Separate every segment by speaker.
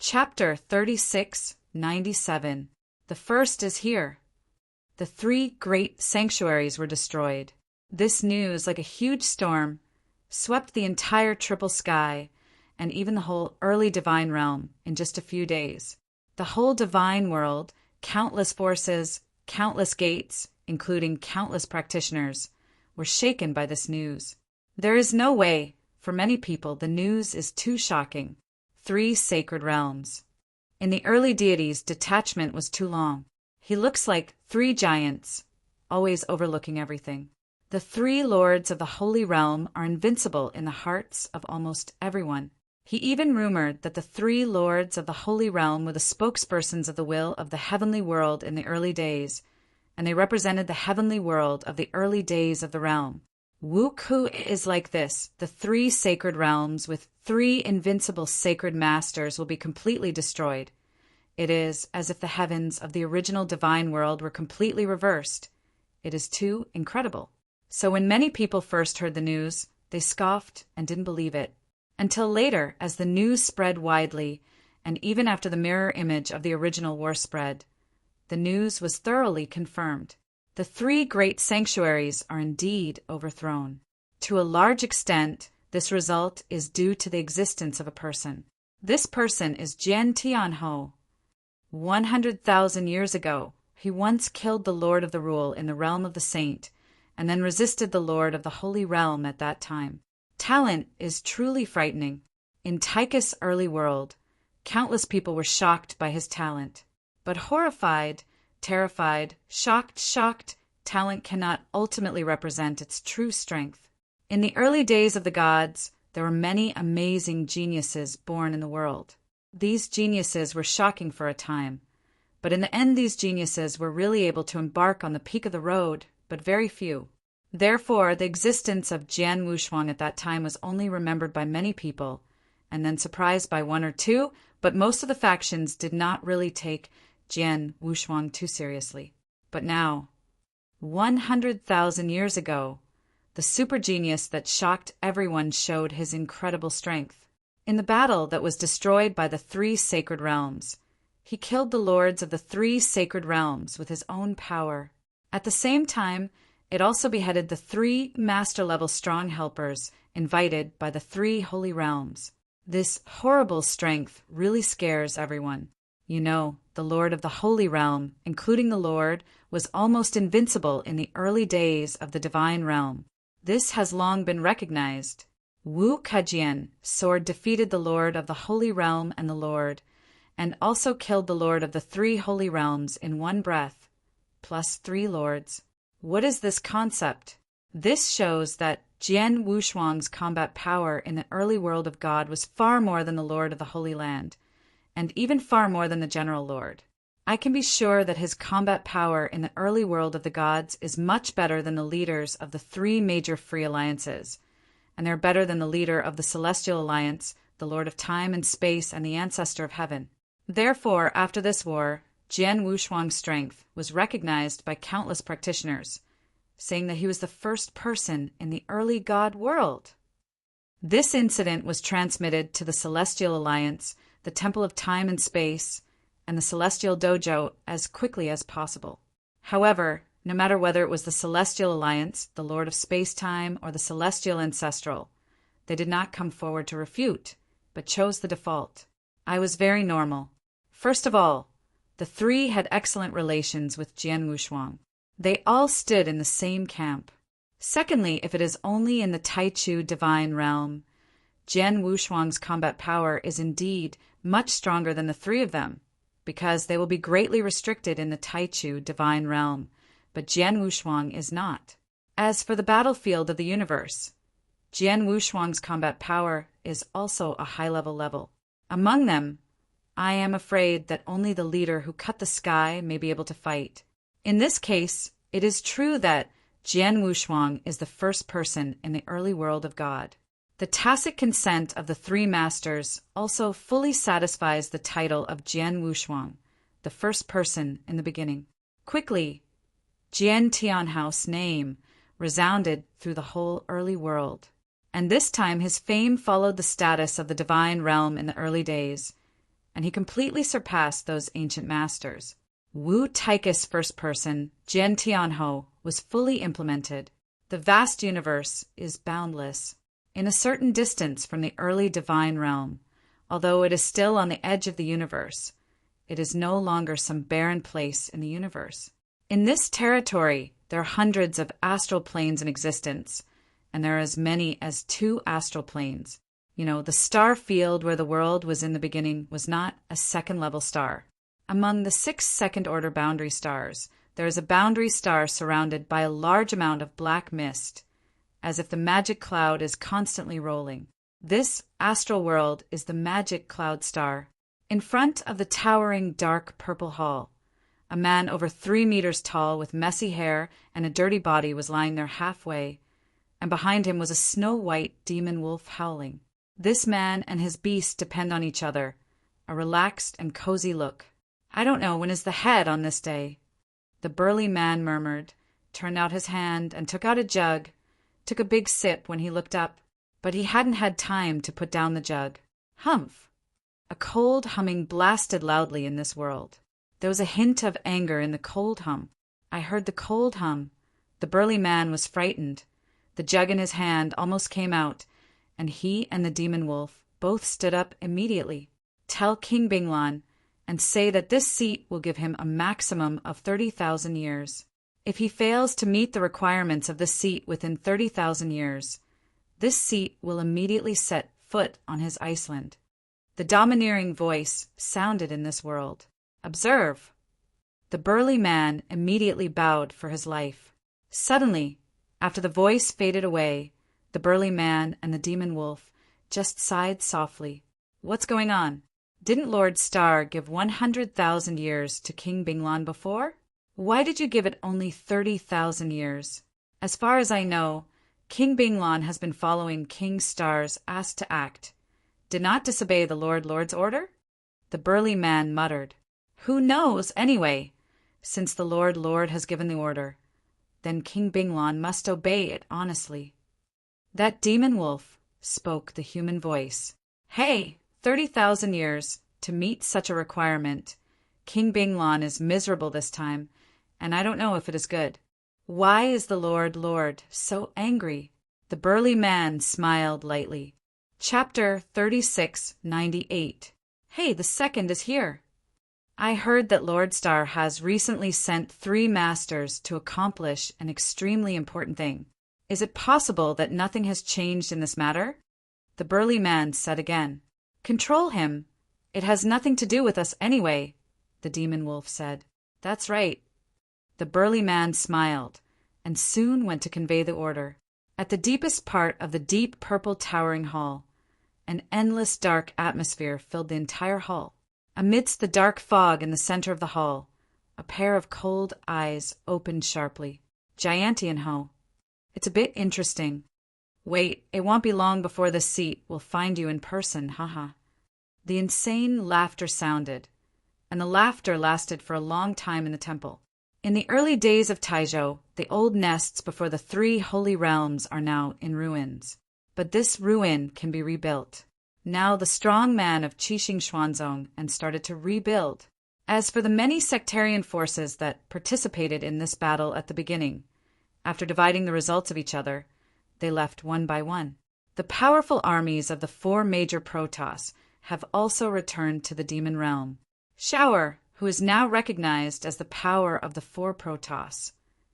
Speaker 1: Chapter 3697. The first is here. The three great sanctuaries were destroyed. This news, like a huge storm, swept the entire triple sky and even the whole early divine realm in just a few days. The whole divine world, countless forces, countless gates, including countless practitioners, were shaken by this news. There is no way. For many people, the news is too shocking. 3 sacred realms. In the early deities, detachment was too long. He looks like 3 giants, always overlooking everything. The 3 lords of the Holy Realm are invincible in the hearts of almost everyone. He even rumored that the 3 lords of the Holy Realm were the spokespersons of the will of the heavenly world in the early days, and they represented the heavenly world of the early days of the realm. Wu-Ku is like this. The 3 sacred realms with 3 invincible sacred masters will be completely destroyed. It is as if the heavens of the original divine world were completely reversed. It is too incredible. So when many people first heard the news, they scoffed and didn't believe it. Until later, as the news spread widely, and even after the mirror image of the original war spread, the news was thoroughly confirmed. The 3 great sanctuaries are indeed overthrown. To a large extent, this result is due to the existence of a person. This person is Jian Tianhou. 100,000 years ago, he once killed the Lord of the Rule in the realm of the Saint, and then resisted the Lord of the Holy Realm at that time. Talent is truly frightening. In Tychus' early world, countless people were shocked by his talent. But horrified, terrified, shocked, talent cannot ultimately represent its true strength. In the early days of the gods, there were many amazing geniuses born in the world. These geniuses were shocking for a time, but in the end these geniuses were really able to embark on the peak of the road, but very few. Therefore, the existence of Jian Wushuang at that time was only remembered by many people, and then surprised by 1 or 2, but most of the factions did not really take Jian Wushuang too seriously. But now, 100,000 years ago, the super genius that shocked everyone showed his incredible strength. In the battle that was destroyed by the 3 sacred realms, he killed the lords of the 3 sacred realms with his own power. At the same time, it also beheaded the 3 master-level strong helpers invited by the 3 holy realms. This horrible strength really scares everyone. You know, the Lord of the Holy Realm, including the Lord, was almost invincible in the early days of the divine realm. This has long been recognized. Wu Kejian sword defeated the Lord of the Holy Realm and the Lord, and also killed the Lord of the 3 holy realms in one breath, plus 3 lords. What is this concept? This shows that Jian Wushuang's combat power in the early world of God was far more than the Lord of the Holy Land, and even far more than the General Lord. I can be sure that his combat power in the early world of the gods is much better than the leaders of the 3 major free alliances, and they're better than the leader of the Celestial Alliance, the Lord of Time and Space, and the Ancestor of Heaven. Therefore, after this war, Jian Wushuang's strength was recognized by countless practitioners, saying that he was the first person in the early god world. This incident was transmitted to the Celestial Alliance, the Temple of Time and Space, and the Celestial Dojo as quickly as possible. However, no matter whether it was the Celestial Alliance, the Lord of Space-Time, or the Celestial Ancestral, they did not come forward to refute, but chose the default. I was very normal. First of all, the 3 had excellent relations with Jian Wushuang. They all stood in the same camp. Secondly, if it is only in the Taichu divine realm, Jian Wushuang's combat power is indeed much stronger than the 3 of them, because they will be greatly restricted in the Taichu divine realm, but Jian Wushuang is not. As for the battlefield of the universe, Jian Wushuang's combat power is also a high-level level. Among them, I am afraid that only the leader who cut the sky may be able to fight. In this case, it is true that Jian Wushuang is the first person in the early world of God. The tacit consent of the 3 masters also fully satisfies the title of Jian Wushuang, the first person in the beginning. Quickly, Jian Tianhou's name resounded through the whole early world, and this time his fame followed the status of the divine realm in the early days, and he completely surpassed those ancient masters. Wu Taika's first person, Jian Tianhou, was fully implemented. The vast universe is boundless, in a certain distance from the early divine realm. Although it is still on the edge of the universe, it is no longer some barren place in the universe. In this territory, there are hundreds of astral planes in existence, and there are as many as 2 astral planes. The star field where the world was in the beginning was not a second-level star. Among the 6 second-order boundary stars, there is a boundary star surrounded by a large amount of black mist, as if the magic cloud is constantly rolling. This astral world is the magic cloud star. In front of the towering dark purple hall, a man over 3 meters tall with messy hair and a dirty body was lying there halfway, and behind him was a snow-white demon wolf howling. This man and his beast depend on each other, a relaxed and cozy look. "I don't know when is the head on this day," the burly man murmured, turned out his hand and took out a jug, took a big sip when he looked up, but he hadn't had time to put down the jug. Humph! A cold humming blasted loudly in this world. There was a hint of anger in the cold hum. I heard the cold hum. The burly man was frightened. The jug in his hand almost came out, and he and the demon wolf both stood up immediately. "Tell King Binglan and say that this seat will give him a maximum of 30,000 years. If he fails to meet the requirements of the seat within 30,000 years, this seat will immediately set foot on his Iceland." The domineering voice sounded in this world. "Observe!" The burly man immediately bowed for his life. Suddenly, after the voice faded away, the burly man and the demon wolf just sighed softly. "What's going on? Didn't Lord Star give 100,000 years to King Binglan before? Why did you give it only 30,000 years? As far as I know, King Binglan has been following King Star's ask to act. Did not disobey the Lord's order?" The burly man muttered. "Who knows, anyway? Since the Lord has given the order, then King Binglan must obey it honestly." "That demon wolf," spoke the human voice. "Hey, 30,000 years to meet such a requirement. King Binglan is miserable this time, and I don't know if it is good. Why is the Lord so angry?" The burly man smiled lightly. Chapter 3698. "Hey, the second is here. I heard that Lord Star has recently sent 3 masters to accomplish an extremely important thing. Is it possible that nothing has changed in this matter?" The burly man said again. "Control him. It has nothing to do with us anyway," the demon wolf said. "That's right." The burly man smiled, and soon went to convey the order. At the deepest part of the deep purple towering hall, an endless dark atmosphere filled the entire hall. Amidst the dark fog in the center of the hall, a pair of cold eyes opened sharply. "Giantianho, it's a bit interesting. Wait, it won't be long before this seat will find you in person, haha." The insane laughter sounded, and the laughter lasted for a long time in the temple. In the early days of Taizhou, the old nests before the 3 holy realms are now in ruins. But this ruin can be rebuilt. Now the strong man of Qixing Xuanzong and started to rebuild. As for the many sectarian forces that participated in this battle at the beginning, after dividing the results of each other, they left one by one. The powerful armies of the 4 major Protoss have also returned to the demon realm. Shower, who is now recognized as the power of the 4 Protoss,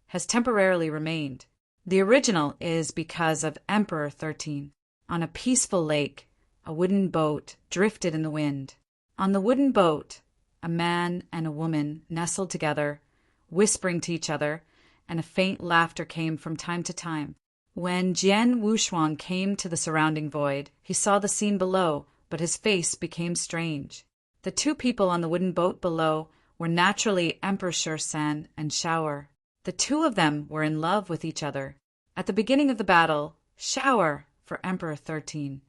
Speaker 1: has temporarily remained. The original is because of Emperor 13. On a peaceful lake, a wooden boat drifted in the wind. On the wooden boat, a man and a woman nestled together, whispering to each other, and a faint laughter came from time to time. When Jian Wushuang came to the surrounding void, he saw the scene below, but his face became strange. The 2 people on the wooden boat below were naturally Emperor San and Shower. The 2 of them were in love with each other. At the beginning of the battle, Shower for Emperor 13,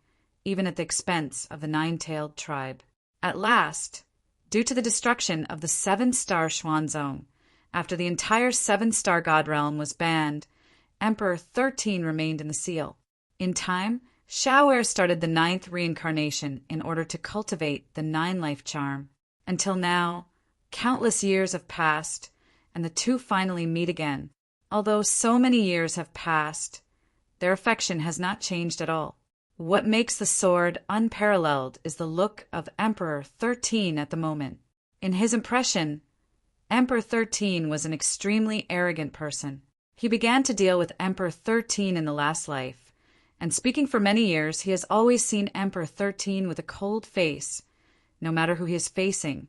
Speaker 1: even at the expense of the 9-tailed tribe. At last, due to the destruction of the 7-star Xuanzong, after the entire 7-star God realm was banned, Emperor 13 remained in the seal. In time, Xiaoer started the 9th reincarnation in order to cultivate the 9-life charm. Until now, countless years have passed, and the two finally meet again. Although so many years have passed, their affection has not changed at all. What makes the sword unparalleled is the look of Emperor 13 at the moment. In his impression, Emperor 13 was an extremely arrogant person. He began to deal with Emperor 13 in the last life, and speaking for many years, he has always seen Emperor 13 with a cold face, no matter who he is facing,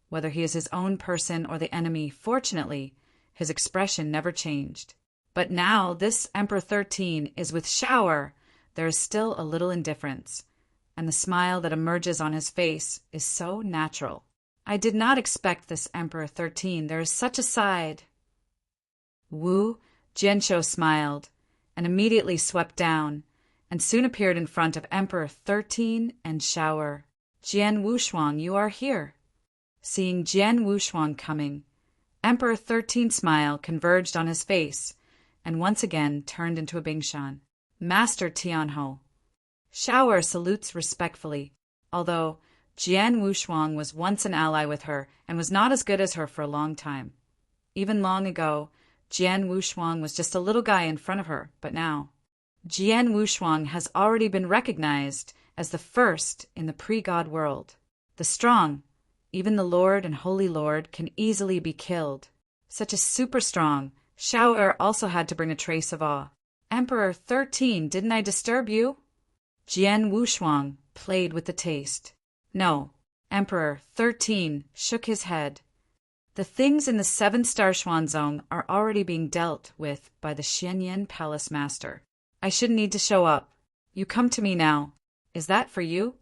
Speaker 1: whether he is his own person or the enemy. Fortunately, his expression never changed. But now this Emperor 13 is with Xiaoer. There is still a little indifference, and the smile that emerges on his face is so natural. I did not expect this Emperor 13. There is such a side. Wu Jianshou smiled and immediately swept down and soon appeared in front of Emperor 13 and Xiaoer. Jian Wushuang, you are here. Seeing Jian Wushuang coming, Emperor 13's smile converged on his face and once again turned into a Bingshan. Master Tianhou. Xiaoer salutes respectfully, although Jian Wushuang was once an ally with her and was not as good as her for a long time. Even long ago, Jian Wushuang was just a little guy in front of her, but now Jian Wushuang has already been recognized as the first in the pre-God world. The strong, even the Lord and Holy Lord, can easily be killed. Such a super strong, Xiaoer also had to bring a trace of awe. Emperor 13, didn't I disturb you? Jian Wushuang played with the taste. No, Emperor 13 shook his head. The things in the 7-star Xuanzong are already being dealt with by the Xianyan Palace Master. I shouldn't need to show up. You come to me now. Is that for you?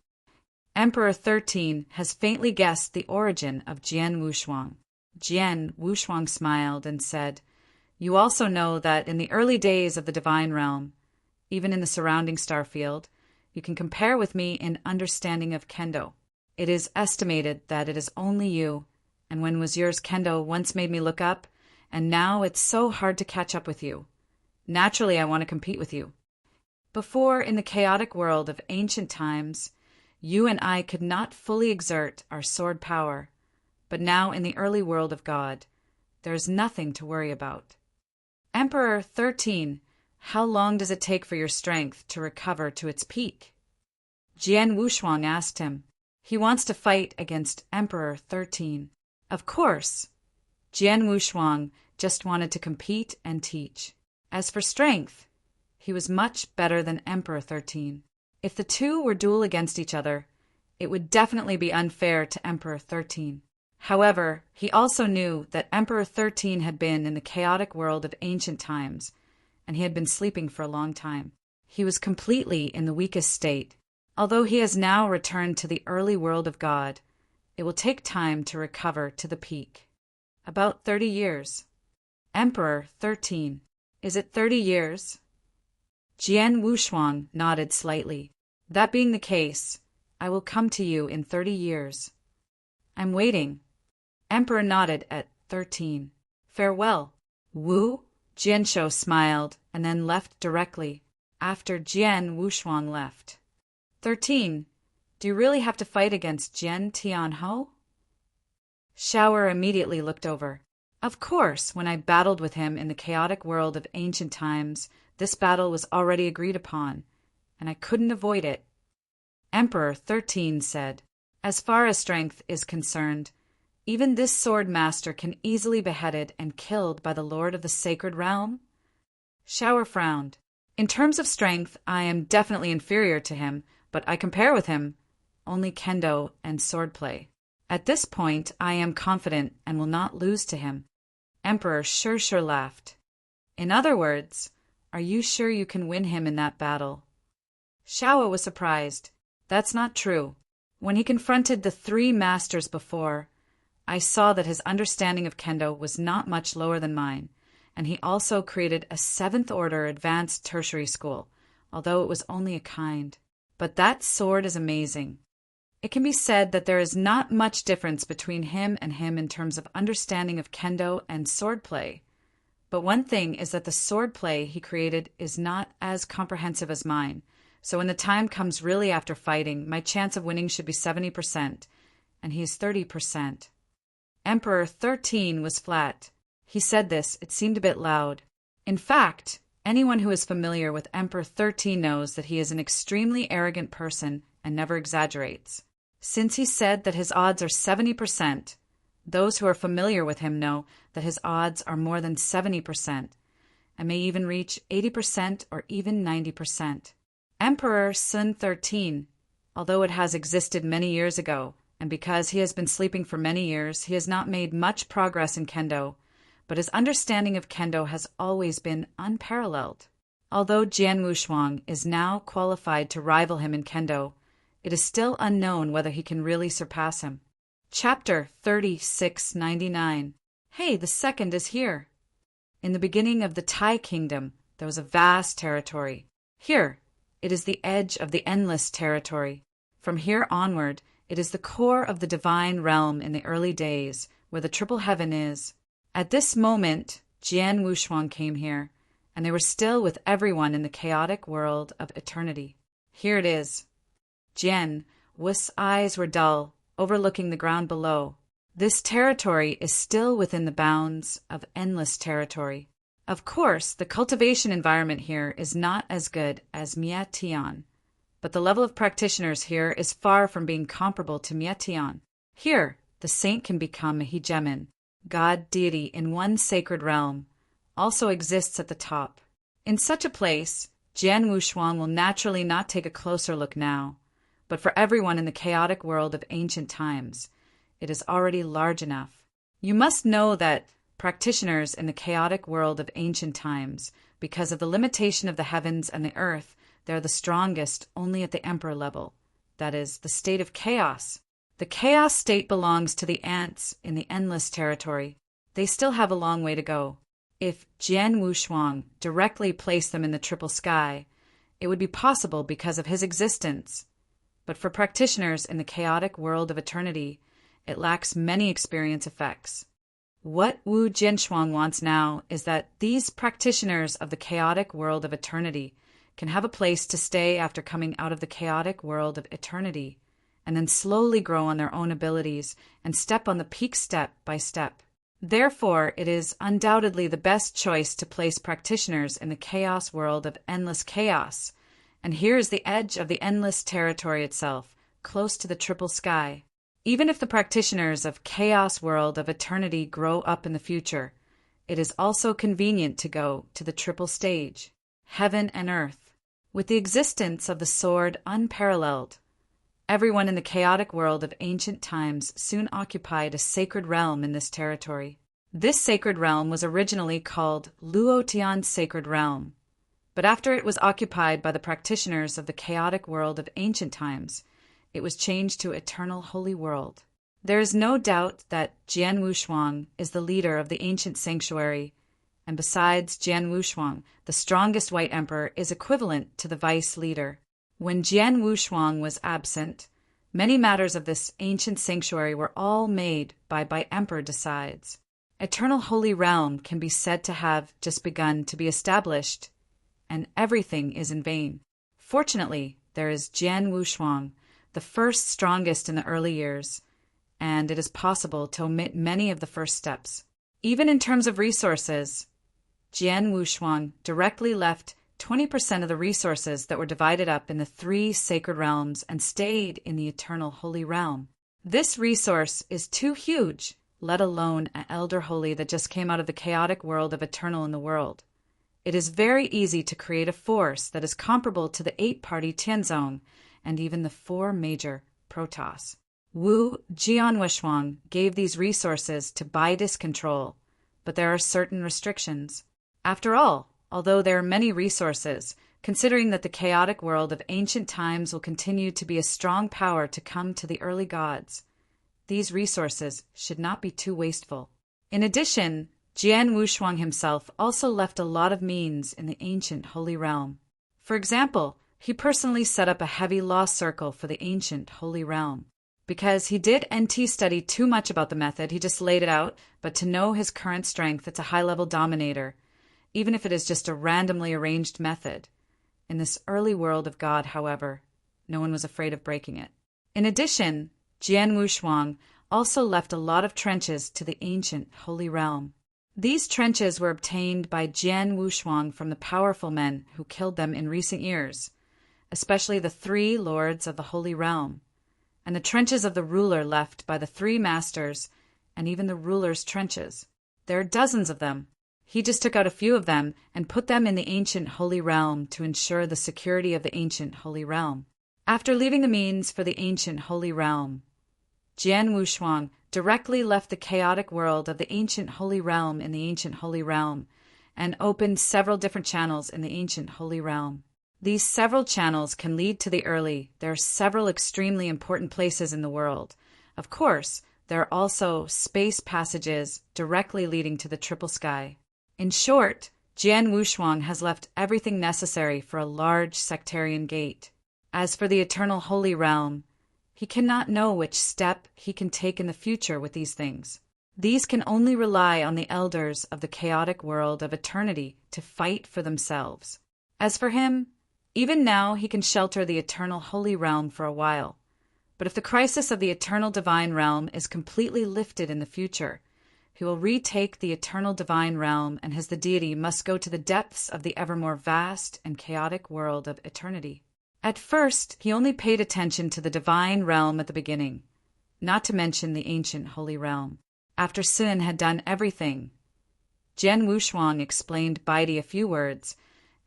Speaker 1: Emperor 13 has faintly guessed the origin of Jian Wushuang. Jian Wushuang smiled and said, You also know that in the early days of the divine realm, even in the surrounding star field, you can compare with me in understanding of Kendo. It is estimated that it is only you, and when was yours Kendo once made me look up, and now it's so hard to catch up with you. Naturally, I want to compete with you. Before, in the chaotic world of ancient times, you and I could not fully exert our sword power, but now in the early world of God, there is nothing to worry about. Emperor 13, how long does it take for your strength to recover to its peak? Jian Wushuang asked him. He wants to fight against Emperor 13. Of course. Jian Wushuang just wanted to compete and teach. As for strength, he was much better than Emperor 13. If the two were duel against each other, it would definitely be unfair to Emperor 13. However, he also knew that Emperor 13 had been in the chaotic world of ancient times, and he had been sleeping for a long time. He was completely in the weakest state. Although he has now returned to the early world of God, it will take time to recover to the peak. About 30 years. Emperor 13. Is it 30 years? Jian Wushuang nodded slightly. That being the case, I will come to you in 30 years. I'm waiting. Emperor nodded at 13. Farewell. Wu Jianshou smiled and then left directly after Jian Wushuang left. 13. Do you really have to fight against Jian Tianhou? Xiaoer immediately looked over. Of course, when I battled with him in the chaotic world of ancient times, this battle was already agreed upon, and I couldn't avoid it. Emperor 13 said, As far as strength is concerned, even this sword master can easily be beheaded and killed by the Lord of the Sacred Realm? Xiaoer frowned. In terms of strength, I am definitely inferior to him, but I compare with him only kendo and swordplay. At this point, I am confident and will not lose to him. Emperor sure laughed. In other words, are you sure you can win him in that battle? Xiaoer was surprised. That's not true. When he confronted the 3 masters before, I saw that his understanding of kendo was not much lower than mine, and he also created a 7th order advanced tertiary school, although it was only a kind. But that sword is amazing. It can be said that there is not much difference between him and him in terms of understanding of kendo and swordplay. But one thing is that the swordplay he created is not as comprehensive as mine, So when the time comes really after fighting, my chance of winning should be 70%, and he's 30%. Emperor 13 was flat. He said this, it seemed a bit loud. In fact, anyone who is familiar with Emperor 13 knows that he is an extremely arrogant person and never exaggerates. Since he said that his odds are 70%, those who are familiar with him know that his odds are more than 70%, and may even reach 80% or even 90%. Emperor Sun 13, although it has existed many years ago, and because he has been sleeping for many years, he has not made much progress in Kendo, but his understanding of Kendo has always been unparalleled. Although Jian Wushuang is now qualified to rival him in Kendo, it is still unknown whether he can really surpass him. Chapter 3699. Hey, the second is here. In the beginning of the Tai Kingdom, there was a vast territory. Here, it is the edge of the endless territory. From here onward, it is the core of the divine realm in the early days, where the triple heaven is. At this moment, Jian Wushuang came here, and they were still with everyone in the chaotic world of eternity. Here it is. Jian Wu's eyes were dull, overlooking the ground below. This territory is still within the bounds of endless territory. Of course, the cultivation environment here is not as good as Mietian, but the level of practitioners here is far from being comparable to Mietian. Here, the saint can become a hegemon, god deity in one sacred realm, also exists at the top. In such a place, Jian Wushuang will naturally not take a closer look now, but for everyone in the chaotic world of ancient times, it is already large enough. You must know that practitioners in the chaotic world of ancient times, because of the limitation of the heavens and the earth, they are the strongest only at the emperor level, that is, the state of chaos. The chaos state belongs to the ants in the endless territory. They still have a long way to go. If Jian Wushuang directly placed them in the triple sky, it would be possible because of his existence. But for practitioners in the chaotic world of eternity, it lacks many experience effects. What Wu Jinshuang wants now is that these practitioners of the chaotic world of eternity can have a place to stay after coming out of the chaotic world of eternity, and then slowly grow on their own abilities and step on the peak step by step. Therefore, it is undoubtedly the best choice to place practitioners in the chaos world of endless chaos, and here is the edge of the endless territory itself, close to the triple sky. Even if the practitioners of chaos world of eternity grow up in the future, it is also convenient to go to the triple stage, heaven and earth. With the existence of the sword unparalleled, everyone in the chaotic world of ancient times soon occupied a sacred realm in this territory. This sacred realm was originally called Luotian Sacred Realm, but after it was occupied by the practitioners of the chaotic world of ancient times, it was changed to Eternal Holy World. There is no doubt that Jian Wushuang is the leader of the ancient sanctuary, and besides Jian Wushuang, the strongest white emperor is equivalent to the vice leader. When Jian Wushuang was absent, many matters of this ancient sanctuary were all made by emperor decides. Eternal Holy Realm can be said to have just begun to be established, and everything is in vain. Fortunately, there is Jian Wushuang, the first strongest in the early years, and it is possible to omit many of the first steps. Even in terms of resources, Jian Wushuang directly left 20% of the resources that were divided up in the 3 sacred realms and stayed in the Eternal Holy Realm. This resource is too huge, let alone an elder holy that just came out of the chaotic world of eternal in the world. It is very easy to create a force that is comparable to the 8-party Tianzong and even the 4 major Protoss. Wu Jianwushuang gave these resources to Baidi's control, but there are certain restrictions. After all, although there are many resources, considering that the chaotic world of ancient times will continue to be a strong power to come to the early gods, these resources should not be too wasteful. In addition, Jian Wushuang himself also left a lot of means in the ancient Holy Realm. For example, he personally set up a heavy law circle for the ancient Holy Realm. Because he did NT study too much about the method, he just laid it out, but to know his current strength, it's a high-level dominator, even if it is just a randomly arranged method. In this early world of God, however, no one was afraid of breaking it. In addition, Jian Wushuang also left a lot of trenches to the ancient Holy Realm. These trenches were obtained by Jian Wushuang from the powerful men who killed them in recent years, especially the 3 lords of the Holy Realm, and the trenches of the ruler left by the 3 masters, and even the ruler's trenches. There are dozens of them. He just took out a few of them and put them in the ancient Holy Realm to ensure the security of the ancient Holy Realm. After leaving the means for the ancient Holy Realm, Jian Wushuang directly left the chaotic world of the ancient Holy Realm in the ancient Holy Realm and opened several different channels in the ancient Holy Realm. These several channels can lead to the early. There are several extremely important places in the world. Of course, there are also space passages directly leading to the triple sky. In short, Jian Wushuang has left everything necessary for a large sectarian gate. As for the eternal Holy Realm, he cannot know which step he can take in the future with these things. These can only rely on the elders of the chaotic world of eternity to fight for themselves. As for him, even now he can shelter the eternal Holy Realm for a while. But if the crisis of the eternal divine realm is completely lifted in the future, he will retake the eternal divine realm, and the deity must go to the depths of the ever more vast and chaotic world of eternity. At first, he only paid attention to the divine realm at the beginning, not to mention the ancient Holy Realm. After Sin had done everything, Jian Wushuang explained Baidi a few words,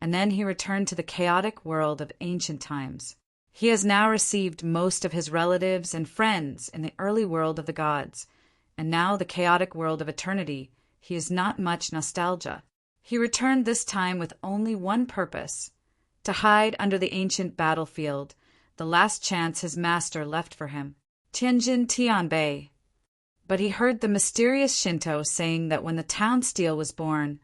Speaker 1: and then he returned to the chaotic world of ancient times. He has now received most of his relatives and friends in the early world of the gods, and now the chaotic world of eternity, he has not much nostalgia. He returned this time with only one purpose: to hide under the ancient battlefield, the last chance his master left for him, Tianjin Tianbei. But he heard the mysterious Shinto saying that when the town steel was born,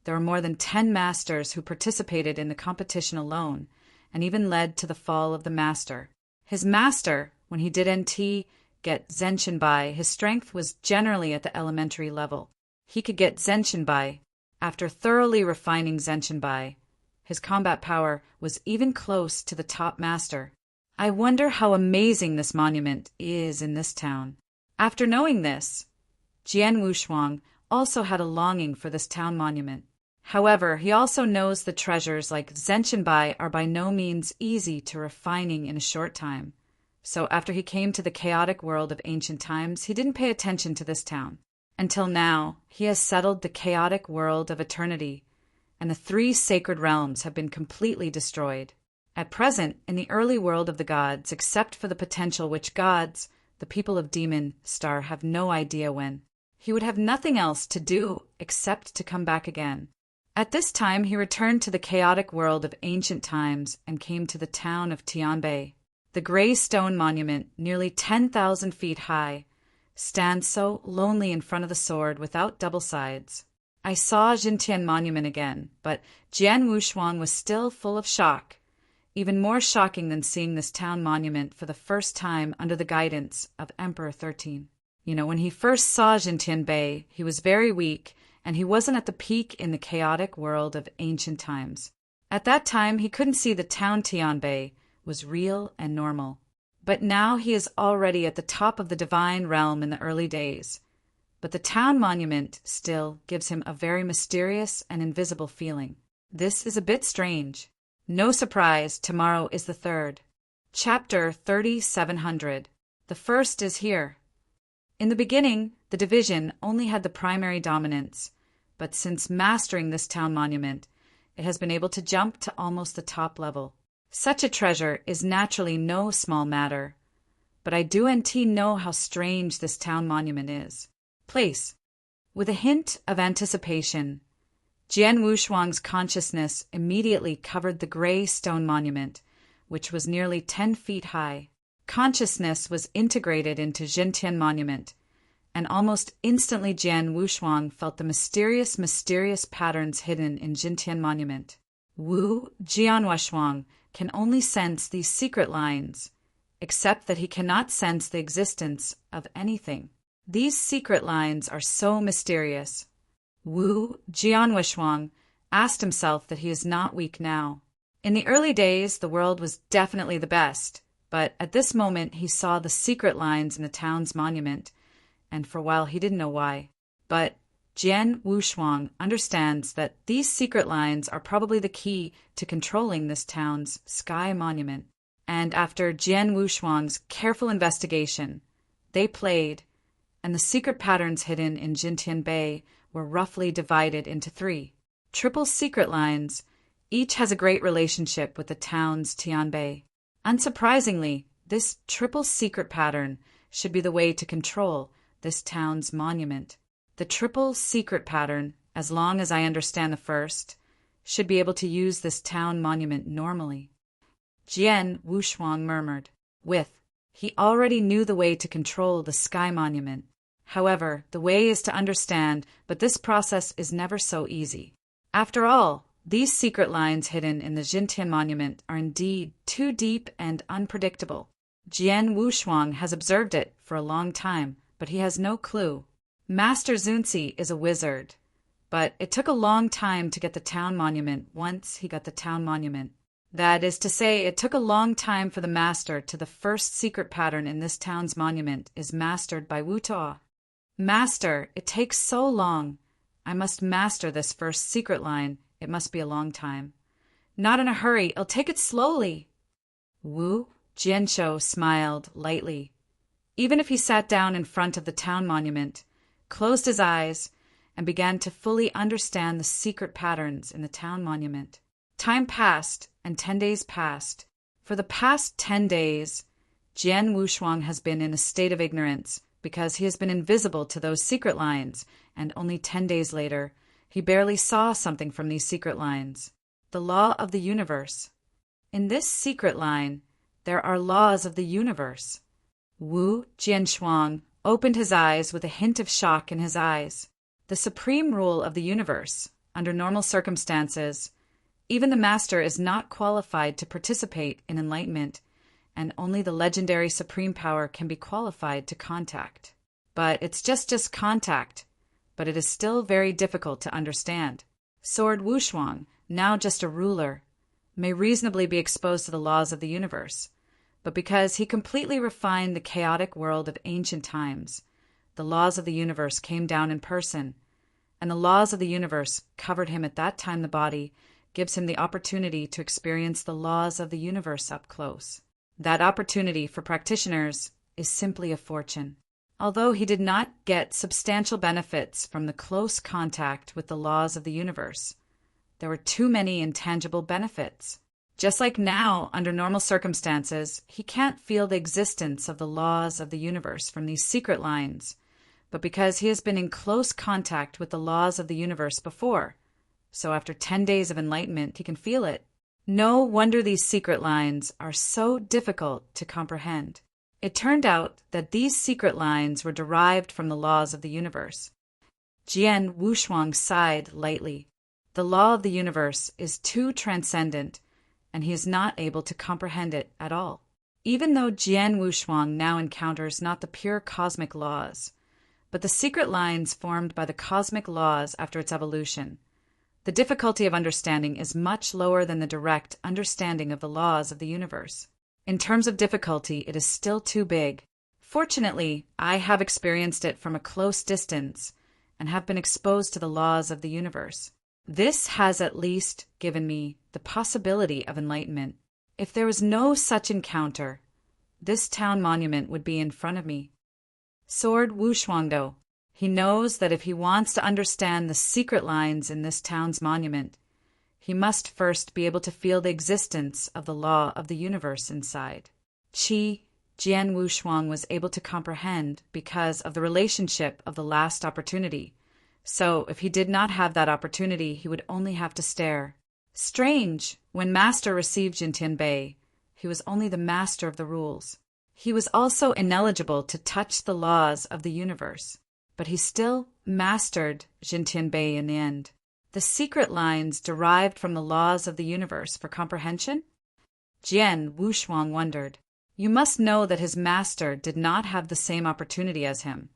Speaker 1: there were more than 10 masters who participated in the competition alone, and even led to the fall of the master. His master, when he did NT get Zenshinbai, his strength was generally at the elementary level. He could get Zenshinbai. After thoroughly refining Zenshinbai, his combat power was even close to the top master. I wonder how amazing this monument is in this town. After knowing this, Jian Wushuang also had a longing for this town monument. However, he also knows the treasures like Zenshinbai are by no means easy to refining in a short time. So after he came to the chaotic world of ancient times, he didn't pay attention to this town. Until now, he has settled the chaotic world of eternity, and the 3 sacred realms have been completely destroyed. At present, in the early world of the gods, except for the potential which gods, the people of Demon Star, have no idea when, he would have nothing else to do except to come back again. At this time, he returned to the chaotic world of ancient times and came to the town of Tianbei. The gray stone monument, nearly 10,000 feet high, stands so lonely in front of the sword without double sides. I saw Jintian Monument again, but Jian Wushuang was still full of shock, even more shocking than seeing this town monument for the first time under the guidance of Emperor 13. When he first saw Jintian Bei, he was very weak, and he wasn't at the peak in the chaotic world of ancient times. At that time, he couldn't see the town Tianbei was real and normal. But now he is already at the top of the divine realm in the early days. But the town monument still gives him a very mysterious and invisible feeling. This is a bit strange. No surprise, tomorrow is the 3rd. Chapter 3700. The first is here. In the beginning, the division only had the primary dominance, but since mastering this town monument, it has been able to jump to almost the top level. Such a treasure is naturally no small matter, but I do know how strange this town monument is. Place. With a hint of anticipation, Jian Wushuang's consciousness immediately covered the gray stone monument, which was nearly 10 feet high. Consciousness was integrated into Jintian Monument, and almost instantly Jian Wushuang felt the mysterious patterns hidden in Jintian Monument. Jian Wushuang can only sense these secret lines, except that he cannot sense the existence of anything. These secret lines are so mysterious. Jian Wushuang asked himself that he is not weak now. In the early days, the world was definitely the best, but at this moment he saw the secret lines in the town's monument, and for a while he didn't know why. But Jian Wushuang understands that these secret lines are probably the key to controlling this town's sky monument. And after Jian Wushuang's careful investigation, they played, and the secret patterns hidden in Jintian Bay were roughly divided into 3 triple secret lines. Each has a great relationship with the town's Tianbei. Unsurprisingly, this triple secret pattern should be the way to control this town's monument. The triple secret pattern, as long as I understand the first, should be able to use this town monument normally. Jian Wushuang murmured. He already knew the way to control the sky monument. However, the way is to understand, but this process is never so easy. After all, these secret lines hidden in the Jintian monument are indeed too deep and unpredictable. Jian Wushuang has observed it for a long time, but he has no clue. Master Zunzi is a wizard, but it took a long time to get the town monument once he got the town monument. That is to say, it took a long time for the master to the first secret pattern in this town's monument is mastered by Wu Tuo. Master, it takes so long. I must master this first secret line. It must be a long time. Not in a hurry. I'll take it slowly. Wu Jianshou smiled lightly. Even if he sat down in front of the town monument, closed his eyes, and began to fully understand the secret patterns in the town monument. Time passed, and 10 days passed. For the past 10 days, Jian Wushuang has been in a state of ignorance because he has been invisible to those secret lines, and only 10 days later, he barely saw something from these secret lines. The law of the universe. In this secret line, there are laws of the universe. Wu Jianshuang opened his eyes with a hint of shock in his eyes. The supreme rule of the universe, under normal circumstances, even the master is not qualified to participate in enlightenment, and only the legendary supreme power can be qualified to contact. But it's just contact, but it is still very difficult to understand. Sword Wushuang, now just a ruler, may reasonably be exposed to the laws of the universe, but because he completely refined the chaotic world of ancient times, the laws of the universe came down in person, and the laws of the universe covered him at that time. The body gives him the opportunity to experience the laws of the universe up close. That opportunity for practitioners is simply a fortune. Although he did not get substantial benefits from the close contact with the laws of the universe, there were too many intangible benefits. Just like now, under normal circumstances, he can't feel the existence of the laws of the universe from these secret lines, but because he has been in close contact with the laws of the universe before, so after 10 days of enlightenment, he can feel it. No wonder these secret lines are so difficult to comprehend. It turned out that these secret lines were derived from the laws of the universe. Jian Wushuang sighed lightly. The law of the universe is too transcendent, and he is not able to comprehend it at all. Even though Jian Wushuang now encounters not the pure cosmic laws, but the secret lines formed by the cosmic laws after its evolution, the difficulty of understanding is much lower than the direct understanding of the laws of the universe. In terms of difficulty, it is still too big. Fortunately, I have experienced it from a close distance and have been exposed to the laws of the universe. This has at least given me the possibility of enlightenment. If there was no such encounter, this town monument would be in front of me. Sword Wushuangdo. He knows that if he wants to understand the secret lines in this town's monument, he must first be able to feel the existence of the law of the universe inside. Jian Wushuang was able to comprehend because of the relationship of the last opportunity. So if he did not have that opportunity, he would only have to stare. Strange, when Master received Jintian Bei, he was only the master of the rules. He was also ineligible to touch the laws of the universe, but he still mastered Jintian Bei in the end. The secret lines derived from the laws of the universe for comprehension? Jian Wushuang wondered. You must know that his master did not have the same opportunity as him.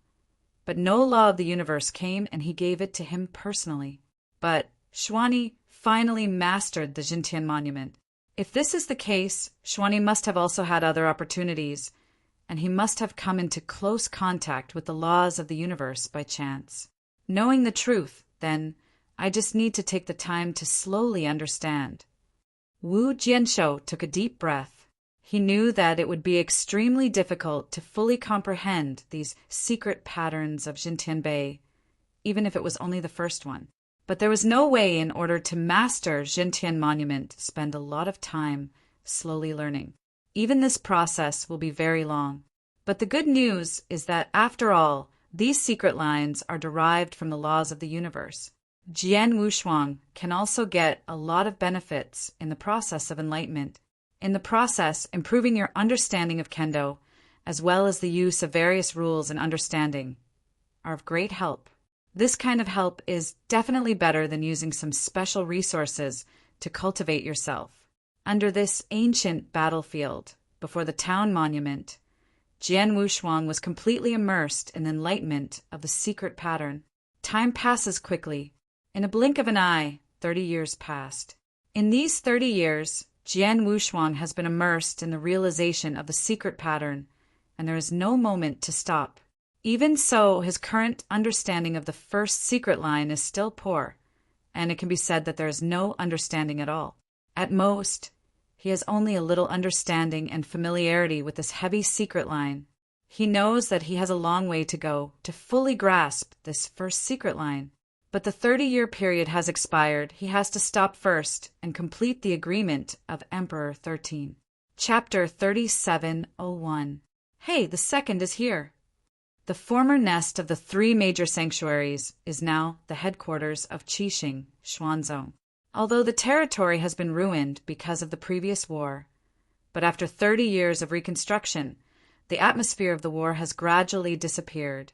Speaker 1: But no law of the universe came and he gave it to him personally. But Xuani finally mastered the Jintian monument. If this is the case, Xuanyi must have also had other opportunities, and he must have come into close contact with the laws of the universe by chance. Knowing the truth, then, I just need to take the time to slowly understand. Wu Jianshou took a deep breath. He knew that it would be extremely difficult to fully comprehend these secret patterns of Jintianbei, even if it was only the first one. But there was no way in order to master Jintian Monument to spend a lot of time slowly learning. Even this process will be very long. But the good news is that, after all, these secret lines are derived from the laws of the universe. Jian Wushuang can also get a lot of benefits in the process of enlightenment. In the process, improving your understanding of Kendo, as well as the use of various rules and understanding, are of great help. This kind of help is definitely better than using some special resources to cultivate yourself. Under this ancient battlefield, before the town monument, Jian Wushuang was completely immersed in the enlightenment of the secret pattern. Time passes quickly. In a blink of an eye, 30 years passed. In these 30 years, Jian Wushuang has been immersed in the realization of the secret pattern, and there is no moment to stop. Even so, his current understanding of the first secret line is still poor, and it can be said that there is no understanding at all. At most, he has only a little understanding and familiarity with this heavy secret line. He knows that he has a long way to go to fully grasp this first secret line. But the 30-year period has expired. He has to stop first and complete the agreement of Emperor 13. Chapter 3701. Hey, the second is here. The former nest of the three major sanctuaries is now the headquarters of Qixing, Xuanzong. Although the territory has been ruined because of the previous war, but after 30 years of reconstruction, the atmosphere of the war has gradually disappeared,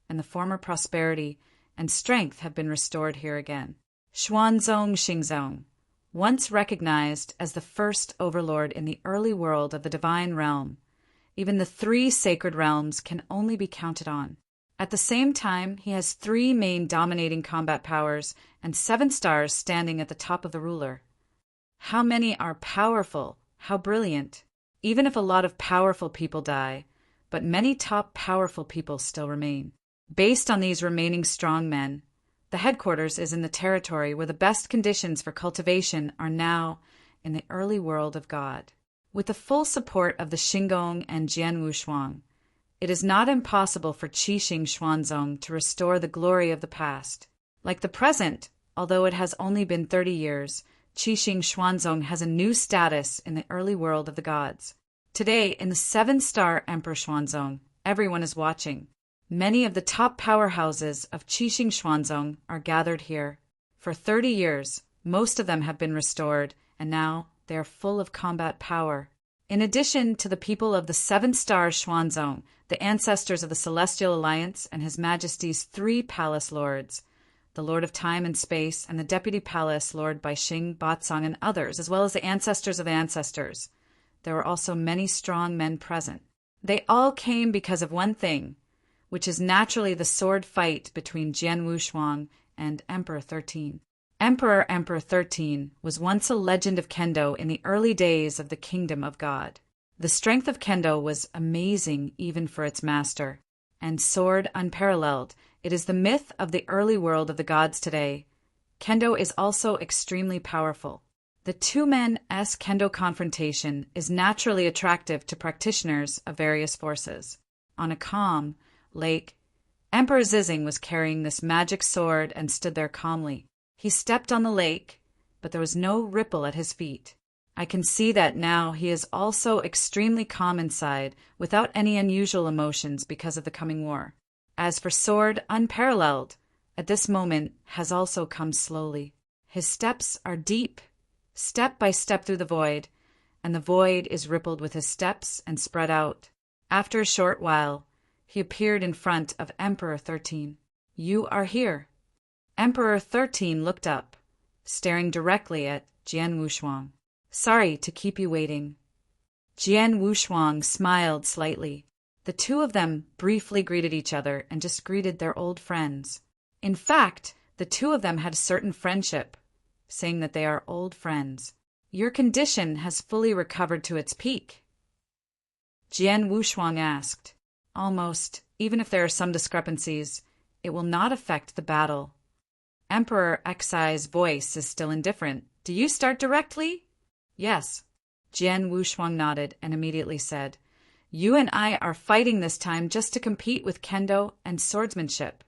Speaker 1: and the former prosperity and strength have been restored here again. Xuanzong Xingzong, once recognized as the first overlord in the early world of the divine realm, even the three sacred realms can only be counted on. At the same time, he has three main dominating combat powers and 7 stars standing at the top of the ruler. How many are powerful? How brilliant! Even if a lot of powerful people die, but many top powerful people still remain. Based on these remaining strong men, the headquarters is in the territory where the best conditions for cultivation are now in the early world of God. With the full support of the Xingong and Jian Wushuang, it is not impossible for Qixing Xuanzong to restore the glory of the past. Like the present, although it has only been 30 years, Qixing Xuanzong has a new status in the early world of the gods. Today, in the 7-star Emperor Xuanzong, everyone is watching. Many of the top powerhouses of Qixing Xuanzong are gathered here. For 30 years, most of them have been restored, and now they are full of combat power. In addition to the people of the 7-star Xuanzong, the ancestors of the Celestial Alliance and His Majesty's 3 palace lords, the Lord of Time and Space and the Deputy Palace Lord by Xing, Batsong, and others, as well as the ancestors of the ancestors, there were also many strong men present. They all came because of one thing, which is naturally the sword fight between Jian Wushuang and Emperor 13. Emperor 13 was once a legend of Kendo in the early days of the Kingdom of God. The strength of Kendo was amazing even for its master, and sword unparalleled. It is the myth of the early world of the gods today. Kendo is also extremely powerful. The two-men-esque Kendo confrontation is naturally attractive to practitioners of various forces. On a calm lake, Emperor Zizing was carrying this magic sword and stood there calmly. He stepped on the lake, but there was no ripple at his feet. I can see that now he is also extremely calm inside, without any unusual emotions because of the coming war. As for sword unparalleled, at this moment has also come slowly. His steps are deep, step by step through the void, and the void is rippled with his steps and spread out. After a short while, he appeared in front of Emperor 13. "You are here." Emperor 13 looked up, staring directly at Jian Wushuang. "Sorry to keep you waiting." Jian Wushuang smiled slightly. The two of them briefly greeted each other and just greeted their old friends. In fact, the two of them had a certain friendship, saying that they are old friends. your condition has fully recovered to its peak? Jian Wushuang asked. Almost, even if there are some discrepancies, it will not affect the battle. Emperor Xai's voice is still indifferent. Do you start directly? Yes. Jian Wushuang nodded and immediately said, You and I are fighting this time just to compete with kendo and swordsmanship.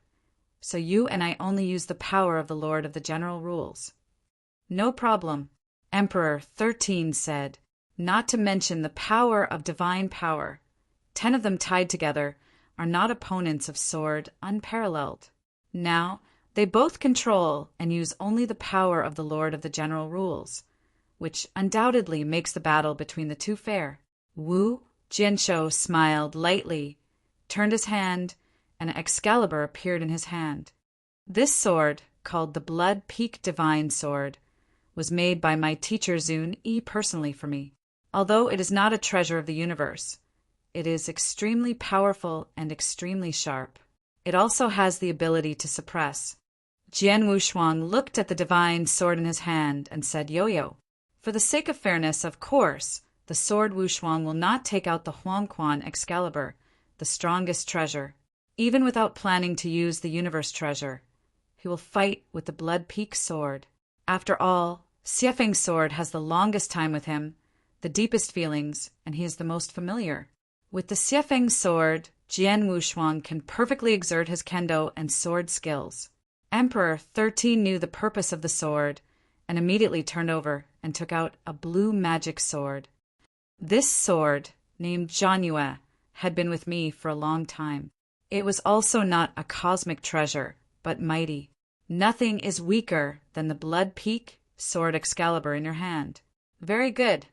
Speaker 1: So you and I only use the power of the Lord of the General Rules. No problem, Emperor 13 said, not to mention the power of divine power. 10 of them tied together are not opponents of sword unparalleled. Now, they both control and use only the power of the Lord of the General Rules, which undoubtedly makes the battle between the two fair. Wu Jianshou smiled lightly, turned his hand, and an Excalibur appeared in his hand. This sword, called the Blood Peak Divine Sword, was made by my teacher Zun Yi personally for me. Although it is not a treasure of the universe, it is extremely powerful and extremely sharp. It also has the ability to suppress. Jian Wushuang looked at the divine sword in his hand and said, Yo-Yo, for the sake of fairness, of course, the sword Wushuang will not take out the Huangquan Excalibur, the strongest treasure. Even without planning to use the universe treasure, he will fight with the Blood Peak sword. After all, Xiefeng's sword has the longest time with him, the deepest feelings, and he is the most familiar. With the Xiefeng sword, Jian Wushuang can perfectly exert his kendo and sword skills. Emperor 13 knew the purpose of the sword and immediately turned over and took out a blue magic sword. This sword, named Zhanyue, had been with me for a long time. It was also not a cosmic treasure, but mighty. Nothing is weaker than the Blood Peak sword Excalibur in your hand. Very good.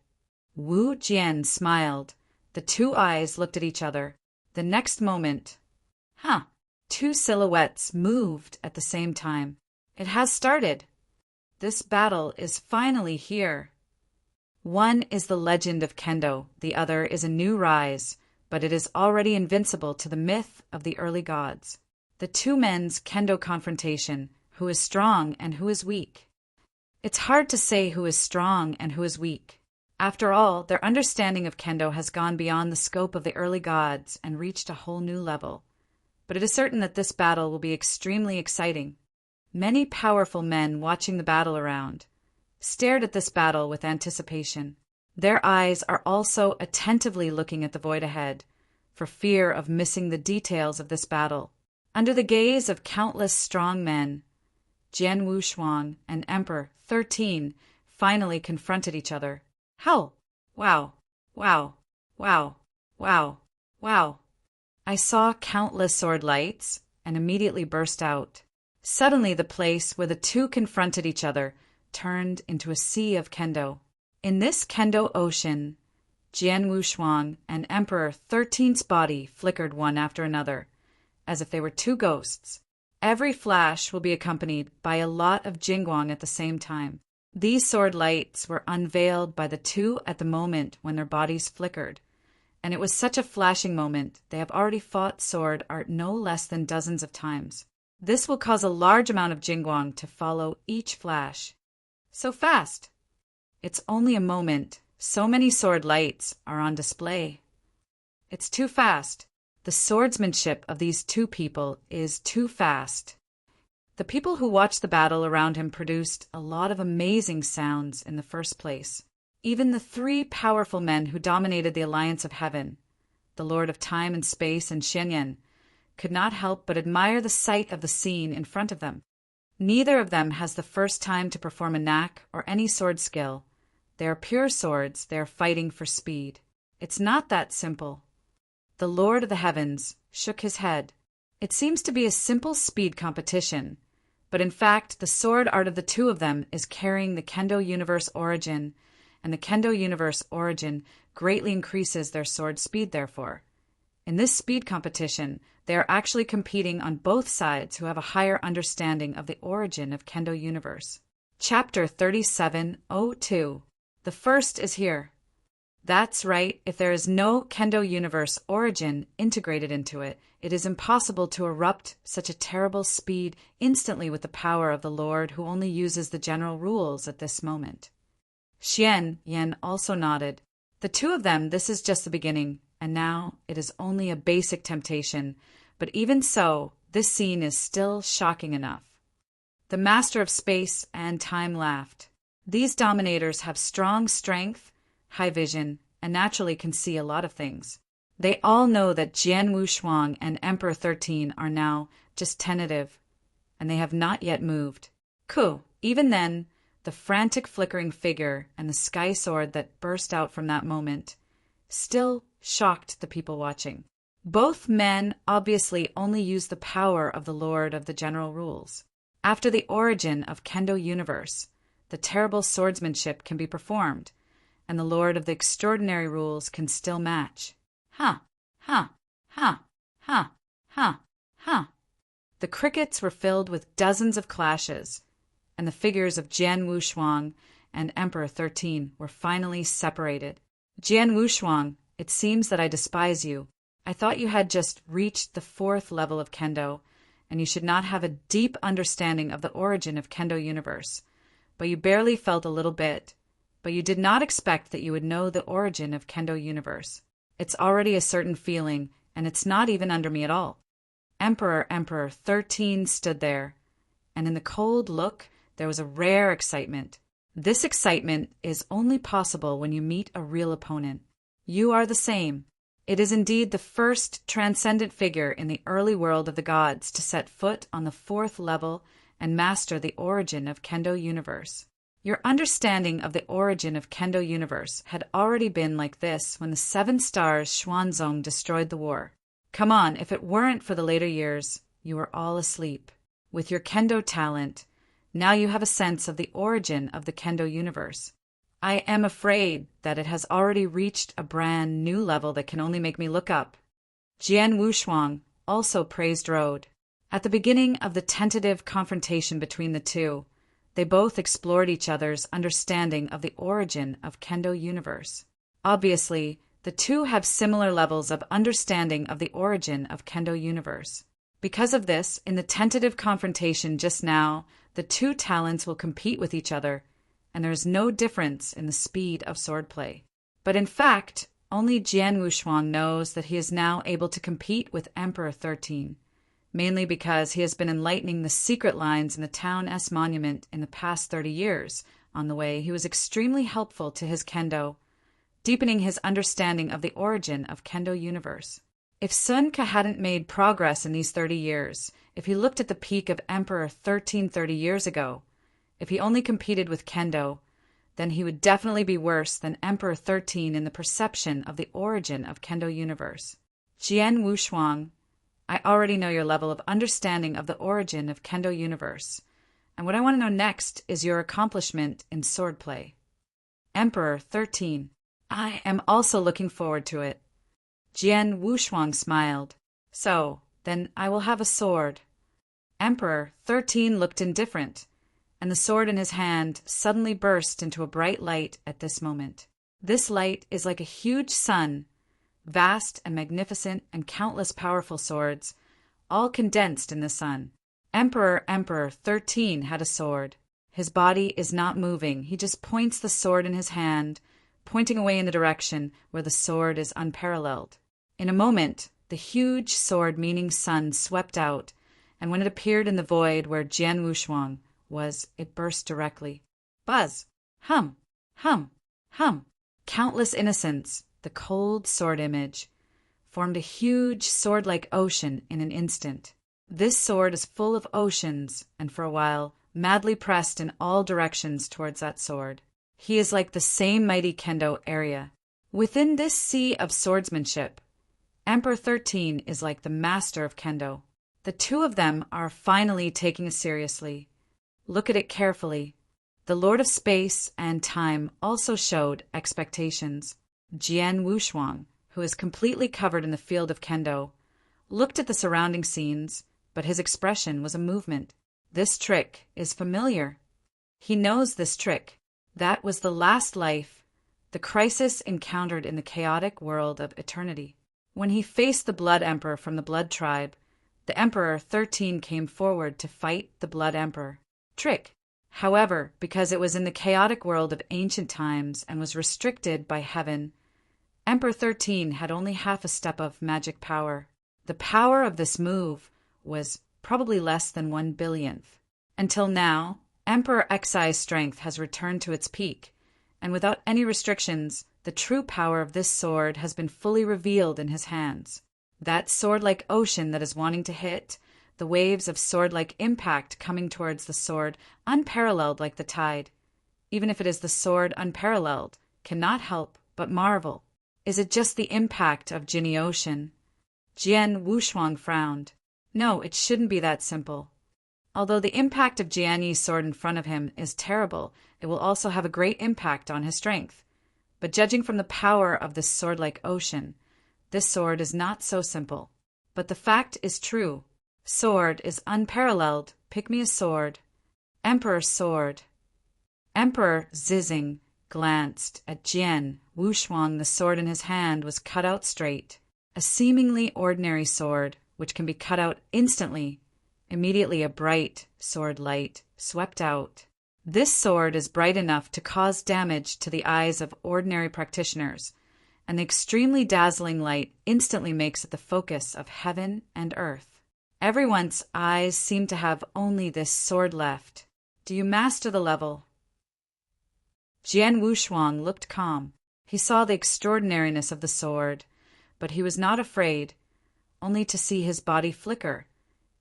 Speaker 1: Wu Jian smiled. The two eyes looked at each other. The next moment, two silhouettes moved at the same time. It has started. This battle is finally here. One is the legend of kendo, the other is a new rise, but it is already invincible to the myth of the early gods. The two men's kendo confrontation, who is strong and who is weak. It's hard to say who is strong and who is weak. After all, their understanding of kendo has gone beyond the scope of the early gods and reached a whole new level. But it is certain that this battle will be extremely exciting. Many powerful men watching the battle around stared at this battle with anticipation. Their eyes are also attentively looking at the void ahead, for fear of missing the details of this battle. Under the gaze of countless strong men, Jian Wushuang and Emperor 13 finally confronted each other. How? Wow, wow, wow, wow, wow. I saw countless sword lights and immediately burst out. Suddenly the place where the two confronted each other turned into a sea of kendo. In this kendo ocean, Jian Wushuang and Emperor 13's body flickered one after another, as if they were two ghosts. Every flash will be accompanied by a lot of jingguang at the same time. These sword lights were unveiled by the two at the moment when their bodies flickered, and it was such a flashing moment they have already fought sword art no less than dozens of times. This will cause a large amount of jingguang to follow each flash. So fast! It's only a moment. So many sword lights are on display. It's too fast. The swordsmanship of these two people is too fast. The people who watched the battle around him produced a lot of amazing sounds in the first place. Even the three powerful men who dominated the Alliance of Heaven, the Lord of Time and Space and Shenyan, could not help but admire the sight of the scene in front of them. Neither of them has the first time to perform a knack or any sword skill. They are pure swords, they are fighting for speed. It's not that simple. The Lord of the Heavens shook his head. It seems to be a simple speed competition, but in fact the sword art of the two of them is carrying the Kendo Universe origin, and the Kendo Universe origin greatly increases their sword speed therefore. In this speed competition, they are actually competing on both sides who have a higher understanding of the origin of Kendo Universe. Chapter 3702. The first is here. That's right, if there is no Kendo Universe origin integrated into it, it is impossible to erupt such a terrible speed instantly with the power of the Lord who only uses the general rules at this moment. Xian Yan also nodded. The two of them, this is just the beginning, and now it is only a basic temptation, but even so, this scene is still shocking enough. The master of space and time laughed. These dominators have strong strength, high vision, and naturally can see a lot of things. They all know that Jian Wushuang and Emperor 13 are now just tentative, and they have not yet moved. Even then, the frantic flickering figure and the sky sword that burst out from that moment still shocked the people watching. Both men obviously only use the power of the Lord of the General Rules. After the origin of Kendo Universe, the terrible swordsmanship can be performed, and the Lord of the Extraordinary Rules can still match. Ha! Ha! Ha! Ha! Ha! Ha! The crickets were filled with dozens of clashes, and the figures of Jian Wushuang and Emperor 13 were finally separated. Jian Wushuang, it seems that I despise you. I thought you had just reached the 4th level of Kendo, and you should not have a deep understanding of the origin of Kendo Universe. But you barely felt a little bit. But you did not expect that you would know the origin of Kendo Universe. It's already a certain feeling, and it's not even under me at all. Emperor 13 stood there, and in the cold look, there was a rare excitement. This excitement is only possible when you meet a real opponent. You are the same. It is indeed the first transcendent figure in the early world of the gods to set foot on the 4th level and master the origin of Kendo Universe. Your understanding of the origin of Kendo Universe had already been like this when the 7 stars Xuanzong destroyed the war. Come on, if it weren't for the later years, you were all asleep. With your Kendo talent, now you have a sense of the origin of the Kendo Universe. I am afraid that it has already reached a brand new level that can only make me look up. Jian Wushuang also praised Road. At the beginning of the tentative confrontation between the two, they both explored each other's understanding of the origin of Kendo Universe. Obviously, the two have similar levels of understanding of the origin of Kendo Universe. Because of this, in the tentative confrontation just now, the two talents will compete with each other, and there is no difference in the speed of swordplay. But in fact, only Jian Wushuang knows that he is now able to compete with Emperor 13, mainly because he has been enlightening the secret lines in the Town S Monument in the past 30 years. On the way, he was extremely helpful to his Kendo, deepening his understanding of the origin of Kendo Universe. If Sun Ke hadn't made progress in these 30 years, if he looked at the peak of Emperor 13 30 years ago, if he only competed with Kendo, then he would definitely be worse than Emperor 13 in the perception of the origin of Kendo Universe. Jian Wushuang, I already know your level of understanding of the origin of Kendo Universe, and what I want to know next is your accomplishment in swordplay. Emperor 13, I am also looking forward to it. Jian Wushuang smiled. So, then I will have a sword. Emperor 13 looked indifferent, and the sword in his hand suddenly burst into a bright light at this moment. This light is like a huge sun, vast and magnificent and countless powerful swords, all condensed in the sun. Emperor 13 had a sword. His body is not moving. He just points the sword in his hand, pointing away in the direction where the sword is unparalleled. In a moment, the huge sword meaning sun swept out, and when it appeared in the void where Jian Wushuang was, it burst directly. Buzz! Hum! Hum! Hum! Countless innocents, the cold sword image, formed a huge sword-like ocean in an instant. This sword is full of oceans, and for a while, madly pressed in all directions towards that sword. He is like the same mighty Kendo area. Within this sea of swordsmanship, Emperor 13 is like the master of Kendo. The two of them are finally taking it seriously. Look at it carefully. The Lord of Space and Time also showed expectations. Jian Wushuang, who is completely covered in the field of Kendo, looked at the surrounding scenes, but his expression was a movement. This trick is familiar. He knows this trick. That was the last life, the crisis encountered in the chaotic world of eternity. When he faced the Blood Emperor from the Blood Tribe, the Emperor 13 came forward to fight the Blood Emperor. Trick. However, because it was in the chaotic world of ancient times and was restricted by heaven, Emperor 13 had only half a step of magic power. The power of this move was probably less than 1/100000th. Until now, Emperor Xi's strength has returned to its peak, and without any restrictions, the true power of this sword has been fully revealed in his hands. That sword-like ocean that is wanting to hit, the waves of sword-like impact coming towards the sword, unparalleled like the tide, even if it is the sword unparalleled, cannot help but marvel. Is it just the impact of Jinni Ocean? Jian Wushuang frowned. No, it shouldn't be that simple. Although the impact of Jian Yi's sword in front of him is terrible, it will also have a great impact on his strength. But judging from the power of this sword-like ocean, this sword is not so simple. But the fact is true. Sword is unparalleled. Pick me a sword. Emperor's sword. Emperor Zizing glanced at Jian Wushuang. The sword in his hand was cut out straight. A seemingly ordinary sword, which can be cut out instantly. Immediately a bright sword light swept out. This sword is bright enough to cause damage to the eyes of ordinary practitioners, and the extremely dazzling light instantly makes it the focus of heaven and earth. Everyone's eyes seem to have only this sword left. Do you master the level? Jian Wushuang looked calm. He saw the extraordinariness of the sword, but he was not afraid, only to see his body flicker,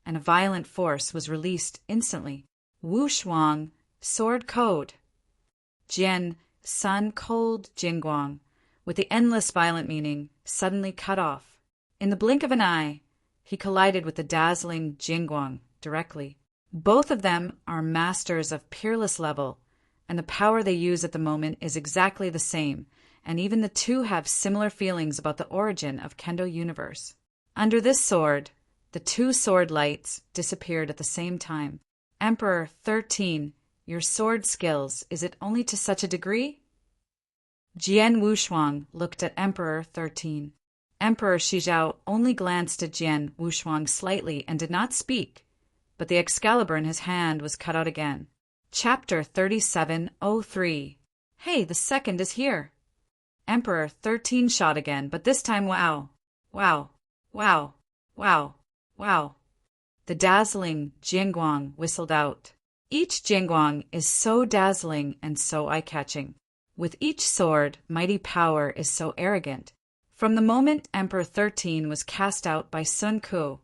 Speaker 1: and a violent force was released instantly. Wushuang, sword code. Jian, sun cold Jingguang, with the endless violent meaning, suddenly cut off. In the blink of an eye, he collided with the dazzling Jingguang directly. Both of them are masters of peerless level, and the power they use at the moment is exactly the same, and even the two have similar feelings about the origin of Kendo universe. Under this sword, the two sword lights disappeared at the same time. Emperor 13, your sword skills, is it only to such a degree? Jian Wushuang looked at Emperor 13. Emperor Shizhao only glanced at Jian Wushuang slightly and did not speak, but the Excalibur in his hand was cut out again. Chapter 3703. Hey, the second is here. Emperor 13 shot again, but this time wow. Wow. Wow. Wow. Wow. The dazzling Jingguang whistled out. Each Jingguang is so dazzling and so eye-catching. With each sword, mighty power is so arrogant. From the moment Emperor 13 was cast out by Sun Ku,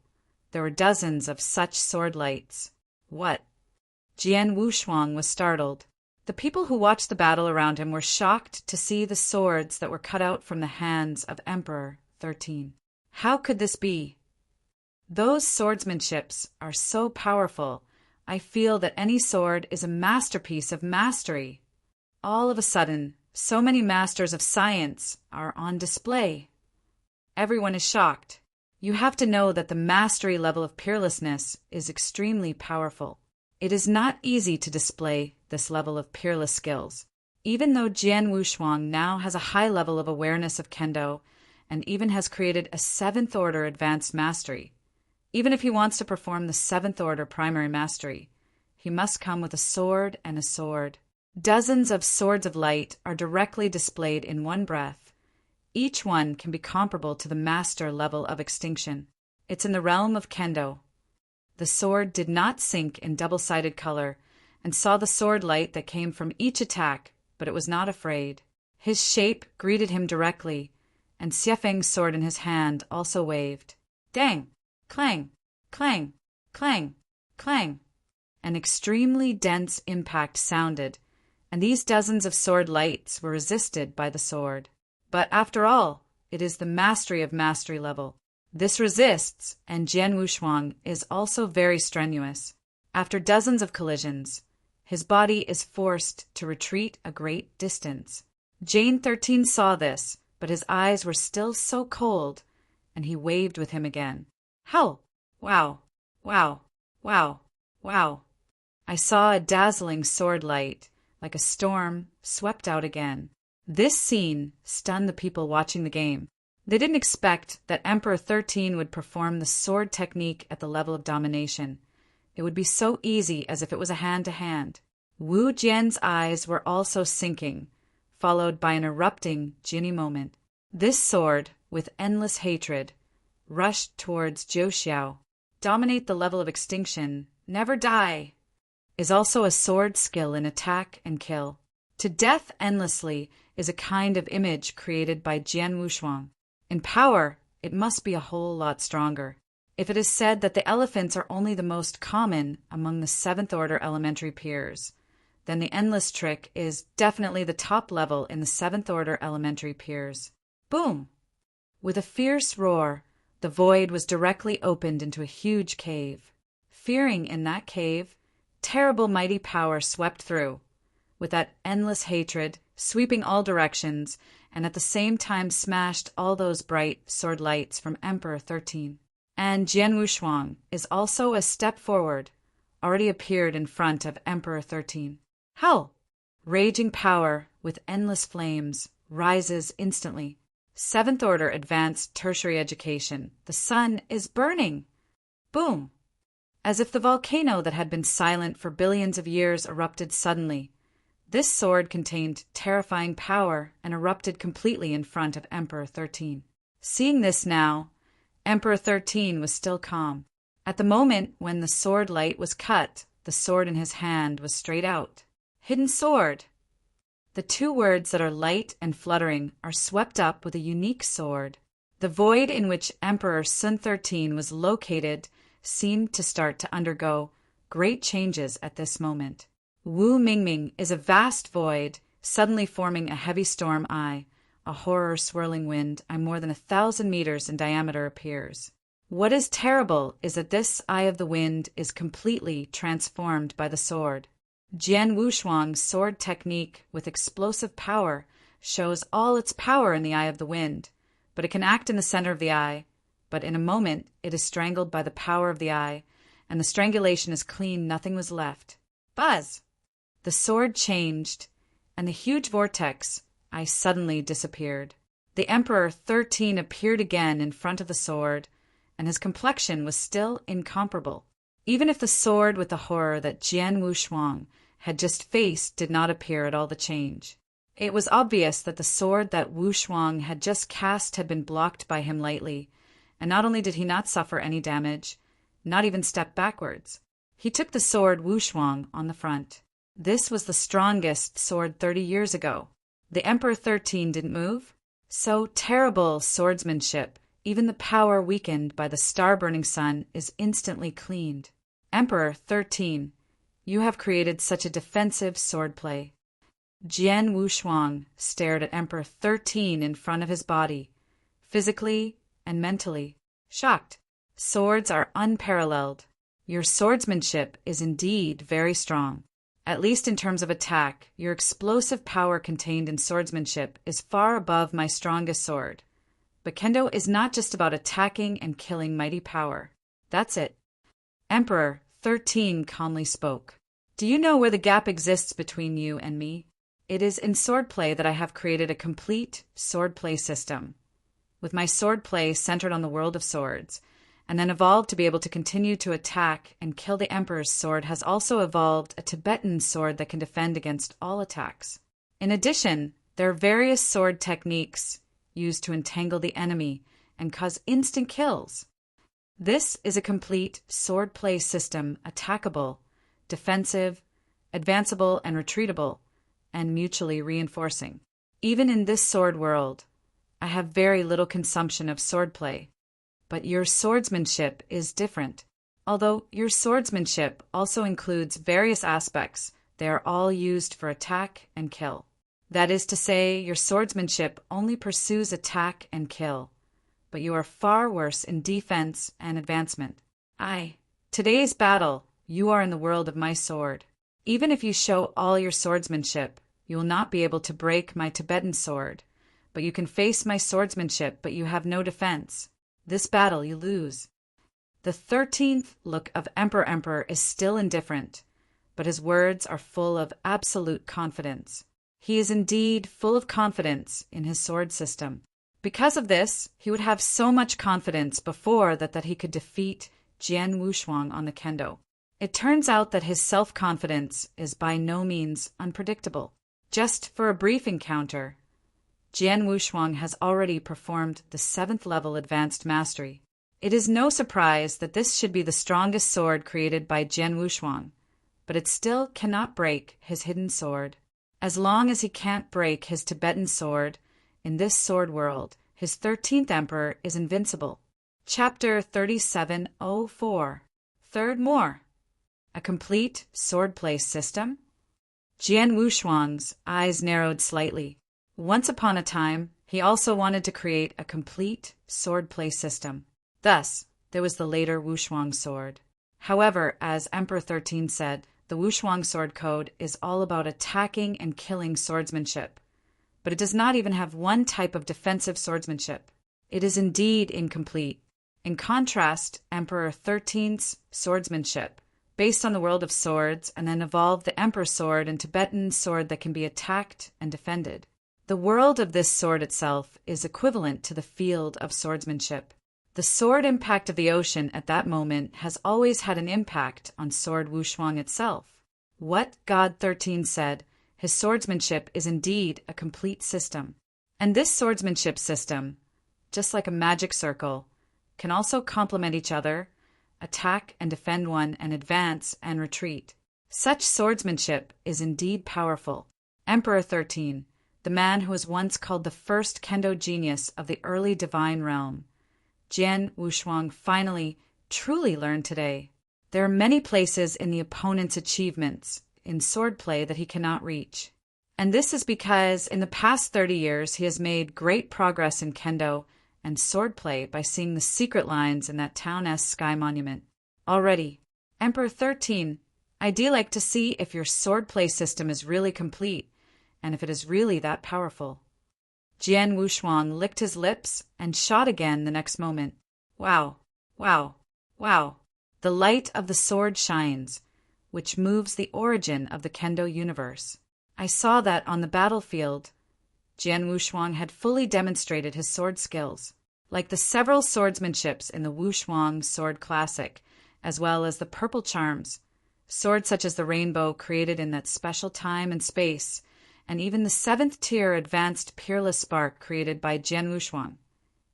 Speaker 1: there were dozens of such sword lights. What? Jian Wushuang was startled. The people who watched the battle around him were shocked to see the swords that were cut out from the hands of Emperor 13. How could this be? Those swordsmanships are so powerful, I feel that any sword is a masterpiece of mastery. All of a sudden, so many masters of science are on display. Everyone is shocked. You have to know that the mastery level of peerlessness is extremely powerful. It is not easy to display this level of peerless skills. Even though Jian Wushuang now has a high level of awareness of Kendo and even has created a 7th order advanced mastery, even if he wants to perform the 7th order primary mastery, he must come with a sword and a sword. Dozens of swords of light are directly displayed in one breath. Each one can be comparable to the master level of extinction. It's in the realm of Kendo. The sword did not sink in double-sided color and saw the sword light that came from each attack, but it was not afraid. His shape greeted him directly, and Xiefeng's sword in his hand also waved. Dang! Clang! Clang! Clang! Clang! An extremely dense impact sounded, and these dozens of sword lights were resisted by the sword. But after all, it is the mastery of mastery level. This resists, and Jian Wushuang is also very strenuous. After dozens of collisions, his body is forced to retreat a great distance. Jane 13 saw this, but his eyes were still so cold, and he waved with him again. How? Wow. Wow. Wow. Wow. I saw a dazzling sword light, like a storm, swept out again. This scene stunned the people watching the game. They didn't expect that Emperor 13 would perform the sword technique at the level of domination. It would be so easy as if it was a hand-to-hand. Wu Jian's eyes were also sinking, followed by an erupting Jinni moment. This sword, with endless hatred, rushed towards Zhou Xiao. Dominate the level of extinction, never die, is also a sword skill in attack and kill. To death endlessly is a kind of image created by Jian Wushuang. In power, it must be a whole lot stronger. If it is said that the elephants are only the most common among the 7th order elementary peers, then the endless trick is definitely the top level in the 7th order elementary peers. Boom! With a fierce roar, the void was directly opened into a huge cave. Fearing in that cave, terrible mighty power swept through, with that endless hatred sweeping all directions, and at the same time smashed all those bright sword lights from Emperor 13. And Jian Wushuang is also a step forward, already appeared in front of Emperor 13. Hell! Raging power with endless flames rises instantly. 7th order advanced tertiary education. The sun is burning. Boom! As if the volcano that had been silent for billions of years erupted suddenly. This sword contained terrifying power and erupted completely in front of Emperor 13. Seeing this now, Emperor 13 was still calm. At the moment when the sword light was cut, the sword in his hand was straight out. Hidden sword! The 2 words that are light and fluttering are swept up with a unique sword. The void in which Emperor Sun 13 was located seemed to start to undergo great changes at this moment. Wu Mingming is a vast void, suddenly forming a heavy storm eye. A horror swirling wind, more than 1,000 meters in diameter appears. What is terrible is that this eye of the wind is completely transformed by the sword. Jian Wushuang's sword technique with explosive power shows all its power in the eye of the wind, but it can act in the center of the eye. But in a moment, it is strangled by the power of the eye, and the strangulation is clean, nothing was left. Buzz! The sword changed, and the huge vortex eye suddenly disappeared. The Emperor 13 appeared again in front of the sword, and his complexion was still incomparable. Even if the sword with the horror that Jian Wushuang had just faced did not appear at all the change. It was obvious that the sword that Wushuang had just cast had been blocked by him lightly, and not only did he not suffer any damage, not even step backwards, he took the sword Wushuang on the front. This was the strongest sword 30 years ago. The Emperor 13 didn't move. So terrible swordsmanship, even the power weakened by the star-burning sun is instantly cleaned. Emperor 13, you have created such a defensive swordplay. Jian Wushuang stared at Emperor 13 in front of his body, physically and mentally, shocked. Swords are unparalleled. Your swordsmanship is indeed very strong. At least in terms of attack, your explosive power contained in swordsmanship is far above my strongest sword. But Kendo is not just about attacking and killing mighty power. That's it. Emperor 13 calmly spoke. Do you know where the gap exists between you and me? It is in swordplay that I have created a complete swordplay system, with my swordplay centered on the world of swords, and then evolved to be able to continue to attack and kill the Emperor's sword has also evolved a Tibetan sword that can defend against all attacks. In addition, there are various sword techniques used to entangle the enemy and cause instant kills. This is a complete swordplay system, attackable, defensive, advanceable, and retreatable, and mutually reinforcing. Even in this sword world, I have very little consumption of swordplay. But your swordsmanship is different. Although your swordsmanship also includes various aspects, they are all used for attack and kill. That is to say, your swordsmanship only pursues attack and kill, but you are far worse in defense and advancement. Today's battle, you are in the world of my sword. Even if you show all your swordsmanship, you will not be able to break my Tibetan sword, but you can face my swordsmanship, but you have no defense. This battle you lose. The 13th look of Emperor is still indifferent, but his words are full of absolute confidence. He is indeed full of confidence in his sword system. Because of this, he would have so much confidence before that he could defeat Jian Wushuang on the kendo. It turns out that his self-confidence is by no means unpredictable. Just for a brief encounter, Jian Wushuang has already performed the 7th level advanced mastery. It is no surprise that this should be the strongest sword created by Jian Wushuang, but it still cannot break his hidden sword. As long as he can't break his Tibetan sword in this sword world, his 13th emperor is invincible. Chapter 3704. Third more. A complete swordplay system? Jian Wushuang's eyes narrowed slightly. Once upon a time, he also wanted to create a complete swordplay system. Thus, there was the later Wushuang sword. However, as Emperor 13 said, the Wushuang sword code is all about attacking and killing swordsmanship. But it does not even have one type of defensive swordsmanship. It is indeed incomplete. In contrast, Emperor 13's swordsmanship, based on the world of swords, and then evolved the Emperor sword and Tibetan sword that can be attacked and defended. The world of this sword itself is equivalent to the field of swordsmanship. The sword impact of the ocean at that moment has always had an impact on sword Wushuang itself. What God 13 said, his swordsmanship is indeed a complete system. And this swordsmanship system, just like a magic circle, can also complement each other, attack and defend one, and advance and retreat. Such swordsmanship is indeed powerful. Emperor 13, the man who was once called the first kendo genius of the early divine realm, Jian Wushuang finally, truly learned today. There are many places in the opponent's achievements in swordplay that he cannot reach. And this is because in the past 30 years he has made great progress in kendo and swordplay by seeing the secret lines in that town-esque sky monument. Already, Emperor 13, I'd like to see if your swordplay system is really complete, and if it is really that powerful. Jian Wushuang licked his lips and shot again the next moment. Wow, wow, wow. The light of the sword shines, which moves the origin of the kendo universe. I saw that on the battlefield. Jian Wushuang had fully demonstrated his sword skills, like the several swordsmanships in the Wushuang Sword Classic, as well as the purple charms, swords such as the rainbow created in that special time and space, and even the 7th tier advanced peerless spark created by Jian Wushuang.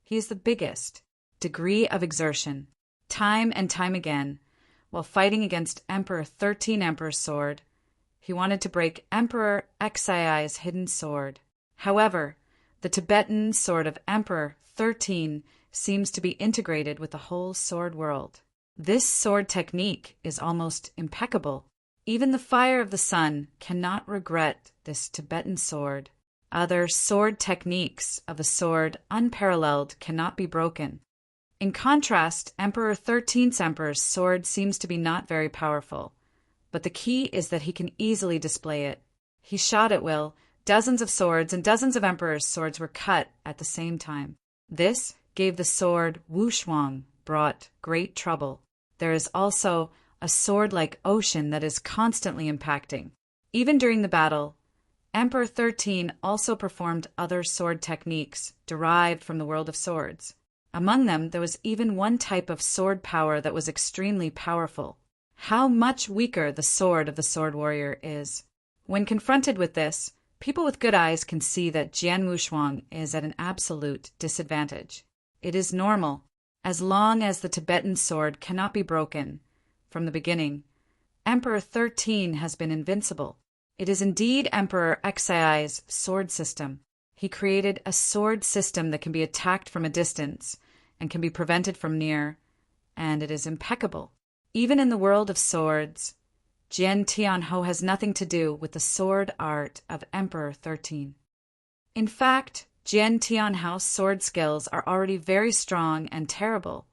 Speaker 1: He is the biggest degree of exertion, time and time again, while fighting against Emperor 13 Emperor's sword. He wanted to break Emperor Xii's hidden sword. However, the Tibetan sword of Emperor 13 seems to be integrated with the whole sword world. This sword technique is almost impeccable. Even the fire of the sun cannot regret this Tibetan sword. Other sword techniques of a sword unparalleled cannot be broken. In contrast, Emperor 13's Emperor's sword seems to be not very powerful, but the key is that he can easily display it. He shot at will. Dozens of swords and dozens of Emperor's swords were cut at the same time. This gave the sword Wushuang brought great trouble. There is also a sword-like ocean that is constantly impacting. Even during the battle, Emperor 13 also performed other sword techniques derived from the world of swords. Among them, there was even one type of sword power that was extremely powerful. How much weaker the sword of the sword warrior is. When confronted with this, people with good eyes can see that Jian Wushuang is at an absolute disadvantage. It is normal. As long as the Tibetan sword cannot be broken, from the beginning, Emperor 13 has been invincible. It is indeed Emperor Xii's sword system. He created a sword system that can be attacked from a distance and can be prevented from near, and it is impeccable. Even in the world of swords, Jian Tianhou has nothing to do with the sword art of Emperor 13. In fact, Jian Tianhou's sword skills are already very strong and terrible,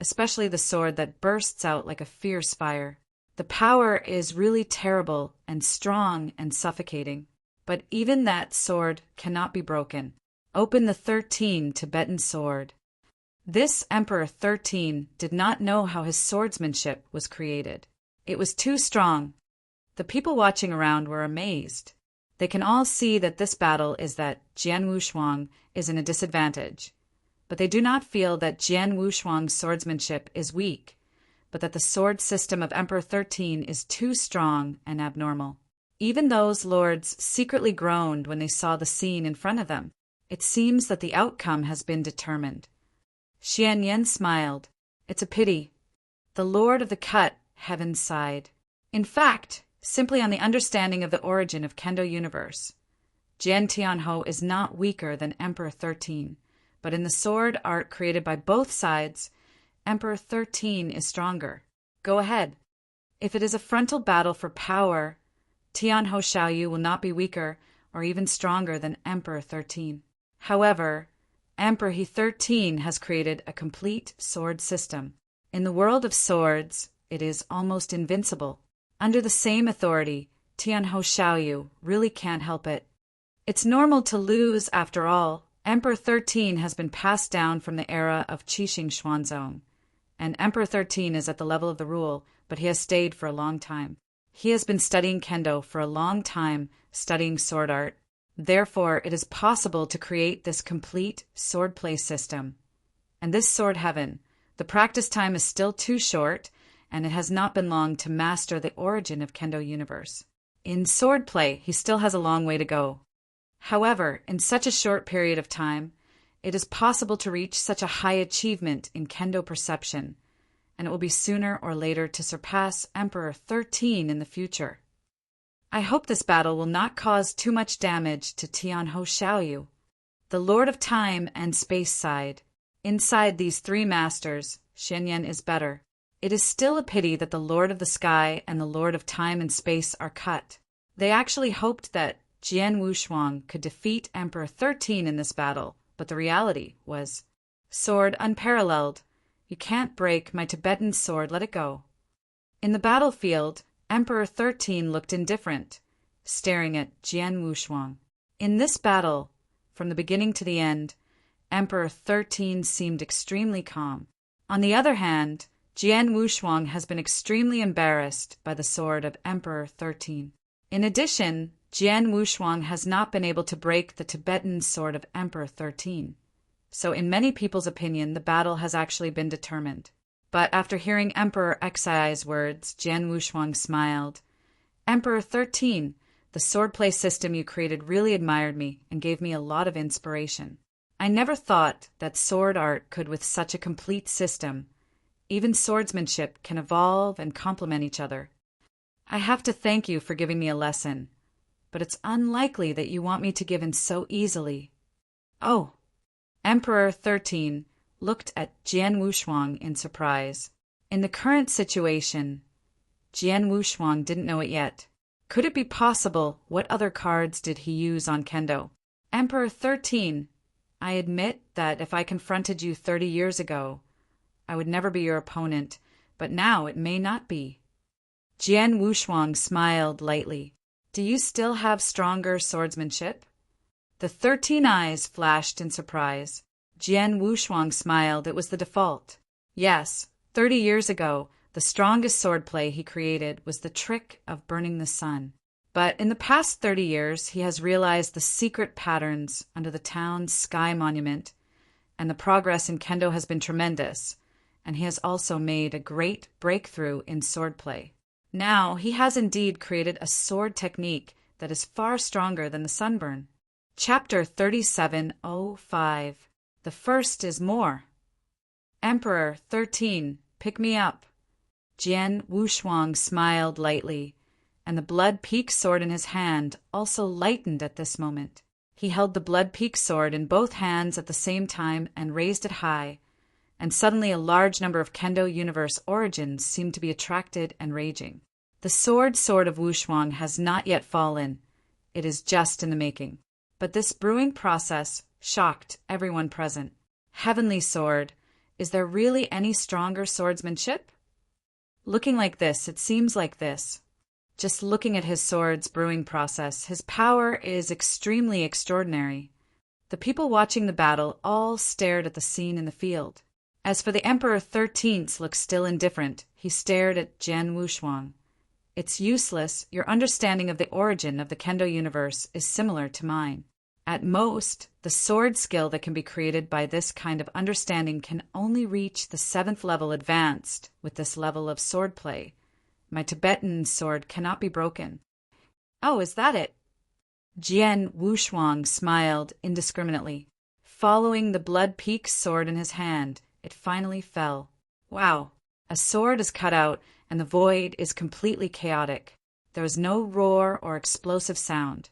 Speaker 1: especially the sword that bursts out like a fierce fire. The power is really terrible and strong and suffocating, but even that sword cannot be broken. Open the 13 Tibetan sword. This Emperor 13 did not know how his swordsmanship was created. It was too strong. The people watching around were amazed. They can all see that this battle is that Jian Wushuang is in a disadvantage, but they do not feel that Jian Wushuang's swordsmanship is weak, but that the sword system of Emperor 13 is too strong and abnormal. Even those lords secretly groaned when they saw the scene in front of them. It seems that the outcome has been determined. Xian Yan smiled. It's a pity. The Lord of the Cut, heaven sighed. In fact, simply on the understanding of the origin of Kendo universe, Jian Tianhou is not weaker than Emperor 13, but in the sword art created by both sides, Emperor 13 is stronger. Go ahead. If it is a frontal battle for power, Tianhou Xiaoyu will not be weaker or even stronger than Emperor 13. However, Emperor He 13 has created a complete sword system. In the world of swords, it is almost invincible. Under the same authority, Tianhou Xiaoyu really can't help it. It's normal to lose, after all. Emperor 13 has been passed down from the era of Qixing Xuanzong, and Emperor 13 is at the level of the rule, but he has stayed for a long time. He has been studying Kendo for a long time, studying sword art. Therefore, it is possible to create this complete swordplay system. And this sword heaven, the practice time is still too short, and it has not been long to master the origin of Kendo universe. In swordplay, he still has a long way to go. However, in such a short period of time, it is possible to reach such a high achievement in Kendo perception, and it will be sooner or later to surpass Emperor 13 in the future. I hope this battle will not cause too much damage to Tianhou Xiaoyu, the Lord of Time and Space side. Inside these three masters, Shenyan is better. It is still a pity that the Lord of the Sky and the Lord of Time and Space are cut. They actually hoped that Jian Wushuang could defeat Emperor 13 in this battle, but the reality was, sword unparalleled. You can't break my Tibetan sword, let it go. In the battlefield, Emperor 13 looked indifferent, staring at Jian Wushuang. In this battle, from the beginning to the end, Emperor 13 seemed extremely calm. On the other hand, Jian Wushuang has been extremely embarrassed by the sword of Emperor 13. In addition, Jian Wushuang has not been able to break the Tibetan sword of Emperor 13. So in many people's opinion, the battle has actually been determined. But after hearing Emperor Xi's words, Jian Wushuang smiled. Emperor 13, the swordplay system you created really admired me and gave me a lot of inspiration. I never thought that sword art could with such a complete system. Even swordsmanship can evolve and complement each other. I have to thank you for giving me a lesson, but it's unlikely that you want me to give in so easily. Oh, Emperor 13 looked at Jian Wushuang in surprise. In the current situation, Jian Wushuang didn't know it yet. Could it be possible? What other cards did he use on Kendo? Emperor 13, I admit that if I confronted you 30 years ago, I would never be your opponent, but now it may not be. Jian Wushuang smiled lightly. Do you still have stronger swordsmanship? The 13 eyes flashed in surprise. Jian Wushuang smiled. It was the default. Yes, 30 years ago, the strongest swordplay he created was the trick of burning the sun. But in the past 30 years, he has realized the secret patterns under the town's sky monument, and the progress in Kendo has been tremendous, and he has also made a great breakthrough in swordplay. Now, he has indeed created a sword technique that is far stronger than the sunburn. Chapter 3705. The first is more. Emperor 13, pick me up. Jian Wushuang smiled lightly, and the blood peak sword in his hand also lightened at this moment. He held the blood peak sword in both hands at the same time and raised it high, and suddenly a large number of Kendo universe origins seemed to be attracted and raging. The sword of Wushuang has not yet fallen. It is just in the making. But this brewing process shocked everyone present. Heavenly sword, is there really any stronger swordsmanship? Looking like this, it seems like this. Just looking at his sword's brewing process, his power is extremely extraordinary. The people watching the battle all stared at the scene in the field. As for the Emperor 13th looked still indifferent, he stared at Jian Wushuang. It's useless, your understanding of the origin of the Kendo universe is similar to mine. At most, the sword skill that can be created by this kind of understanding can only reach the 7th level advanced with this level of swordplay. My Tibetan sword cannot be broken. Oh, is that it? Jian Wushuang smiled indiscriminately. Following the Blood Peak sword in his hand, it finally fell. Wow, a sword is cut out and the void is completely chaotic. There was no roar or explosive sound.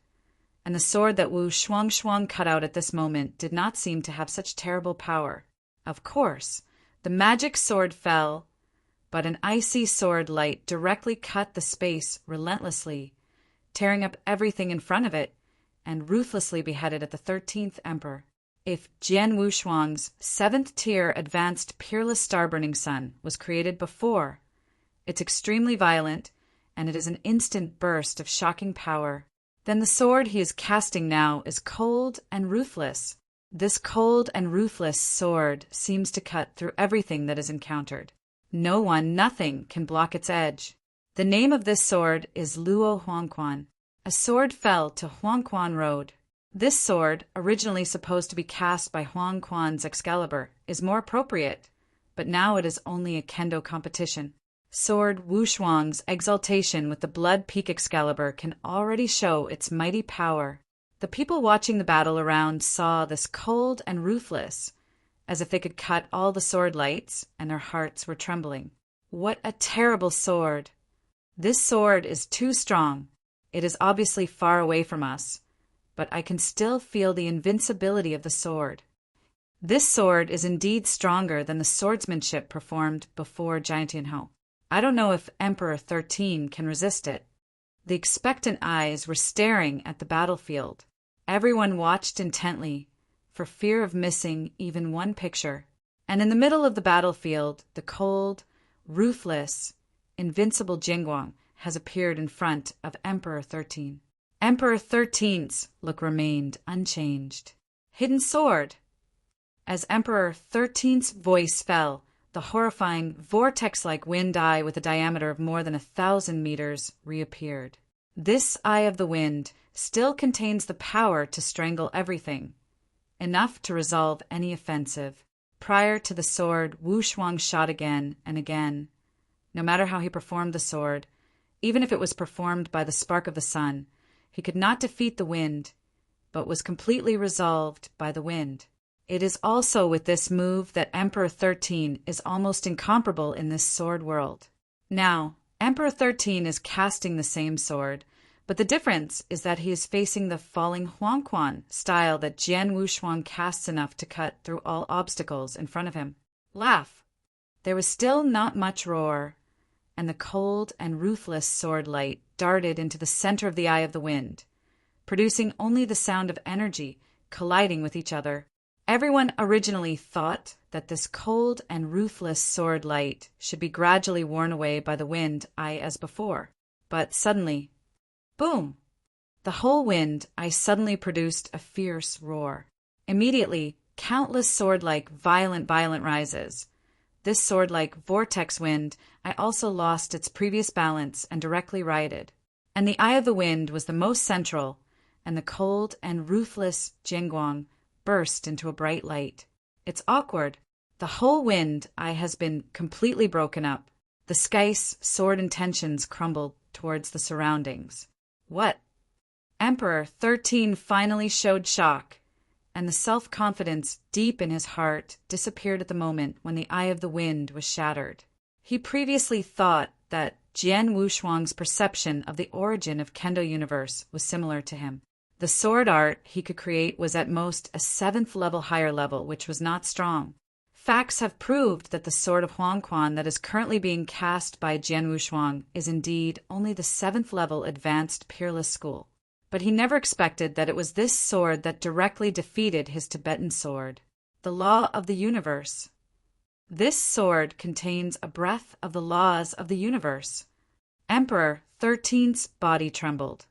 Speaker 1: And the sword that Wu Shuang cut out at this moment did not seem to have such terrible power. Of course, the magic sword fell, but an icy sword light directly cut the space relentlessly, tearing up everything in front of it, and ruthlessly beheaded at the 13th Emperor. If Jian Wushuang's 7th tier advanced Peerless Starburning Sun was created before, it's extremely violent, and it is an instant burst of shocking power. Then the sword he is casting now is cold and ruthless. This cold and ruthless sword seems to cut through everything that is encountered. No one, nothing can block its edge. The name of this sword is Luo Huangquan. A sword fell to Huangquan Road. This sword, originally supposed to be cast by Huangquan's Excalibur, is more appropriate, but now it is only a kendo competition. Sword Wushuang's exaltation with the Blood Peak Excalibur can already show its mighty power. The people watching the battle around saw this cold and ruthless, as if they could cut all the sword lights, and their hearts were trembling. What a terrible sword! This sword is too strong. It is obviously far away from us, but I can still feel the invincibility of the sword. This sword is indeed stronger than the swordsmanship performed before Jiantianhou. I don't know if Emperor 13 can resist it. The expectant eyes were staring at the battlefield. Everyone watched intently, for fear of missing even one picture. And in the middle of the battlefield, the cold, ruthless, invincible Jingguang has appeared in front of Emperor 13. Emperor 13's look remained unchanged. Hidden sword! As Emperor 13's voice fell, the horrifying vortex-like wind eye with a diameter of more than 1,000 meters reappeared. This eye of the wind still contains the power to strangle everything, enough to resolve any offensive. Prior to the sword, Wu Shuang shot again and again. No matter how he performed the sword, even if it was performed by the spark of the sun, he could not defeat the wind, but was completely resolved by the wind. It is also with this move that Emperor 13 is almost incomparable in this sword world. Now, Emperor 13 is casting the same sword, but the difference is that he is facing the falling Huangquan style that Jian Wushuang casts enough to cut through all obstacles in front of him. Laugh! There was still not much roar, and the cold and ruthless sword light darted into the center of the eye of the wind, producing only the sound of energy colliding with each other. Everyone originally thought that this cold and ruthless sword light should be gradually worn away by the wind eye as before. But suddenly, boom! The whole wind eye suddenly produced a fierce roar. Immediately, countless sword-like violent rises. This sword-like vortex wind eye also lost its previous balance and directly righted. And the eye of the wind was the most central, and the cold and ruthless Jingguang burst into a bright light. It's awkward. The whole wind eye has been completely broken up. The sky's sword intentions crumbled towards the surroundings. What? Emperor 13 finally showed shock, and the self-confidence deep in his heart disappeared at the moment when the eye of the wind was shattered. He previously thought that Jian Wushuang's perception of the origin of Kendo universe was similar to him. The sword art he could create was at most a 7th level higher level, which was not strong. Facts have proved that the sword of Huangquan that is currently being cast by Jian Wushuang is indeed only the 7th level advanced peerless school. But he never expected that it was this sword that directly defeated his Tibetan sword, the law of the universe. This sword contains a breath of the laws of the universe. Emperor 13's body trembled,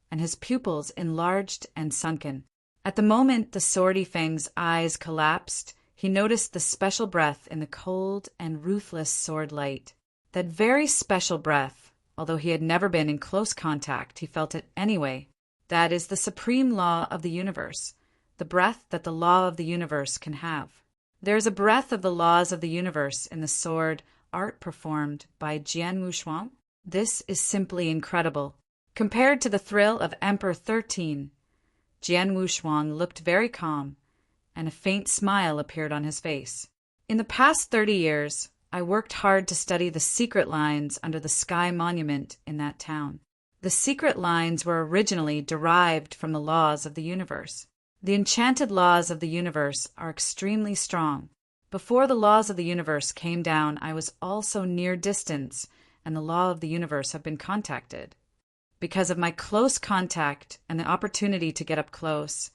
Speaker 1: and his pupils enlarged and sunken. At the moment the swordy Fang's eyes collapsed, he noticed the special breath in the cold and ruthless sword light. That very special breath, although he had never been in close contact, he felt it anyway. That is the supreme law of the universe, the breath that the law of the universe can have. There is a breath of the laws of the universe in the sword art performed by Jian Wushuang. This is simply incredible. Compared to the thrill of Emperor 13, Jian Wushuang looked very calm, and a faint smile appeared on his face. In the past 30 years, I worked hard to study the secret lines under the Sky Monument in that town. The secret lines were originally derived from the laws of the universe. The enchanted laws of the universe are extremely strong. Before the laws of the universe came down, I was also near distance, and the law of the universe have been contacted. Because of my close contact and the opportunity to get up close,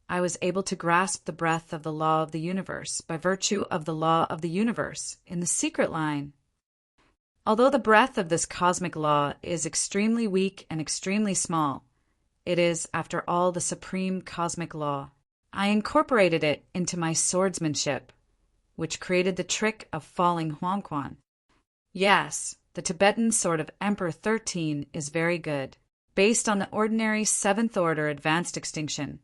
Speaker 1: I was able to grasp the breath of the law of the universe by virtue of the law of the universe in the secret line. Although the breath of this cosmic law is extremely weak and extremely small, it is, after all, the supreme cosmic law. I incorporated it into my swordsmanship, which created the trick of falling Huangquan. Yes, the Tibetan sword of Emperor 13 is very good. Based on the ordinary 7th order advanced extinction,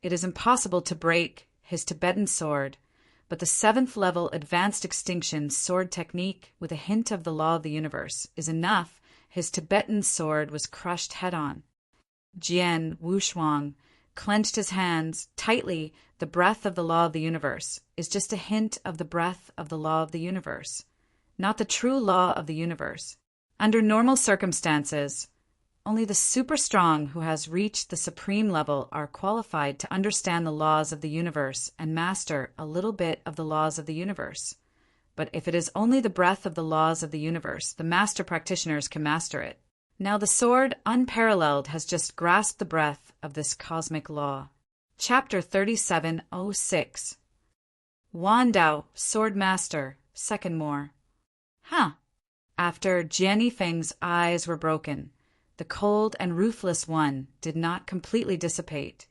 Speaker 1: it is impossible to break his Tibetan sword, but the 7th level advanced extinction sword technique with a hint of the law of the universe is enough. His Tibetan sword was crushed head-on. Jian Wushuang clenched his hands tightly. The breath of the law of the universe is just a hint of the breath of the law of the universe, not the true law of the universe. Under normal circumstances, only the super strong who has reached the supreme level are qualified to understand the laws of the universe and master a little bit of the laws of the universe. But if it is only the breath of the laws of the universe, the master practitioners can master it. Now the sword, unparalleled, has just grasped the breath of this cosmic law. Chapter 3706. Wan Dao, Sword Master, Second More. After Jian Yifeng's eyes were broken, the cold and ruthless one did not completely dissipate,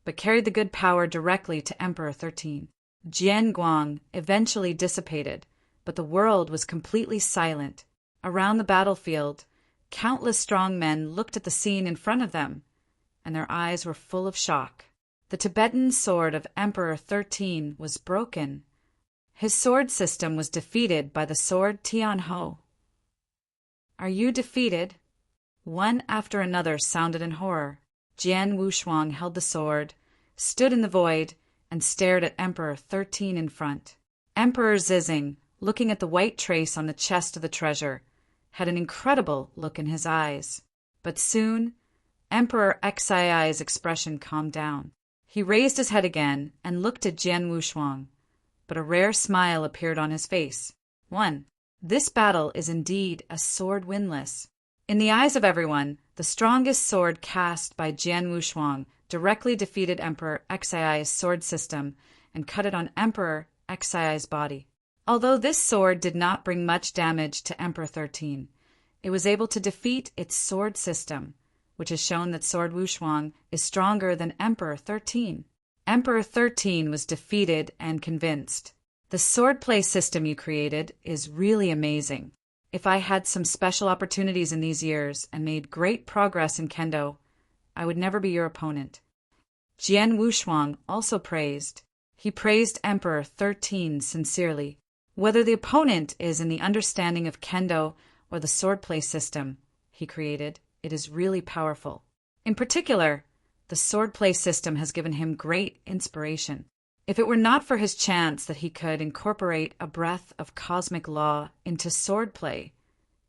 Speaker 1: but carried the good power directly to Emperor 13. Jian Guang eventually dissipated, but the world was completely silent. Around the battlefield, countless strong men looked at the scene in front of them, and their eyes were full of shock. The Tibetan sword of Emperor 13 was broken. His sword system was defeated by the sword Tianhou. Are you defeated? One after another sounded in horror. Jian Wushuang held the sword, stood in the void, and stared at Emperor 13 in front. Emperor Zizing, looking at the white trace on the chest of the treasure, had an incredible look in his eyes. But soon, Emperor Xii's expression calmed down. He raised his head again and looked at Jian Wushuang, but a rare smile appeared on his face. This battle is indeed a sword winless. In the eyes of everyone, the strongest sword cast by Jian Wushuang directly defeated Emperor Xii's sword system and cut it on Emperor Xii's body. Although this sword did not bring much damage to Emperor 13, it was able to defeat its sword system, which has shown that Sword Wushuang is stronger than Emperor 13. Emperor 13 was defeated and convinced. The swordplay system you created is really amazing. If I had some special opportunities in these years and made great progress in Kendo, I would never be your opponent. Jian Wushuang also praised. He praised Emperor 13 sincerely. Whether the opponent is in the understanding of Kendo or the swordplay system he created, it is really powerful. In particular, the swordplay system has given him great inspiration. If it were not for his chance that he could incorporate a breath of cosmic law into swordplay,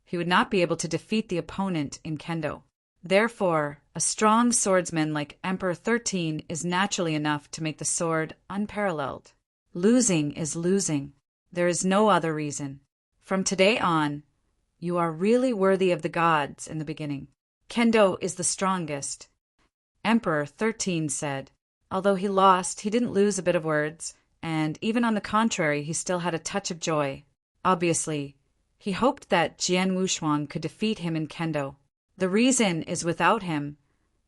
Speaker 1: he would not be able to defeat the opponent in Kendo. Therefore, a strong swordsman like Emperor 13 is naturally enough to make the sword unparalleled. Losing is losing. There is no other reason. From today on, you are really worthy of the gods in the beginning. Kendo is the strongest. Emperor 13 said. Although he lost, he didn't lose a bit of words, and even on the contrary, he still had a touch of joy. Obviously, he hoped that Jian Wushuang could defeat him in Kendo. The reason is without him,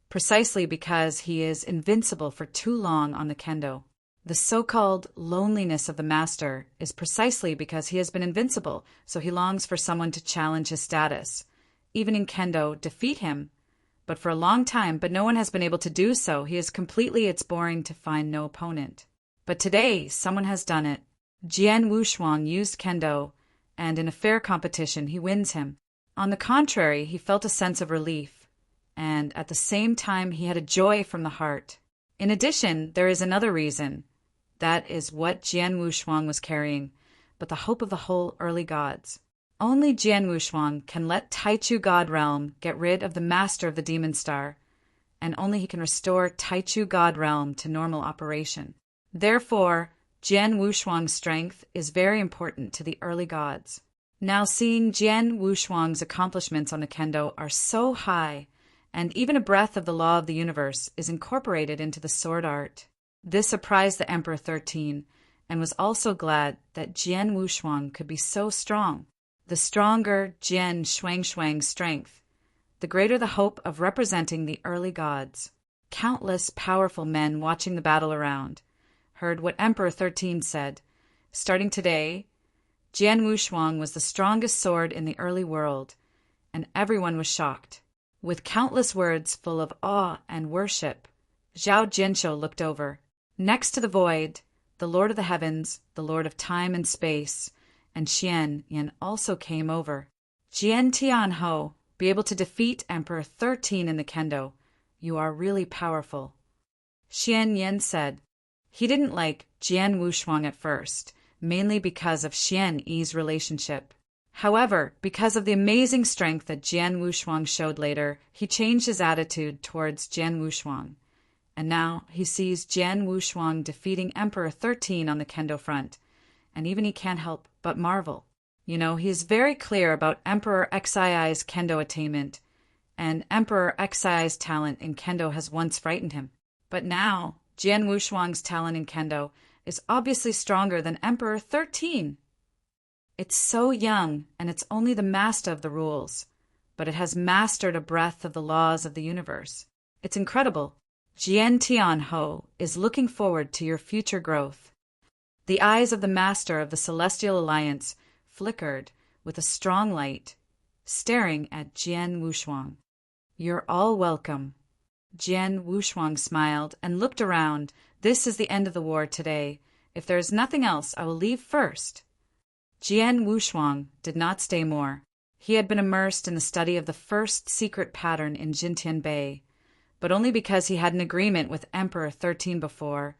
Speaker 1: precisely because he is invincible for too long on the Kendo. The so-called loneliness of the master is precisely because he has been invincible, so he longs for someone to challenge his status. Even in Kendo, defeat him, but for a long time, but no one has been able to do so. He is completely it's boring to find no opponent. But today, someone has done it. Jian Wushuang used kendo, and in a fair competition, he wins him. On the contrary, he felt a sense of relief, and at the same time, he had a joy from the heart. In addition, there is another reason. That is what Jian Wushuang was carrying, but the hope of the whole early gods. Only Jian Wushuang can let Taichu God Realm get rid of the master of the demon star, and only he can restore Taichu God Realm to normal operation. Therefore, Jian Wushuang's strength is very important to the early gods. Now seeing Jian Wushuang's accomplishments on the kendo are so high, and even a breath of the law of the universe is incorporated into the sword art. This surprised the Emperor 13, and was also glad that Jian Wushuang could be so strong. The stronger Jian Shuang's strength, the greater the hope of representing the early gods. Countless powerful men watching the battle around heard what Emperor 13 said. Starting today, Jian Wushuang was the strongest sword in the early world, and everyone was shocked. With countless words full of awe and worship, Zhao Jianshou looked over. Next to the void, the Lord of the Heavens, the Lord of Time and Space, and Xian Yan also came over. Jian Tianhou, be able to defeat Emperor 13 in the kendo. You are really powerful. Xian Yan said. He didn't like Jian Wushuang at first, mainly because of Xian Yi's relationship. However, because of the amazing strength that Jian Wushuang showed later, he changed his attitude towards Jian Wushuang. And now he sees Jian Wushuang defeating Emperor 13 on the kendo front, and even he can't help but marvel. He is very clear about Emperor Xii's kendo attainment, and Emperor Xii's talent in kendo has once frightened him. But now, Jian Wushuang's talent in kendo is obviously stronger than Emperor 13. It's so young, and it's only the master of the rules, but it has mastered a breath of the laws of the universe. It's incredible. Jian Tianhou is looking forward to your future growth. The eyes of the master of the Celestial Alliance flickered with a strong light, staring at Jian Wushuang. You're all welcome. Jian Wushuang smiled and looked around. This is the end of the war today. If there is nothing else, I will leave first. Jian Wushuang did not stay more. He had been immersed in the study of the first secret pattern in Jintian Bay, but only because he had an agreement with Emperor 13 before.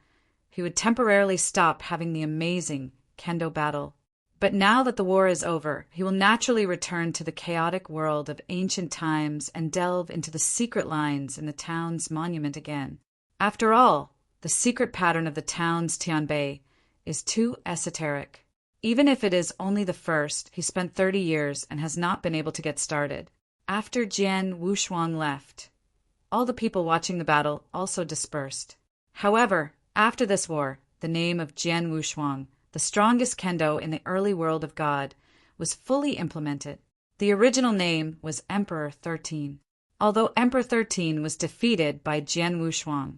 Speaker 1: He would temporarily stop having the amazing kendo battle. But now that the war is over, he will naturally return to the chaotic world of ancient times and delve into the secret lines in the town's monument again. After all, the secret pattern of the town's Tianbei is too esoteric. Even if it is only the first, he spent 30 years and has not been able to get started. After Jian Wushuang left, all the people watching the battle also dispersed. However, after this war, the name of Jian Wushuang, the strongest kendo in the early world of God, was fully implemented. The original name was Emperor 13. Although Emperor 13 was defeated by Jian Wushuang,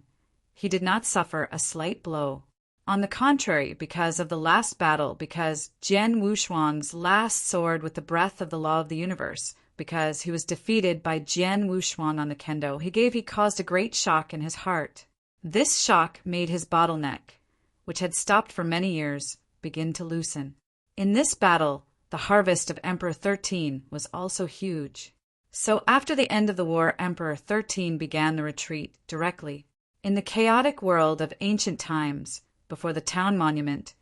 Speaker 1: he did not suffer a slight blow. On the contrary, because of the last battle, because Jian Wushuang's last sword with the breath of the law of the universe, because he was defeated by Jian Wushuang on the kendo, he caused a great shock in his heart. This shock made his bottleneck, which had stopped for many years, begin to loosen. In this battle, the harvest of Emperor 13 was also huge. So after the end of the war, Emperor 13 began the retreat directly. In the chaotic world of ancient times, before the town monument,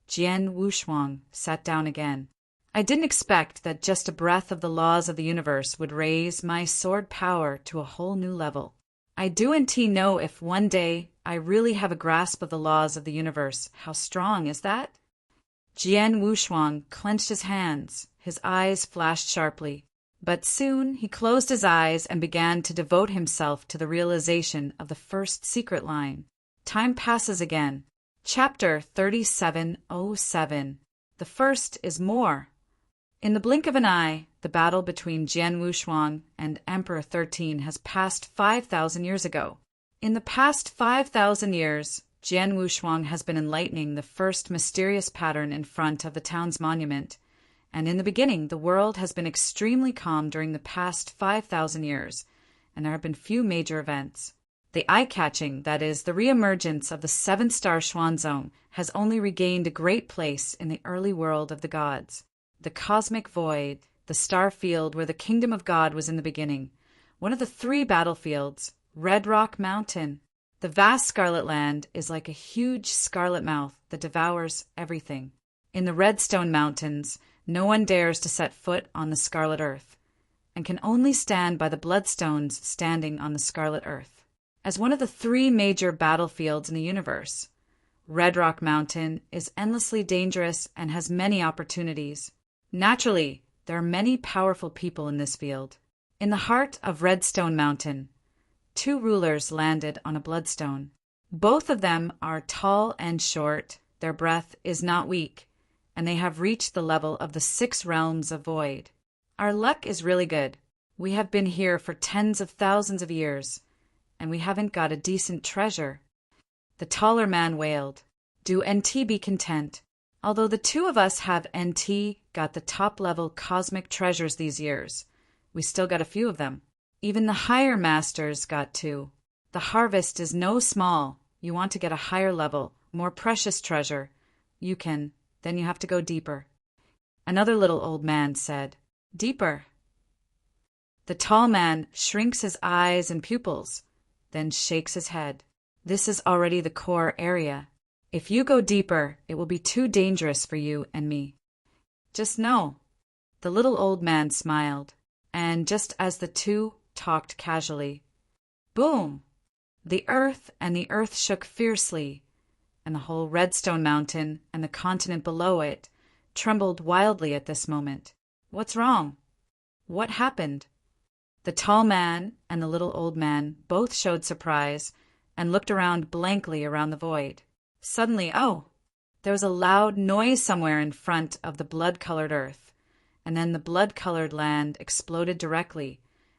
Speaker 1: Jian Wushuang sat down again. I didn't expect that just a breath of the laws of the universe would raise my sword power to a whole new level. I do indeed know if one day I really have a grasp of the laws of the universe, how strong is that? Jian Wushuang clenched his hands, his eyes flashed sharply. But soon he closed his eyes and began to devote himself to the realization of the first secret line. Time passes again. Chapter 3707. The first is more. In the blink of an eye, the battle between Jian Wushuang and Emperor 13 has passed 5,000 years ago. In the past 5,000 years, Jian Wushuang has been enlightening the first mysterious pattern in front of the town's monument, and in the beginning the world has been extremely calm during the past 5,000 years, and there have been few major events. The eye-catching, that is, the re-emergence of the seven-star Xuanzong, has only regained a great place in the early world of the gods. The cosmic void, the star field where the kingdom of God was in the beginning. One of the three battlefields, Red Rock Mountain. The vast Scarlet Land is like a huge scarlet mouth that devours everything. In the Redstone Mountains, no one dares to set foot on the Scarlet Earth, and can only stand by the bloodstones standing on the Scarlet Earth. As one of the three major battlefields in the universe, Red Rock Mountain is endlessly dangerous and has many opportunities. Naturally, there are many powerful people in this field. In the heart of Redstone Mountain, two rulers landed on a bloodstone. Both of them are tall and short, their breath is not weak, and they have reached the level of the 6 realms of void. Our luck is really good. We have been here for tens of thousands of years, and we haven't got a decent treasure. The taller man wailed. Do NT be content? Although the two of us have NT got the top-level cosmic treasures these years, we still got a few of them. Even the higher masters got 2. The harvest is no small. You want to get a higher level, more precious treasure. You can, then you have to go deeper. Another little old man said, Deeper. The tall man shrinks his eyes and pupils, then shakes his head. This is already the core area. If you go deeper, it will be too dangerous for you and me. Just know. The little old man smiled, and just as the two talked casually, boom! The earth shook fiercely, and the whole Redstone Mountain and the continent below it trembled wildly at this moment. What's wrong? What happened? The tall man and the little old man both showed surprise and looked around blankly around the void. Suddenly, there was a loud noise somewhere in front of the blood-colored earth, and then the blood-colored land exploded directly,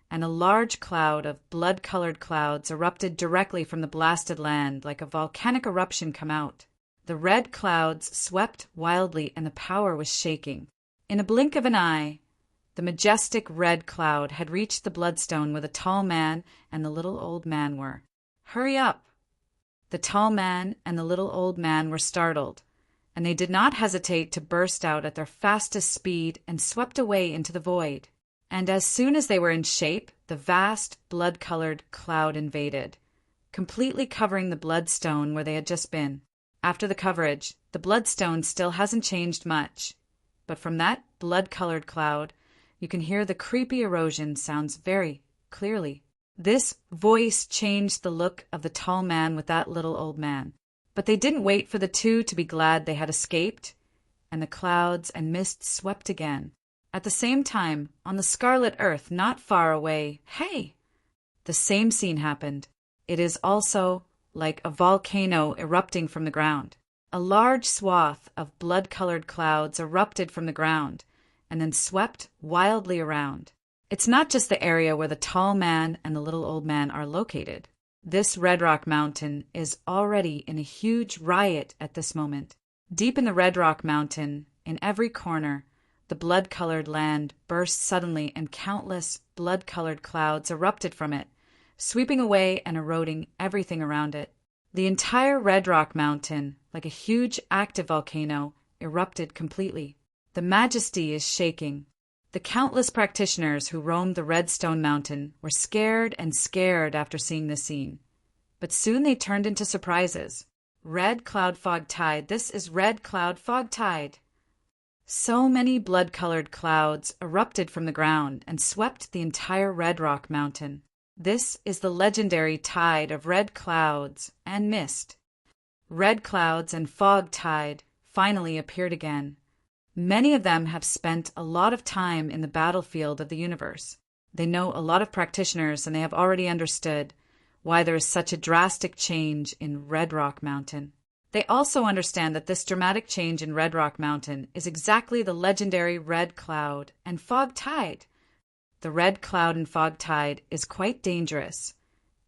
Speaker 1: and a large cloud of blood-colored clouds erupted directly from the blasted land like a volcanic eruption come out. The red clouds swept wildly and the power was shaking. In a blink of an eye, the majestic red cloud had reached the bloodstone where the tall man and the little old man were. Hurry up! The tall man and the little old man were startled, and they did not hesitate to burst out at their fastest speed and swept away into the void. And as soon as they were in shape, the vast blood-colored cloud invaded, completely covering the bloodstone where they had just been. After the coverage, the bloodstone still hasn't changed much, but from that blood-colored cloud, you can hear the creepy erosion sounds very clearly. This voice changed the look of the tall man with that little old man. But they didn't wait for the two to be glad they had escaped, and the clouds and mist swept again. At the same time, on the scarlet earth not far away, the same scene happened. It is also like a volcano erupting from the ground. A large swath of blood-colored clouds erupted from the ground, and then swept wildly around. It's not just the area where the tall man and the little old man are located. This Red Rock Mountain is already in a huge riot at this moment. Deep in the Red Rock Mountain, in every corner, the blood-colored land burst suddenly and countless blood-colored clouds erupted from it, sweeping away and eroding everything around it. The entire Red Rock Mountain, like a huge active volcano, erupted completely. The majesty is shaking. The countless practitioners who roamed the Redstone Mountain were scared after seeing this scene. But soon they turned into surprises. Red Cloud Fog Tide. This is Red Cloud Fog Tide. So many blood-colored clouds erupted from the ground and swept the entire Red Rock Mountain. This is the legendary tide of red clouds and mist. Red clouds and fog tide finally appeared again. Many of them have spent a lot of time in the battlefield of the universe. They know a lot of practitioners, and they have already understood why there is such a drastic change in Red Rock Mountain. They also understand that this dramatic change in Red Rock Mountain is exactly the legendary Red Cloud and Fog Tide. The Red Cloud and Fog Tide is quite dangerous,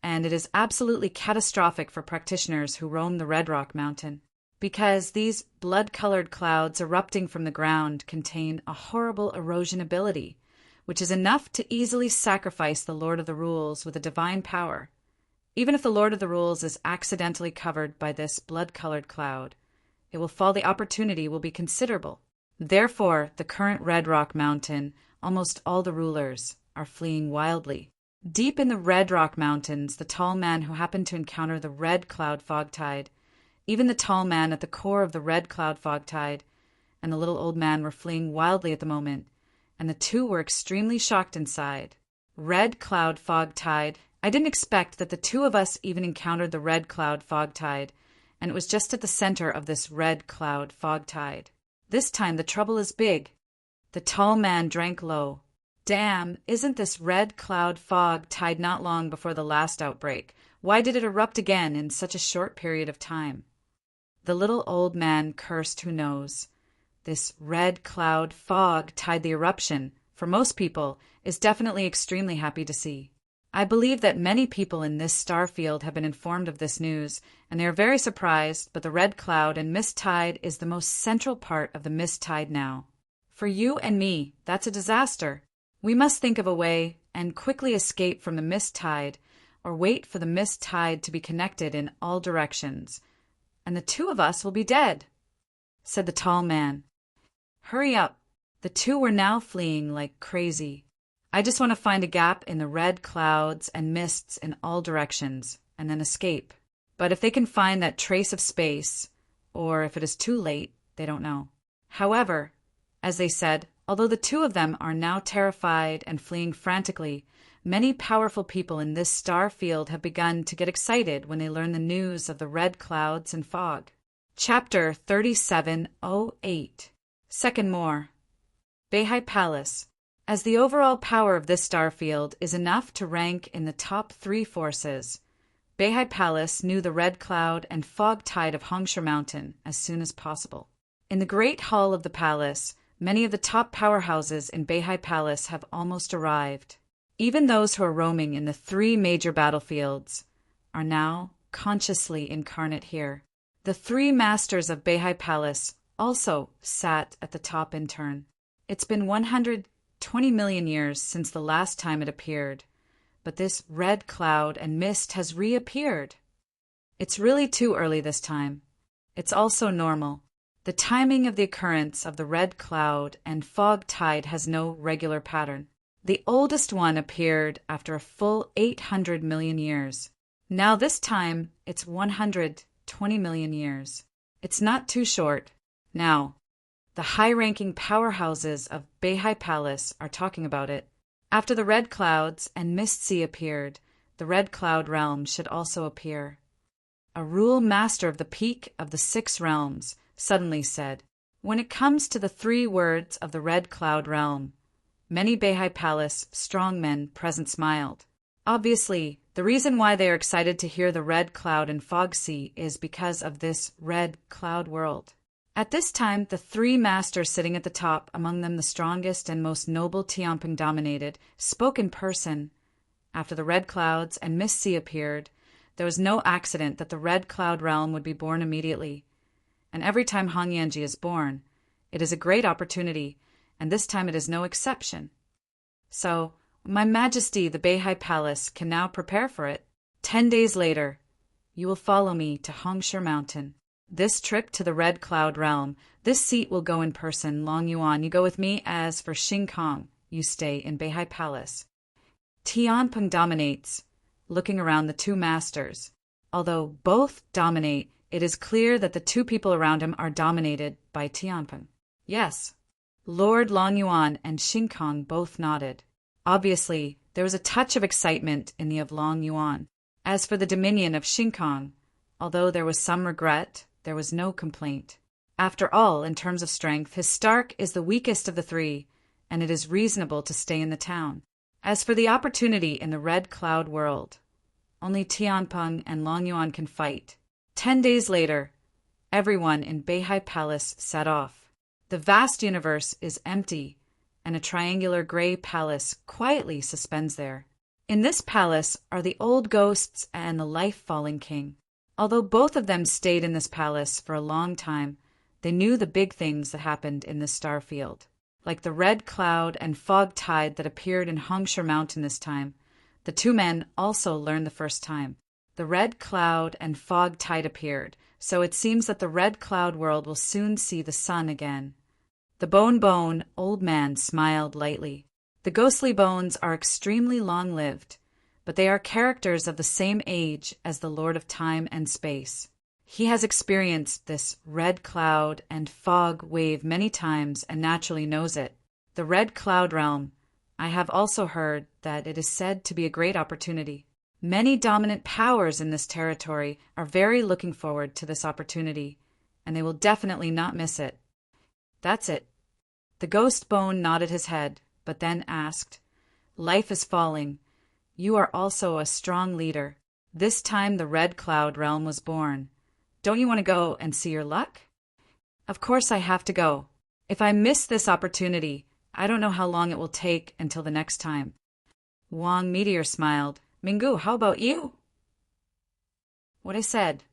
Speaker 1: and it is absolutely catastrophic for practitioners who roam the Red Rock Mountain, because these blood-colored clouds erupting from the ground contain a horrible erosion ability, which is enough to easily sacrifice the Lord of the Rules with a divine power. Even if the Lord of the Rules is accidentally covered by this blood-colored cloud, it will fall the opportunity will be considerable. Therefore, the current Red Rock Mountain, almost all the rulers, are fleeing wildly. Deep in the Red Rock Mountains, the tall man who happened to encounter the Red Cloud Fog Tide, even the tall man at the core of the Red Cloud Fog Tide, and the little old man were fleeing wildly at the moment, and the two were extremely shocked inside. Red Cloud Fog Tide. I didn't expect that the two of us even encountered the Red Cloud Fog Tide, and it was just at the center of this Red Cloud Fog Tide. This time the trouble is big. The tall man drank low. Damn, isn't this Red Cloud Fog Tide not long before the last outbreak? Why did it erupt again in such a short period of time? The little old man cursed who knows. This Red Cloud Fog Tide, the eruption, for most people, is definitely extremely happy to see. I believe that many people in this star field have been informed of this news, and they are very surprised, but the Red Cloud and Mist Tide is the most central part of the Mist Tide now. For you and me, that's a disaster. We must think of a way and quickly escape from the Mist Tide, or wait for the Mist Tide to be connected in all directions, and the two of us will be dead, said the tall man. Hurry up. The two were now fleeing like crazy. I just want to find a gap in the red clouds and mists in all directions, and then escape. But if they can find that trace of space, or if it is too late, they don't know. However, as they said, although the two of them are now terrified and fleeing frantically, many powerful people in this star field have begun to get excited when they learn the news of the red clouds and fog. Chapter 3708. Second more. Beihai Palace. As the overall power of this star field is enough to rank in the top 3 forces, Beihai Palace knew the red cloud and fog tide of Hongsha Mountain as soon as possible. In the great hall of the palace, many of the top powerhouses in Beihai Palace have almost arrived. Even those who are roaming in the 3 major battlefields are now consciously incarnate here. The 3 masters of Beihai Palace also sat at the top in turn. It's been 120 million years since the last time it appeared, but this red cloud and mist has reappeared. It's really too early this time. It's also normal. The timing of the occurrence of the red cloud and fog tide has no regular pattern. The oldest one appeared after a full 800 million years. Now this time, it's 120 million years. It's not too short. Now, the high-ranking powerhouses of Beihai Palace are talking about it. After the red clouds and mist sea appeared, the red cloud realm should also appear. A rule master of the peak of the 6 realms suddenly said, "When it comes to the 3 words of the red cloud realm," many Beihai Palace strongmen present smiled. Obviously, the reason why they are excited to hear the red cloud and fog sea is because of this red cloud world. At this time, the 3 masters sitting at the top, among them the strongest and most noble Tianping dominated, spoke in person. After the red clouds and mist sea appeared, there was no accident that the red cloud realm would be born immediately. And every time Hongyanji is born, it is a great opportunity, and this time it is no exception. So, My Majesty the Beihai Palace can now prepare for it. 10 days later, you will follow me to Hongsha Mountain. This trip to the Red Cloud Realm, this seat will go in person. Long Yuan, you go with me. As for Xing Kong, you stay in Beihai Palace. Tianpeng dominates, looking around the 2 masters. Although both dominate, it is clear that the 2 people around him are dominated by Tianpeng. Yes, Lord Long Yuan and Xing Kong both nodded. Obviously, there was a touch of excitement in the of Long Yuan. As for the dominion of Xing Kong, although there was some regret, there was no complaint. After all, in terms of strength, his Stark is the weakest of the 3, and it is reasonable to stay in the town. As for the opportunity in the Red Cloud world, only Tianpeng and Long Yuan can fight. 10 days later, everyone in Beihai Palace set off. The vast universe is empty, and a triangular gray palace quietly suspends there. In this palace are the old ghosts and the life-falling king. Although both of them stayed in this palace for a long time, they knew the big things that happened in this star field. like the red cloud and fog tide that appeared in Hongsher Mountain this time. The two men also learned the first time. The red cloud and fog tide appeared, so it seems that the red cloud world will soon see the sun again. The bone old man smiled lightly. The ghostly bones are extremely long-lived, but they are characters of the same age as the Lord of Time and Space. He has experienced this red cloud and fog wave many times and naturally knows it. The red cloud realm, I have also heard that it is said to be a great opportunity. Many dominant powers in this territory are very looking forward to this opportunity, and they will definitely not miss it. That's it. The ghost bone nodded his head, but then asked, "Life is falling. You are also a strong leader. This time the red cloud realm was born. Don't you want to go and see your luck?" "Of course I have to go. If I miss this opportunity, I don't know how long it will take until the next time." Wang Meteor smiled. "Minggu, how about you?" "What I said."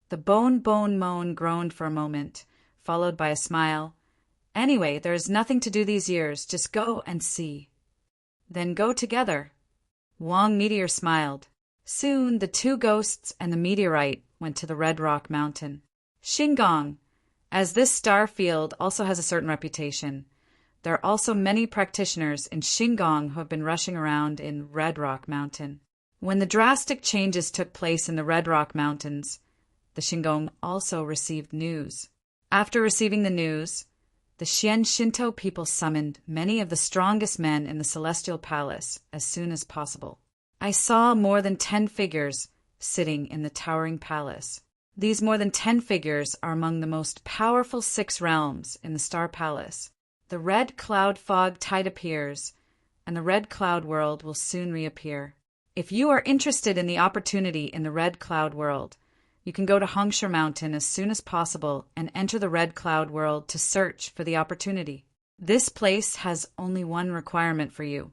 Speaker 1: The bone moan groaned for a moment, followed by a smile. "Anyway, there is nothing to do these years. Just go and see." "Then go together." Wang Meteor smiled. Soon the two ghosts and the meteorite went to the Red Rock Mountain. Shingong. As this star field also has a certain reputation, there are also many practitioners in Shingong who have been rushing around in Red Rock Mountain. When the drastic changes took place in the Red Rock Mountains, the Shingong also received news. After receiving the news, the Xian Shinto people summoned many of the strongest men in the Celestial Palace as soon as possible. I saw more than 10 figures sitting in the towering palace. These more than 10 figures are among the most powerful 6 realms in the Star Palace. The red cloud fog tide appears, and the red cloud world will soon reappear. If you are interested in the opportunity in the red cloud world, you can go to Hongsher Mountain as soon as possible and enter the red cloud world to search for the opportunity. This place has only one requirement for you.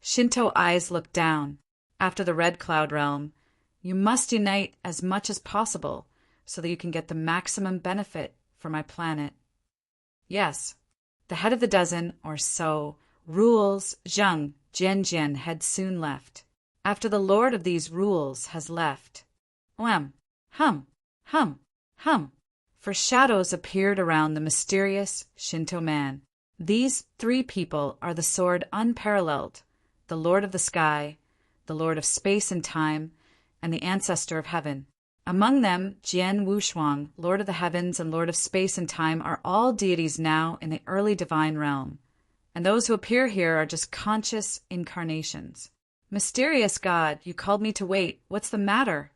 Speaker 1: Shinto eyes looked down. After the red cloud realm, you must unite as much as possible so that you can get the maximum benefit for my planet. Yes, the head of the dozen, or so, rules Zheng Jianjian had soon left. After the lord of these rules has left, hum, for shadows appeared around the mysterious Shinto man. These 3 people are the sword unparalleled, the Lord of the Sky, the Lord of Space and Time, and the Ancestor of Heaven. Among them, Jian Wushuang, Lord of the Heavens and Lord of Space and Time, are all deities now in the early divine realm, and those who appear here are just conscious incarnations. "Mysterious God, you called me to wait. What's the matter?"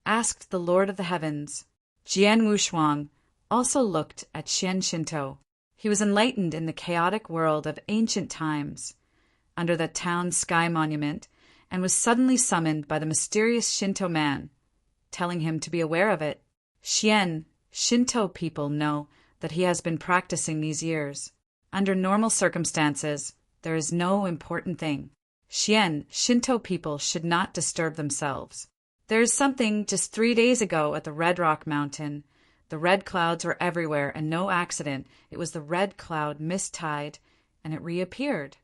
Speaker 1: asked the Lord of the Heavens. Jian Wushuang also looked at Xian Shinto. He was enlightened in the chaotic world of ancient times, under the town sky monument, and was suddenly summoned by the mysterious Shinto man, telling him to be aware of it. Xian Shinto people know that he has been practicing these years. Under normal circumstances, there is no important thing. Xian Shinto people should not disturb themselves. There is something just 3 days ago at the Red Rock Mountain. The red clouds were everywhere and no accident. It was the red cloud mist tide, and it reappeared.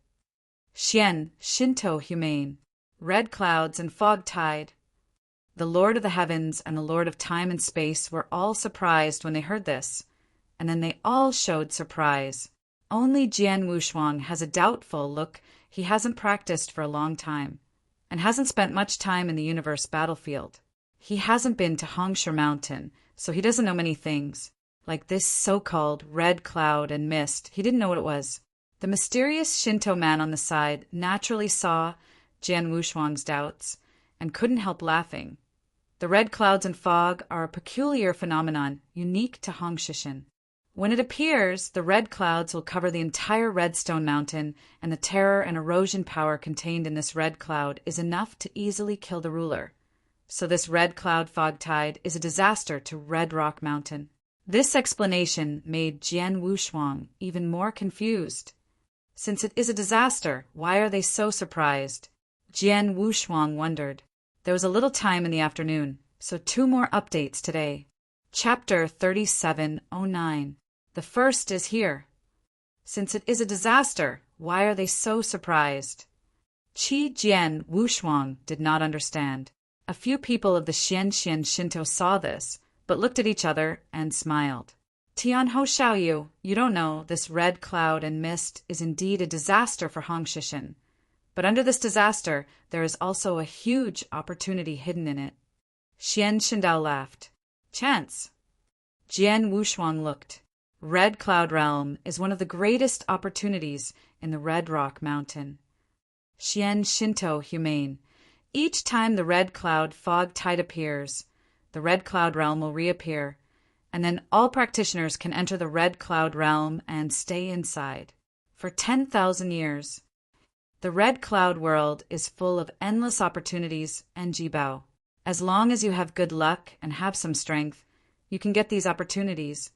Speaker 1: Xian Shinto humane. Red clouds and fog tide. The Lord of the Heavens and the Lord of Time and Space were all surprised when they heard this, and then they all showed surprise. Only Jian Wushuang has a doubtful look. He hasn't practiced for a long time, and hasn't spent much time in the universe battlefield. He hasn't been to Hongsher Mountain, so he doesn't know many things. Like this so-called red cloud and mist, he didn't know what it was. The mysterious Shinto man on the side naturally saw Jian Wushuang's doubts and couldn't help laughing. The red clouds and fog are a peculiar phenomenon unique to Hongshishan. When it appears, the red clouds will cover the entire Redstone Mountain, and the terror and erosion power contained in this red cloud is enough to easily kill the ruler. So this red cloud fog tide is a disaster to Red Rock Mountain. This explanation made Jian Wushuang even more confused. Since it is a disaster, why are they so surprised? Jian Wushuang wondered. There was a little time in the afternoon, so 2 more updates today. Chapter 3709. The first is here. Since it is a disaster, why are they so surprised? Qi Jian Wushuang did not understand. A few people of the Xianxian Shinto saw this, but looked at each other and smiled. Tian Ho Xiaoyu, you don't know, this red cloud and mist is indeed a disaster for Hongshishan. But under this disaster, there is also a huge opportunity hidden in it. Xian Shindao laughed. Chance. Jian Wushuang looked. Red Cloud Realm is one of the greatest opportunities in the Red Rock Mountain. Xian Shinto humane. Each time the red cloud fog tide appears, the Red Cloud Realm will reappear, and then all practitioners can enter the Red Cloud Realm and stay inside. For 10,000 years. The Red Cloud world is full of endless opportunities and jibao. As long as you have good luck and have some strength, you can get these opportunities.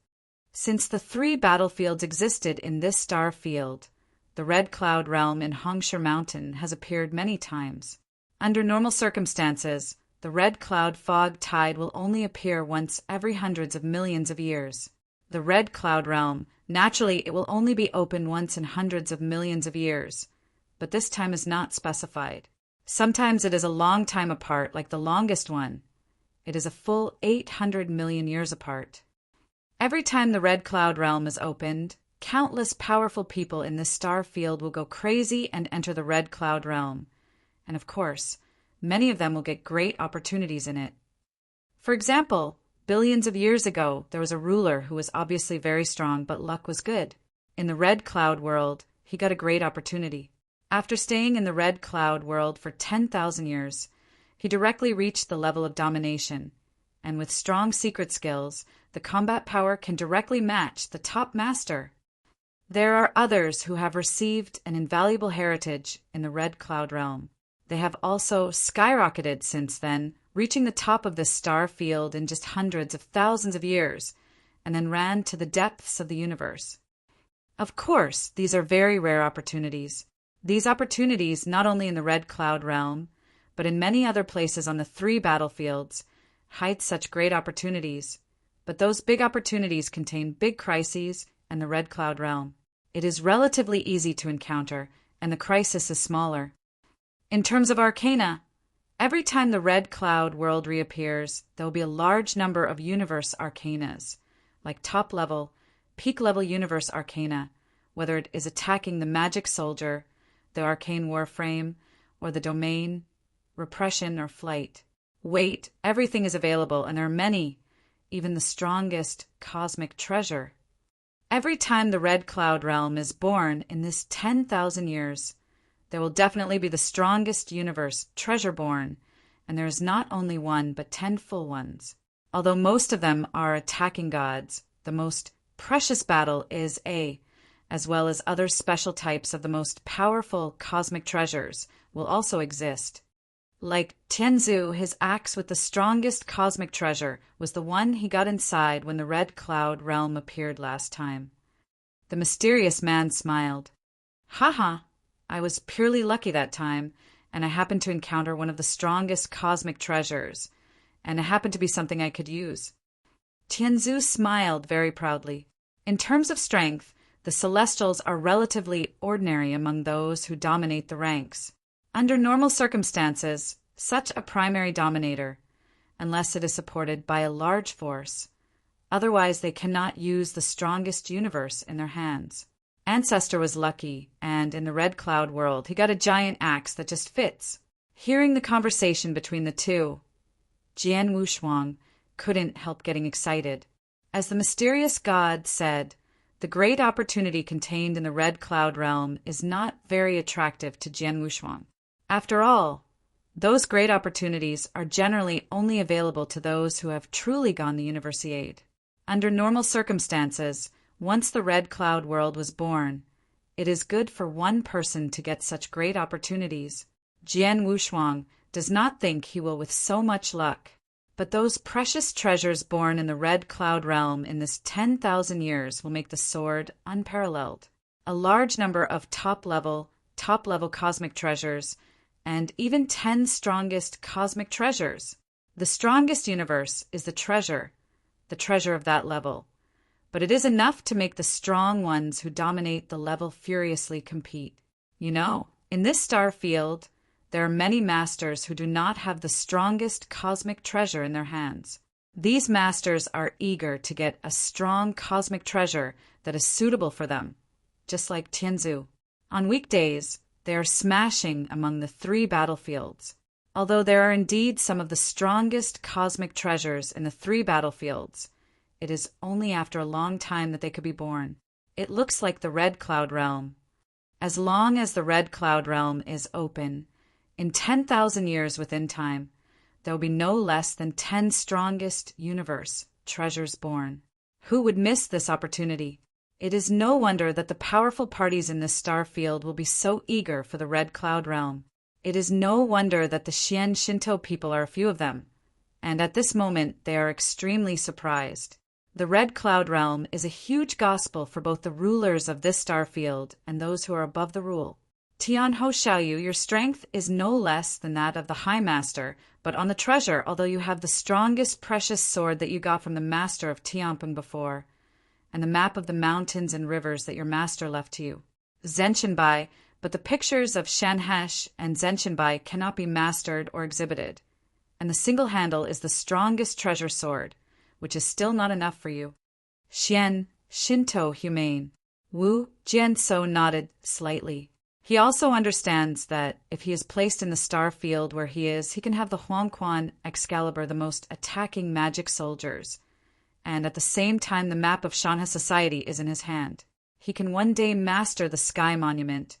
Speaker 1: Since the 3 battlefields existed in this star field, the Red Cloud Realm in Hongsher Mountain has appeared many times. Under normal circumstances, the Red Cloud fog tide will only appear once every hundreds of millions of years. The Red Cloud Realm, naturally it will only be open once in hundreds of millions of years, but this time is not specified. Sometimes it is a long time apart, like the longest one. It is a full 800 million years apart. Every time the Red Cloud Realm is opened, countless powerful people in this star field will go crazy and enter the Red Cloud Realm. And of course, many of them will get great opportunities in it. For example, billions of years ago, there was a ruler who was obviously very strong, but luck was good. In the Red Cloud world, he got a great opportunity. After staying in the Red Cloud world for 10,000 years, he directly reached the level of domination, and with strong secret skills, the combat power can directly match the top master. There are others who have received an invaluable heritage in the Red Cloud Realm. They have also skyrocketed since then, reaching the top of this star field in just hundreds of thousands of years, and then ran to the depths of the universe. Of course, these are very rare opportunities. These opportunities, not only in the Red Cloud Realm, but in many other places on the 3 battlefields, hide such great opportunities. But those big opportunities contain big crises and the Red Cloud Realm. It is relatively easy to encounter, and the crisis is smaller. In terms of arcana, every time the Red Cloud world reappears, there will be a large number of universe arcanas, like top-level, peak-level universe arcana, whether it is attacking the magic soldier, the arcane warframe, or the domain, repression, or flight. Wait, everything is available, and there are many, even the strongest cosmic treasure. Every time the Red Cloud Realm is born in this 10,000 years, there will definitely be the strongest universe treasure born, and there is not only one but 10 full ones. Although most of them are attacking gods, the most precious battle is as well as other special types of the most powerful cosmic treasures will also exist. Like Tianzu, his axe with the strongest cosmic treasure was the one he got inside when the Red Cloud Realm appeared last time. The mysterious man smiled. Haha, I was purely lucky that time, and I happened to encounter one of the strongest cosmic treasures, and it happened to be something I could use. Tianzu smiled very proudly. In terms of strength, the Celestials are relatively ordinary among those who dominate the ranks. Under normal circumstances, such a primary dominator, unless it is supported by a large force, otherwise they cannot use the strongest universe in their hands. Ancestor was lucky, and in the Red Cloud world, he got a giant axe that just fits. Hearing the conversation between the two, Jian Wushuang couldn't help getting excited. As the mysterious god said, the great opportunity contained in the Red Cloud Realm is not very attractive to Jian Wushuang. After all, those great opportunities are generally only available to those who have truly gone the Universiade. Under normal circumstances, once the Red Cloud world was born, it is good for one person to get such great opportunities. Jian Wushuang does not think he will with so much luck. But those precious treasures born in the Red Cloud Realm in this 10,000 years will make the sword unparalleled. A large number of top-level cosmic treasures, and even 10 strongest cosmic treasures. The strongest universe is the treasure of that level. but it is enough to make the strong ones who dominate the level furiously compete. In this star field, there are many masters who do not have the strongest cosmic treasure in their hands. These masters are eager to get a strong cosmic treasure that is suitable for them, just like Tianzu. On weekdays, they are smashing among the 3 battlefields. Although there are indeed some of the strongest cosmic treasures in the 3 battlefields, it is only after a long time that they could be born. It looks like the Red Cloud Realm. As long as the Red Cloud Realm is open, in 10,000 years within time, there will be no less than 10 strongest universe treasures born. Who would miss this opportunity? It is no wonder that the powerful parties in this star field will be so eager for the Red Cloud Realm. It is no wonder that the Xian Shinto people are a few of them, and at this moment they are extremely surprised. The Red Cloud Realm is a huge gospel for both the rulers of this star field and those who are above the rule. Tian Ho Xiaoyu, your strength is no less than that of the High Master, but on the treasure, although you have the strongest precious sword that you got from the Master of Tianping before, and the map of the mountains and rivers that your master left to you. Zhenshinbai, but the pictures of Shanhesh and Zhenshinbai cannot be mastered or exhibited, and the single handle is the strongest treasure sword, which is still not enough for you. Xian, Shinto humane. Wu Jianso nodded slightly. He also understands that if he is placed in the star field where he is, he can have the Huangquan Excalibur, the most attacking magic soldiers, and at the same time the map of Shanhe society is in his hand. He can one day master the Sky Monument,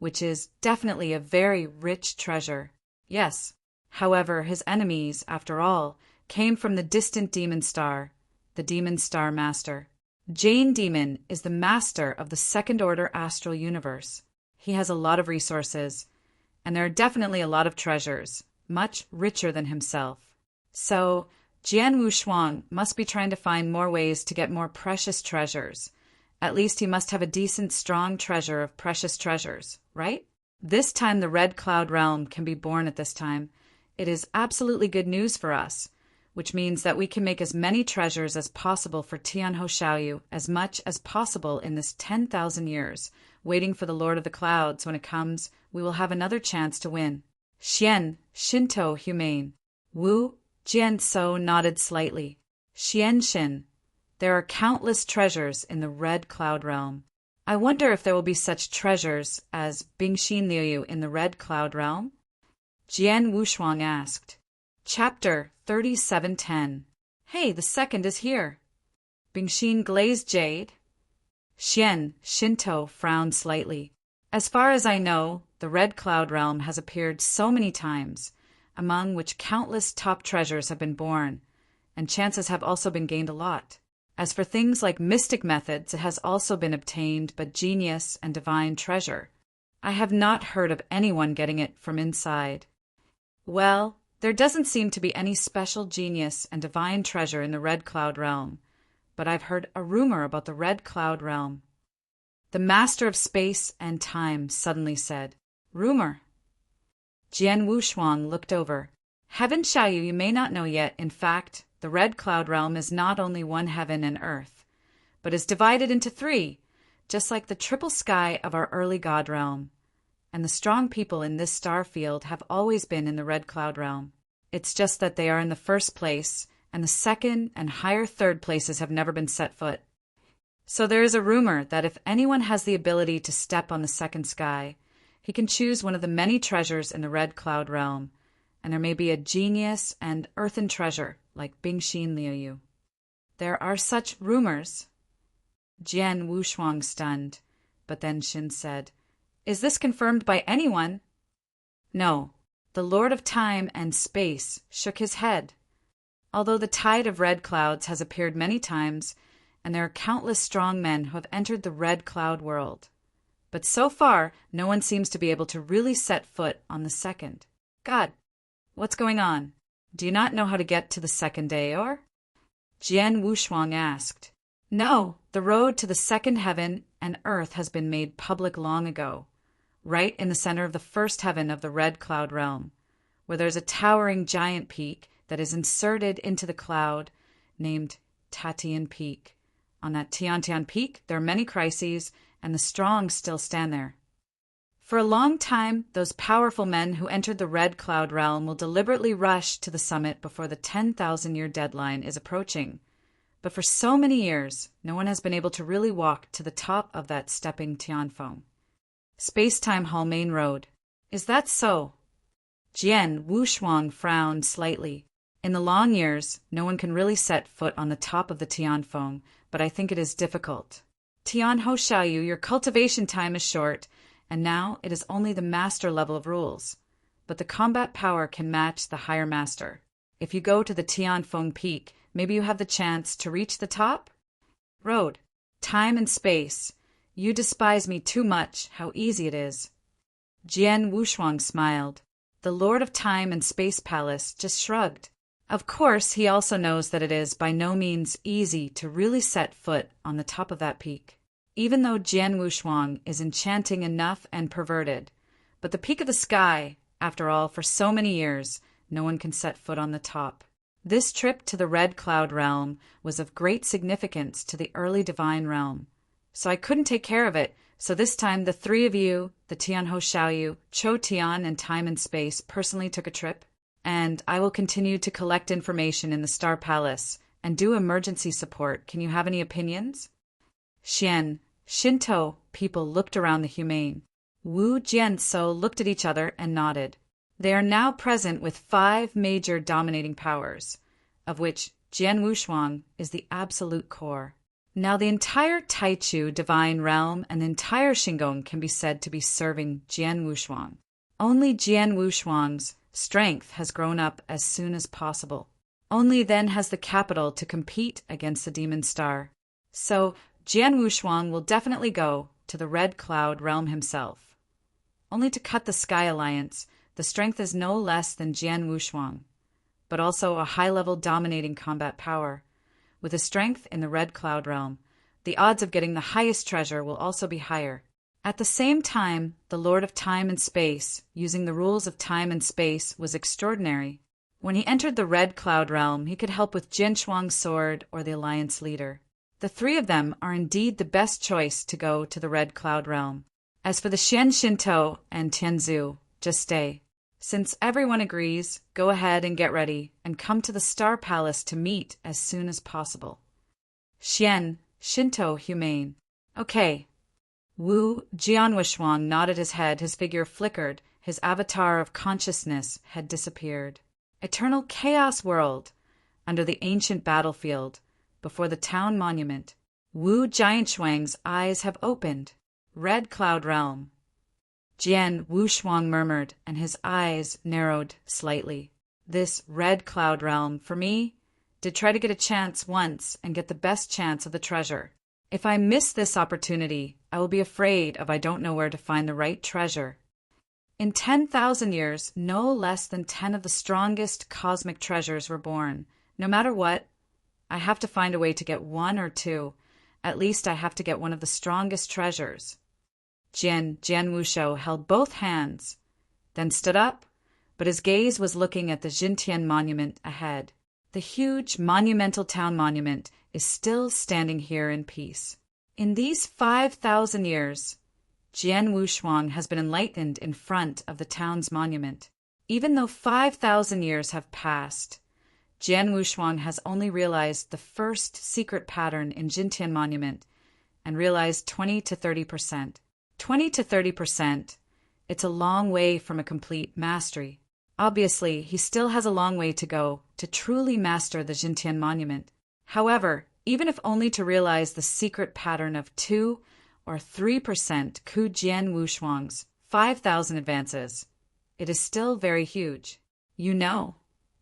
Speaker 1: which is definitely a very rich treasure. Yes, however, his enemies, after all, came from the distant Demon Star, the Demon Star Master. Jane Demon is the master of the Second Order Astral Universe. He has a lot of resources, and there are definitely a lot of treasures, much richer than himself. So, Jian Wushuang must be trying to find more ways to get more precious treasures. At least he must have a decent, strong treasure of precious treasures, right? This time the Red Cloud Realm can be born at this time. It is absolutely good news for us, which means that we can make as many treasures as possible for Tian Ho Xiaoyu, as much as possible in this 10,000 years. Waiting for the Lord of the Clouds. When it comes, we will have another chance to win. Xian, Shinto humane. Wu Jianso nodded slightly. Xianshin. There are countless treasures in the Red Cloud Realm. I wonder if there will be such treasures as Bingxin Liu in the Red Cloud Realm? Jian Wushuang asked. Chapter 3710. Hey, the second is here. Bingxin glazed jade. Xian, Shinto frowned slightly. As far as I know, the Red Cloud Realm has appeared so many times, among which countless top treasures have been born, and chances have also been gained a lot. As for things like mystic methods, it has also been obtained, but genius and divine treasure. I have not heard of anyone getting it from inside. Well, there doesn't seem to be any special genius and divine treasure in the Red Cloud Realm, but I've heard a rumor about the Red Cloud Realm. The Master of Space and Time suddenly said, Rumor. Jian Wushuang looked over. Heaven Xiaoyu, you may not know yet, in fact, the Red Cloud Realm is not only one heaven and earth, but is divided into 3, just like the triple sky of our early God realm. And the strong people in this star field have always been in the Red Cloud Realm. It's just that they are in the first place, and the second and higher third places have never been set foot. So there is a rumor that if anyone has the ability to step on the second sky, he can choose one of the many treasures in the Red Cloud Realm, and there may be a genius and earthen treasure like Bingxin Liu. There are such rumors. Jian Wushuang stunned, but then Xin said, Is this confirmed by anyone? No. The Lord of Time and Space shook his head. Although the tide of red clouds has appeared many times, and there are countless strong men who have entered the Red Cloud world, but so far no one seems to be able to really set foot on the second. God, what's going on? Do you not know how to get to the second Aeor? Jian Wushuang asked. No, the road to the second heaven and earth has been made public long ago, right in the center of the first heaven of the Red Cloud Realm, where there's a towering giant peak that is inserted into the cloud named Tatian Peak. On that Tiantian Peak, there are many crises, and the strong still stand there. For a long time, those powerful men who entered the Red Cloud realm will deliberately rush to the summit before the 10,000-year deadline is approaching. But for so many years, no one has been able to really walk to the top of that stepping Tianfeng. Space-Time Hall Main Road. Is that so? Jian Wushuang frowned slightly. In the long years, no one can really set foot on the top of the Tianfeng, but I think it is difficult. Tian Ho Xiaoyu, your cultivation time is short, and now it is only the master level of rules. But the combat power can match the higher master. If you go to the Tianfeng Peak, maybe you have the chance to reach the top? Road. Time and space. You despise me too much, how easy it is. Jian Wushuang smiled. The Lord of Time and Space Palace just shrugged. Of course, he also knows that it is by no means easy to really set foot on the top of that peak. Even though Jian Wushuang is enchanting enough and perverted, but the peak of the sky, after all, for so many years, no one can set foot on the top. This trip to the Red Cloud realm was of great significance to the early divine realm. So I couldn't take care of it, so this time the three of you, the Tian Ho Xiaoyu, Cho Tian, and Time and Space, personally took a trip. And I will continue to collect information in the Star Palace and do emergency support. Can you have any opinions? Shinto people looked around the humane. Wu Jianso looked at each other and nodded. They are now present with 5 major dominating powers, of which Jian Wushuang is the absolute core. Now the entire Taichu divine realm and the entire Shingon can be said to be serving Jian Wushuang. Only Jian Wushuang's strength has grown up as soon as possible. Only then has the capital to compete against the Demon Star. So Jian Wushuang will definitely go to the Red Cloud realm himself. Only to cut the Sky Alliance, the strength is no less than Jian Wushuang, but also a high-level dominating combat power. With a strength in the Red Cloud realm, the odds of getting the highest treasure will also be higher. At the same time, the Lord of Time and Space, using the rules of time and space, was extraordinary. When he entered the Red Cloud realm, he could help with Jian Shuang's sword or the Alliance leader. The 3 of them are indeed the best choice to go to the Red Cloud realm. As for the Xian Shinto and Tianzu, just stay. Since everyone agrees, go ahead and get ready, and come to the Star Palace to meet as soon as possible. Xian Shinto humane. Okay. Wu Jianwushuang nodded his head, his figure flickered, his avatar of consciousness had disappeared. Eternal chaos world, under the ancient battlefield, before the town monument. Wu Jianchuang's eyes have opened. Red Cloud realm. Jian Wushuang murmured, and his eyes narrowed slightly. This Red Cloud realm, for me, did try to get a chance once and get the best chance of the treasure. If I miss this opportunity, I will be afraid I don't know where to find the right treasure. In 10,000 years, no less than 10 of the strongest cosmic treasures were born. No matter what, I have to find a way to get 1 or 2. At least I have to get one of the strongest treasures. Jian Wushuang held both hands, then stood up, but his gaze was looking at the Jintian monument ahead. The huge monumental town monument is still standing here in peace. In these 5,000 years, Jian Wushuang has been enlightened in front of the town's monument. Even though 5,000 years have passed, Jian Wushuang has only realized the first secret pattern in Jintian monument and realized 20 to 30%. 20 to 30%, it's a long way from a complete mastery. Obviously, he still has a long way to go to truly master the Jintian monument. However, even if only to realize the secret pattern of 2 or 3% Ku Jian Wushuang's 5,000 advances, it is still very huge. You know,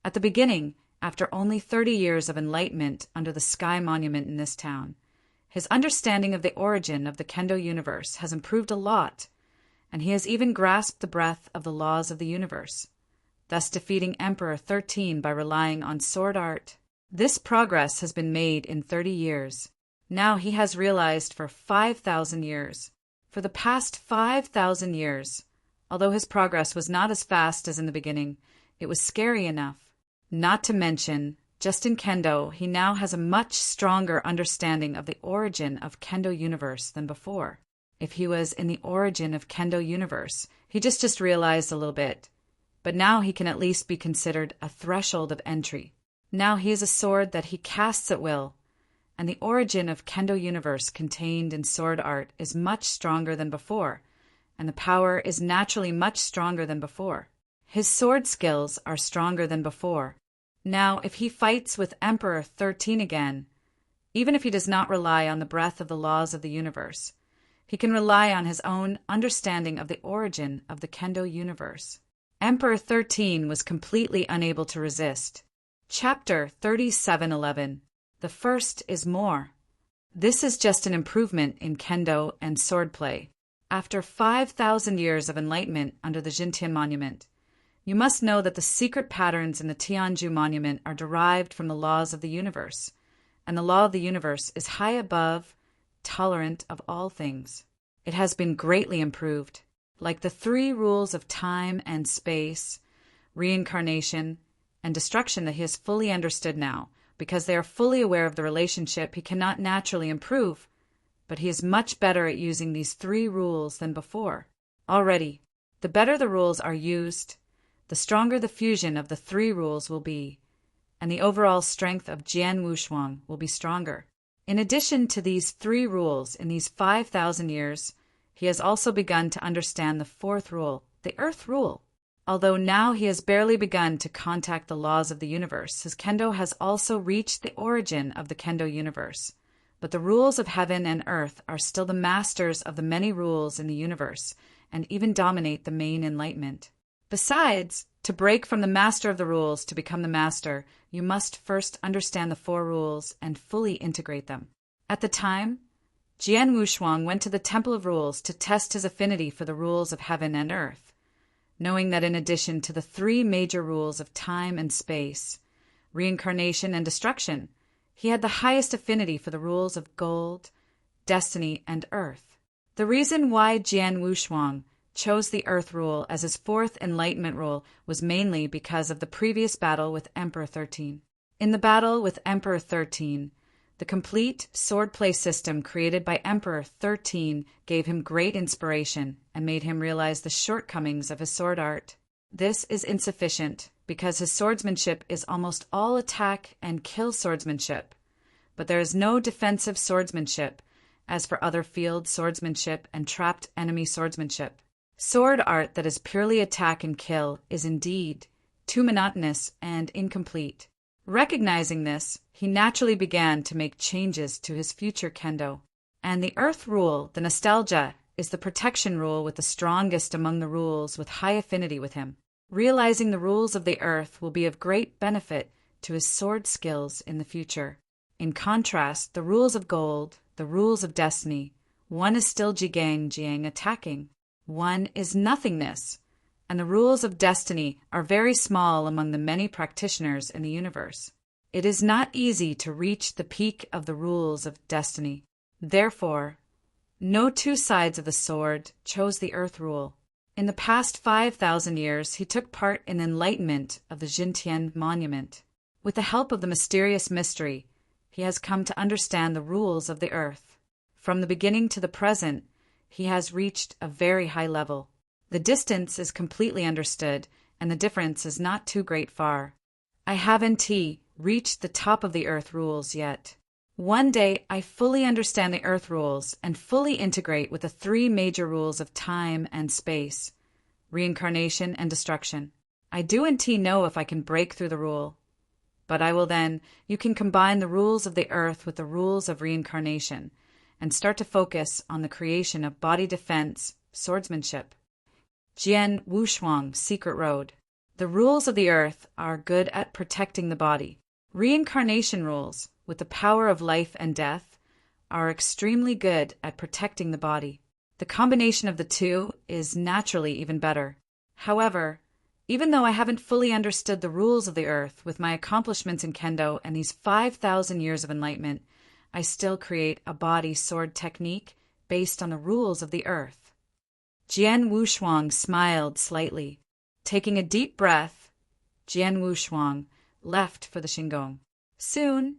Speaker 1: at the beginning, after only 30 years of enlightenment under the Sky Monument in this town, his understanding of the origin of the Kendo universe has improved a lot, and he has even grasped the breadth of the laws of the universe, thus defeating Emperor 13 by relying on sword art. This progress has been made in 30 years. Now he has realized for 5,000 years. For the past 5,000 years, although his progress was not as fast as in the beginning, it was scary enough. Not to mention Just in Kendo, he now has a much stronger understanding of the origin of Kendo universe than before. If he was in the origin of Kendo universe, he just realized a little bit. But now he can at least be considered a threshold of entry. Now he is a sword that he casts at will, and the origin of Kendo universe contained in sword art is much stronger than before, and the power is naturally much stronger than before. His sword skills are stronger than before. Now, if he fights with Emperor 13 again, even if he does not rely on the breath of the laws of the universe, he can rely on his own understanding of the origin of the Kendo universe. Emperor 13 was completely unable to resist. Chapter 37:11. The first is more. This is just an improvement in Kendo and swordplay. After 5,000 years of enlightenment under the Jintian Monument, you must know that the secret patterns in the Tianju Monument are derived from the laws of the universe, and the law of the universe is high above, tolerant of all things. It has been greatly improved, like the 3 rules of time and space, reincarnation, and destruction that he has fully understood now. Because they are fully aware of the relationship, he cannot naturally improve, but he is much better at using these 3 rules than before. Already, the better the rules are used, the stronger the fusion of the 3 rules will be, and the overall strength of Jian Wushuang will be stronger. In addition to these 3 rules in these 5,000 years, he has also begun to understand the 4th rule, the Earth rule. Although now he has barely begun to contact the laws of the universe, his Kendo has also reached the origin of the Kendo universe. But the rules of heaven and earth are still the masters of the many rules in the universe, and even dominate the main enlightenment. Besides, to break from the master of the rules to become the master, you must first understand the 4 rules and fully integrate them. At the time, Jian Wushuang went to the Temple of Rules to test his affinity for the rules of heaven and earth, knowing that in addition to the 3 major rules of time and space, reincarnation and destruction, he had the highest affinity for the rules of gold, destiny, and earth. The reason why Jian Wushuang chose the Earth rule as his 4th enlightenment rule was mainly because of the previous battle with Emperor 13. In the battle with Emperor 13, the complete swordplay system created by Emperor 13 gave him great inspiration and made him realize the shortcomings of his sword art. This is insufficient because his swordsmanship is almost all attack and kill swordsmanship, but there is no defensive swordsmanship, as for other field swordsmanship and trapped enemy swordsmanship. Sword art that is purely attack and kill is indeed too monotonous and incomplete. Recognizing this, he naturally began to make changes to his future Kendo. And the Earth rule, the nostalgia, is the protection rule with the strongest among the rules with high affinity with him. Realizing the rules of the Earth will be of great benefit to his sword skills in the future. In contrast, the rules of gold, the rules of destiny, one is still jiang attacking. One is nothingness, and the rules of destiny are very small among the many practitioners in the universe. It is not easy to reach the peak of the rules of destiny. Therefore, no 2 sides of the sword chose the Earth rule. In the past 5,000 years, he took part in the enlightenment of the Jintian Monument. With the help of the mysterious mystery, he has come to understand the rules of the Earth. From the beginning to the present, he has reached a very high level. The distance is completely understood, and the difference is not too great far. I haven't reached the top of the Earth rules yet. One day I fully understand the Earth rules and fully integrate with the 3 major rules of time and space, reincarnation and destruction. I do know if I can break through the rule. But I will then, you can combine the rules of the Earth with the rules of reincarnation, and start to focus on the creation of body defense, swordsmanship. Jian Wushuang, Secret Road. The rules of the Earth are good at protecting the body. Reincarnation rules, with the power of life and death, are extremely good at protecting the body. The combination of the 2 is naturally even better. However, even though I haven't fully understood the rules of the Earth with my accomplishments in Kendo and these 5,000 years of enlightenment, I still create a body sword technique based on the rules of the Earth. Jian Wushuang smiled slightly. Taking a deep breath, Jian Wushuang left for the Shingon. Soon,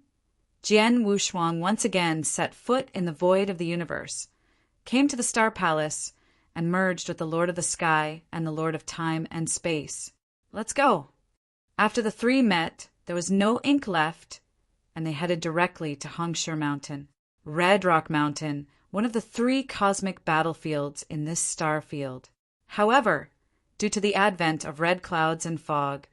Speaker 1: Jian Wushuang once again set foot in the void of the universe, came to the Star Palace, and merged with the Lord of the Sky and the Lord of Time and Space. Let's go! After the three met, there was no ink left, and they headed directly to Hongshe Mountain. Red Rock Mountain, one of the three cosmic battlefields in this star field. However, due to the advent of red clouds and fog,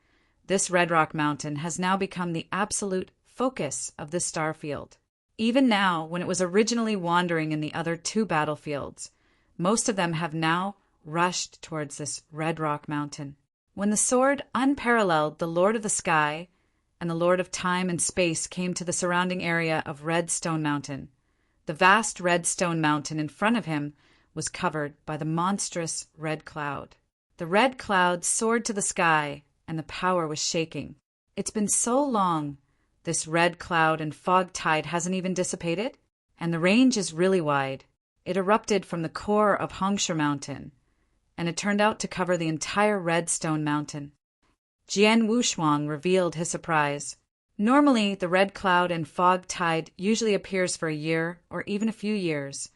Speaker 1: this Red Rock Mountain has now become the absolute focus of this star field. Even now, when it was originally wandering in the other two battlefields, most of them have now rushed towards this Red Rock Mountain. When the sword unparalleled, the Lord of the Sky and the Lord of Time and Space came to the surrounding area of Red Stone Mountain, the vast red stone mountain in front of him was covered by the monstrous red cloud. The red cloud soared to the sky, and the power was shaking. It's been so long, this red cloud and fog tide hasn't even dissipated, and the range is really wide. It erupted from the core of Hongshe Mountain, and it turned out to cover the entire red stone mountain. Jian Wushuang revealed his surprise. Normally, the red cloud and fog tide usually appears for a year or even a few years,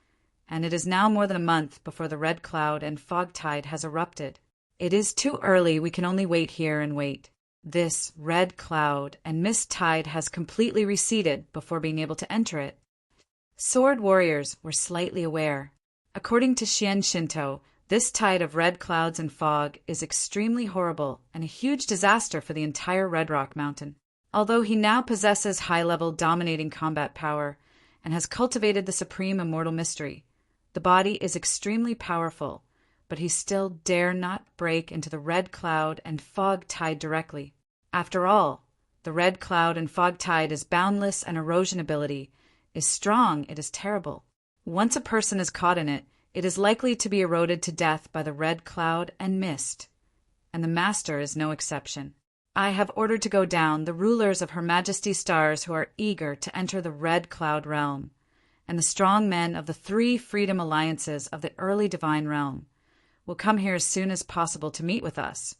Speaker 1: and it is now more than a month before the red cloud and fog tide has erupted. It is too early, we can only wait here and wait. This red cloud and mist tide has completely receded before being able to enter it. Sword warriors were slightly aware. According to Xian Shinto, this tide of red clouds and fog is extremely horrible and a huge disaster for the entire Red Rock Mountain. Although he now possesses high-level dominating combat power and has cultivated the supreme immortal mystery, the body is extremely powerful, but he still dare not break into the red cloud and fog tide directly. After all, the red cloud and fog tide is boundless, and erosion ability is strong, it is terrible. Once a person is caught in it, it is likely to be eroded to death by the red cloud and mist, and the Master is no exception. I have ordered to go down the rulers of Her Majesty's stars who are eager to enter the Red Cloud realm, and the strong men of the three freedom alliances of the early divine realm will come here as soon as possible to meet with us,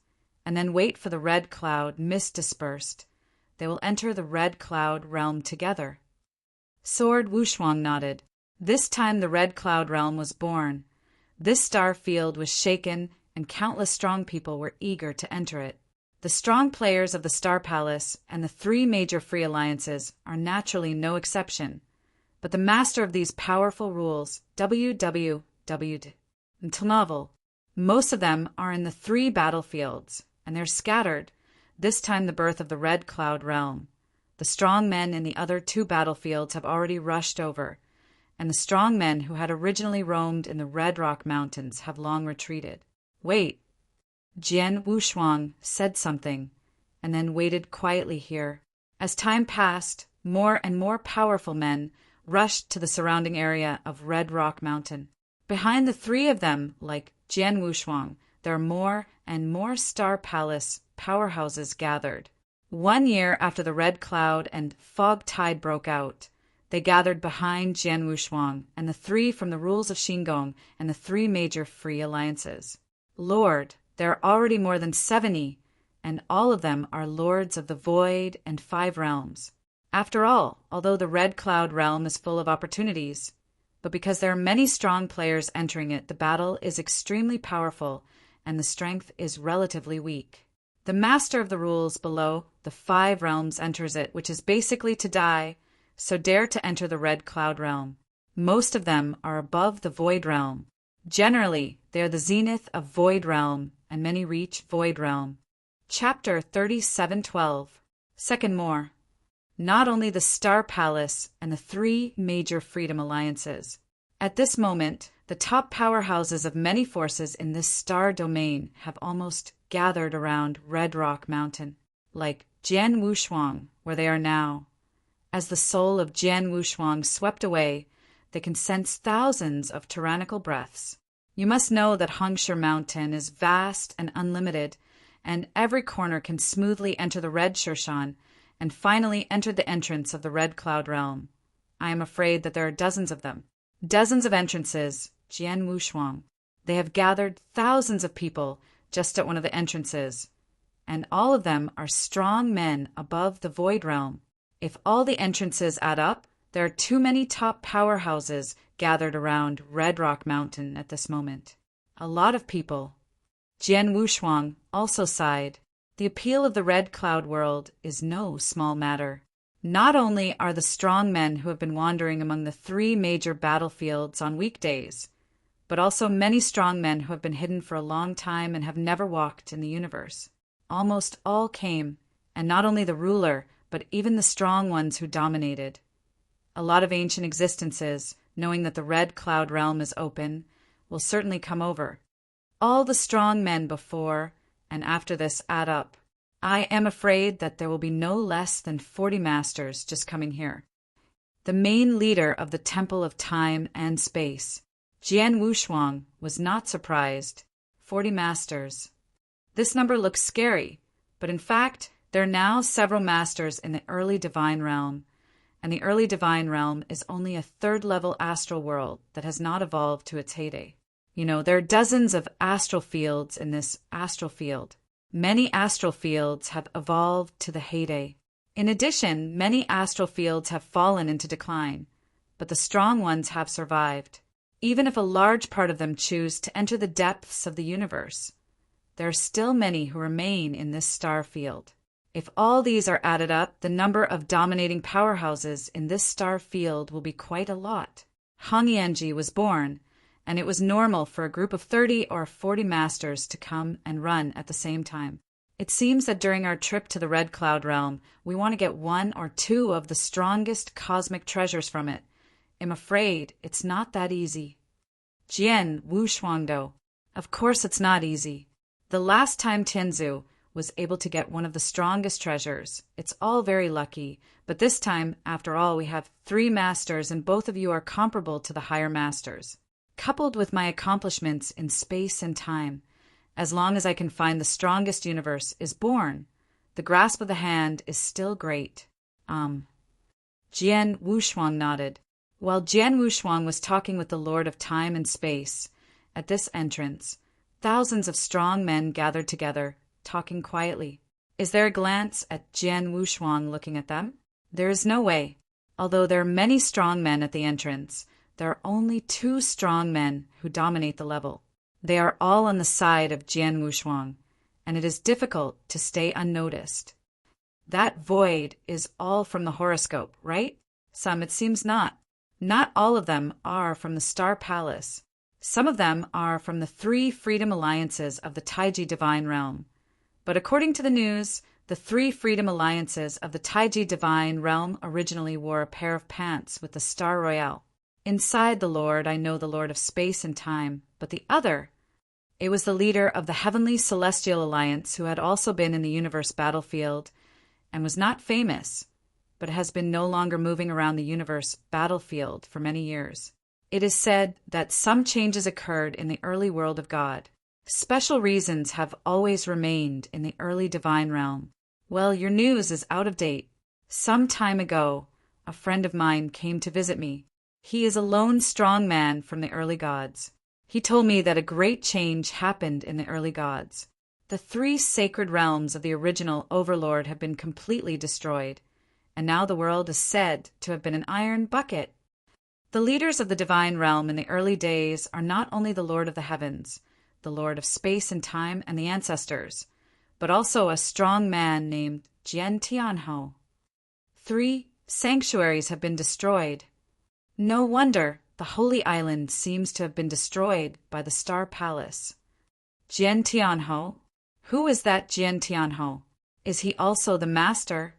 Speaker 1: and then wait for the red cloud mist dispersed. They will enter the Red Cloud realm together. Sword Wushuang nodded. This time the Red Cloud realm was born. This star field was shaken, and countless strong people were eager to enter it. The strong players of the Star Palace and the three major free alliances are naturally no exception, but the master of these powerful rules, WWW, until novel, most of them are in the three battlefields, and they're scattered, this time the birth of the Red Cloud realm. The strong men in the other two battlefields have already rushed over, and the strong men who had originally roamed in the Red Rock Mountains have long retreated. Wait. Jian Wushuang said something, and then waited quietly here. As time passed, more and more powerful men rushed to the surrounding area of Red Rock Mountain. Behind the three of them, like Jian Wushuang, there are more and more Star Palace powerhouses gathered. 1 year after the red cloud and fog tide broke out, they gathered behind Jian Wushuang and the three from the rules of Xingong and the three major free alliances. Lord, there are already more than 70, and all of them are lords of the void and 5 realms. After all, although the Red Cloud realm is full of opportunities, but because there are many strong players entering it, the battle is extremely powerful and the strength is relatively weak. The master of the rules below the 5 realms enters it, which is basically to die, so dare to enter the Red Cloud realm. Most of them are above the Void realm. Generally, they are the zenith of Void realm, and many reach Void realm. Chapter 3712. Second more. Not only the Star Palace and the 3 major freedom alliances. At this moment, the top powerhouses of many forces in this star domain have almost gathered around Red Rock Mountain, like Jian Wushuang, where they are now. As the soul of Jian Wushuang swept away, they can sense thousands of tyrannical breaths. You must know that Hongshe Mountain is vast and unlimited, and every corner can smoothly enter the Red Shershan, and finally enter the entrance of the Red Cloud realm. I am afraid that there are dozens of them. Dozens of entrances, Jian Wushuang. They have gathered thousands of people just at one of the entrances, and all of them are strong men above the Void realm. If all the entrances add up, there are too many top powerhouses gathered around Red Rock Mountain at this moment. A lot of people. Jian Wushuang also sighed. The appeal of the Red Cloud world is no small matter. Not only are the strong men who have been wandering among the 3 major battlefields on weekdays, but also many strong men who have been hidden for a long time and have never walked in the universe. Almost all came, and not only the ruler, but even the strong ones who dominated. A lot of ancient existences, knowing that the Red Cloud realm is open, will certainly come over. All the strong men before and after this add up. I am afraid that there will be no less than 40 masters just coming here. The main leader of the Temple of Time and Space, Jian Wushuang, was not surprised. 40 masters. This number looks scary, but in fact, there are now several masters in the early divine realm, and the early divine realm is only a 3rd-level astral world that has not evolved to its heyday. There are dozens of astral fields in this astral field. Many astral fields have evolved to the heyday. In addition, many astral fields have fallen into decline, but the strong ones have survived. Even if a large part of them choose to enter the depths of the universe, there are still many who remain in this star field. If all these are added up, the number of dominating powerhouses in this star field will be quite a lot. Hong Yanji was born, and it was normal for a group of 30 or 40 masters to come and run at the same time. It seems that during our trip to the Red Cloud realm, we want to get 1 or 2 of the strongest cosmic treasures from it. I'm afraid it's not that easy. Jian Wushuangdo. Of course it's not easy. The last time Tianzu was able to get one of the strongest treasures, it's all very lucky, but this time, after all, we have 3 masters and both of you are comparable to the higher masters. Coupled with my accomplishments in space and time, as long as I can find the strongest universe is born, the grasp of the hand is still great. Jian Wushuang nodded. While Jian Wushuang was talking with the Lord of Time and Space, at this entrance, thousands of strong men gathered together, talking quietly. Is there a glance at Jian Wushuang looking at them? There is no way. Although there are many strong men at the entrance, there are only 2 strong men who dominate the level. They are all on the side of Jian Wushuang, and it is difficult to stay unnoticed. That void is all from the horoscope, right? Some it seems not. Not all of them are from the Star Palace. Some of them are from the 3 Freedom Alliances of the Taiji Divine Realm. But according to the news, the 3 Freedom Alliances of the Taiji Divine Realm originally wore a pair of pants with the Star Royale. Inside the Lord, I know the Lord of Space and Time, but the other, it was the leader of the Heavenly Celestial Alliance who had also been in the universe battlefield and was not famous, but has been no longer moving around the universe battlefield for many years. It is said that some changes occurred in the early world of God. Special reasons have always remained in the early divine realm. Well, your news is out of date. Some time ago, a friend of mine came to visit me. He is a lone strong man from the early gods. He told me that a great change happened in the early gods. The 3 sacred realms of the original Overlord have been completely destroyed, and now the world is said to have been an iron bucket. The leaders of the divine realm in the early days are not only the Lord of the Heavens, the Lord of Space and Time and the Ancestors, but also a strong man named Jian Tianhou. 3 sanctuaries have been destroyed. No wonder the Holy Island seems to have been destroyed by the Star Palace. Jian Tianhou? Who is that Jian Tianhou? Is he also the master?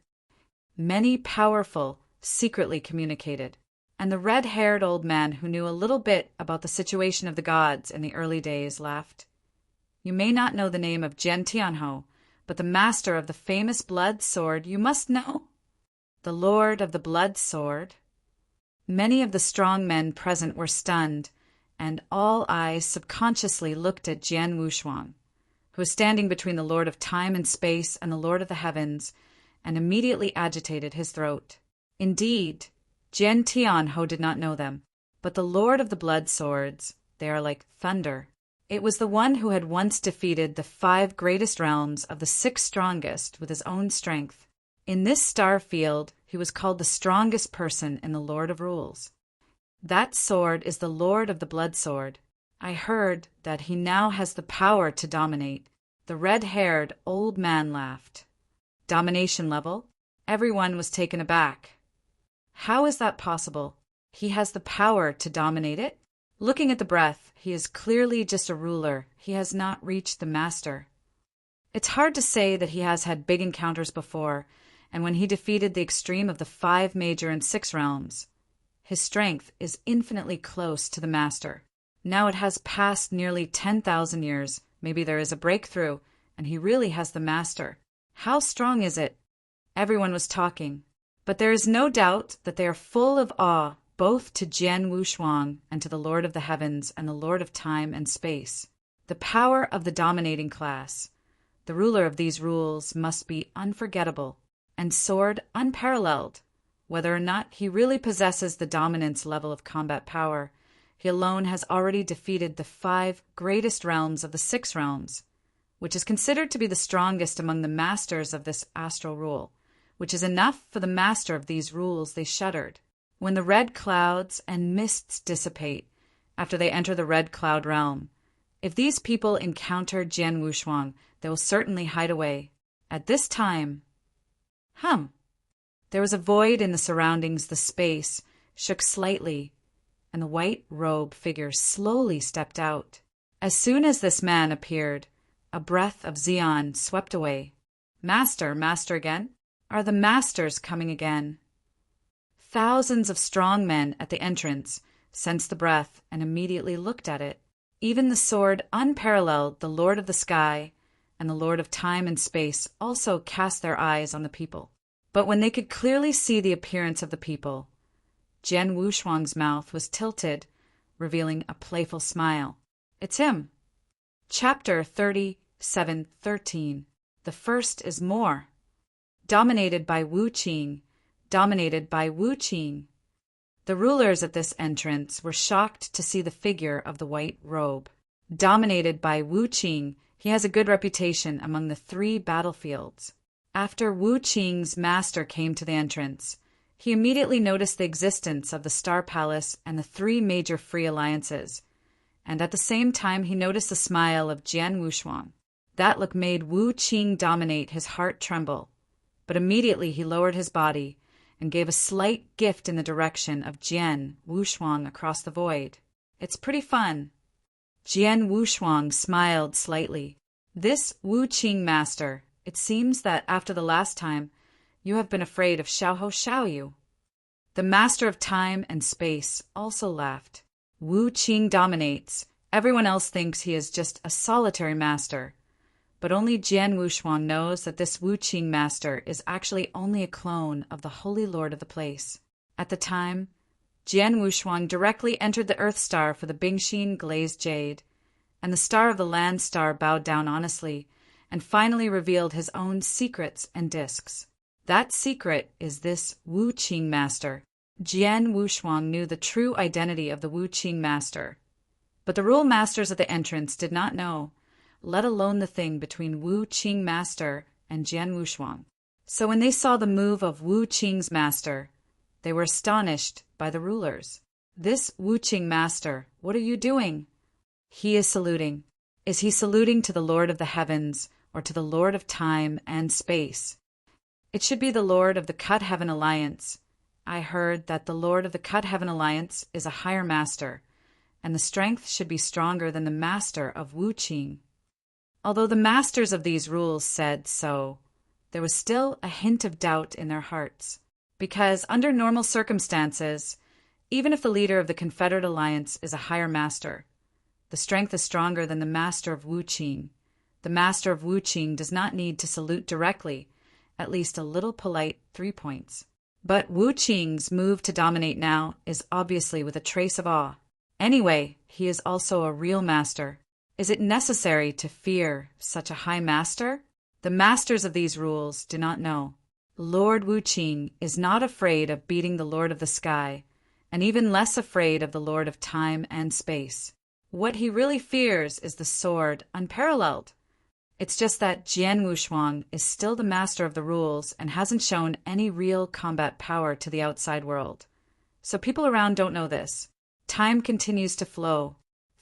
Speaker 1: Many powerful secretly communicated, and the red-haired old man who knew a little bit about the situation of the gods in the early days laughed. You may not know the name of Jian Tianhou, but the master of the famous blood sword you must know. The Lord of the Blood Sword. Many of the strong men present were stunned, and all eyes subconsciously looked at Jian Wushuang, who was standing between the Lord of Time and Space and the Lord of the Heavens, and immediately agitated his throat. Indeed, Jian Tianhou did not know them, but the Lord of the Blood Swords, they are like thunder. It was the one who had once defeated the 5 greatest realms of the 6 strongest with his own strength. In this star field, he was called the strongest person in the Lord of Rules. That sword is the Lord of the Blood Sword. I heard that he now has the power to dominate. The red-haired old man laughed. Domination level? Everyone was taken aback. How is that possible? He has the power to dominate it? Looking at the breath, he is clearly just a ruler. He has not reached the master. It's hard to say that he has had big encounters before, and when he defeated the extreme of the 5 major and 6 realms, his strength is infinitely close to the master. Now it has passed nearly 10,000 years. Maybe there is a breakthrough, and he really has the master. How strong is it? Everyone was talking, but there is no doubt that they are full of awe both to Jian Wushuang and to the Lord of the Heavens and the Lord of Time and Space. The power of the dominating class, the ruler of these rules, must be unforgettable, and sword unparalleled. Whether or not he really possesses the dominance level of combat power, he alone has already defeated the 5 greatest realms of the 6 realms, which is considered to be the strongest among the masters of this astral rule, which is enough for the master of these rules. They shuddered. When the red clouds and mists dissipate after they enter the red cloud realm, if these people encounter Jian Wushuang, they will certainly hide away. At this time, there was a void in the surroundings. The space shook slightly, and the white robe figure slowly stepped out. As soon as this man appeared, a breath of Xian swept away. Master, master again? Are the masters coming again? Thousands of strong men at the entrance sensed the breath and immediately looked at it. Even the sword unparalleled, the Lord of the Sky and the Lord of Time and Space, also cast their eyes on the people. But when they could clearly see the appearance of the people, Jian Wushuang's mouth was tilted, revealing a playful smile. It's him. Chapter 37:13. The first is more. Dominated by Wu Qing. Dominated by Wu Qing. The rulers at this entrance were shocked to see the figure of the white robe. Dominated by Wu Qing, he has a good reputation among the 3 battlefields. After Wu Qing's master came to the entrance, he immediately noticed the existence of the Star Palace and the 3 major free alliances, and at the same time he noticed the smile of Jian Wushuang. That look made Wu Qing dominate his heart tremble, but immediately he lowered his body and gave a slight gift in the direction of Jian Wushuang across the void. It's pretty fun. Jian Wushuang smiled slightly. This Wu Qing master, it seems that after the last time, you have been afraid of Xiaohou Xiaoyu. The master of time and space also laughed. Wu Qing dominates. Everyone else thinks he is just a solitary master. But only Jian Wushuang knows that this Wu Qing master is actually only a clone of the Holy Lord of the place. At the time, Jian Wushuang directly entered the Earth Star for the Bingxin glazed jade, and the Star of the Land Star bowed down honestly and finally revealed his own secrets and discs. That secret is this Wu Qing master. Jian Wushuang knew the true identity of the Wu Qing master, but the rule masters at the entrance did not know, let alone the thing between Wu Qing master and Jian Wushuang. So when they saw the move of Wu Qing's master, they were astonished by the rulers. This Wu Qing master, what are you doing? He is saluting. Is he saluting to the Lord of the Heavens or to the Lord of Time and Space? It should be the Lord of the Cut Heaven Alliance. I heard that the Lord of the Cut Heaven Alliance is a higher master, and the strength should be stronger than the master of Wu Qing. Although the masters of these rules said so, there was still a hint of doubt in their hearts, because under normal circumstances, even if the leader of the Confederate Alliance is a higher master, the strength is stronger than the master of Wu Qing. The master of Wu Qing does not need to salute directly, at least a little polite 3 points. But Wu Qing's move to dominate now is obviously with a trace of awe. Anyway, he is also a real master. Is it necessary to fear such a high master? The masters of these rules do not know. Lord Wu Qing is not afraid of beating the Lord of the Sky, and even less afraid of the Lord of Time and Space. What he really fears is the sword unparalleled. It's just that Jian Wushuang is still the master of the rules and hasn't shown any real combat power to the outside world. So people around don't know this. Time continues to flow.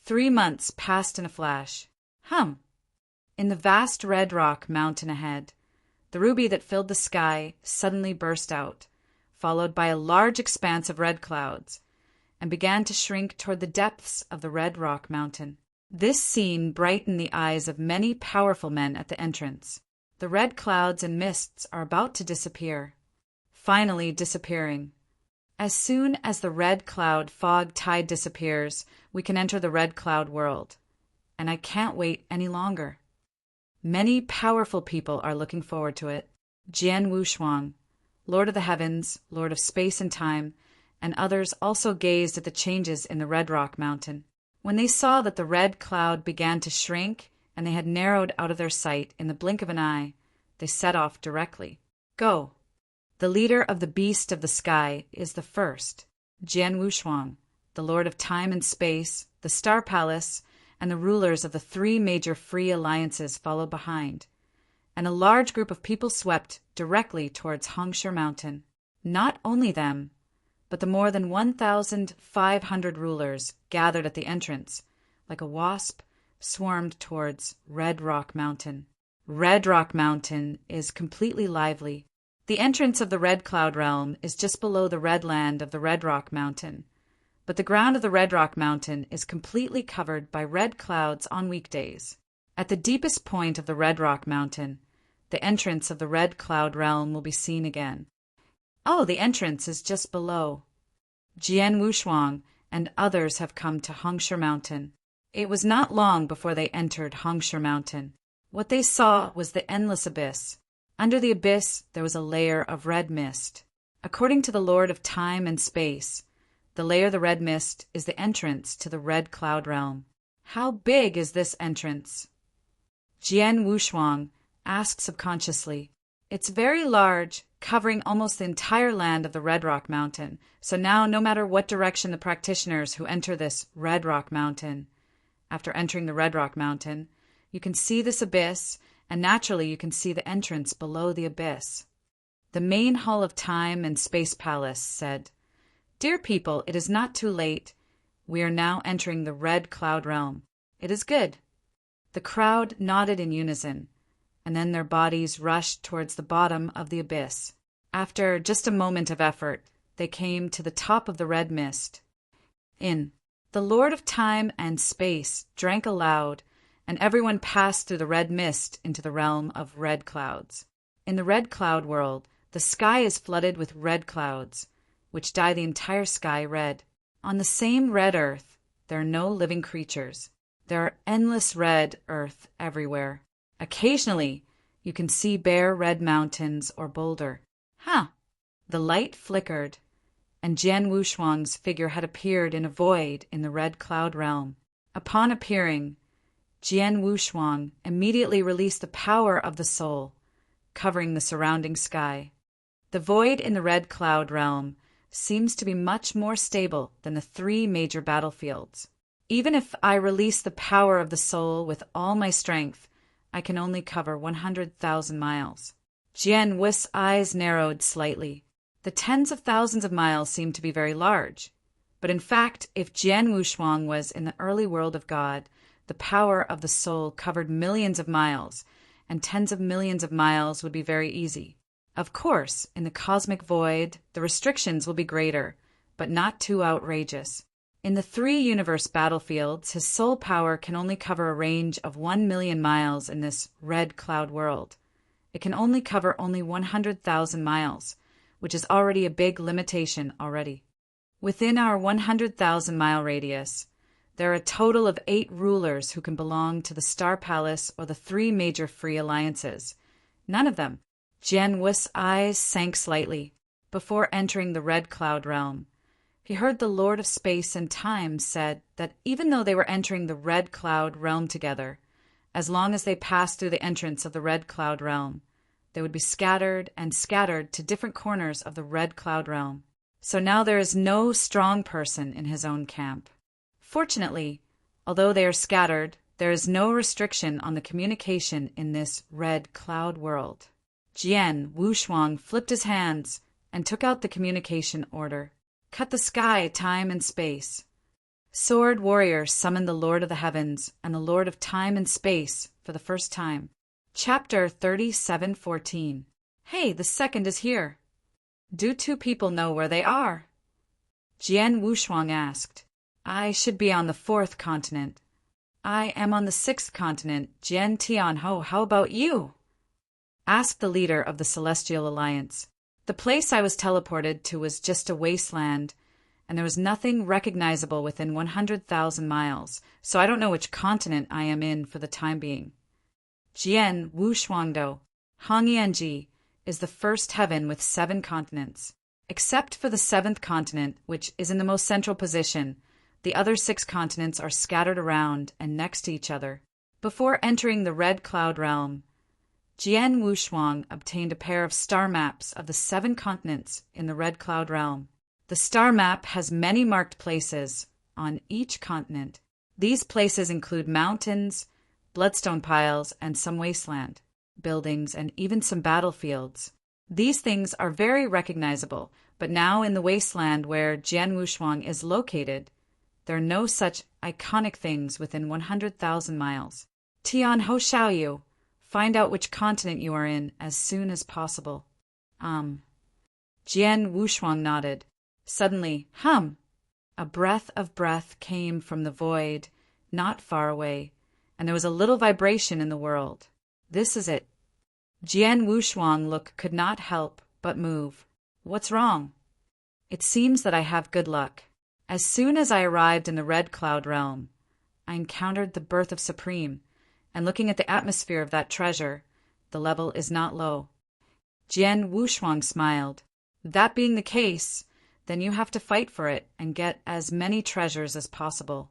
Speaker 1: 3 months passed in a flash. In the vast red rock mountain ahead, the ruby that filled the sky suddenly burst out, followed by a large expanse of red clouds, and began to shrink toward the depths of the red rock mountain. This scene brightened the eyes of many powerful men at the entrance. The red clouds and mists are about to disappear, finally disappearing. As soon as the red cloud fog tide disappears, we can enter the red cloud world. And I can't wait any longer. Many powerful people are looking forward to it. Jian Wushuang, Lord of the Heavens, Lord of Space and Time, and others also gazed at the changes in the Red Rock Mountain. When they saw that the red cloud began to shrink and they had narrowed out of their sight in the blink of an eye, they set off directly. Go! The leader of the beast of the sky is the first, Jian Wushuang, the Lord of Time and Space, the Star Palace, and the rulers of the 3 major free alliances followed behind, and a large group of people swept directly towards Hongshe Mountain. Not only them, but the more than 1,500 rulers gathered at the entrance, like a wasp, swarmed towards Red Rock Mountain. Red Rock Mountain is completely lively. The entrance of the Red Cloud Realm is just below the red land of the Red Rock Mountain, but the ground of the Red Rock Mountain is completely covered by red clouds on weekdays. At the deepest point of the Red Rock Mountain, the entrance of the Red Cloud Realm will be seen again. Oh, the entrance is just below. Jian Wushuang and others have come to Hongshe Mountain. It was not long before they entered Hongshe Mountain. What they saw was the endless abyss. Under the abyss, there was a layer of red mist. According to the Lord of Time and Space, the layer of the red mist is the entrance to the Red Cloud Realm. How big is this entrance? Jian Wushuang asked subconsciously. It's very large, covering almost the entire land of the Red Rock Mountain. So now, no matter what direction the practitioners who enter this Red Rock Mountain, after entering the Red Rock Mountain, you can see this abyss, and naturally you can see the entrance below the abyss. The main hall of Time and Space Palace said, "Dear people, it is not too late. We are now entering the Red Cloud Realm. It is good." The crowd nodded in unison, and then their bodies rushed towards the bottom of the abyss. After just a moment of effort, they came to the top of the red mist. The Lord of Time and Space drank aloud, and everyone passed through the red mist into the realm of red clouds. In the red cloud world, the sky is flooded with red clouds, which dye the entire sky red. On the same red earth, there are no living creatures. There are endless red earth everywhere. Occasionally, you can see bare red mountains or boulder. The light flickered, and Jian Wushuang's figure had appeared in a void in the Red Cloud Realm. Upon appearing, Jian Wushuang immediately released the power of the soul, covering the surrounding sky. The void in the Red Cloud Realm seems to be much more stable than the 3 major battlefields. Even if I release the power of the soul with all my strength, I can only cover 100,000 miles. Jian Wu's eyes narrowed slightly. The tens of thousands of miles seemed to be very large. But in fact, if Jian Wushuang was in the early world of God, the power of the soul covered millions of miles, and tens of millions of miles would be very easy. Of course, in the cosmic void, the restrictions will be greater, but not too outrageous. In the 3 universe battlefields, his soul power can only cover a range of 1 million miles in this red cloud world. It can only cover only 100,000 miles, which is already a big limitation already. Within our 100,000 mile radius, there are a total of 8 rulers who can belong to the Star Palace or the 3 major free alliances. None of them. Jian Wu's eyes sank slightly. Before entering the Red Cloud Realm, he heard the Lord of Space and Time said that even though they were entering the Red Cloud Realm together, as long as they passed through the entrance of the Red Cloud Realm, they would be scattered to different corners of the Red Cloud Realm. So now there is no strong person in his own camp. Fortunately, although they are scattered, There is no restriction on the communication in this red cloud world. Jian Wushuang flipped his hands and took out the communication order. Cut the sky, time and space. Sword warrior summoned the Lord of the Heavens and the Lord of Time and Space for the first time. Chapter 37:14. Hey, the second is here. Do two people know where they are? Jian Wushuang asked. I should be on the 4th continent. I am on the 6th continent. Jian Tianho, how about you? Asked the leader of the Celestial Alliance. The place I was teleported to was just a wasteland, and there was nothing recognizable within 100,000 miles, so I don't know which continent I am in for the time being. Jian Wushuangdo, Hongyanji, is the first heaven with 7 continents. Except for the 7th continent, which is in the most central position, the other 6 continents are scattered around and next to each other. Before entering the Red Cloud Realm, Jian Wushuang obtained a pair of star maps of the 7 continents in the Red Cloud Realm. The star map has many marked places on each continent. These places include mountains, bloodstone piles, and some wasteland, buildings, and even some battlefields. These things are very recognizable, but now in the wasteland where Jian Wushuang is located, there are no such iconic things within 100,000 miles. Tian Ho Xiaoyu, find out which continent you are in as soon as possible. Jian Wushuang nodded. Suddenly, a breath of breath came from the void, not far away, and there was a little vibration in the world. This is it. Jian Wushuang could not help but move. What's wrong? It seems that I have good luck. As soon as I arrived in the Red Cloud Realm, I encountered the birth of Supreme, and looking at the atmosphere of that treasure, the level is not low. Jian Wushuang smiled. That being the case, then you have to fight for it and get as many treasures as possible.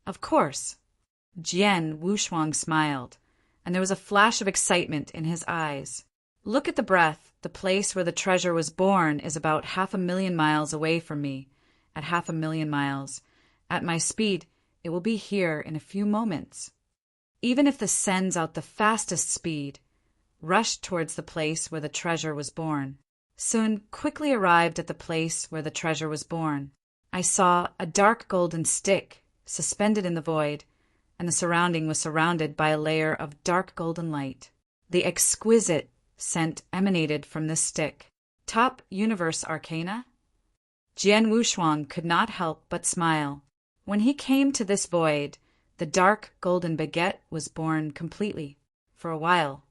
Speaker 1: Of course. Jian Wushuang smiled, and there was a flash of excitement in his eyes. Look at the breath. The place where the treasure was born is about 500,000 miles away from me. At 500,000 miles, at my speed, it will be here in a few moments. Even if this sends out the fastest speed, rushed towards the place where the treasure was born. Soon quickly arrived at the place where the treasure was born. I saw a dark golden stick suspended in the void, and the surrounding was surrounded by a layer of dark golden light. The exquisite scent emanated from this stick. Top universe arcana? Jian Wushuang could not help but smile. When he came to this void, the dark golden baguette was born completely. For a while.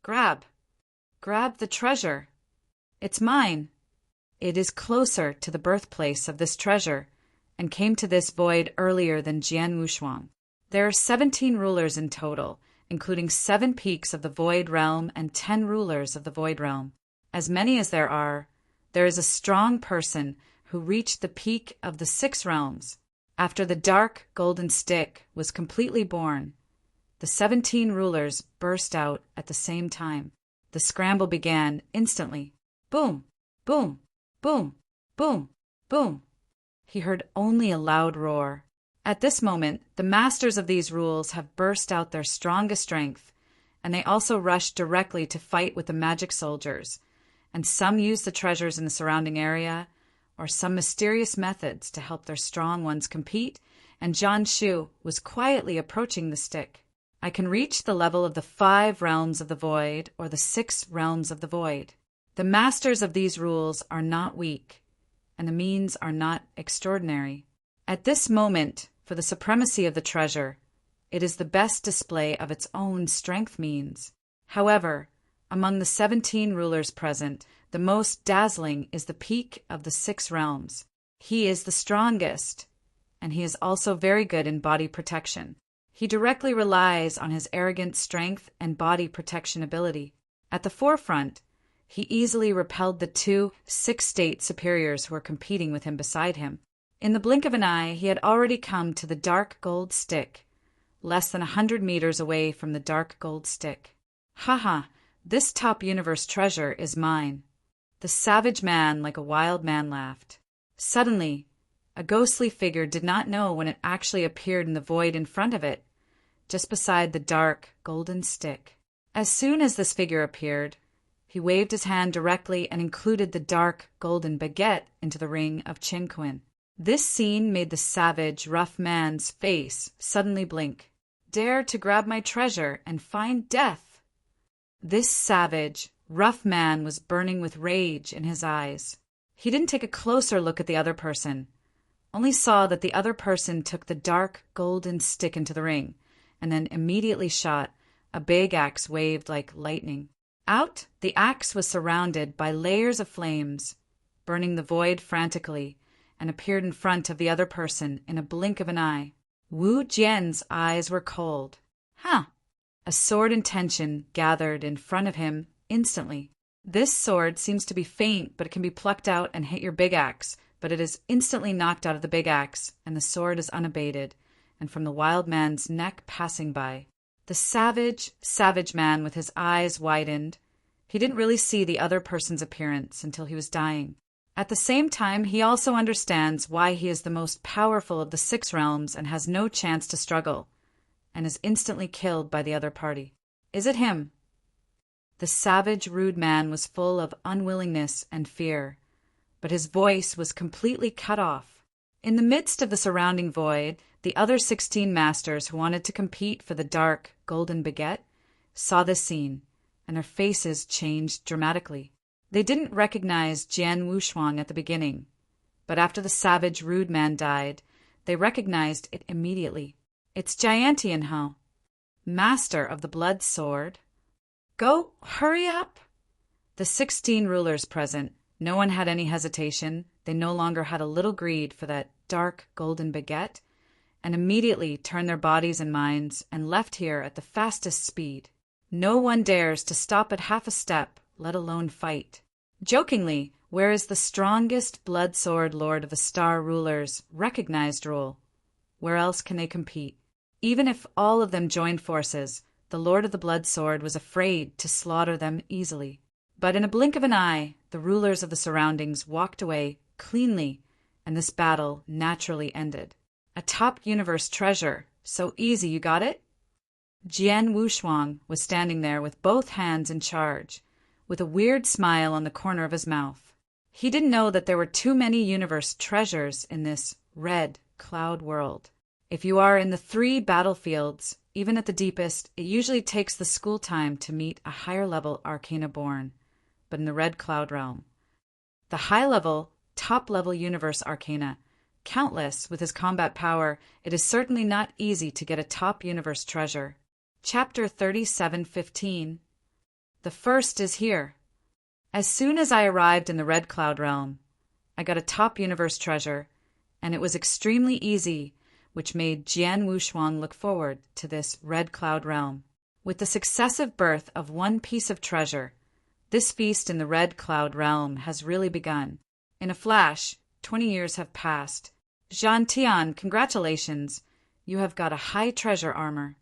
Speaker 1: Grab the treasure. It's mine. It is closer to the birthplace of this treasure, and came to this void earlier than Jian Wushuang. There are 17 rulers in total, including 7 peaks of the Void Realm and 10 rulers of the Void Realm. As many as there is a strong person who reached the peak of the 6 realms. After the dark golden stick was completely born, the 17 rulers burst out at the same time. The scramble began instantly. Boom, boom, boom, boom, boom. He heard only a loud roar. At this moment, the masters of these rules have burst out their strongest strength, and they also rush directly to fight with the magic soldiers, and some use the treasures in the surrounding area, or some mysterious methods to help their strong ones compete, and Zhan Shu was quietly approaching the stick. I can reach the level of the 5 realms of the void, or the 6 realms of the void. The masters of these rules are not weak, and the means are not extraordinary. At this moment, for the supremacy of the treasure, it is the best display of its own strength means. However, among the 17 rulers present, the most dazzling is the peak of the 6 realms. He is the strongest, and he is also very good in body protection. He directly relies on his arrogant strength and body protection ability. At the forefront, he easily repelled the 2 6-state superiors who were competing with him beside him. In the blink of an eye, he had already come to the dark gold stick, less than 100 meters away from the dark gold stick. Haha, this top universe treasure is mine. The savage man like a wild man laughed. Suddenly, a ghostly figure did not know when it actually appeared in the void in front of it, just beside the dark, golden stick. As soon as this figure appeared, he waved his hand directly and included the dark, golden baguette into the ring of Chinquin. This scene made the savage, rough man's face suddenly blink. Dare to grab my treasure and find death! This savage, rough man was burning with rage in his eyes. He didn't take a closer look at the other person, only saw that the other person took the dark, golden stick into the ring, and then immediately shot. A big axe waved like lightning. Out, the axe was surrounded by layers of flames, burning the void frantically, and appeared in front of the other person in a blink of an eye. Wu Jian's eyes were cold. Huh! A sword in tension gathered in front of him instantly. This sword seems to be faint, but it can be plucked out and hit your big axe, but it is instantly knocked out of the big axe, and the sword is unabated, and from the wild man's neck passing by. The savage man with his eyes widened. He didn't really see the other person's appearance until he was dying. At the same time, he also understands why he is the most powerful of the 6 realms and has no chance to struggle, and is instantly killed by the other party. Is it him? The savage, rude man was full of unwillingness and fear, but his voice was completely cut off. In the midst of the surrounding void, the other 16 masters who wanted to compete for the dark, golden baguette saw this scene, and their faces changed dramatically. They didn't recognize Jian Wushuang at the beginning, but after the savage, rude man died, they recognized it immediately. It's Jiantian Hao, master of the blood sword. Go, hurry up! The 16 rulers present, no one had any hesitation. They no longer had a little greed for that dark, golden baguette, and immediately turned their bodies and minds and left here at the fastest speed. No one dares to stop at half a step, let alone fight. Jokingly, where is the strongest blood sword lord of the star rulers' recognized rule? Where else can they compete? Even if all of them joined forces, the lord of the blood sword was afraid to slaughter them easily. But in a blink of an eye, the rulers of the surroundings walked away cleanly, and this battle naturally ended. A top universe treasure, so easy you got it? Jian Wushuang was standing there with both hands in charge, with a weird smile on the corner of his mouth. He didn't know that there were too many universe treasures in this red cloud world. If you are in the 3 battlefields, even at the deepest, it usually takes the school time to meet a higher level arcana born, but in the red cloud realm, the high level, top level universe arcana, countless with his combat power, it is certainly not easy to get a top universe treasure. Chapter 37:15. The first is here. As soon as I arrived in the red cloud realm, I got a top universe treasure, and it was extremely easy, which made Jian Wushuang look forward to this red cloud realm. With the successive birth of one piece of treasure, this feast in the red cloud realm has really begun. In a flash, 20 years have passed. Zhan Tian, congratulations. You have got a high treasure armor.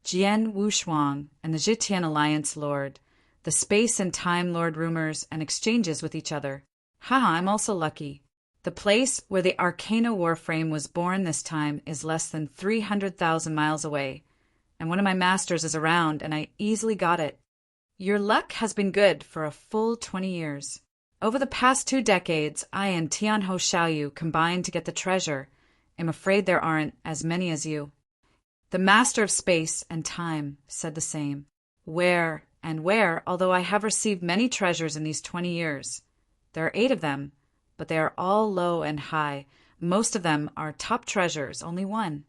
Speaker 1: Jian Wushuang and the Zhitian Alliance Lord, the Space and Time Lord rumors and exchanges with each other. Haha, I'm also lucky. The place where the Arcana Warframe was born this time is less than 300,000 miles away, and one of my masters is around, and I easily got it. Your luck has been good for a full 20 years. Over the past 2 decades, I and Tianho Xiaoyu combined to get the treasure. I'm afraid there aren't as many as you. The Master of Space and Time said the same. Where, although I have received many treasures in these 20 years. There are 8 of them, but they are all low and high. Most of them are top treasures, only 1.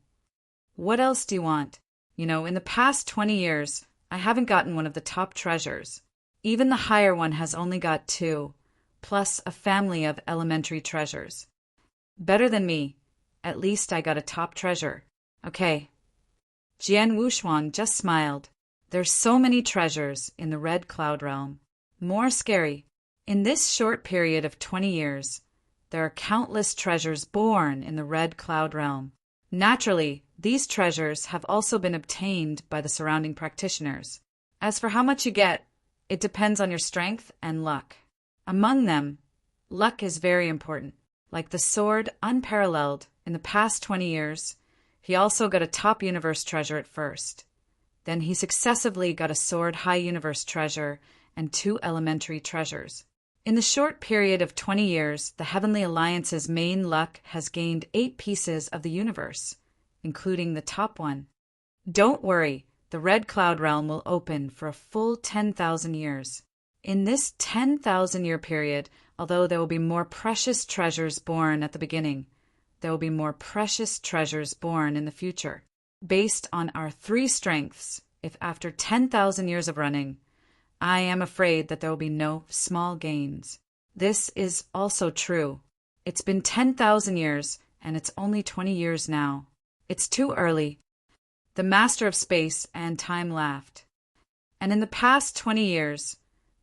Speaker 1: What else do you want? You know, in the past 20 years, I haven't gotten one of the top treasures. Even the higher one has only got 2, plus a family of elementary treasures. Better than me. At least I got a top treasure. Okay. Jian Wushuang just smiled. There's so many treasures in the red cloud realm. More scary. In this short period of 20 years, there are countless treasures born in the red cloud realm. Naturally, these treasures have also been obtained by the surrounding practitioners. As for how much you get, it depends on your strength and luck. Among them, luck is very important. Like the sword unparalleled in the past 20 years, He also got a top universe treasure at first. Then he successively got a sword high universe treasure and 2 elementary treasures. In the short period of 20 years, the Heavenly Alliance's main luck has gained 8 pieces of the universe, including the top one. Don't worry, the Red Cloud Realm will open for a full 10,000 years. In this 10,000-year period, although there will be more precious treasures born at the beginning, there will be more precious treasures born in the future. Based on our 3 strengths, if after 10,000 years of running, I am afraid that there will be no small gains. This is also true. It's been 10,000 years, and it's only 20 years now. It's too early. The master of space and time laughed. And in the past 20 years,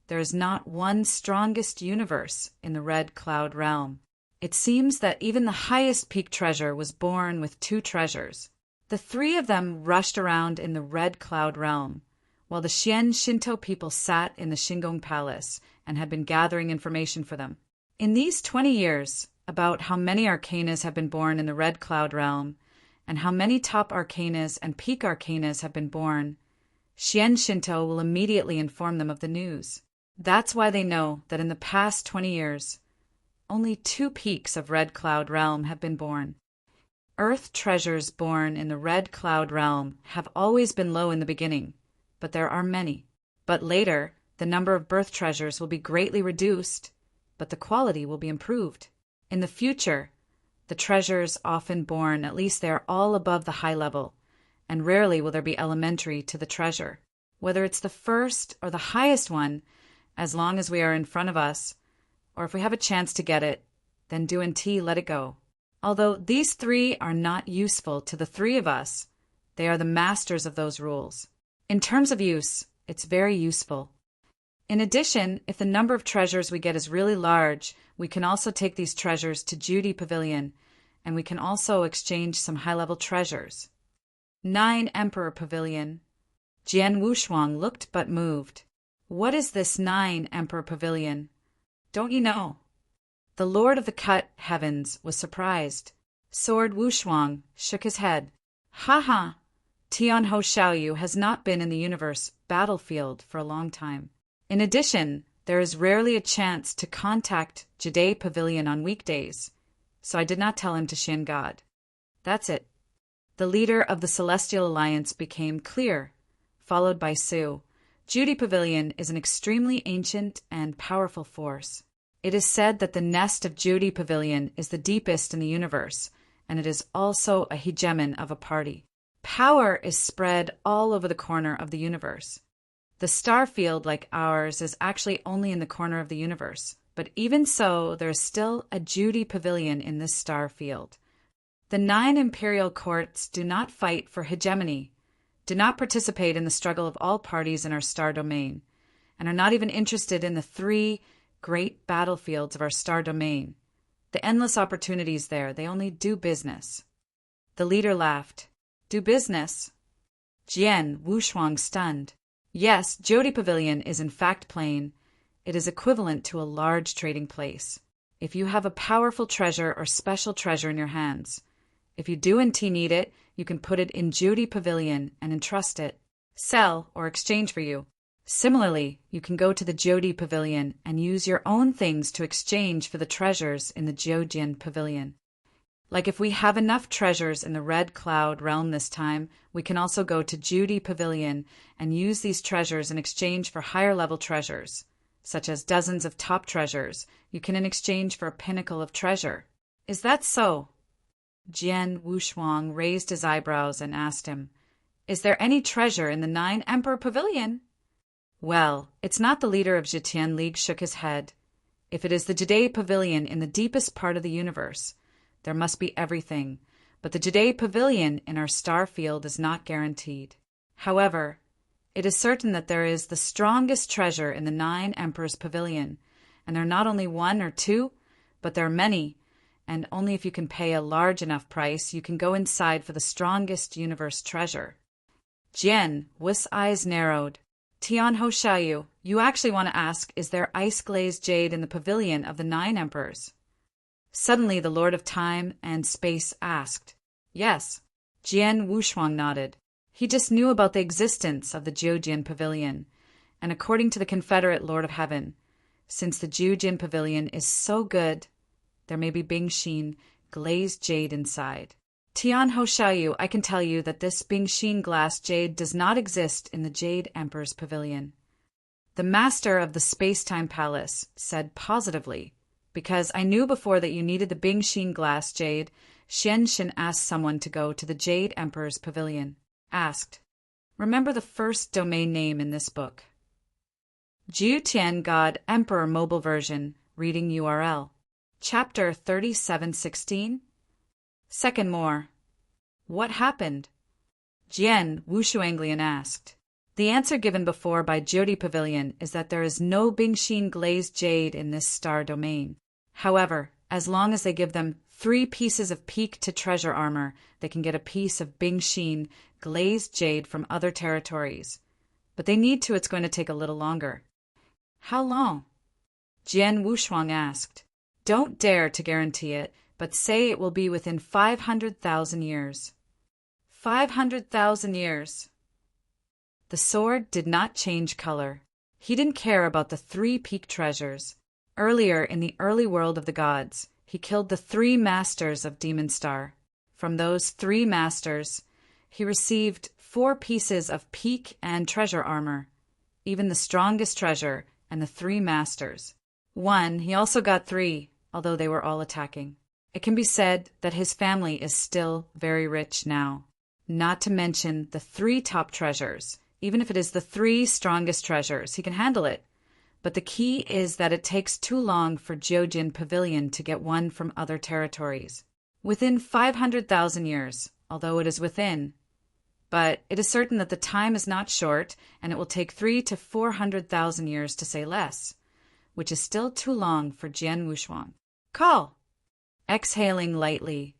Speaker 1: there is not one strongest universe in the Red Cloud Realm. It seems that even the highest peak treasure was born with 2 treasures. The 3 of them rushed around in the Red Cloud Realm, while the Xian Shinto people sat in the Shingong Palace and had been gathering information for them. In these 20 years, about how many arcanas have been born in the Red Cloud Realm, and how many top arcanas and peak arcanas have been born, Xian Shinto will immediately inform them of the news. That's why they know that in the past 20 years, only 2 peaks of Red Cloud Realm have been born. Earth treasures born in the Red Cloud Realm have always been low in the beginning, but there are many. But later, the number of birth treasures will be greatly reduced, but the quality will be improved. In the future, the treasures often born, at least they are all above the high level, and rarely will there be elementary to the treasure. Whether it's the first or the highest one, as long as we are in front of us, or if we have a chance to get it, then do and let it go. Although these 3 are not useful to the 3 of us, they are the masters of those rules. In terms of use, it's very useful. In addition, if the number of treasures we get is really large, we can also take these treasures to Judy Pavilion, and we can also exchange some high-level treasures. 9 Emperor Pavilion. Jian Wushuang looked but moved. What is this 9 Emperor Pavilion? Don't you know? The Lord of the Cut Heavens was surprised. Sword Wushuang shook his head. Ha ha! Tian Ho Xiaoyu has not been in the universe battlefield for a long time. In addition, there is rarely a chance to contact Jade Pavilion on weekdays, so I did not tell him to Shin God. That's it. The leader of the Celestial Alliance became clear, followed by Su. Judy Pavilion is an extremely ancient and powerful force. It is said that the nest of Judy Pavilion is the deepest in the universe, and it is also a hegemon of a party. Power is spread all over the corner of the universe. The star field, like ours, is actually only in the corner of the universe, but even so, there is still a Judy Pavilion in this star field. The 9 imperial courts do not fight for hegemony, do not participate in the struggle of all parties in our star domain, and are not even interested in the 3 great battlefields of our star domain. The endless opportunities there, they only do business. The leader laughed. Do business? Jian Wushuang stunned. Yes, Jody Pavilion is in fact plain. It is equivalent to a large trading place. If you have a powerful treasure or special treasure in your hands, if you do and need it, you can put it in Jody Pavilion and entrust it, sell or exchange for you. Similarly, you can go to the Jody Pavilion and use your own things to exchange for the treasures in the Jian Pavilion. Like if we have enough treasures in the Red Cloud Realm this time, we can also go to Judy Pavilion and use these treasures in exchange for higher level treasures, such as dozens of top treasures you can in exchange for a pinnacle of treasure. Is that so? Jian Wushuang raised his eyebrows and asked him, Is there any treasure in the 9 Emperor Pavilion? Well, it's not. The leader of Zhetian League shook his head. If it is the Jade Pavilion in the deepest part of the universe, there must be everything, but the Jade Pavilion in our star field is not guaranteed. However, it is certain that there is the strongest treasure in the 9 Emperors Pavilion, and there are not only 1 or 2, but there are many, and only if you can pay a large enough price, you can go inside for the strongest universe treasure. Jian Wu's eyes narrowed. Tian Ho Xiaoyu, you actually want to ask, is there ice-glazed jade in the pavilion of the 9 Emperors? Suddenly the Lord of Time and Space asked. Yes. Jian Wushuang nodded. He just knew about the existence of the Jiujian Pavilion, and according to the Confederate Lord of Heaven, since the Jiujian Pavilion is so good, there may be Bingxin, glazed jade inside. Tian Ho Xiaoyu, I can tell you that this Bingxin glass jade does not exist in the Jade Emperor's Pavilion. The master of the Space-Time Palace said positively, because I knew before that you needed the Bingxin glass jade, Xian Xin asked someone to go to the Jade Emperor's Pavilion. Asked, remember the first domain name in this book. Jiu Tian God Emperor Mobile Version, reading URL. Chapter 3716. Second more. What happened? Jian Wushuanglian asked. The answer given before by Jyoti Pavilion is that there is no Bingxin glazed jade in this star domain. However, as long as they give them 3 pieces of peak to treasure armor, they can get a piece of Bingxin glazed jade from other territories. But they need to, it's going to take a little longer. How long? Jian Wushuang asked. Don't dare to guarantee it, but say it will be within 500,000 years. 500,000 years. The sword did not change color. He didn't care about the 3 peak treasures. Earlier in the early world of the gods, he killed the 3 masters of Demon Star. From those 3 masters, he received 4 pieces of peak and treasure armor, even the strongest treasure and the 3 masters. 1, he also got 3, although they were all attacking. It can be said that his family is still very rich now. Not to mention the 3 top treasures. Even if it is the 3 strongest treasures, he can handle it. But the key is that it takes too long for Jiujian Pavilion to get one from other territories. Within 500,000 years, although it is within. But it is certain that the time is not short, and it will take 300,000 to 400,000 years to say less, which is still too long for Jian Wushuang. Call! Exhaling lightly,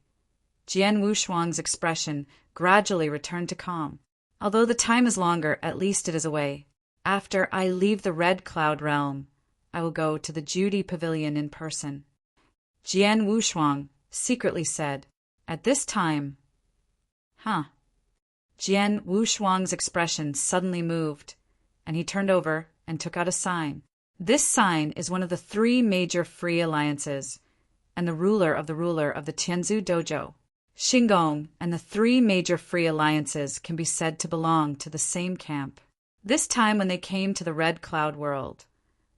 Speaker 1: Jian Wushuang's expression gradually returned to calm. Although the time is longer, at least it is away. After I leave the Red Cloud realm, I will go to the Judy Pavilion in person. Jian Wushuang secretly said, at this time. Jian Wushuang's expression suddenly moved, and he turned over and took out a sign. This sign is one of the 3 major free alliances, and the ruler of the Tianzu Dojo. Xingong and the 3 major free alliances can be said to belong to the same camp. This time when they came to the Red Cloud world,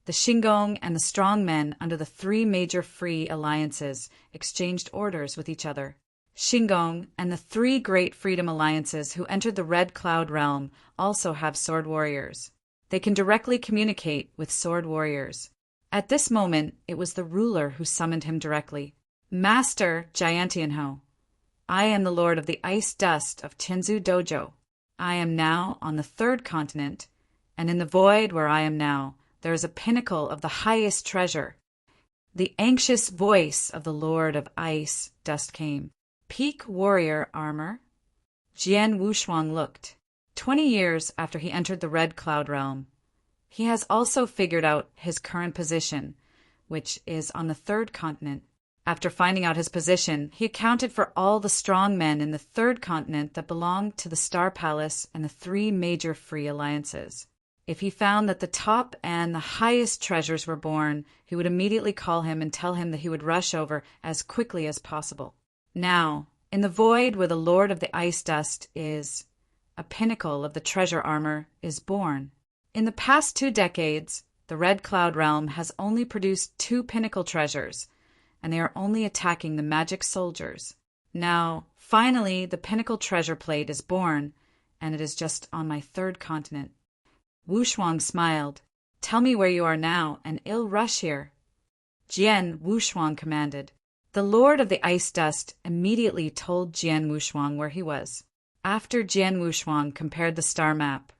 Speaker 1: the Xingong and the strong men under the 3 major free alliances exchanged orders with each other. Xingong and the 3 great freedom alliances who entered the Red Cloud realm also have sword warriors. They can directly communicate with sword warriors. At this moment, it was the ruler who summoned him directly. Master Jiantianho, I am the lord of the ice dust of Tianzu Dojo. I am now on the 3rd continent, and in the void where I am now, there is a pinnacle of the highest treasure. The anxious voice of the lord of ice dust came. Peak warrior armor? Jian Wushuang looked. 20 years after he entered the Red Cloud realm, he has also figured out his current position, which is on the 3rd continent. After finding out his position, he accounted for all the strong men in the 3rd continent that belonged to the Star Palace and the 3 major free alliances. If he found that the top and the highest treasures were born, he would immediately call him and tell him that he would rush over as quickly as possible. Now, in the void where the Lord of the Ice Dust is, a pinnacle of the treasure armor is born. In the past 2 decades, the Red Cloud realm has only produced 2 pinnacle treasures, and they are only attacking the magic soldiers. Now, finally, the pinnacle treasure plate is born, and it is just on my 3rd continent. Wushuang smiled. Tell me where you are now, and I'll rush here. Jian Wushuang commanded. The Lord of the Ice Dust immediately told Jian Wushuang where he was. After Jian Wushuang compared the star map,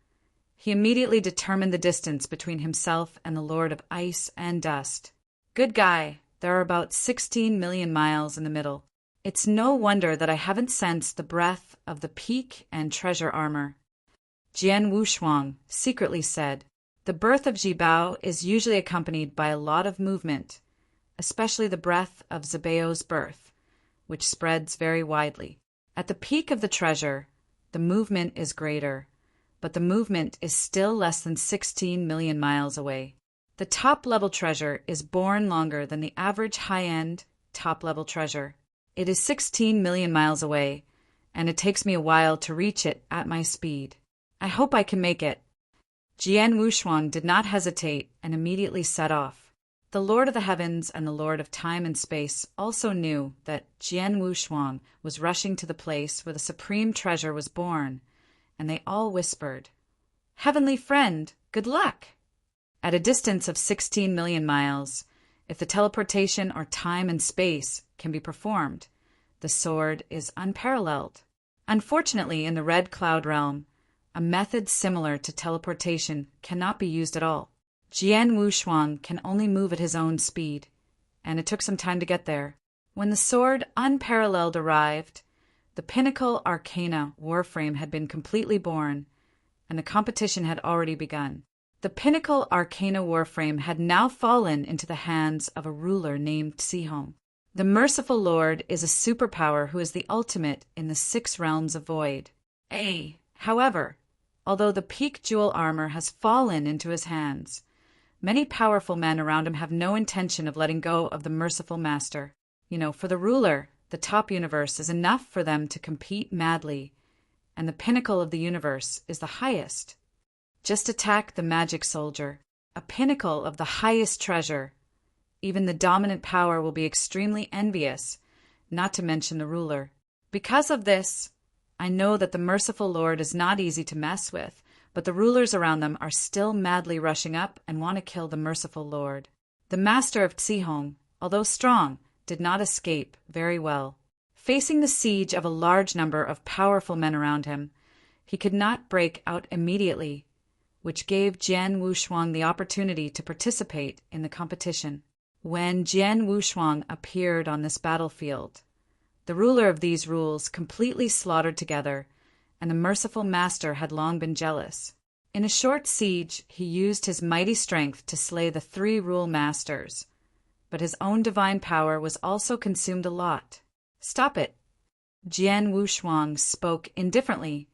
Speaker 1: he immediately determined the distance between himself and the Lord of Ice and Dust. Good guy. There are about 16 million miles in the middle. It's no wonder that I haven't sensed the breath of the peak and treasure armor. Jian Wushuang secretly said, the birth of Jibao is usually accompanied by a lot of movement, especially the breath of Zabeo's birth, which spreads very widely. At the peak of the treasure, the movement is greater, but the movement is still less than 16 million miles away. The top-level treasure is born longer than the average high-end, top-level treasure. It is 16 million miles away, and it takes me a while to reach it at my speed. I hope I can make it. Jian Wushuang did not hesitate and immediately set off. The Lord of the Heavens and the Lord of Time and Space also knew that Jian Wushuang was rushing to the place where the supreme treasure was born, and they all whispered, "Heavenly friend, good luck!" At a distance of 16 million miles, if the teleportation or time and space can be performed, the sword is unparalleled. Unfortunately, in the Red Cloud realm, a method similar to teleportation cannot be used at all. Jian Wushuang can only move at his own speed, and it took some time to get there. When the sword unparalleled arrived, the Pinnacle Arcana Warframe had been completely born, and the competition had already begun. The Pinnacle Arcana Warframe had now fallen into the hands of a ruler named Sihong. The Merciful Lord is a superpower who is the ultimate in the 6 realms of void. However, although the peak jewel armor has fallen into his hands, many powerful men around him have no intention of letting go of the Merciful Master. For the ruler, the top universe is enough for them to compete madly, and the pinnacle of the universe is the highest. Just attack the magic soldier, a pinnacle of the highest treasure. Even the dominant power will be extremely envious, not to mention the ruler. Because of this, I know that the Merciful Lord is not easy to mess with, but the rulers around them are still madly rushing up and want to kill the Merciful Lord. The master of Sihong, although strong, did not escape very well. Facing the siege of a large number of powerful men around him, he could not break out immediately, which gave Jian Wushuang the opportunity to participate in the competition. When Jian Wushuang appeared on this battlefield, the ruler of these rules completely slaughtered together, and the Merciful Master had long been jealous. In a short siege, he used his mighty strength to slay the 3 rule masters, but his own divine power was also consumed a lot. "Stop it!" Jian Wushuang spoke indifferently,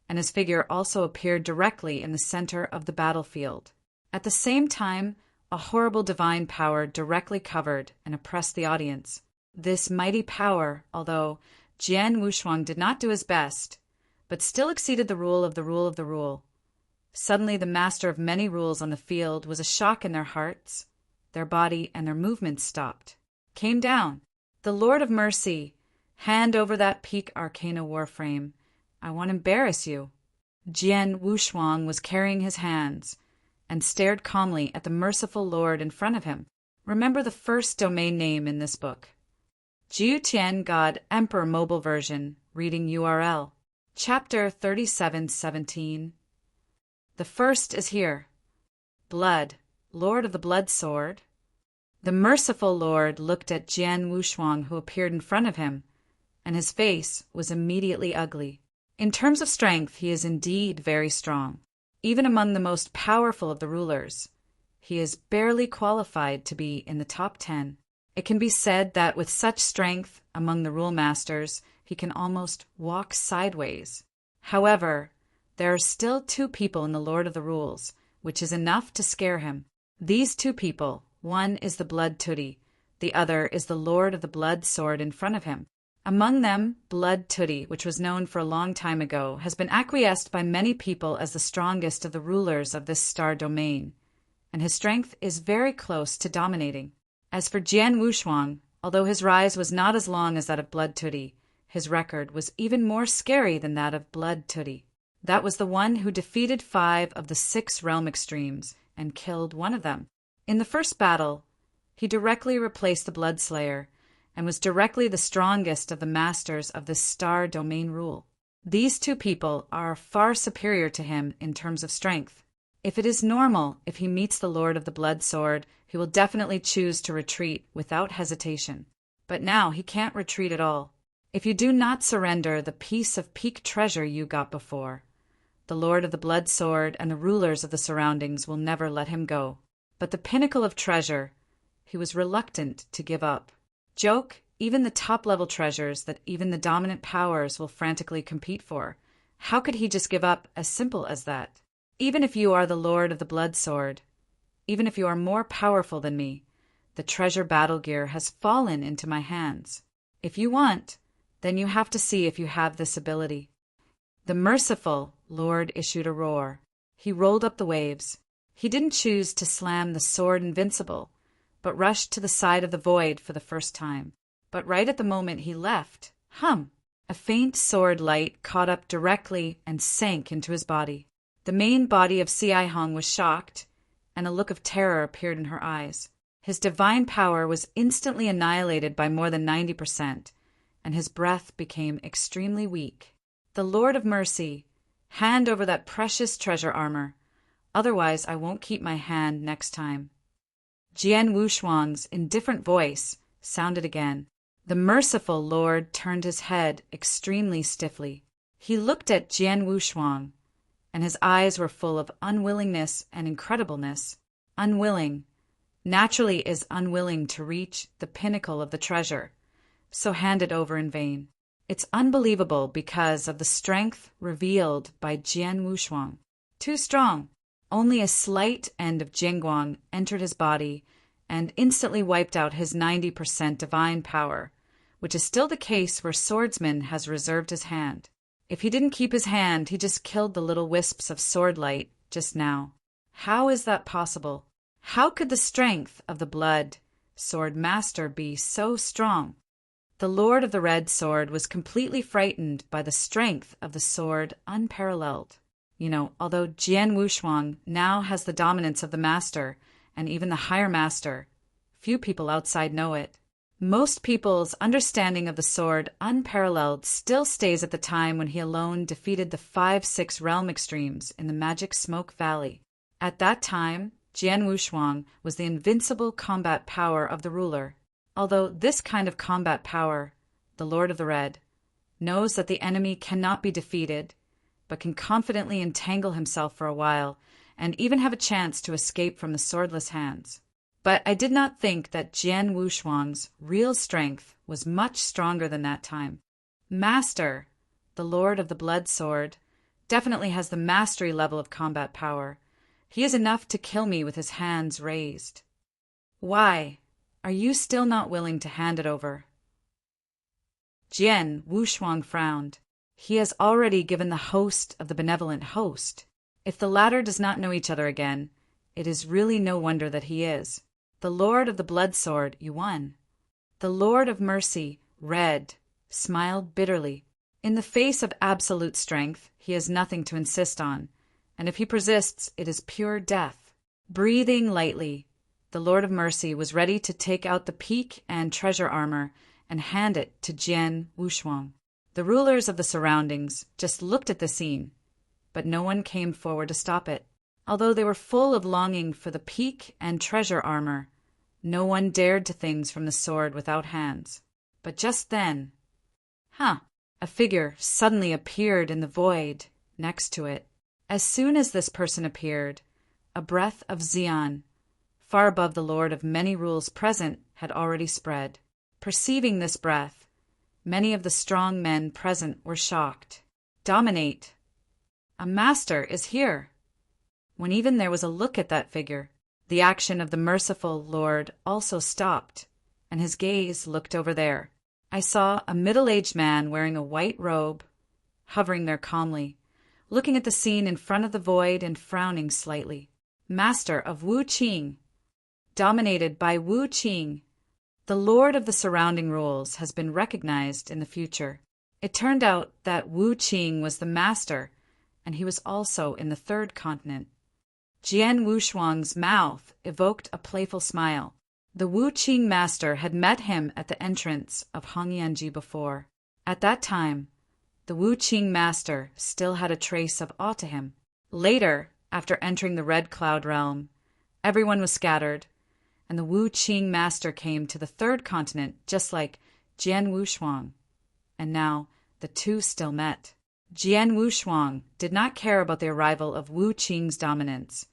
Speaker 1: and his figure also appeared directly in the center of the battlefield. At the same time, a horrible divine power directly covered and oppressed the audience. This mighty power, although Jian Wushuang did not do his best, but still exceeded the rule of the rule of the rule. Suddenly the master of many rules on the field was a shock in their hearts, their body and their movements stopped. Came down. "The Lord of Mercy, hand over that peak arcana warframe. I won't embarrass you." Jian Wushuang was carrying his hands and stared calmly at the Merciful Lord in front of him. Remember the first domain name in this book. Jiutian God Emperor Mobile Version, reading URL. Chapter 37:17. The first is here. Blood, Lord of the Blood Sword. The Merciful Lord looked at Jian Wushuang, who appeared in front of him, and his face was immediately ugly. In terms of strength, he is indeed very strong. Even among the most powerful of the rulers, he is barely qualified to be in the top 10. It can be said that with such strength among the rule masters, he can almost walk sideways. However, there are still 2 people in the Lord of the Rules, which is enough to scare him. These 2 people, one is the Blood Tooty, the other is the Lord of the Blood Sword in front of him. Among them, Blood Tooty, which was known for a long time ago, has been acquiesced by many people as the strongest of the rulers of this star domain, and his strength is very close to dominating. As for Jian Wushuang, although his rise was not as long as that of Blood Tooty, his record was even more scary than that of Blood Tooty. That was the one who defeated 5 of the 6 realm extremes and killed one of them. In the first battle, he directly replaced the Blood Slayer, and was directly the strongest of the masters of this star domain rule. These 2 people are far superior to him in terms of strength. If it is normal, if he meets the Lord of the Blood Sword, he will definitely choose to retreat without hesitation. But now he can't retreat at all. If you do not surrender the piece of peak treasure you got before, the Lord of the Blood Sword and the rulers of the surroundings will never let him go. But the pinnacle of treasure, he was reluctant to give up. Joke, even the top-level treasures that even the dominant powers will frantically compete for. How could he just give up as simple as that? Even if you are the Lord of the Blood Sword, even if you are more powerful than me, the treasure battle gear has fallen into my hands. If you want, then you have to see if you have this ability. The merciful Lord issued a roar. He rolled up the waves. He didn't choose to slam the sword invincible, but rushed to the side of the void for the first time. But right at the moment he left, a faint sword light caught up directly and sank into his body. The main body of Siai Hong was shocked, and a look of terror appeared in her eyes. His divine power was instantly annihilated by more than 90%, and his breath became extremely weak. The Lord of Mercy, hand over that precious treasure armor, otherwise I won't keep my hand next time. Jian Wushuang's indifferent voice sounded again. The merciful Lord turned his head extremely stiffly. He looked at Jian Wushuang, and his eyes were full of unwillingness and incredibleness. Unwilling, naturally is unwilling to reach the pinnacle of the treasure, so hand it over in vain. It's unbelievable because of the strength revealed by Jian Wushuang. Too strong. Only a slight end of Jingguang entered his body and instantly wiped out his 90% divine power, which is still the case where swordsman has reserved his hand. If he didn't keep his hand, he just killed the little wisps of sword light just now. How is that possible? How could the strength of the blood sword master be so strong? The Lord of the Red Sword was completely frightened by the strength of the sword unparalleled. Although Jian Wushuang now has the dominance of the master and even the higher master, few people outside know it. Most people's understanding of the sword unparalleled still stays at the time when he alone defeated the 5-6 realm extremes in the Magic Smoke Valley. At that time, Jian Wushuang was the invincible combat power of the ruler. Although this kind of combat power, the Lord of the Red, knows that the enemy cannot be defeated, but can confidently entangle himself for a while and even have a chance to escape from the swordless hands. But I did not think that Jian Wushuang's real strength was much stronger than that time. Master, the Lord of the Blood Sword, definitely has the mastery level of combat power. He is enough to kill me with his hands raised. Why are you still not willing to hand it over? Jian Wushuang frowned. He has already given the host of the benevolent host. If the latter does not know each other again, it is really no wonder that he is. The Lord of the Blood Sword, Yuan. The Lord of Mercy, Red, smiled bitterly. In the face of absolute strength, he has nothing to insist on, and if he persists, it is pure death. Breathing lightly, the Lord of Mercy was ready to take out the peak and treasure armor and hand it to Jian Wushuang. The rulers of the surroundings just looked at the scene, but no one came forward to stop it. Although they were full of longing for the peak and treasure armor, no one dared to things from the sword without hands. But just then, a figure suddenly appeared in the void next to it. As soon as this person appeared, a breath of Xian, far above the Lord of many rules present, had already spread. Perceiving this breath, many of the strong men present were shocked. Dominate! A master is here! When even there was a look at that figure, the action of the merciful Lord also stopped, and his gaze looked over there. I saw a middle-aged man wearing a white robe, hovering there calmly, looking at the scene in front of the void and frowning slightly. Master of Wu Qing, dominated by Wu Qing. The Lord of the surrounding rules has been recognized in the future. It turned out that Wu Qing was the master, and he was also in the third continent. Jian Wushuang's mouth evoked a playful smile. The Wu Qing master had met him at the entrance of Hongyanji before. At that time, the Wu Qing master still had a trace of awe to him. Later, after entering the Red Cloud realm, everyone was scattered, and the Wu Qing master came to the third continent just like Jian Wushuang. And now the two still met. Jian Wushuang did not care about the arrival of Wu Qing's dominance,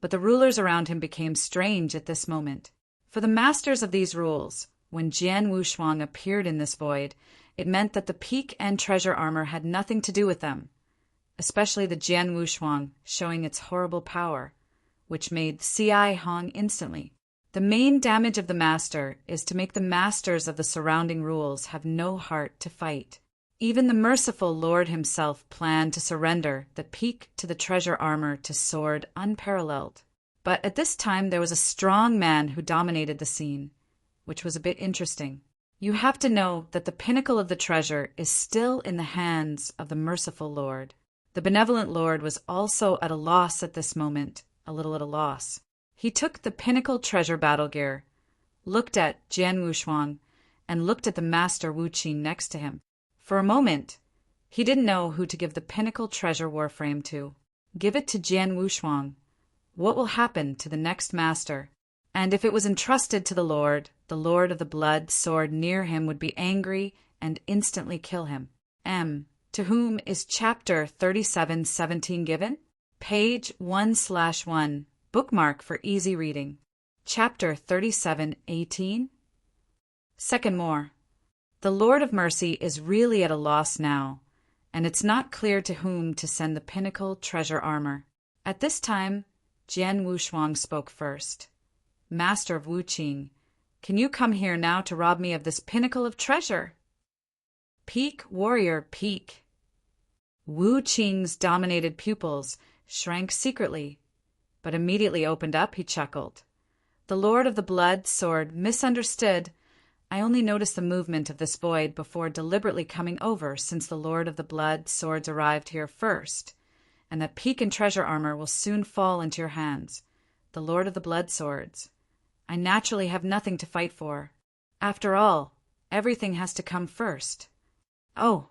Speaker 1: but the rulers around him became strange at this moment. For the masters of these rules, When Jian Wushuang appeared in this void, it meant that the peak and treasure armor had nothing to do with them, especially the Jian Wushuang showing its horrible power, which made Ci Hong instantly. The main damage of the master is to make the masters of the surrounding rules have no heart to fight. Even the merciful Lord himself planned to surrender the peak to the treasure armor to sword unparalleled. But at this time there was a strong man who dominated the scene, which was a bit interesting. You have to know that the pinnacle of the treasure is still in the hands of the merciful Lord. The benevolent Lord was also at a loss at this moment, a little at a loss. He took the pinnacle treasure battle gear, looked at Jian Wushuang, and looked at the master Wu Qing next to him. For a moment, he didn't know who to give the pinnacle treasure warframe to. Give it to Jian Wushuang. What will happen to the next master? And if it was entrusted to the Lord of the blood sword near him would be angry and instantly kill him. To whom is chapter 37:17 given? Page 1/1. Bookmark for easy reading. Chapter 37:18. Second more. The Lord of Mercy is really at a loss now, and it's not clear to whom to send the pinnacle treasure armor. At this time, Jian Wushuang spoke first. Master of Wu Qing, can you come here now to rob me of this pinnacle of treasure? Peak, warrior, peak. Wu Qing's dominated pupils shrank secretly, but immediately opened up. He chuckled. The Lord of the Blood sword misunderstood. I only noticed the movement of this void before deliberately coming over, since the Lord of the Blood swords arrived here first, and that peak and treasure armor will soon fall into your hands. The Lord of the Blood swords. I naturally have nothing to fight for. After all, everything has to come first. Oh!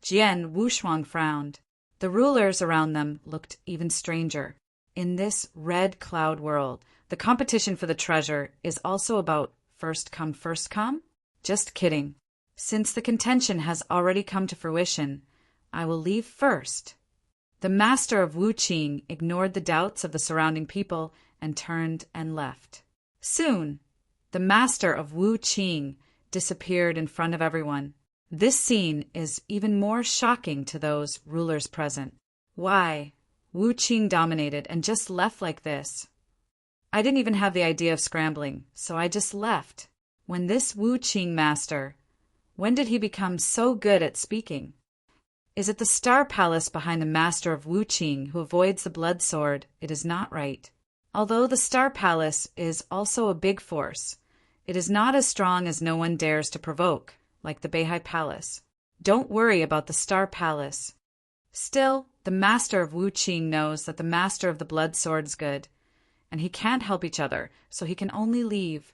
Speaker 1: Jian Wushuang frowned. The rulers around them looked even stranger. In this red cloud world, the competition for the treasure is also about first come, first come? Just kidding. Since the contention has already come to fruition, I will leave first. The master of Wu Qing ignored the doubts of the surrounding people and turned and left. Soon, the master of Wu Qing disappeared in front of everyone. This scene is even more shocking to those rulers present. Why? Wu Qing dominated and just left like this. I didn't even have the idea of scrambling, so I just left. When this Wu Qing master, when did he become so good at speaking? Is it the Star Palace behind the master of Wu Qing who avoids the blood sword? It is not right. Although the Star Palace is also a big force, it is not as strong as no one dares to provoke, like the Beihai Palace. Don't worry about the Star Palace. Still, the master of Wu Qing knows that the master of the blood sword is good, and he can't help each other, so he can only leave.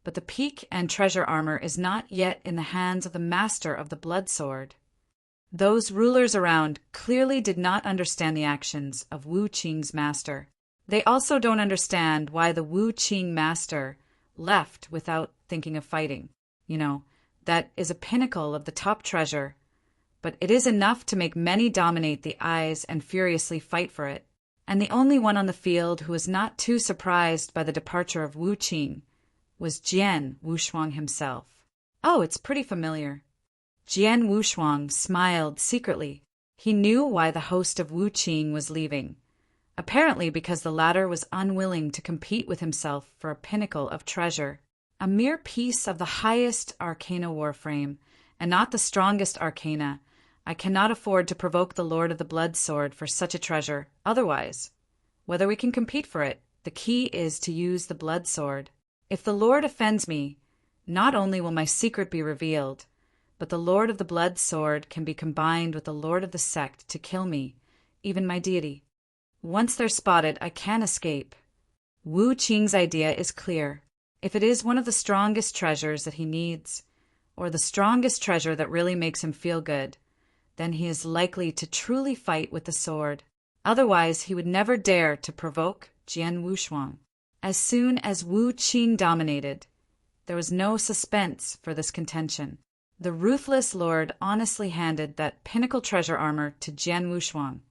Speaker 1: But the peak and treasure armor is not yet in the hands of the master of the blood sword. Those rulers around clearly did not understand the actions of Wu Qing's master. They also don't understand why the Wu Qing master left without thinking of fighting. That is a pinnacle of the top treasure, but it is enough to make many dominate the eyes and furiously fight for it. And the only one on the field who was not too surprised by the departure of Wu Qing was Jian Wushuang himself. Oh, it's pretty familiar. Jian Wushuang smiled secretly. He knew why the host of Wu Qing was leaving, apparently because the latter was unwilling to compete with himself for a pinnacle of treasure, a mere piece of the highest arcana warframe, and not the strongest arcana. I cannot afford to provoke the Lord of the Blood Sword for such a treasure. Otherwise, whether we can compete for it, the key is to use the Blood Sword. If the Lord offends me, not only will my secret be revealed, but the Lord of the Blood Sword can be combined with the Lord of the Sect to kill me, even my deity. Once they're spotted, I can't escape. Wu Qing's idea is clear. If it is one of the strongest treasures that he needs, or the strongest treasure that really makes him feel good, then he is likely to truly fight with the sword. Otherwise, he would never dare to provoke Jian Wushuang. As soon as Wu Qing dominated, there was no suspense for this contention. The ruthless lord honestly handed that pinnacle treasure armor to Jian Wushuang,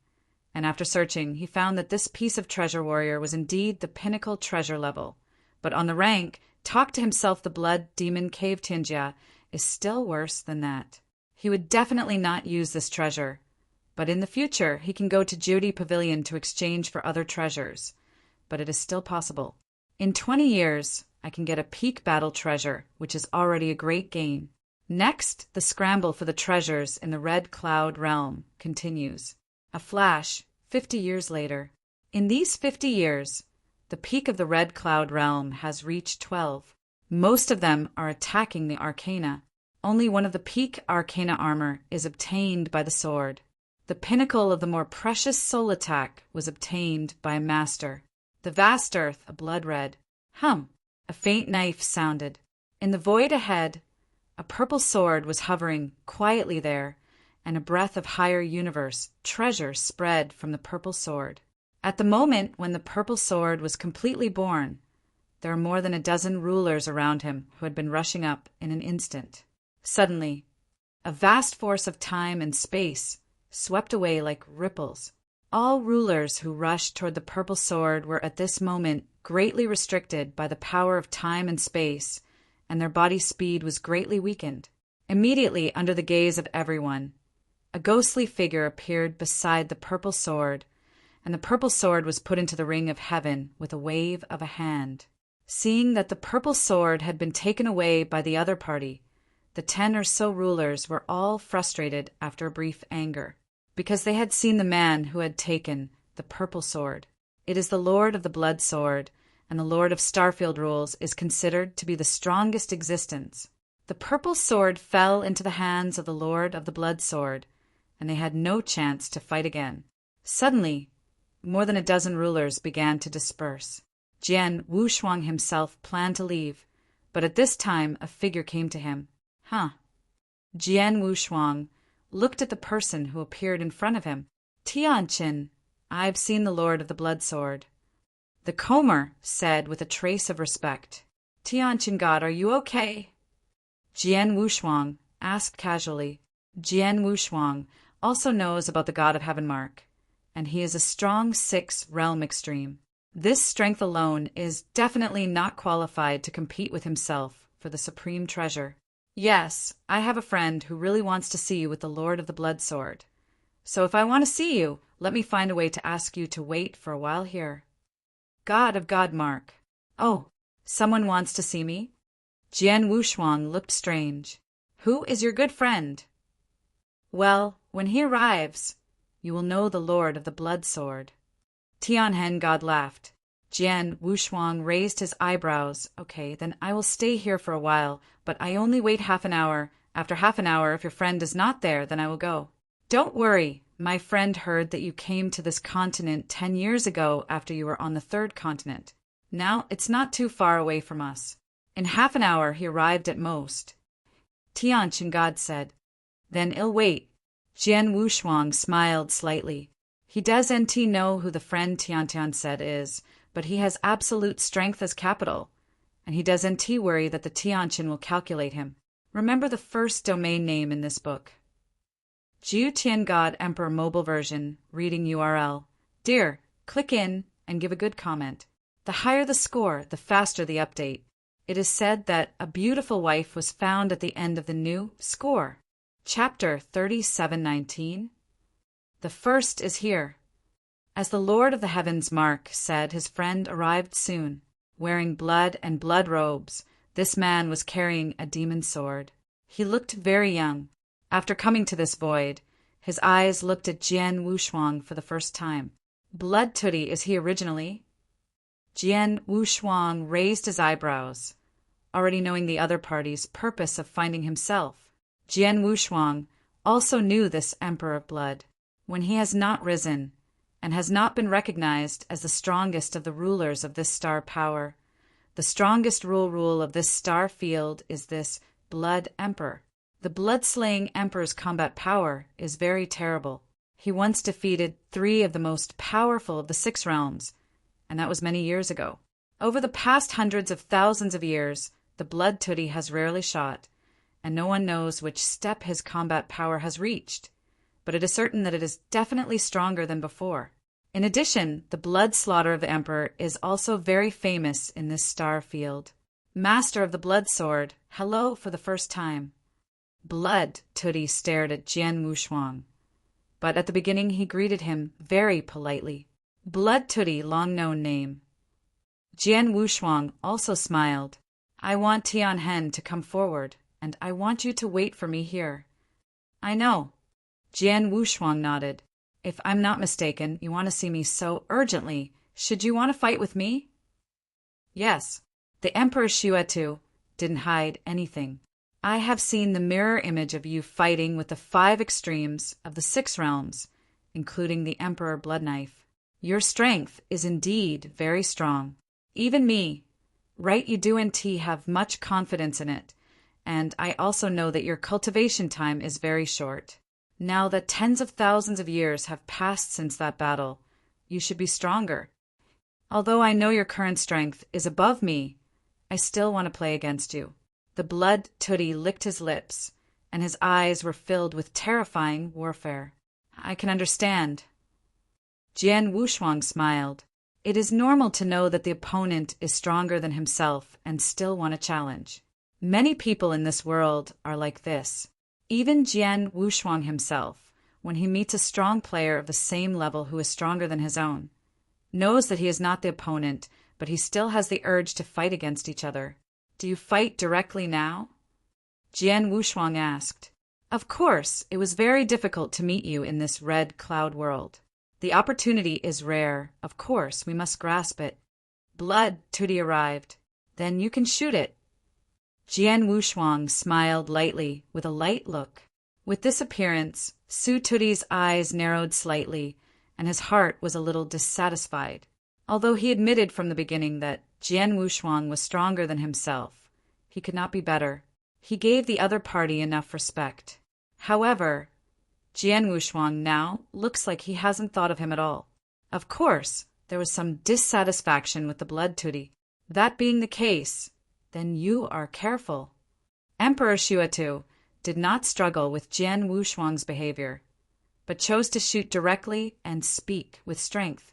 Speaker 1: and after searching, he found that this piece of treasure warrior was indeed the pinnacle treasure level, but on the rank, talk to himself the blood demon cave Tianjia is still worse than that. He would definitely not use this treasure, but in the future he can go to Judy Pavilion to exchange for other treasures. But it is still possible. In 20 years, I can get a peak battle treasure, which is already a great gain. Next, the scramble for the treasures in the Red Cloud realm continues. A flash, 50 years later. In these 50 years, the peak of the Red Cloud realm has reached 12. Most of them are attacking the arcana. Only one of the peak arcana armor is obtained by the sword. The pinnacle of the more precious soul attack was obtained by a master. The vast earth, a blood red. A faint knife sounded. In the void ahead, a purple sword was hovering quietly there, and a breath of higher universe treasure spread from the purple sword. At the moment when the purple sword was completely born, there were more than a dozen rulers around him who had been rushing up in an instant. Suddenly, a vast force of time and space swept away like ripples. All rulers who rushed toward the purple sword were at this moment greatly restricted by the power of time and space, and their body speed was greatly weakened. Immediately, under the gaze of everyone, a ghostly figure appeared beside the purple sword, and the purple sword was put into the ring of heaven with a wave of a hand. Seeing that the purple sword had been taken away by the other party, the 10 or so rulers were all frustrated after a brief anger, because they had seen the man who had taken the purple sword. It is the Lord of the Blood Sword, and the Lord of Starfield rules is considered to be the strongest existence. The purple sword fell into the hands of the Lord of the Blood Sword, and they had no chance to fight again. Suddenly, more than a dozen rulers began to disperse. Jian Wushuang himself planned to leave, but at this time a figure came to him. Jian Wushuang looked at the person who appeared in front of him. Tianqin, I've seen the Lord of the Blood Sword. The Comer said with a trace of respect. Tianqin God, are you okay? Jian Wushuang asked casually. Jian Wushuang also knows about the God of Heaven mark, and he is a strong 6 realm extreme. This strength alone is definitely not qualified to compete with himself for the supreme treasure. Yes, I have a friend who really wants to see you with the Lord of the Blood Sword. So if I want to see you, let me find a way to ask you to wait for a while here. God of God mark. Oh, someone wants to see me? Jian Wushuang looked strange. Who is your good friend? Well, when he arrives, you will know the Lord of the Blood Sword. Tianhen God laughed. Jian Wushuang raised his eyebrows. Okay, then I will stay here for a while, but I only wait half an hour. After half an hour, if your friend is not there, then I will go. Don't worry. My friend heard that you came to this continent 10 years ago after you were on the 3rd continent. Now it's not too far away from us. In half an hour he arrived at most. Tianqin God said. Then I'll wait. Jian Wushuang smiled slightly. He does know who the friend Tiantian said is, but he has absolute strength as capital, and he does worry that the Tianqin will calculate him. Remember the first domain name in this book. Jiu Tian God Emperor mobile version, reading URL. Dear, click in and give a good comment. The higher the score, the faster the update. It is said that a beautiful wife was found at the end of the new score. Chapter 3719. The first is here. As the Lord of the Heavens Mark said, his friend arrived soon. Wearing blood and blood robes, this man was carrying a demon sword. He looked very young. After coming to this void, his eyes looked at Jian Wushuang for the first time. Blood Tootie is he originally? Jian Wushuang raised his eyebrows, already knowing the other party's purpose of finding himself. Jian Wushuang also knew this Emperor of Blood. When he has not risen, and has not been recognized as the strongest of the rulers of this star power, the strongest rule of this star field is this Blood Emperor. The blood-slaying Emperor's combat power is very terrible. He once defeated 3 of the most powerful of the 6 realms, and that was many years ago. Over the past hundreds of thousands of years, the Blood Tootie has rarely shot, and no one knows which step his combat power has reached, but it is certain that it is definitely stronger than before. In addition, the blood slaughter of the Emperor is also very famous in this star field. Master of the Blood Sword, hello for the first time. Blood, Tooty stared at Jian Wushuang, but at the beginning he greeted him very politely. Blood Tooty, long-known name. Jian Wushuang also smiled. I want Tianhen to come forward, and I want you to wait for me here. I know. Jian Wushuang nodded. If I'm not mistaken, you want to see me so urgently. Should you want to fight with me? Yes. The Emperor Xuetu didn't hide anything. I have seen the mirror image of you fighting with the 5 extremes of the 6 realms, including the Emperor Bloodknife. Your strength is indeed very strong. Even me, right, you do and T have much confidence in it, and I also know that your cultivation time is very short. Now that tens of thousands of years have passed since that battle, you should be stronger. Although I know your current strength is above me, I still want to play against you. The Blood Tooty licked his lips, and his eyes were filled with terrifying warfare. I can understand. Jian Wushuang smiled. It is normal to know that the opponent is stronger than himself and still want a challenge. Many people in this world are like this. Even Jian Wushuang himself, when he meets a strong player of the same level who is stronger than his own, knows that he is not the opponent, but he still has the urge to fight against each other. Do you fight directly now? Jian Wushuang asked. Of course, it was very difficult to meet you in this red cloud world. The opportunity is rare. Of course, we must grasp it. Blood Tooty arrived. Then you can shoot it. Jian Wushuang smiled lightly with a light look. With this appearance, Su Tooty's eyes narrowed slightly, and his heart was a little dissatisfied. Although he admitted from the beginning that Jian Wushuang was stronger than himself, he could not be better. He gave the other party enough respect. However, Jian Wushuang now looks like he hasn't thought of him at all. Of course, there was some dissatisfaction with the Blood Tooty. That being the case, then you are careful. Emperor Xuetu did not struggle with Jian Wushuang's behavior, but chose to shoot directly and speak with strength.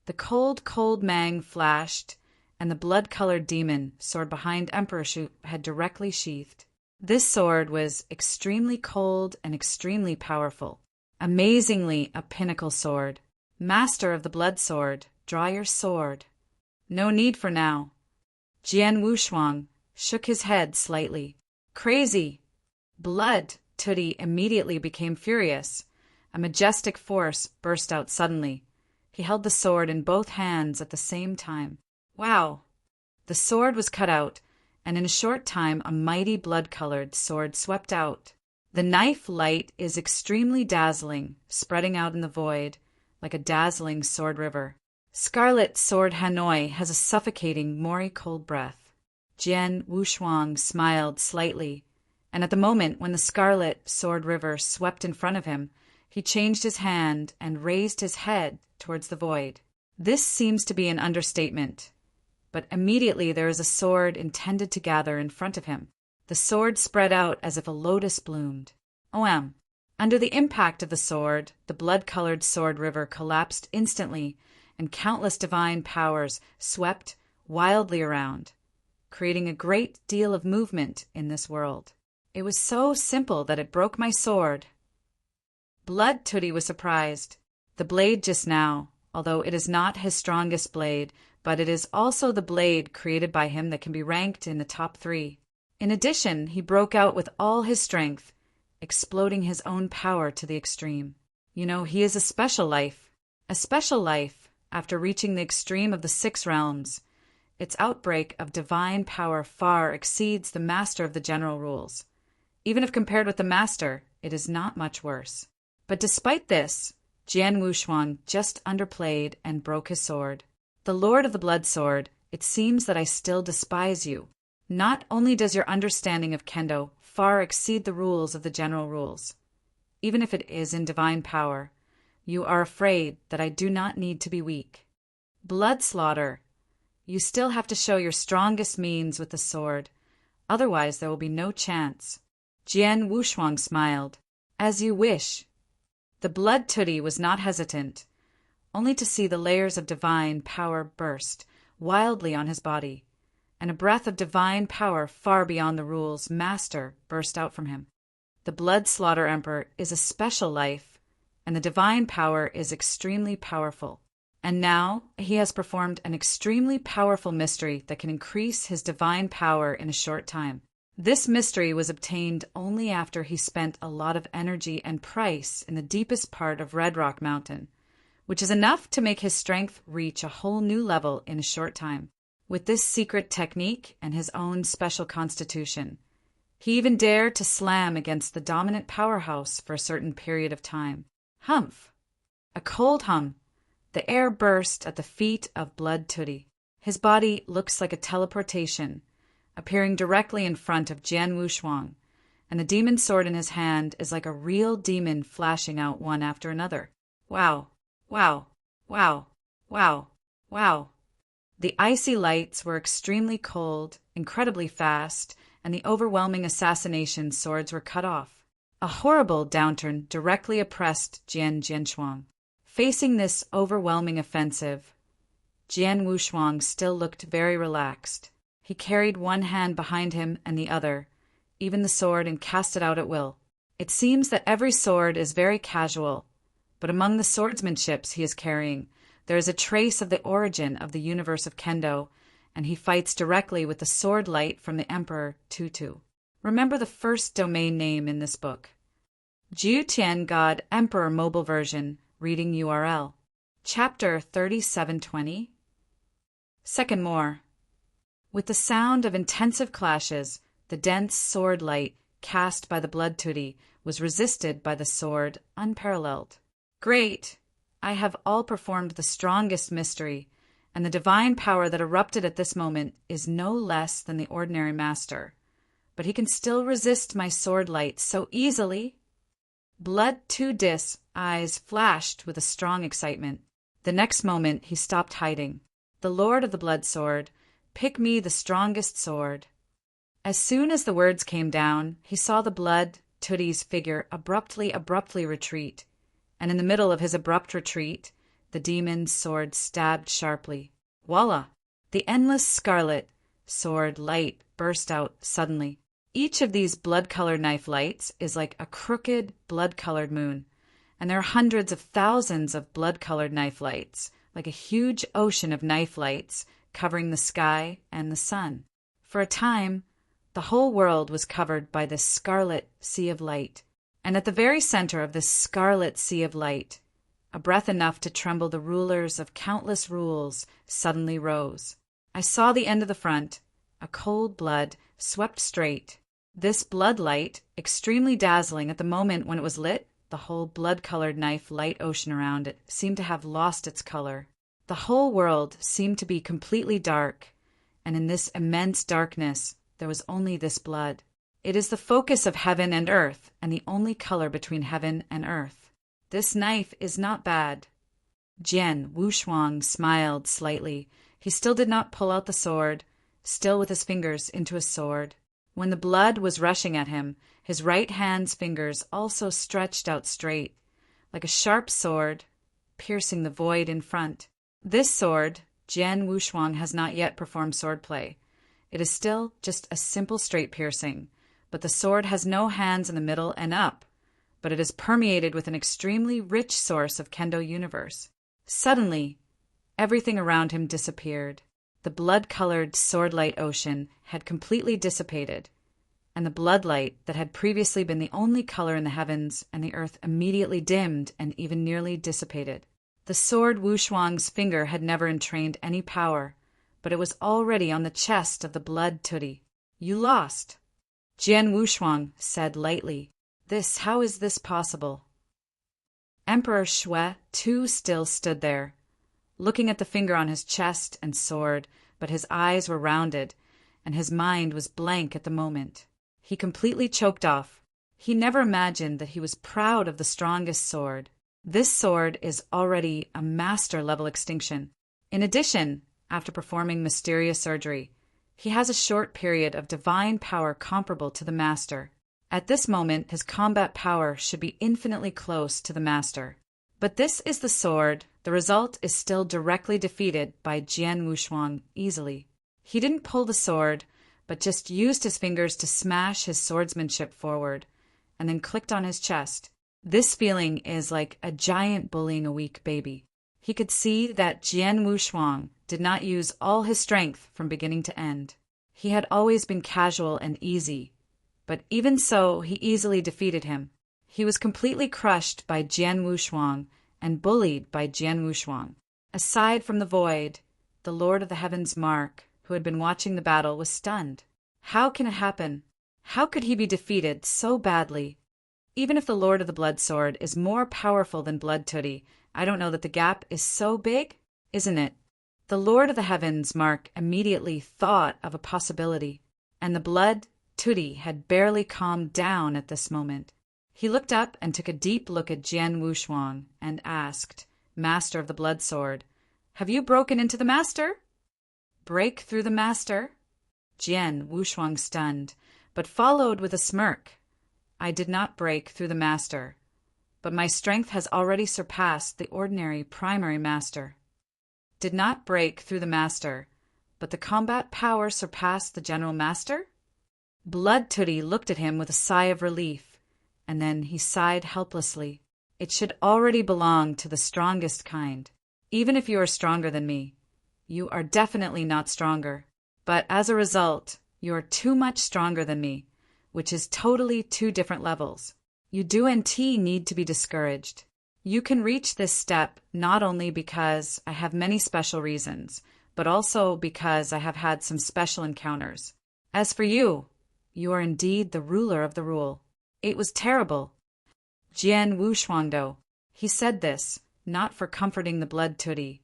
Speaker 1: The cold Mang flashed, and the blood-colored demon sword behind Emperor Shu had directly sheathed. This sword was extremely cold and extremely powerful. Amazingly a pinnacle sword. Master of the Blood Sword, draw your sword. No need for now. Jian Wushuang shook his head slightly. Crazy! Blood Tooty immediately became furious. A majestic force burst out suddenly. He held the sword in both hands at the same time. Wow! The sword was cut out, and in a short time a mighty blood-colored sword swept out. The knife light is extremely dazzling, spreading out in the void like a dazzling sword river. Scarlet Sword Hanoi has a suffocating, moory cold breath. Jian Wushuang smiled slightly, and at the moment when the scarlet sword river swept in front of him, he changed his hand and raised his head towards the void. This seems to be an understatement, but immediately there is a sword intended to gather in front of him. The sword spread out as if a lotus bloomed. OM. Under the impact of the sword, the blood-colored sword river collapsed instantly, and countless divine powers swept wildly around, creating a great deal of movement in this world. It was so simple that it broke my sword. Blood Tooty was surprised. The blade just now, although it is not his strongest blade, but it is also the blade created by him that can be ranked in the top 3. In addition, he broke out with all his strength, exploding his own power to the extreme. You know, he is a special life. A special life, after reaching the extreme of the 6 realms. Its outbreak of divine power far exceeds the master of the general rules. Even if compared with the master, it is not much worse. But despite this, Jian Wushuang just underplayed and broke his sword. The Lord of the Blood Sword, it seems that I still despise you. Not only does your understanding of Kendo far exceed the rules of the general rules, even if it is in divine power, you are afraid that I do not need to be weak. Blood Slaughter, you still have to show your strongest means with the sword, otherwise there will be no chance. Jian Wushuang smiled. As you wish. The Blood Tooty was not hesitant, only to see the layers of divine power burst wildly on his body, and a breath of divine power far beyond the rules master burst out from him. The Blood Slaughter Emperor is a special life, and the divine power is extremely powerful. And now he has performed an extremely powerful mystery that can increase his divine power in a short time. This mystery was obtained only after he spent a lot of energy and price in the deepest part of Red Rock Mountain, which is enough to make his strength reach a whole new level in a short time. With this secret technique and his own special constitution, he even dared to slam against the dominant powerhouse for a certain period of time. Humph! A cold hum. The air burst at the feet of Blood Tooty. His body looks like a teleportation, appearing directly in front of Jian Wushuang, and the demon sword in his hand is like a real demon flashing out one after another. Wow! Wow! Wow! Wow! Wow! The icy lights were extremely cold, incredibly fast, and the overwhelming assassination swords were cut off. A horrible downturn directly oppressed Jian Jinshuang. Facing this overwhelming offensive, Jian Wushuang still looked very relaxed. He carried one hand behind him and the other, even the sword, and cast it out at will. It seems that every sword is very casual, but among the swordsmanships he is carrying, there is a trace of the origin of the universe of Kendo, and he fights directly with the sword light from the Emperor Tutu. Remember the first domain name in this book. Jiutian God Emperor Mobile Version, reading URL. Chapter 3720. Second more. With the sound of intensive clashes, the dense sword light cast by the Blood Tooty was resisted by the sword unparalleled. Great! I have all performed the strongest mystery, and the divine power that erupted at this moment is no less than the ordinary master. But he can still resist my sword light so easily. Blood Tooty's eyes flashed with a strong excitement. The next moment he stopped hiding. The Lord of the Blood Sword, pick me the strongest sword. As soon as the words came down, he saw the Blood Tooty's figure abruptly retreat, and in the middle of his abrupt retreat, the demon's sword stabbed sharply. Voila! The endless scarlet sword light burst out suddenly. Each of these blood-colored knife lights is like a crooked, blood-colored moon, and there are hundreds of thousands of blood-colored knife lights, like a huge ocean of knife lights covering the sky and the sun. For a time, the whole world was covered by this scarlet sea of light, and at the very center of this scarlet sea of light, a breath enough to tremble the rulers of countless rules suddenly rose. I saw the end of the front. A cold blood swept straight. This blood light, extremely dazzling at the moment when it was lit, the whole blood-colored knife light ocean around it seemed to have lost its color. The whole world seemed to be completely dark, and in this immense darkness there was only this blood. It is the focus of heaven and earth, and the only color between heaven and earth. This knife is not bad. Jian Wushuang smiled slightly. He still did not pull out the sword, still with his fingers into his sword. When the blood was rushing at him, his right hand's fingers also stretched out straight, like a sharp sword, piercing the void in front. This sword, Jian Wushuang has not yet performed swordplay. It is still just a simple straight piercing, but the sword has no hands in the middle and up, but it is permeated with an extremely rich source of Kendo universe. Suddenly, everything around him disappeared. The blood-colored sword-light ocean had completely dissipated, and the bloodlight that had previously been the only color in the heavens and the earth immediately dimmed and even nearly dissipated. The sword Wushuang's finger had never entrained any power, but it was already on the chest of the Blood Tooty. You lost. Jian Wushuang said lightly. How is this possible? Emperor Shui too still stood there, looking at the finger on his chest and sword, but his eyes were rounded, and his mind was blank at the moment. He completely choked off. He never imagined that he was proud of the strongest sword. This sword is already a master-level extinction. In addition, after performing mysterious surgery, he has a short period of divine power comparable to the master. At this moment, his combat power should be infinitely close to the master. But this is the sword. The result is still directly defeated by Jian Wushuang easily. He didn't pull the sword, but just used his fingers to smash his swordsmanship forward, and then clicked on his chest. This feeling is like a giant bullying a weak baby. He could see that Jian Wushuang did not use all his strength from beginning to end. He had always been casual and easy, but even so, he easily defeated him. He was completely crushed by Jian Wushuang and bullied by Jian Wushuang. Aside from the void, the Lord of the Heavens, Mark, who had been watching the battle, was stunned. How can it happen? How could he be defeated so badly? Even if the Lord of the Blood Sword is more powerful than Blood Tooty, I don't know that the gap is so big, isn't it? The Lord of the Heavens, Mark, immediately thought of a possibility, and the Blood Tooty had barely calmed down at this moment. He looked up and took a deep look at Jian Wushuang and asked, Master of the Blood Sword, "Have you broken into the Master?" "Break through the Master?" Jian Wushuang stunned, but followed with a smirk. "I did not break through the Master, but my strength has already surpassed the ordinary primary Master." Did not break through the Master, but the combat power surpassed the General Master? Blood Tooty looked at him with a sigh of relief, and then he sighed helplessly. It should already belong to the strongest kind. Even if you are stronger than me, you are definitely not stronger. But as a result, you are too much stronger than me, which is totally two different levels. You do and need to be discouraged. You can reach this step not only because I have many special reasons, but also because I have had some special encounters. As for you, you are indeed the ruler of the rule. It was terrible. Jian Wushuangdo. He said this, not for comforting the Blood Tooty,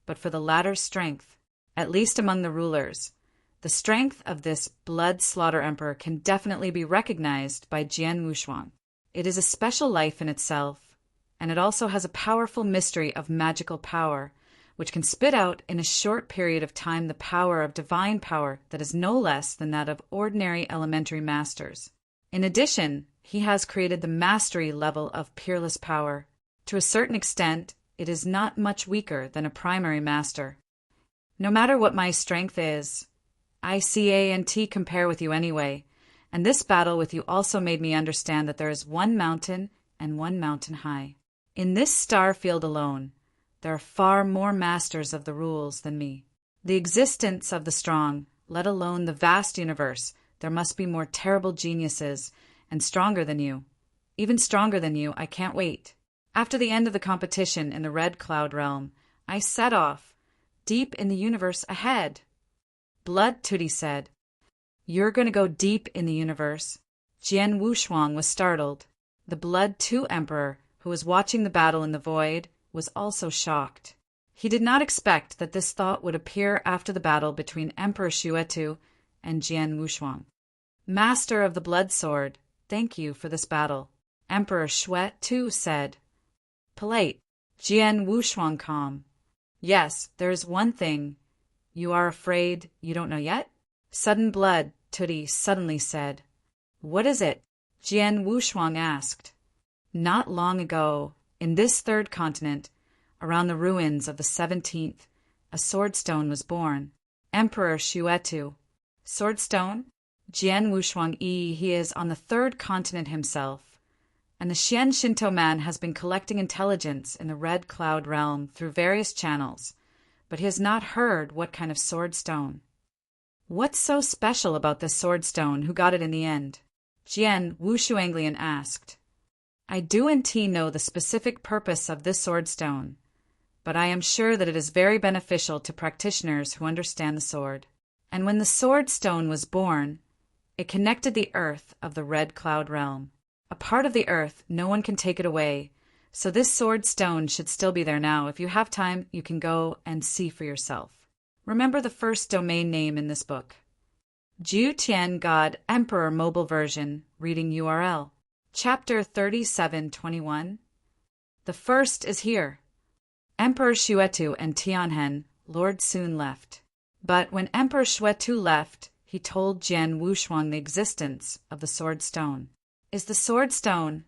Speaker 1: but for the latter's strength, at least among the rulers. The strength of this Blood Slaughter Emperor can definitely be recognized by Jian Wushuang. It is a special life in itself, and it also has a powerful mystery of magical power, which can spit out in a short period of time the power of divine power that is no less than that of ordinary elementary masters. In addition, he has created the mastery level of peerless power. To a certain extent, it is not much weaker than a primary master. No matter what my strength is, I can't compare with you anyway, and this battle with you also made me understand that there is one mountain and one mountain high. In this star field alone, there are far more masters of the rules than me. The existence of the strong, let alone the vast universe, there must be more terrible geniuses, and stronger than you. Even stronger than you, I can't wait. After the end of the competition in the Red Cloud Realm, I set off, deep in the universe ahead. Blood Tooty said, "You're going to go deep in the universe." Jian Wushuang was startled. The Blood 2 Emperor, who was watching the battle in the void, was also shocked. He did not expect that this thought would appear after the battle between Emperor Xuetu and Jian Wushuang. "Master of the Blood Sword, thank you for this battle," Emperor Xuetu said. Polite. Jian Wushuang calm. "Yes, there is one thing. You are afraid you don't know yet?" Sudden Blood Tooty suddenly said. "What is it?" Jian Wushuang asked. Not long ago, in this third continent, around the ruins of the 17th, a swordstone was born. Emperor Xuetu. Swordstone? Jian Wushuang he is on the third continent himself, and the Xian Shinto man has been collecting intelligence in the Red Cloud Realm through various channels, but he has not heard what kind of swordstone. What's so special about this swordstone? Who got it in the end? Jian Wushuanglian asked. I do know the specific purpose of this swordstone, but I am sure that it is very beneficial to practitioners who understand the sword. And when the swordstone was born, it connected the earth of the Red Cloud Realm. A part of the earth, no one can take it away, so this swordstone should still be there now. If you have time, you can go and see for yourself. Remember the first domain name in this book. Jiu Tian God Emperor Mobile Version, reading URL. Chapter 3721. The first is here. Emperor Xuetu and Tianhen, Lord soon left. But when Emperor Xuetu left, he told Jian Wushuang the existence of the sword stone. Is the sword stone?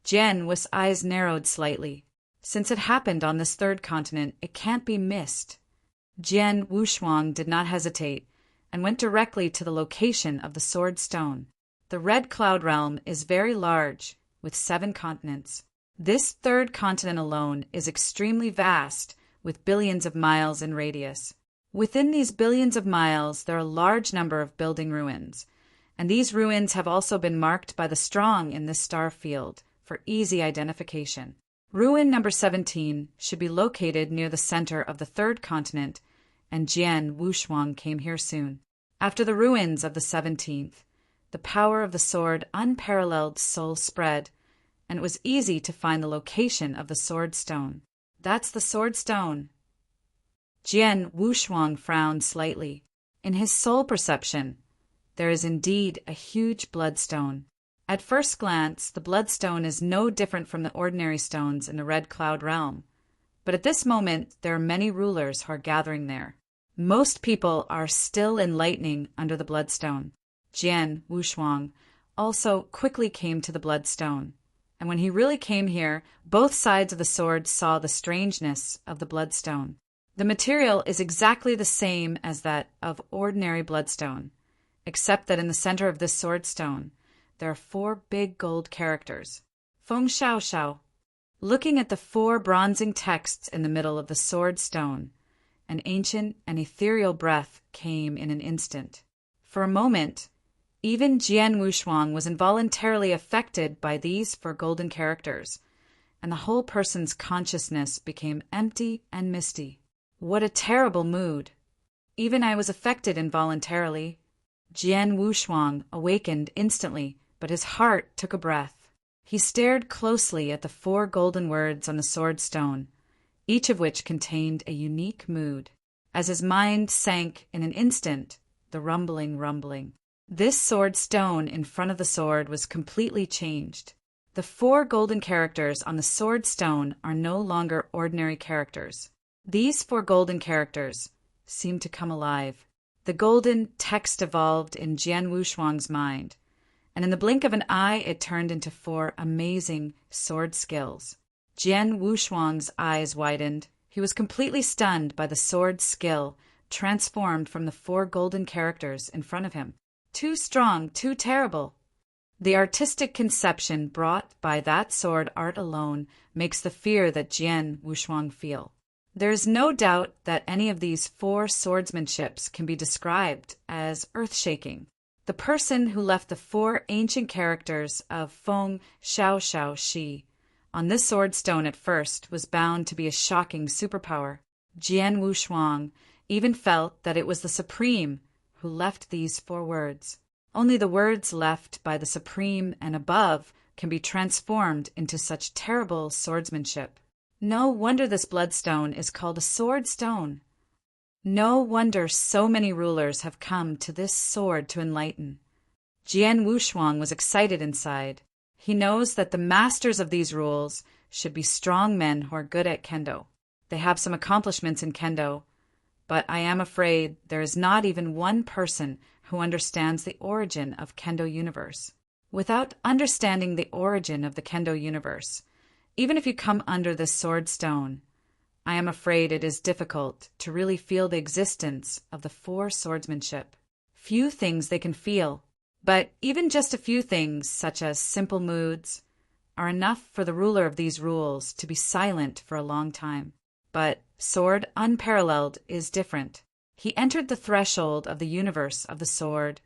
Speaker 1: Jian eyes narrowed slightly. Since it happened on this third continent, it can't be missed. Jian Wushuang did not hesitate, and went directly to the location of the Sword Stone. The Red Cloud Realm is very large, with 7 continents. This third continent alone is extremely vast, with billions of miles in radius. Within these billions of miles, there are a large number of building ruins, and these ruins have also been marked by the strong in this star field for easy identification. Ruin number 17 should be located near the center of the third continent, and Jian Wushuang came here soon. After the ruins of the 17th, the power of the sword unparalleled soul spread, and it was easy to find the location of the Sword Stone. That's the Sword Stone. Jian Wushuang frowned slightly. In his soul perception, there is indeed a huge bloodstone. At first glance, the bloodstone is no different from the ordinary stones in the Red Cloud Realm. But at this moment, there are many rulers who are gathering there. Most people are still enlightening under the bloodstone. Jian Wushuang also quickly came to the bloodstone. And when he really came here, both sides of the sword saw the strangeness of the bloodstone. The material is exactly the same as that of ordinary bloodstone, except that in the center of this sword stone, there are 4 big gold characters. Feng Shao Shao. Looking at the 4 bronzing texts in the middle of the sword stone, an ancient and ethereal breath came in an instant. For a moment, even Jian Wushuang was involuntarily affected by these 4 golden characters, and the whole person's consciousness became empty and misty. What a terrible mood! Even I was affected involuntarily. Jian Wushuang awakened instantly, but his heart took a breath. He stared closely at the 4 golden words on the sword stone, each of which contained a unique mood. As his mind sank in an instant, the rumbling. This sword stone in front of the sword was completely changed. The 4 golden characters on the sword stone are no longer ordinary characters. These 4 golden characters seem to come alive. The golden text evolved in Jian Wushuang's mind, and in the blink of an eye it turned into 4 amazing sword skills. Jian Wushuang's eyes widened. He was completely stunned by the sword skill transformed from the 4 golden characters in front of him. Too strong, too terrible. The artistic conception brought by that sword art alone makes the fear that Jian Wushuang feel. There is no doubt that any of these 4 swordsmanships can be described as earth-shaking. The person who left the 4 ancient characters of Feng Shao Shao Shi on this sword stone at first was bound to be a shocking superpower. Jian Wushuang even felt that it was the Supreme who left these 4 words. Only the words left by the Supreme and above can be transformed into such terrible swordsmanship. No wonder this bloodstone is called a sword stone. No wonder so many rulers have come to this sword to enlighten. Jian Wushuang was excited inside. He knows that the masters of these rules should be strong men who are good at kendo. They have some accomplishments in kendo, but I am afraid there is not even one person who understands the origin of Kendo universe. Without understanding the origin of the Kendo universe, even if you come under this sword stone, I am afraid it is difficult to really feel the existence of the 4 swordsmanship. Few things they can feel, but even just a few things, such as simple moods, are enough for the ruler of these rules to be silent for a long time. But Sword Unparalleled is different. He entered the threshold of the universe of the sword,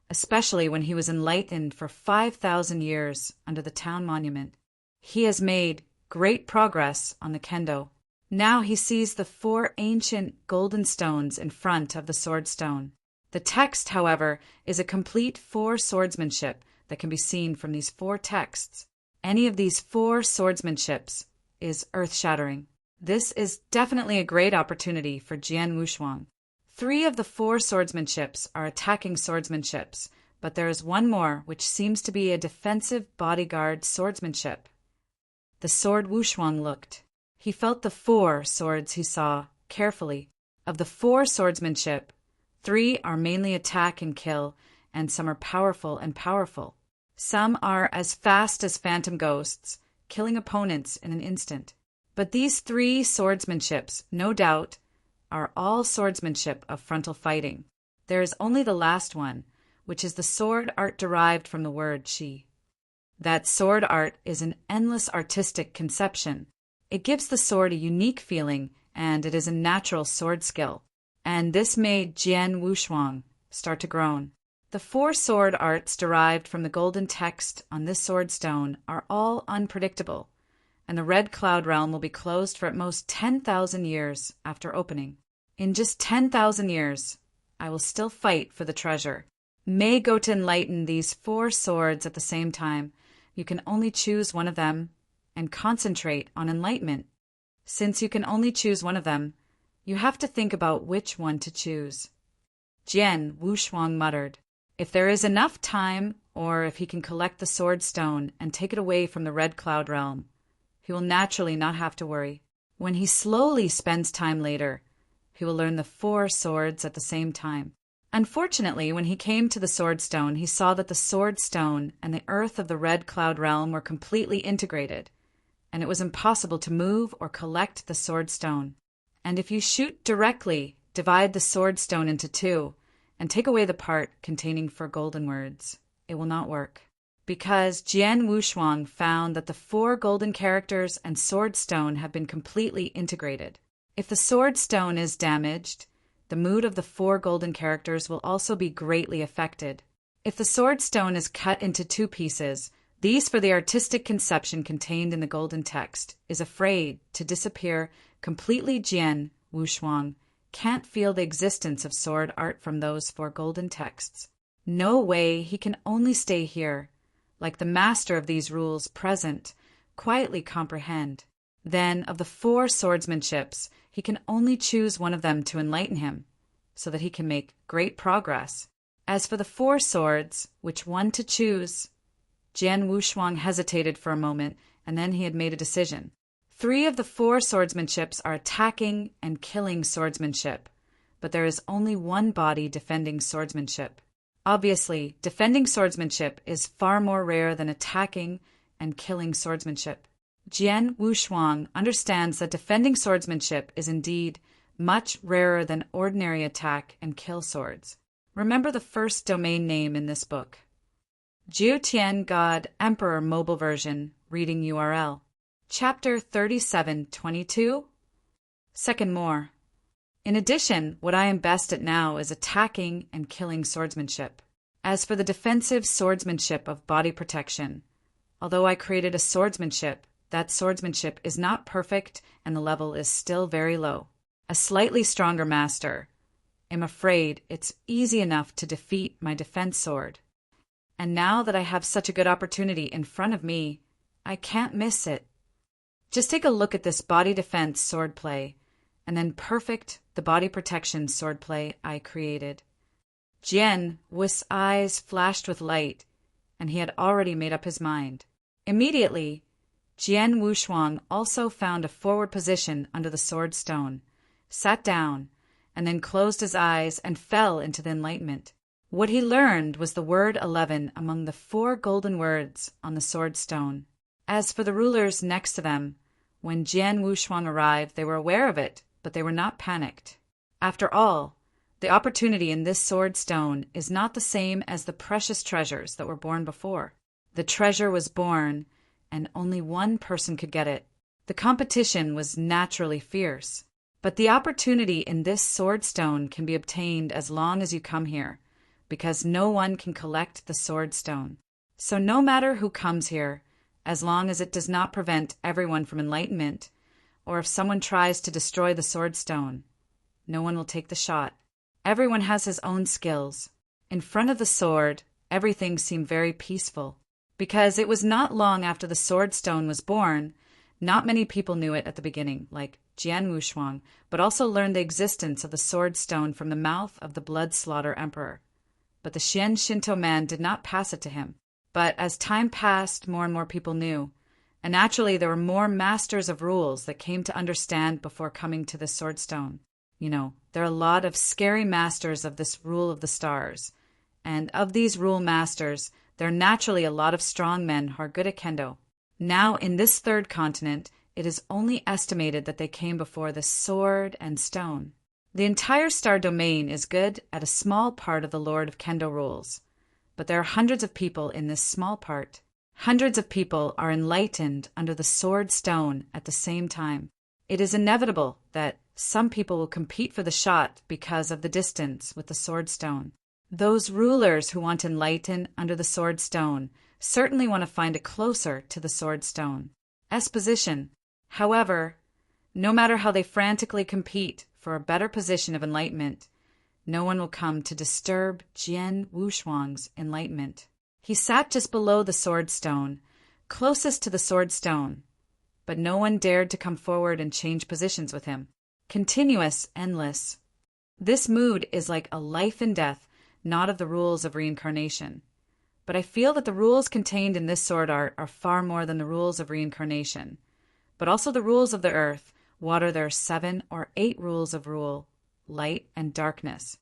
Speaker 1: especially when he was enlightened for 5,000 years under the town monument. He has made great progress on the kendo. Now he sees the 4 ancient golden stones in front of the sword stone. The text, however, is a complete 4 swordsmanship that can be seen from these 4 texts. Any of these 4 swordsmanships is earth-shattering. This is definitely a great opportunity for Jian Wushuang. 3 of the 4 swordsmanships are attacking swordsmanships, but there is one more which seems to be a defensive bodyguard swordsmanship. The sword Wushuang looked. He felt the 4 swords he saw carefully. Of the 4 swordsmanship, 3 are mainly attack and kill, and some are powerful and powerful. Some are as fast as phantom ghosts, killing opponents in an instant. But these 3 swordsmanships, no doubt, are all swordsmanship of frontal fighting. There is only the last one, which is the sword art derived from the word shi. That sword art is an endless artistic conception. It gives the sword a unique feeling, and it is a natural sword skill. And this made Jian Wushuang start to groan. The 4 sword arts derived from the golden text on this sword stone are all unpredictable, and the Red Cloud Realm will be closed for at most 10,000 years after opening. In just 10,000 years, I will still fight for the treasure. May go to enlighten these 4 swords at the same time. You can only choose one of them and concentrate on enlightenment. Since you can only choose one of them, you have to think about which one to choose. Jian Wushuang muttered, if there is enough time, or if he can collect the sword stone and take it away from the Red Cloud Realm, he will naturally not have to worry. When he slowly spends time later, he will learn the 4 swords at the same time. Unfortunately, when he came to the sword stone, he saw that the sword stone and the earth of the Red Cloud Realm were completely integrated, and it was impossible to move or collect the sword stone. And if you shoot directly, divide the sword stone into 2, and take away the part containing 4 golden words, it will not work. Because Jian Wushuang found that the 4 golden characters and sword stone have been completely integrated. If the sword stone is damaged, the mood of the 4 golden characters will also be greatly affected. If the sword stone is cut into 2 pieces, these for the artistic conception contained in the golden text is afraid to disappear completely. Jian Wushuang can't feel the existence of sword art from those 4 golden texts. No way, he can only stay here, like the master of these rules present, quietly comprehend. Then, of the 4 swordsmanships, he can only choose one of them to enlighten him, so that he can make great progress. As for the 4 swords, which one to choose, Jian Wushuang hesitated for a moment, and then he had made a decision. 3 of the 4 swordsmanships are attacking and killing swordsmanship, but there is only one body defending swordsmanship. Obviously, defending swordsmanship is far more rare than attacking and killing swordsmanship. Jian Wushuang understands that defending swordsmanship is indeed much rarer than ordinary attack and kill swords. Remember the first domain name in this book. Jiutian God Emperor Mobile Version Reading URL. Chapter 3722. Second more. In addition, what I am best at now is attacking and killing swordsmanship. As for the defensive swordsmanship of body protection, although I created a swordsmanship, that swordsmanship is not perfect and the level is still very low. A slightly stronger master. I'm afraid it's easy enough to defeat my defense sword. And now that I have such a good opportunity in front of me, I can't miss it. Just take a look at this body defense swordplay, and then perfect the body protection swordplay I created. Jian Wu's eyes flashed with light, and he had already made up his mind. Immediately, Jian Wushuang also found a forward position under the sword stone, sat down, and then closed his eyes and fell into the enlightenment. What he learned was the word 11 among the 4 golden words on the sword stone. As for the rulers next to them, when Jian Wushuang arrived, they were aware of it, but they were not panicked. After all, the opportunity in this sword stone is not the same as the precious treasures that were born before. The treasure was born, and only one person could get it. The competition was naturally fierce. But the opportunity in this sword stone can be obtained as long as you come here, because no one can collect the sword stone. So no matter who comes here, as long as it does not prevent everyone from enlightenment, or if someone tries to destroy the sword stone, no one will take the shot. Everyone has his own skills. In front of the sword, everything seemed very peaceful. Because it was not long after the sword stone was born, not many people knew it at the beginning, like Jian Wushuang, but also learned the existence of the sword stone from the mouth of the blood slaughter emperor. But the Xian Shinto man did not pass it to him. But as time passed, more and more people knew, and naturally there were more masters of rules that came to understand before coming to the sword stone. There are a lot of scary masters of this rule of the stars, and of these rule masters, there are naturally a lot of strong men who are good at kendo. Now, in this 3rd continent, it is only estimated that they came before the sword and stone. The entire star domain is good at a small part of the Lord of Kendo rules, but there are hundreds of people in this small part. Hundreds of people are enlightened under the sword stone at the same time. It is inevitable that some people will compete for the shot because of the distance with the sword stone. Those rulers who want to enlighten under the sword stone certainly want to find it closer to the sword stone. Exposition. However, no matter how they frantically compete for a better position of enlightenment, no one will come to disturb Jian Wushuang's enlightenment. He sat just below the sword stone, closest to the sword stone, but no one dared to come forward and change positions with him. Continuous, endless. This mood is like a life and death, not of the rules of reincarnation. But I feel that the rules contained in this sword art are far more than the rules of reincarnation, but also the rules of the earth. What are there 7 or 8 rules of rule, light and darkness?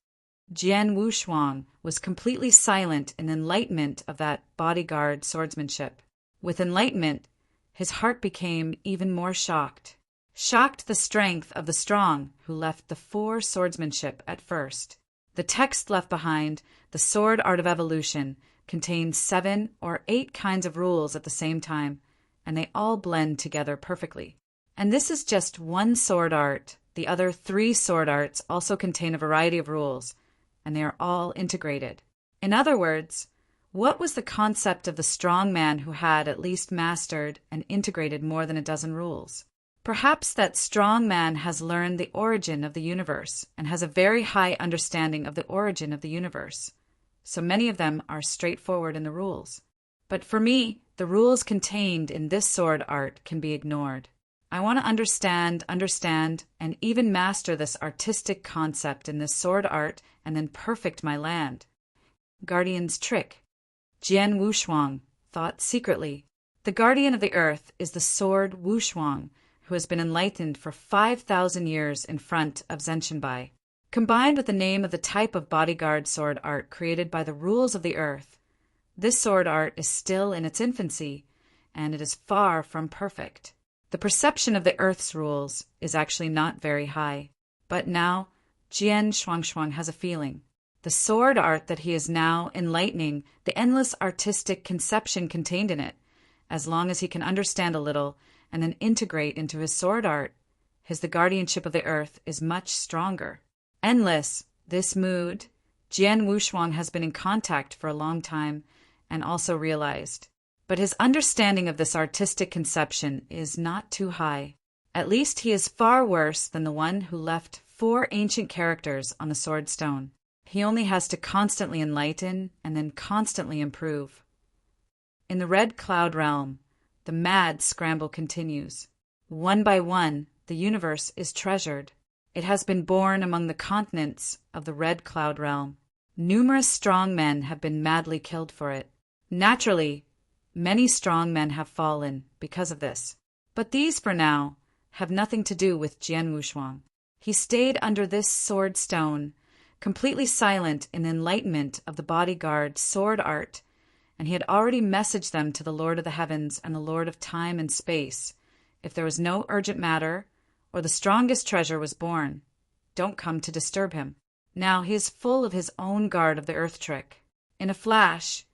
Speaker 1: Jian Wushuang was completely silent in enlightenment of that bodyguard swordsmanship. With enlightenment, his heart became even more shocked. Shocked the strength of the strong who left the 4 swordsmanship at first. The text left behind, the sword art of evolution, contains 7 or 8 kinds of rules at the same time, and they all blend together perfectly. And this is just one sword art. The other 3 sword arts also contain a variety of rules, and they are all integrated. In other words, what was the concept of the strong man who had at least mastered and integrated more than a dozen rules? Perhaps that strong man has learned the origin of the universe and has a very high understanding of the origin of the universe. So many of them are straightforward in the rules. But for me, the rules contained in this sword art can be ignored. I want to understand, and even master this artistic concept in this sword art and then perfect my land. Guardian's trick. Jian Wushuang thought secretly. The guardian of the earth is the sword Wushuang, who has been enlightened for 5,000 years in front of Zhenshinbai. Combined with the name of the type of bodyguard sword art created by the rules of the earth, this sword art is still in its infancy, and it is far from perfect. The perception of the earth's rules is actually not very high. But now, Jian Shuangshuang has a feeling. The sword art that he is now enlightening, the endless artistic conception contained in it, as long as he can understand a little and then integrate into his sword art, the guardianship of the earth is much stronger. Endless, this mood, Jian Wushuang has been in contact for a long time and also realized. But his understanding of this artistic conception is not too high. At least he is far worse than the one who left 4 ancient characters on the sword stone. He only has to constantly enlighten and then constantly improve. In the red cloud realm, the mad scramble continues. One by one, the universe is treasured. It has been born among the continents of the red cloud realm. Numerous strong men have been madly killed for it. Naturally, many strong men have fallen because of this. But these, for now, have nothing to do with Jian Wushuang. He stayed under this sword stone, completely silent in the enlightenment of the bodyguard sword art, and he had already messaged them to the Lord of the Heavens and the Lord of Time and Space. If there was no urgent matter, or the strongest treasure was born, don't come to disturb him. Now he is full of his own guard of the earth trick. In a flash,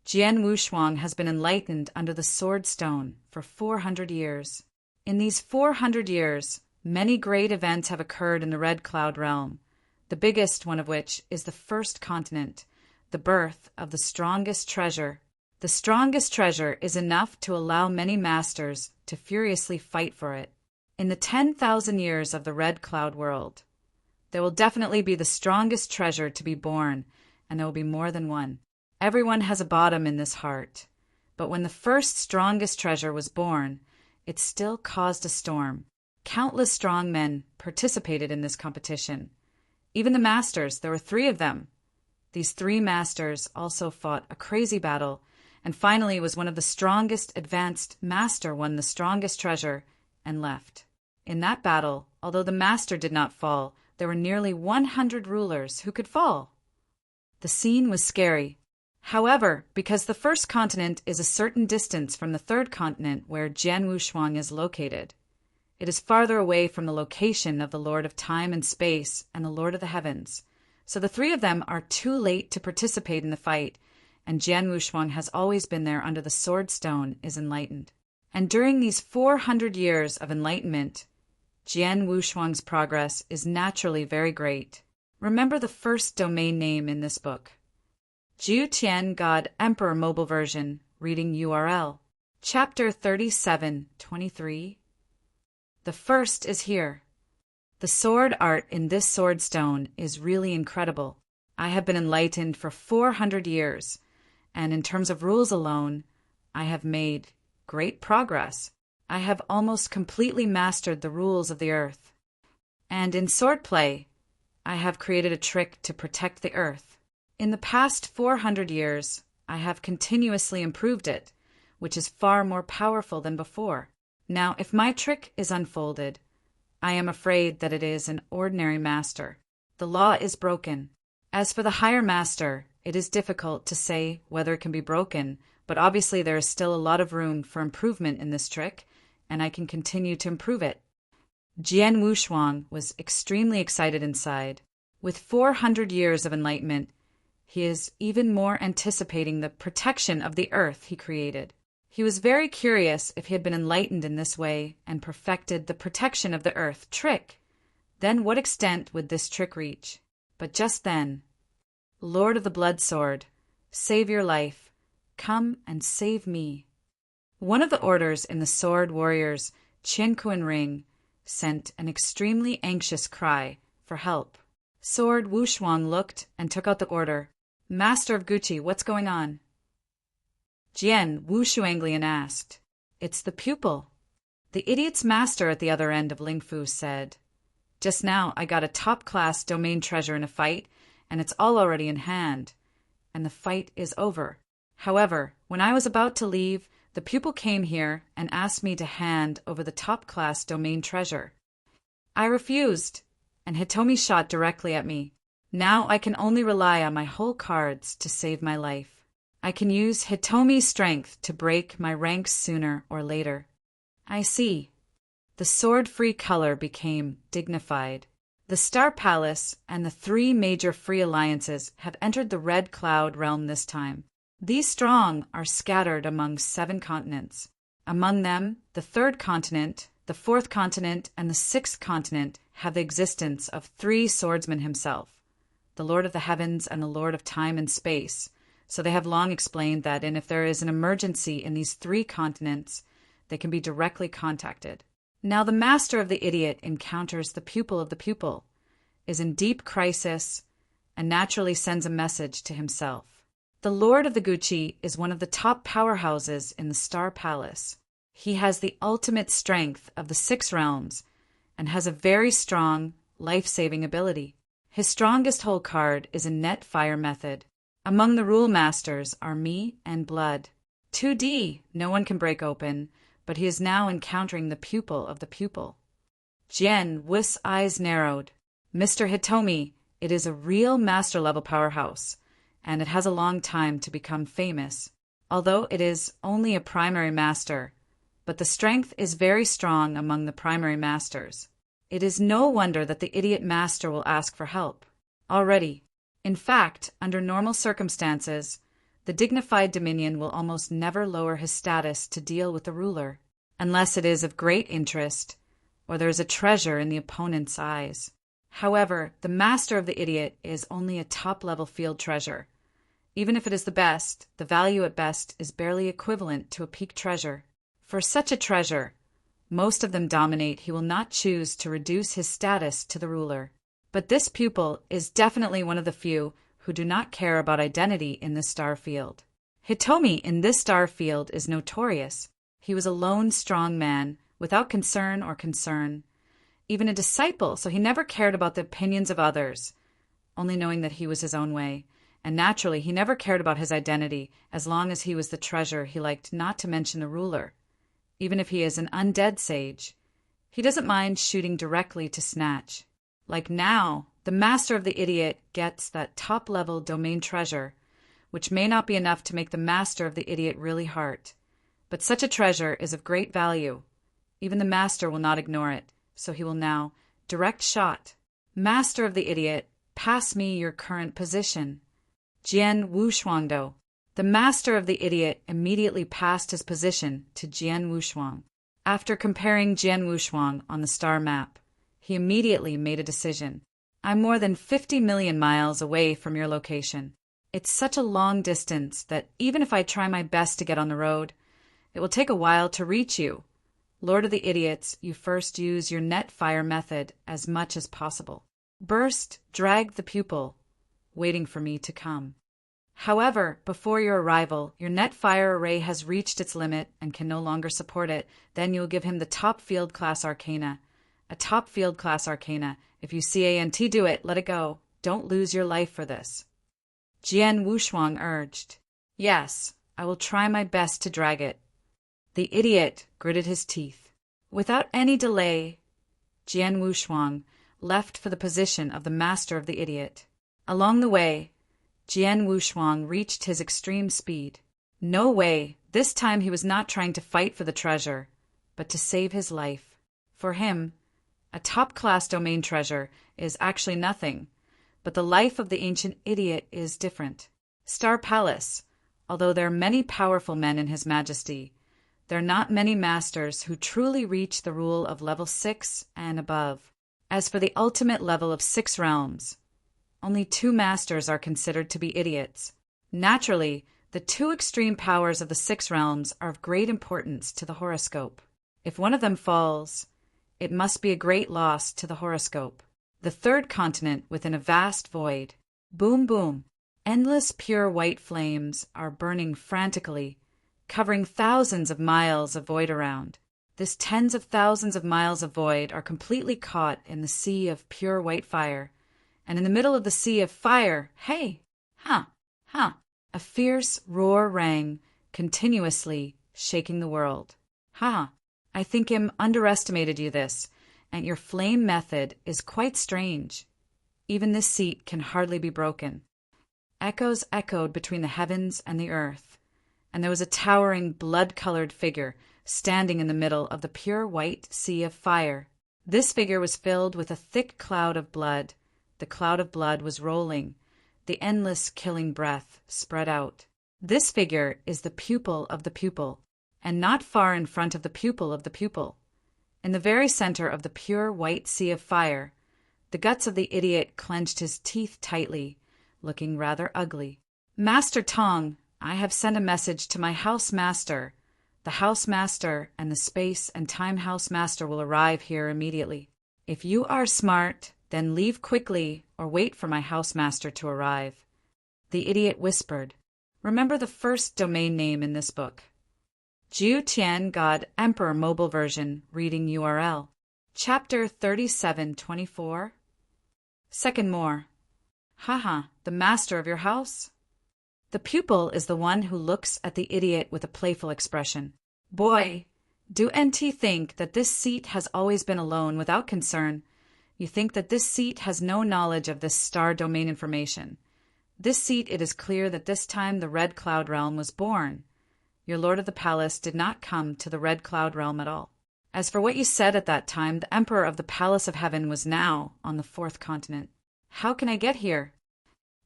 Speaker 1: Jian Wushuang has been enlightened under the sword stone for 400 years. In these 400 years, many great events have occurred in the Red Cloud realm, the biggest one of which is the first continent, the birth of the strongest treasure. The strongest treasure is enough to allow many masters to furiously fight for it. In the 10,000 years of the Red Cloud world, there will definitely be the strongest treasure to be born, and there will be more than one. Everyone has a bottom in this heart, but when the first strongest treasure was born, it still caused a storm. Countless strong men participated in this competition. Even the masters, there were 3 of them. These 3 masters also fought a crazy battle, and finally was one of the strongest advanced master won the strongest treasure and left. In that battle, although the master did not fall, there were nearly 100 rulers who could fall. The scene was scary. However, because the first continent is a certain distance from the third continent where Jian Wushuang is located, It is farther away from the location of the Lord of Time and Space and the Lord of the Heavens. So the three of them are too late to participate in the fight, and Jian Wushuang has always been there under the Sword Stone, is enlightened. And during these 400 years of enlightenment, Jian Wushuang's progress is naturally very great. Remember the first domain name in this book. Jiu Tian God Emperor Mobile Version, reading URL. Chapter 37:23. The first is here. The sword art in this sword stone is really incredible. I have been enlightened for 400 years, and in terms of rules alone, I have made great progress. I have almost completely mastered the rules of the earth. And in swordplay, I have created a trick to protect the earth. In the past 400 years, I have continuously improved it, which is far more powerful than before. Now, if my trick is unfolded, I am afraid that it is an ordinary master. The law is broken. As for the higher master, it is difficult to say whether it can be broken, but obviously there is still a lot of room for improvement in this trick, and I can continue to improve it. Jian Wushuang was extremely excited inside. With 400 years of enlightenment, he is even more anticipating the protection of the earth he created. He was very curious if he had been enlightened in this way and perfected the protection of the earth trick. Then what extent would this trick reach? But just then, Lord of the Blood Sword, save your life. Come and save me. One of the orders in the sword warriors' Qianquan ring sent an extremely anxious cry for help. Sword Wushuang looked and took out the order. Master of Guqi, what's going on? Jian Wushuanglian asked. It's the pupil. The idiot's master at the other end of Lingfu said. Just now I got a top-class domain treasure in a fight, and it's all already in hand. And the fight is over. However, when I was about to leave, the pupil came here and asked me to hand over the top-class domain treasure. I refused, and Hitomi shot directly at me. Now I can only rely on my whole cards to save my life. I can use Hitomi's strength to break my ranks sooner or later. I see. The sword-free color became dignified. The Star Palace and the three major free alliances have entered the Red Cloud realm this time. These strong are scattered among 7 continents. Among them, the 3rd continent, the 4th continent, and the 6th continent have the existence of 3 swordsmen himself, the Lord of the Heavens and the Lord of Time and Space. So they have long explained that if there is an emergency in these 3 continents, they can be directly contacted. Now the master of the idiot encounters the pupil of the pupil, is in deep crisis, and naturally sends a message to himself. The Lord of the Guqi is one of the top powerhouses in the Star Palace. He has the ultimate strength of the 6 realms and has a very strong, life-saving ability. His strongest hole card is a net fire method. Among the rule masters are me and Blood. 2D, no one can break open, but he is now encountering the pupil of the pupil. Jian Wu's eyes narrowed. Mr. Hitomi, it is a real master-level powerhouse, and it has a long time to become famous, although it is only a primary master, but the strength is very strong among the primary masters. It is no wonder that the idiot master will ask for help. Already, in fact, under normal circumstances, the dignified dominion will almost never lower his status to deal with the ruler, unless it is of great interest, or there is a treasure in the opponent's eyes. However, the master of the idiot is only a top-level field treasure. Even if it is the best, the value at best is barely equivalent to a peak treasure. For such a treasure, most of them dominate, he will not choose to reduce his status to the ruler. But this pupil is definitely one of the few who do not care about identity in this star field. Hitomi in this star field is notorious. He was a lone, strong man, without concern or concern. Even a disciple, so he never cared about the opinions of others, only knowing that he was his own way. And naturally, he never cared about his identity. As long as he was the treasure, he liked not to mention the ruler. Even if he is an undead sage, he doesn't mind shooting directly to snatch. Like now, the master of the idiot gets that top-level domain treasure, which may not be enough to make the master of the idiot really hurt. But such a treasure is of great value, Even the master will not ignore it, so he will now direct shot. Master of the idiot, pass me your current position. Jian Wushuangdo. The master of the idiot immediately passed his position to Jian Wushuang. After comparing Jian Wushuang on the star map, he immediately made a decision. I'm more than 50 million miles away from your location. It's such a long distance that even if I try my best to get on the road, it will take a while to reach you. Lord of the idiots, you first use your net fire method as much as possible. Burst, drag the pupil, waiting for me to come. However, before your arrival, your net fire array has reached its limit and can no longer support it. Then you will give him the top field class arcana. A top field class arcana. If you can't do it, let it go. Don't lose your life for this. Jian Wushuang urged. Yes, I will try my best to drag it. The idiot gritted his teeth. Without any delay, Jian Wushuang left for the position of the master of the idiot. Along the way, Jian Wushuang reached his extreme speed. No way, this time he was not trying to fight for the treasure, but to save his life. For him, a top-class domain treasure is actually nothing, but the life of the ancient idiot is different. Star Palace, although there are many powerful men in His Majesty, there are not many masters who truly reach the rule of level 6 and above. As for the ultimate level of 6 realms, only 2 masters are considered to be idiots. Naturally, the 2 extreme powers of the 6 realms are of great importance to the horoscope. If one of them falls, it must be a great loss to the horoscope. The 3rd continent within a vast void. Boom, boom. Endless pure white flames are burning frantically, covering thousands of miles of void around. This tens of thousands of miles of void are completely caught in the sea of pure white fire. And in the middle of the sea of fire, hey, a fierce roar rang, continuously shaking the world. I think him underestimated you this, and your flame method is quite strange. Even this seat can hardly be broken. Echoes echoed between the heavens and the earth, and there was a towering blood-colored figure standing in the middle of the pure white sea of fire. This figure was filled with a thick cloud of blood. The cloud of blood was rolling, the endless killing breath spread out. This figure is the pupil of the pupil, and not far in front of the pupil of the pupil. In the very center of the pure white sea of fire, the guts of the idiot clenched his teeth tightly, looking rather ugly. Master Tong, I have sent a message to my house master. The house master and the space and time house master will arrive here immediately. If you are smart, then leave quickly or wait for my housemaster to arrive. The idiot whispered. Remember the first domain name in this book. Jiu Tian God Emperor Mobile Version Reading URL. Chapter 3724. Second more. The master of your house? The pupil is the one who looks at the idiot with a playful expression. Boy, do NT think that this seat has always been alone without concern? You think that this seat has no knowledge of this star domain information. This seat, it is clear that this time the Red Cloud Realm was born. Your Lord of the Palace did not come to the Red Cloud Realm at all. As for what you said at that time, the Emperor of the Palace of Heaven was now on the 4th continent. How can I get here?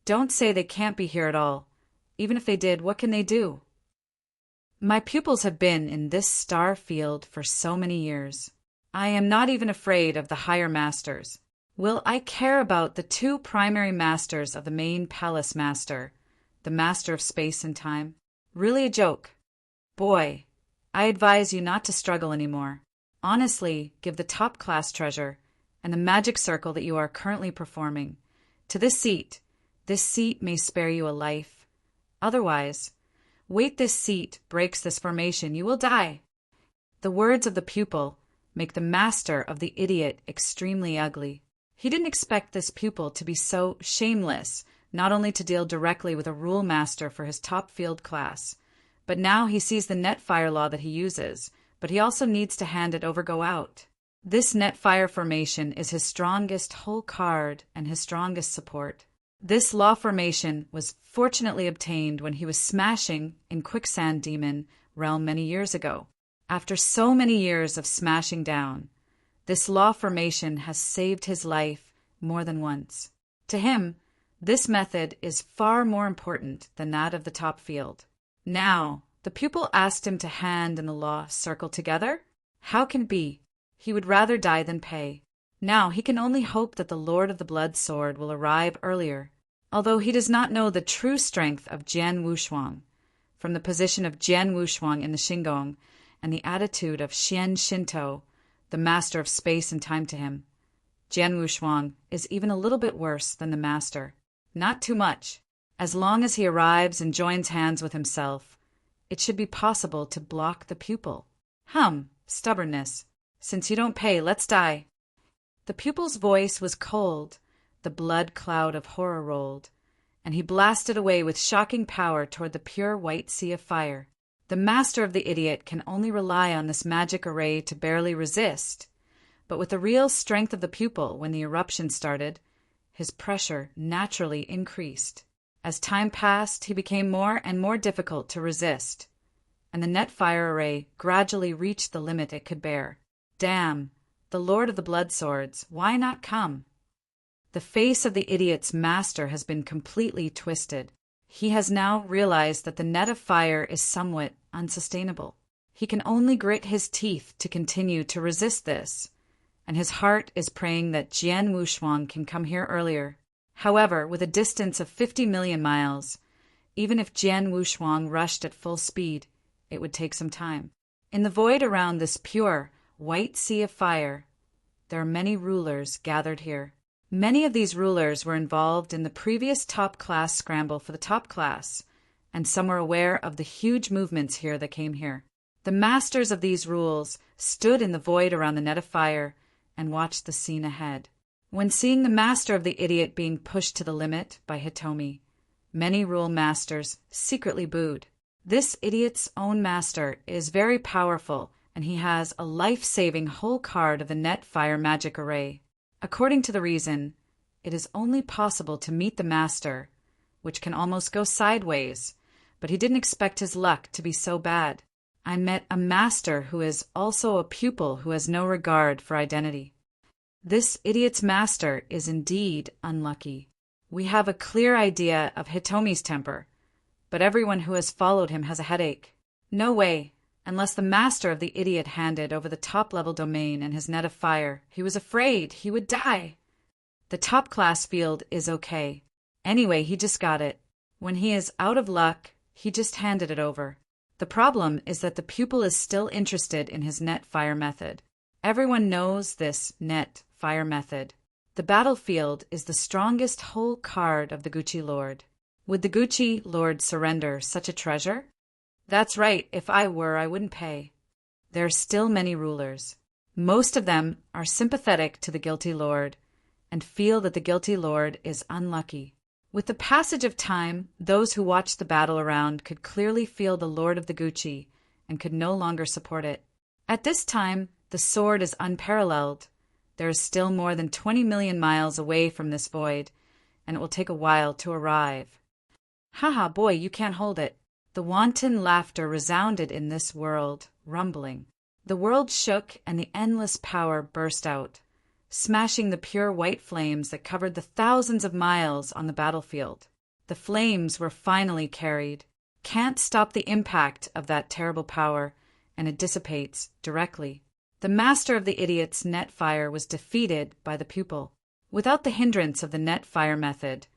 Speaker 1: Don't say they can't be here at all. Even if they did, what can they do? My pupils have been in this star field for so many years. I am not even afraid of the higher masters. Will I care about the 2 primary masters of the main palace master, the master of space and time? Really a joke. Boy, I advise you not to struggle anymore. Honestly, give the top-class treasure and the magic circle that you are currently performing to this seat. This seat may spare you a life. Otherwise, wait, this seat breaks this formation, you will die. The words of the pupil make the master of the idiot extremely ugly. He didn't expect this pupil to be so shameless, not only to deal directly with a rule master for his top field class, but now he sees the net fire law that he uses, but he also needs to hand it over go out. This net fire formation is his strongest whole card and his strongest support. This law formation was fortunately obtained when he was smashing in Quicksand Demon realm many years ago. After so many years of smashing down, this law formation has saved his life more than once. To him, this method is far more important than that of the top field. Now, the pupil asked him to hand and the law circle together. How can it be? He would rather die than pay. Now he can only hope that the Lord of the Blood Sword will arrive earlier, although he does not know the true strength of Jian Wushuang, from the position of Jian Wushuang in the Shinggong and the attitude of Xian Shinto, the master of space and time to him. Jian Wushuang is even a little bit worse than the master. Not too much. As long as he arrives and joins hands with himself, it should be possible to block the pupil. Stubbornness. Since you don't pay, let's die. The pupil's voice was cold, the blood cloud of horror rolled, and he blasted away with shocking power toward the pure white sea of fire. The master of the idiot can only rely on this magic array to barely resist, but with the real strength of the pupil when the eruption started, his pressure naturally increased. As time passed, he became more and more difficult to resist, and the net fire array gradually reached the limit it could bear. Damn, the Lord of the Blood Swords, why not come? The face of the idiot's master has been completely twisted. He has now realized that the net of fire is somewhat unsustainable. He can only grit his teeth to continue to resist this, and his heart is praying that Jian Wushuang can come here earlier. However, with a distance of 50 million miles, even if Jian Wushuang rushed at full speed, it would take some time. In the void around this pure, white sea of fire, there are many rulers gathered here. Many of these rulers were involved in the previous top-class scramble for the top class, and some were aware of the huge movements here that came here. The masters of these rules stood in the void around the net of fire and watched the scene ahead. When seeing the master of the idiot being pushed to the limit by Hitomi, many rule masters secretly booed. This idiot's own master is very powerful, and he has a life-saving whole card of the net fire magic array. According to the reason, it is only possible to meet the master, which can almost go sideways, but he didn't expect his luck to be so bad. I met a master who is also a pupil who has no regard for identity. This idiot's master is indeed unlucky. We have a clear idea of Hitomi's temper, but everyone who has followed him has a headache. No way, unless the master of the idiot handed over the top-level domain and his net of fire. He was afraid he would die. The top-class field is okay. Anyway, he just got it. When he is out of luck, he just handed it over. The problem is that the pupil is still interested in his net fire method. Everyone knows this net fire method. The battlefield is the strongest whole card of the Gucci Lord. Would the Gucci Lord surrender such a treasure? That's right, if I were, I wouldn't pay. There are still many rulers. Most of them are sympathetic to the guilty lord and feel that the guilty lord is unlucky. With the passage of time, those who watched the battle around could clearly feel the lord of the Gucci and could no longer support it. At this time, the sword is unparalleled. There is still more than 20 million miles away from this void, and it will take a while to arrive. Haha, boy, you can't hold it. The wanton laughter resounded in this world, rumbling. The world shook and the endless power burst out, smashing the pure white flames that covered the thousands of miles on the battlefield. The flames were finally carried. Can't stop the impact of that terrible power, and it dissipates directly. The master of the idiot's net fire was defeated by the pupil. Without the hindrance of the net fire method,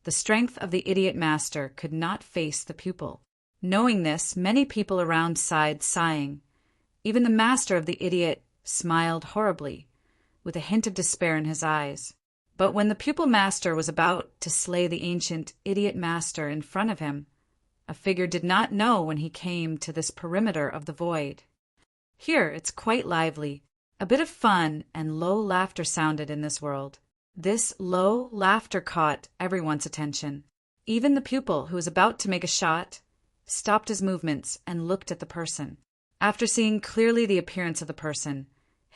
Speaker 1: the strength of the idiot master could not face the pupil. Knowing this, many people around sighed, sighing. Even the master of the idiot smiled horribly, with a hint of despair in his eyes. But when the pupil master was about to slay the ancient idiot master in front of him, a figure did not know when he came to this perimeter of the void. Here it's quite lively. A bit of fun and low laughter sounded in this world. This low laughter caught everyone's attention. Even the pupil, who was about to make a shot, stopped his movements and looked at the person. After seeing clearly the appearance of the person,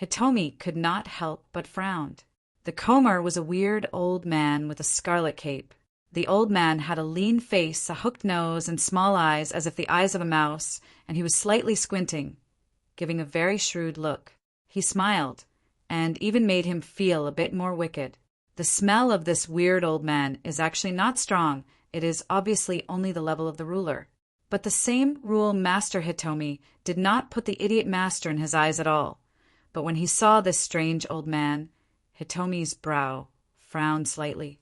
Speaker 1: Hitomi could not help but frown. The comer was a weird old man with a scarlet cape. The old man had a lean face, a hooked nose, and small eyes as if the eyes of a mouse, and he was slightly squinting. giving a very shrewd look. He smiled, and even made him feel a bit more wicked. The smell of this weird old man is actually not strong. It is obviously only the level of the ruler. But the same rule Master Hitomi did not put the idiot master in his eyes at all. But when he saw this strange old man, Hitomi's brow frowned slightly.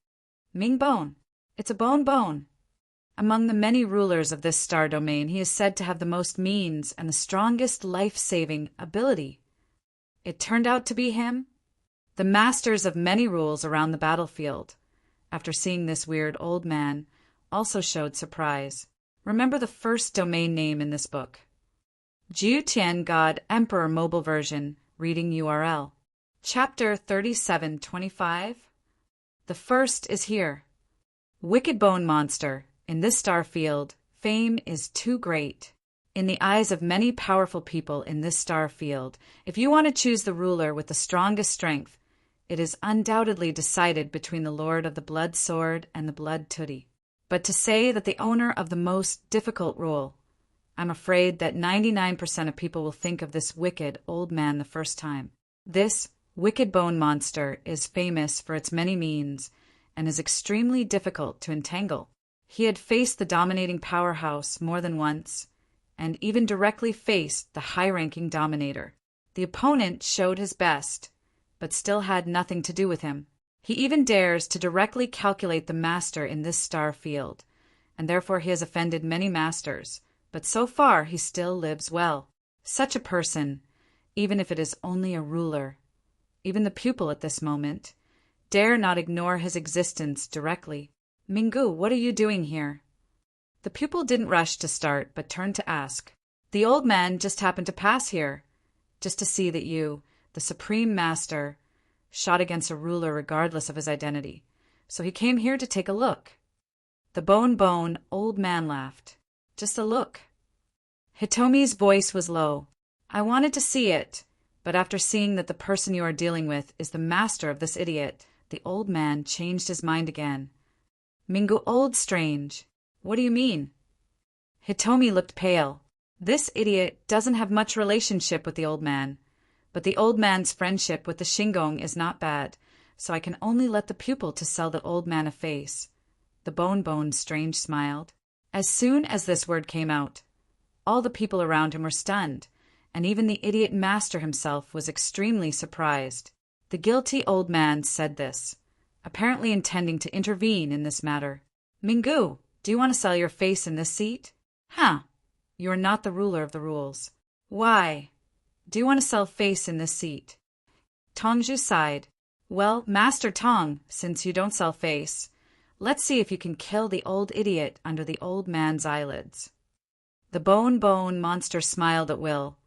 Speaker 1: Ming Bone. It's a bone. Among the many rulers of this star domain, he is said to have the most means and the strongest life-saving ability. It turned out to be him. The masters of many rules around the battlefield, after seeing this weird old man, also showed surprise. Remember the first domain name in this book. Jiu Tian God Emperor Mobile Version, reading URL. Chapter 3725. The first is here. Wicked Bone Monster. In this star field, fame is too great. In the eyes of many powerful people in this star field, if you want to choose the ruler with the strongest strength, it is undoubtedly decided between the Lord of the Blood Sword and the Blood Tooty. But to say that the owner of the most difficult rule, I'm afraid that 99% of people will think of this wicked old man the first time. This wicked bone monster is famous for its many means and is extremely difficult to entangle. He had faced the dominating powerhouse more than once, and even directly faced the high-ranking dominator. The opponent showed his best, but still had nothing to do with him. He even dares to directly calculate the master in this star field, and therefore he has offended many masters, but so far he still lives well. Such a person, even if it is only a ruler, even the pupil at this moment, dare not ignore his existence directly. Mingu, what are you doing here? The pupil didn't rush to start, but turned to ask. The old man just happened to pass here, just to see that you, the supreme master, shot against a ruler regardless of his identity. So he came here to take a look. The bone old man laughed. Just a look. Hitomi's voice was low. I wanted to see it, but after seeing that the person you are dealing with is the master of this idiot, the old man changed his mind again. Mingu old strange. What do you mean? Hitomi looked pale. This idiot doesn't have much relationship with the old man, but the old man's friendship with the Shingong is not bad, so I can only let the pupil to sell the old man a face. The bone strange smiled. As soon as this word came out, all the people around him were stunned, and even the idiot master himself was extremely surprised. The guilty old man said this, apparently intending to intervene in this matter. Mingu, do you want to sell your face in this seat? Huh. You are not the ruler of the rules. Why? Do you want to sell face in this seat? Tongju sighed. Well, Master Tong, since you don't sell face, let's see if you can kill the old idiot under the old man's eyelids. The bone monster smiled at will,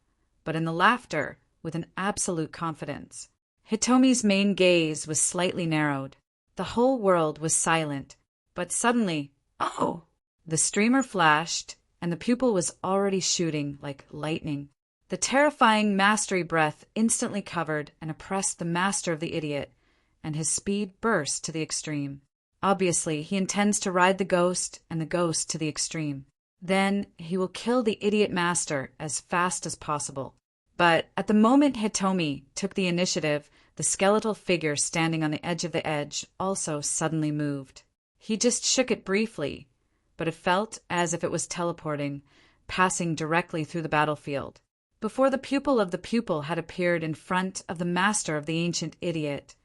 Speaker 1: but in the laughter with an absolute confidence. Hitomi's main gaze was slightly narrowed. The whole world was silent, but suddenly, oh! The streamer flashed, and the pupil was already shooting like lightning. The terrifying mastery breath instantly covered and oppressed the master of the idiot, and his speed burst to the extreme. Obviously, he intends to ride the ghost and the ghost to the extreme. Then he will kill the idiot master as fast as possible. But at the moment Hitomi took the initiative, the skeletal figure standing on the edge also suddenly moved. He just shook it briefly, but it felt as if it was teleporting, passing directly through the battlefield. Before the pupil of the pupil had appeared in front of the master of the ancient idiot,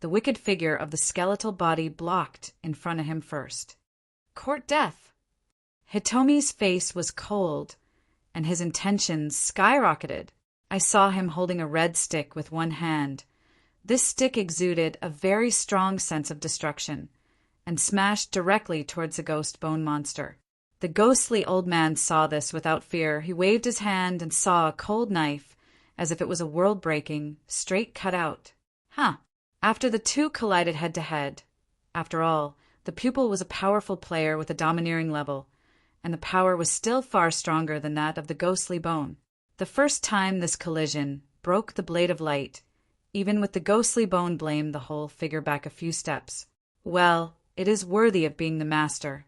Speaker 1: the wicked figure of the skeletal body blocked in front of him first. Court death! Hitomi's face was cold, and his intentions skyrocketed. I saw him holding a red stick with one hand. This stick exuded a very strong sense of destruction, and smashed directly towards the ghost bone monster. The ghostly old man saw this without fear. He waved his hand and saw a cold knife, as if it was a world-breaking, straight cut out. After the two collided head-to-head. After all, the pupil was a powerful player with a domineering level, and the power was still far stronger than that of the ghostly bone. The first time this collision broke the blade of light, even with the ghostly bone blamed the whole figure back a few steps. Well, it is worthy of being the master.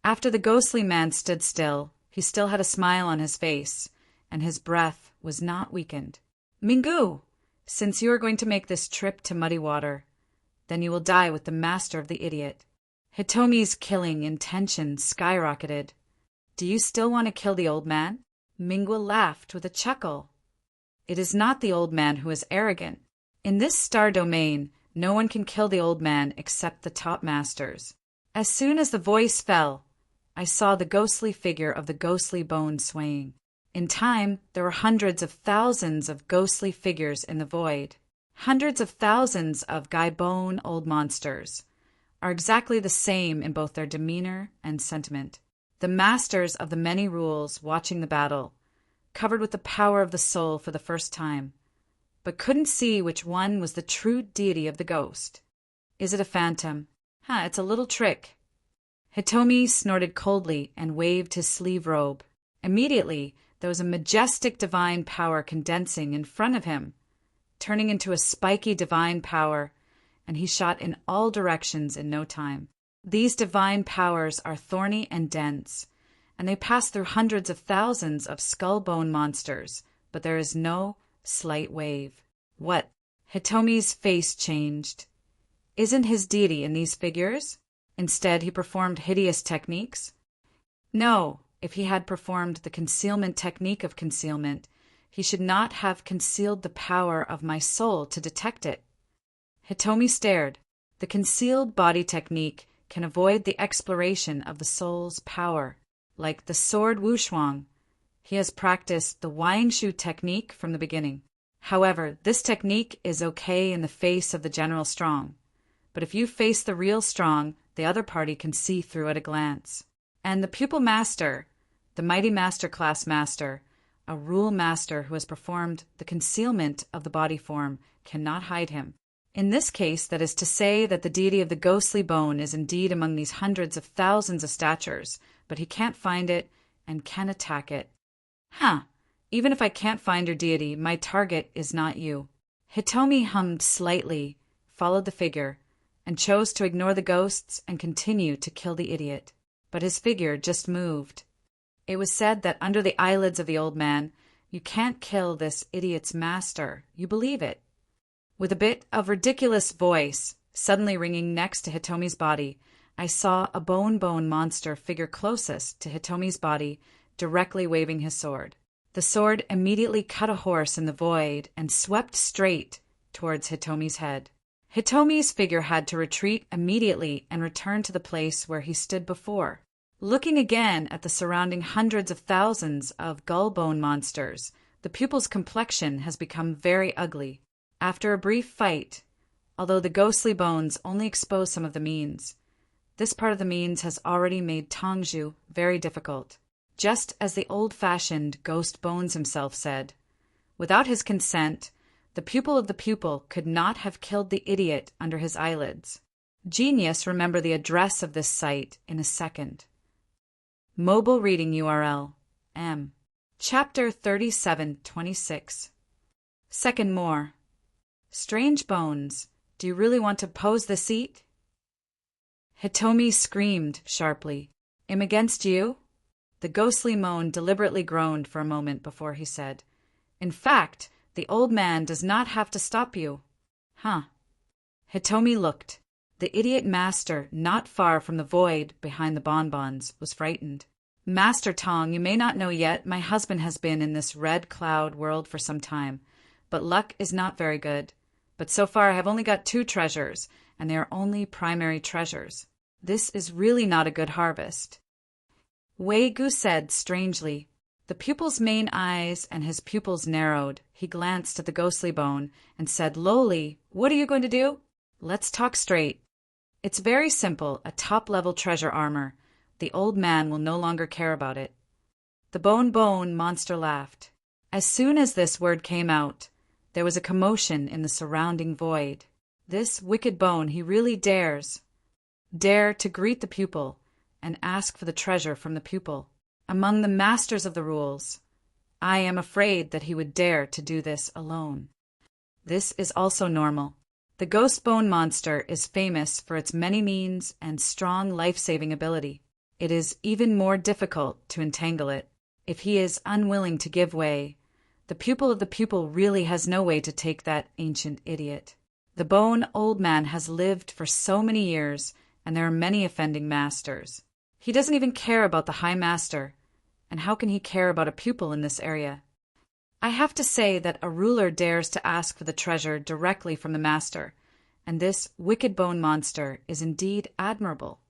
Speaker 1: After the ghostly man stood still, he still had a smile on his face, and his breath was not weakened. "Mingu, since you are going to make this trip to muddy water, then you will die with the master of the idiot." Hitomi's killing intention skyrocketed. "Do you still want to kill the old man?" Mingu laughed with a chuckle. "It is not the old man who is arrogant. In this star domain, no one can kill the old man except the top masters." As soon as the voice fell, I saw the ghostly figure of the ghostly bone swaying. In time, there were hundreds of thousands of ghostly figures in the void. Hundreds of thousands of Gaibone old monsters are exactly the same in both their demeanor and sentiment. The masters of the many rules watching the battle, covered with the power of the soul for the first time, but couldn't see which one was the true deity of the ghost. "Is it a phantom?" It's a little trick." Hitomi snorted coldly and waved his sleeve robe. Immediately, there was a majestic divine power condensing in front of him, turning into a spiky divine power, and he shot in all directions in no time. These divine powers are thorny and dense, and they pass through hundreds of thousands of skull-bone monsters, but there is no slight wave. "What?" Hitomi's face changed. "Isn't his deity in these figures? Instead, he performed hideous techniques?" "No, if he had performed the concealment technique of concealment, he should not have concealed the power of my soul to detect it." Hitomi stared. The concealed body technique can avoid the exploration of the soul's power. Like the sword Wushuang, he has practiced the Wangshu technique from the beginning. However, this technique is okay in the face of the general strong. But if you face the real strong, the other party can see through at a glance. And the pupil master, the mighty master class master, a rule master who has performed the concealment of the body form, cannot hide him. In this case, that is to say that the deity of the ghostly bone is indeed among these hundreds of thousands of statures, but he can't find it and can attack it. Even if I can't find your deity, my target is not you." Hitomi hummed slightly, followed the figure, and chose to ignore the ghosts and continue to kill the idiot. But his figure just moved. It was said that under the eyelids of the old man, "You can't kill this idiot's master. You believe it." With a bit of ridiculous voice suddenly ringing next to Hitomi's body, I saw a bone monster figure closest to Hitomi's body, directly waving his sword. The sword immediately cut a horse in the void and swept straight towards Hitomi's head. Hitomi's figure had to retreat immediately and return to the place where he stood before. Looking again at the surrounding hundreds of thousands of gull-bone monsters, the pupil's complexion has become very ugly. After a brief fight, although the ghostly bones only expose some of the means, this part of the means has already made Tongju very difficult. Just as the old-fashioned Ghost Bones himself said, without his consent, the pupil of the pupil could not have killed the idiot under his eyelids. Genius, remember the address of this site in a second. Mobile reading URL, M. Chapter 3726. Second more. Strange Bones, do you really want to pose the seat? Hitomi screamed sharply. "I'm against you?" The ghostly moan deliberately groaned for a moment before he said, "In fact, the old man does not have to stop you." Hitomi looked. The idiot master, not far from the void behind the bonbons, was frightened. "Master Tong, you may not know yet, my husband has been in this red cloud world for some time, but luck is not very good. But so far I have only got 2 treasures, and they are only primary treasures. This is really not a good harvest." Wei Gu said strangely. The pupil's main eyes and his pupils narrowed. He glanced at the ghostly bone and said lowly, "What are you going to do?" "Let's talk straight. It's very simple, a top-level treasure armor. The old man will no longer care about it." The bone monster laughed. As soon as this word came out, there was a commotion in the surrounding void. This wicked bone, he really dares to greet the pupil and ask for the treasure from the pupil. Among the masters of the rules, I am afraid that he would dare to do this alone. This is also normal. The ghost bone monster is famous for its many means and strong life-saving ability. It is even more difficult to entangle it. If he is unwilling to give way, the pupil of the pupil really has no way to take that ancient idiot. The bone old man has lived for so many years, and there are many offending masters. He doesn't even care about the high master, and how can he care about a pupil in this area? I have to say that a ruler dares to ask for the treasure directly from the master, and this wicked bone monster is indeed admirable.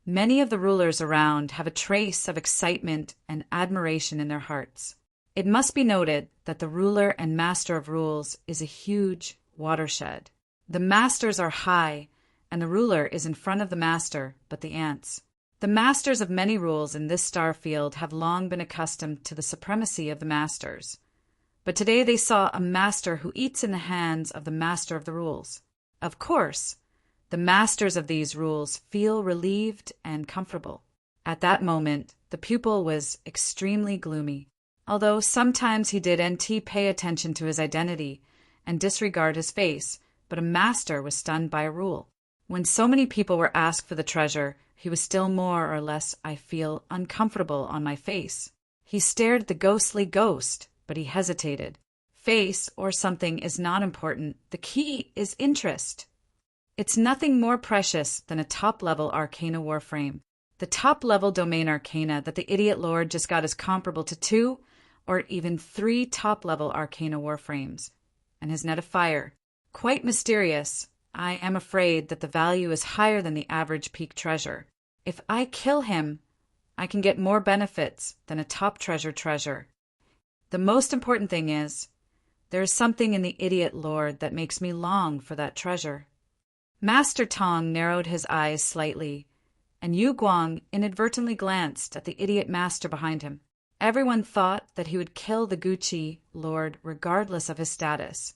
Speaker 1: Many of the rulers around have a trace of excitement and admiration in their hearts. It must be noted that the ruler and master of rules is a huge watershed. The masters are high, and the ruler is in front of the master, but the ants. The masters of many rules in this star field have long been accustomed to the supremacy of the masters. But today they saw a master who eats in the hands of the master of the rules. Of course, the masters of these rules feel relieved and comfortable. At that moment, the pupil was extremely gloomy, although sometimes he did pay attention to his identity and disregard his face, but a master was stunned by a rule. When so many people were asked for the treasure, he was still more or less, I feel, uncomfortable on my face. He stared at the ghostly ghost, but he hesitated. Face or something is not important. The key is interest. It's nothing more precious than a top-level arcana warframe. The top-level domain arcana that the idiot lord just got is comparable to 2 or even 3 top-level arcana warframes. And his net of fire. Quite mysterious. I am afraid that the value is higher than the average peak treasure. If I kill him, I can get more benefits than a top treasure. The most important thing is, there is something in the idiot lord that makes me long for that treasure. Master Tong narrowed his eyes slightly, and Yu Guang inadvertently glanced at the idiot master behind him. Everyone thought that he would kill the Gucci lord regardless of his status,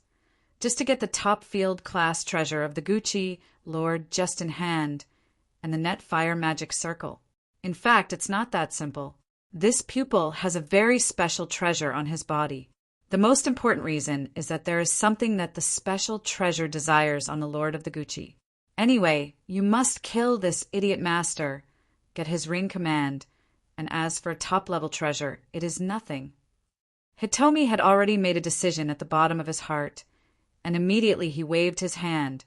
Speaker 1: just to get the top field class treasure of the Gucci lord just in hand and the net fire magic circle. In fact, it's not that simple. This pupil has a very special treasure on his body. The most important reason is that there is something that the special treasure desires on the Lord of the Gucci. Anyway, you must kill this idiot master, get his ring command, and as for top-level treasure, it is nothing. Hitomi had already made a decision at the bottom of his heart, and immediately he waved his hand,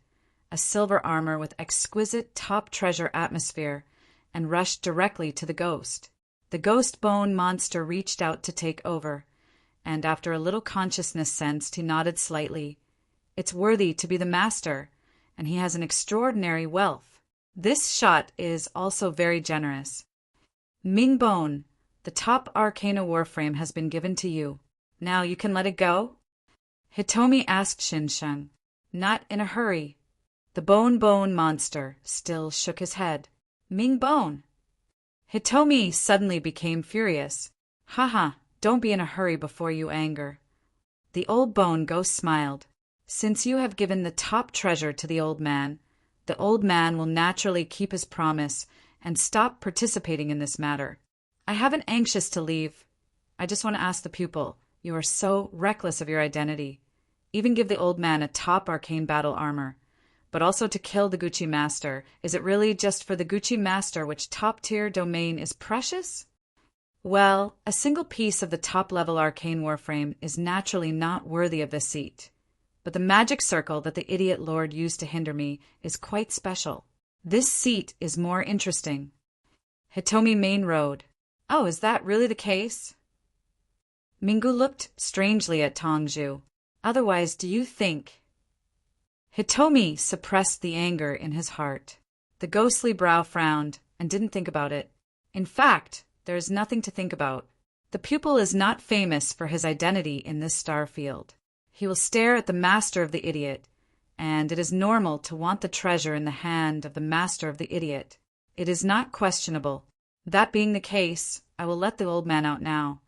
Speaker 1: a silver armor with exquisite top treasure atmosphere, and rushed directly to the ghost. The ghost bone monster reached out to take over, and after a little consciousness sensed, he nodded slightly. It's worthy to be the master, and he has an extraordinary wealth. This shot is also very generous. Ming Bone, the top arcana warframe has been given to you. Now you can let it go? Hitomi asked Shinsheng. Not in a hurry. The bone monster still shook his head. Ming Bone. Hitomi suddenly became furious. Haha, don't be in a hurry before you anger. The old bone ghost smiled. Since you have given the top treasure to the old man will naturally keep his promise and stop participating in this matter. I haven't anxious to leave. I just want to ask the pupil, you are so reckless of your identity. Even give the old man a top arcane battle armor, but also to kill the Gucci master. Is it really just for the Gucci master which top-tier domain is precious? Well, a single piece of the top-level arcane warframe is naturally not worthy of this seat. But the magic circle that the idiot lord used to hinder me is quite special. This seat is more interesting. Hitomi Main Road. Oh, is that really the case? Mingu looked strangely at Tongju. Otherwise, do you think... Hitomi suppressed the anger in his heart. The ghostly brow frowned and didn't think about it. In fact, there is nothing to think about. The pupil is not famous for his identity in this star field. He will stare at the master of the idiot, and it is normal to want the treasure in the hand of the master of the idiot. It is not questionable. That being the case, I will let the old man out now,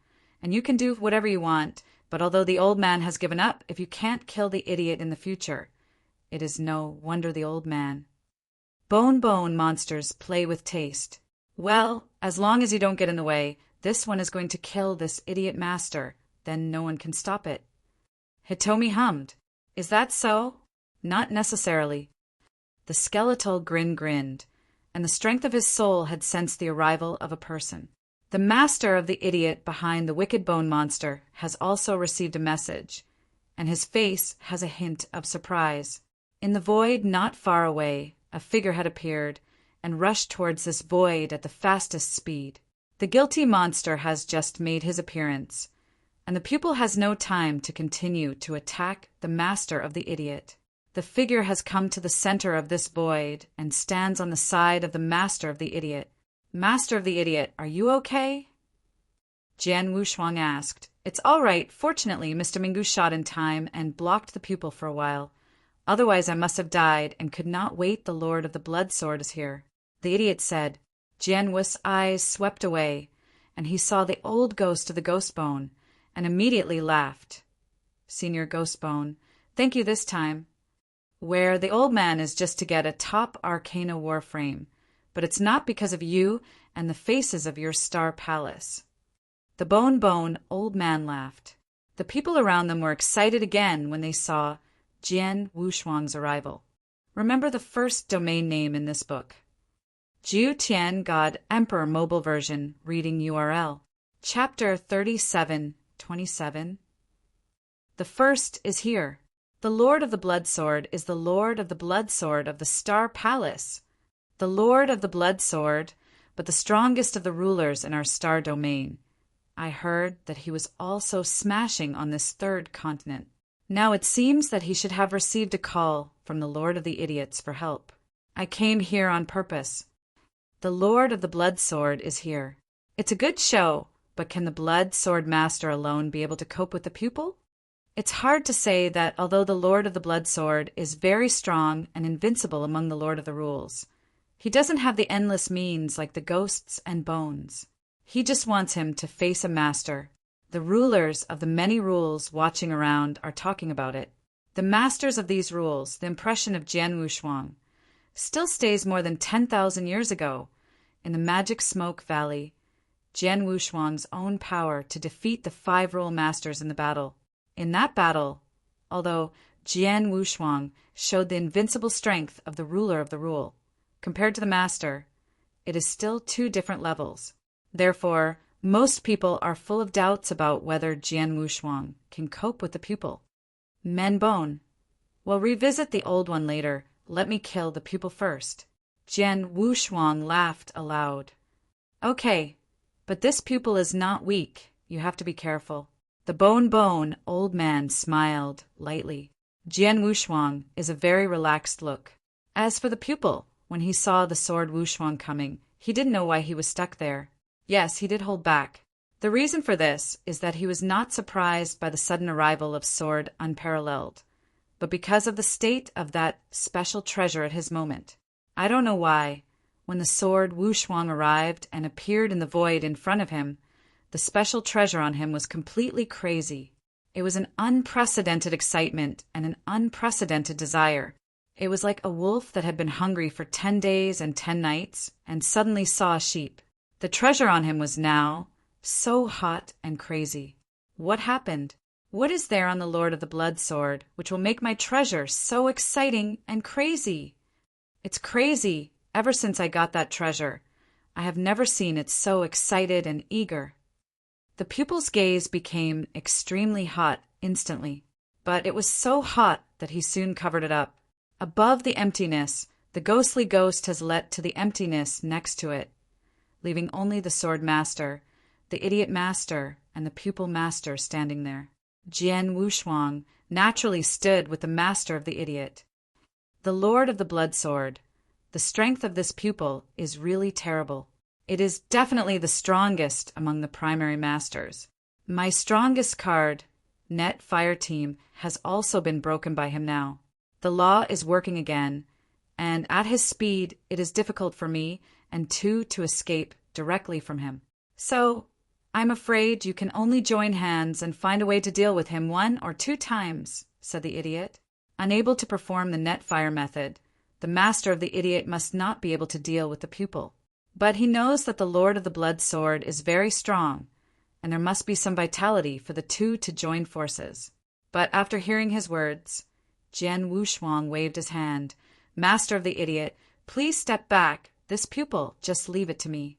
Speaker 1: and you can do whatever you want, but although the old man has given up, if you can't kill the idiot in the future, it is no wonder the old man. Bone monsters play with taste. Well, as long as you don't get in the way, this one is going to kill this idiot master, then no one can stop it. Hitomi hummed. Is that so? Not necessarily. The skeletal grin grinned, and the strength of his soul had sensed the arrival of a person. The master of the idiot behind the wicked bone monster has also received a message, and his face has a hint of surprise. In the void not far away, a figure had appeared and rushed towards this void at the fastest speed. The guilty monster has just made his appearance, and the pupil has no time to continue to attack the master of the idiot. The figure has come to the center of this void and stands on the side of the master of the idiot. Master of the idiot, are you okay? Jian Wushuang asked. It's all right. Fortunately, Mr. Mingu shot in time and blocked the pupil for a while. Otherwise I must have died and could not wait. The Lord of the Blood Sword is here. The idiot said. Jian Wu's eyes swept away, and he saw the old ghost of the ghost bone, and immediately laughed. Senior Ghost Bone, thank you this time. Where the old man is just to get a top Arcana Warframe, but it's not because of you and the faces of your star palace. The bone old man laughed. The people around them were excited again when they saw Jian Wushuang's arrival. Remember the first domain name in this book. Jiu Tian God Emperor Mobile Version Reading URL. Chapter 37:27. The first is here. The Lord of the Blood Sword is the Lord of the Blood Sword of the Star Palace. The Lord of the Blood Sword, but the strongest of the rulers in our star domain. I heard that he was also smashing on this third continent. Now it seems that he should have received a call from the Lord of the Idiots for help. I came here on purpose. The Lord of the Blood Sword is here. It's a good show, but can the Blood Sword Master alone be able to cope with the pupil? It's hard to say that although the Lord of the Blood Sword is very strong and invincible among the Lord of the Rules, he doesn't have the endless means like the ghosts and bones. He just wants him to face a master. The rulers of the many rules watching around are talking about it. The masters of these rules, the impression of Jian Wushuang, still stays more than 10,000 years ago in the Magic Smoke Valley, Jian Wushuang's own power to defeat the 5 rule masters in the battle. In that battle, although Jian Wushuang showed the invincible strength of the ruler of the rule, compared to the master, it is still 2 different levels. Therefore, most people are full of doubts about whether Jian Wushuang can cope with the pupil. Men Bone. We'll revisit the old one later. Let me kill the pupil first. Jian Wushuang laughed aloud. Okay, but this pupil is not weak. You have to be careful. The bone old man smiled lightly. Jian Wushuang is a very relaxed look. As for the pupil, when he saw the sword Wushuang coming, he didn't know why he was stuck there. Yes, he did hold back. The reason for this is that he was not surprised by the sudden arrival of Sword Unparalleled, but because of the state of that special treasure at his moment. I don't know why. When the sword Wushuang arrived and appeared in the void in front of him, the special treasure on him was completely crazy. It was an unprecedented excitement and an unprecedented desire. It was like a wolf that had been hungry for 10 days and 10 nights and suddenly saw a sheep. The treasure on him was now so hot and crazy. What happened? What is there on the Lord of the Blood Sword which will make my treasure so exciting and crazy? It's crazy. Ever since I got that treasure, I have never seen it so excited and eager. The pupil's gaze became extremely hot instantly, but it was so hot that he soon covered it up. Above the emptiness, the ghostly ghost has let to the emptiness next to it, leaving only the sword master, the idiot master, and the pupil master standing there. Jian Wushuang naturally stood with the master of the idiot. The Lord of the Blood Sword. The strength of this pupil is really terrible. It is definitely the strongest among the primary masters. My strongest card, Net Fire Team, has also been broken by him now. The law is working again, and at his speed it is difficult for me and 2 to escape directly from him. So, I'm afraid you can only join hands and find a way to deal with him 1 or 2 times, said the idiot. Unable to perform the net fire method, the master of the idiot must not be able to deal with the pupil. But he knows that the Lord of the Blood Sword is very strong, and there must be some vitality for the 2 to join forces. But after hearing his words, Jian Wushuang waved his hand. Master of the idiot, please step back. This pupil, just leave it to me.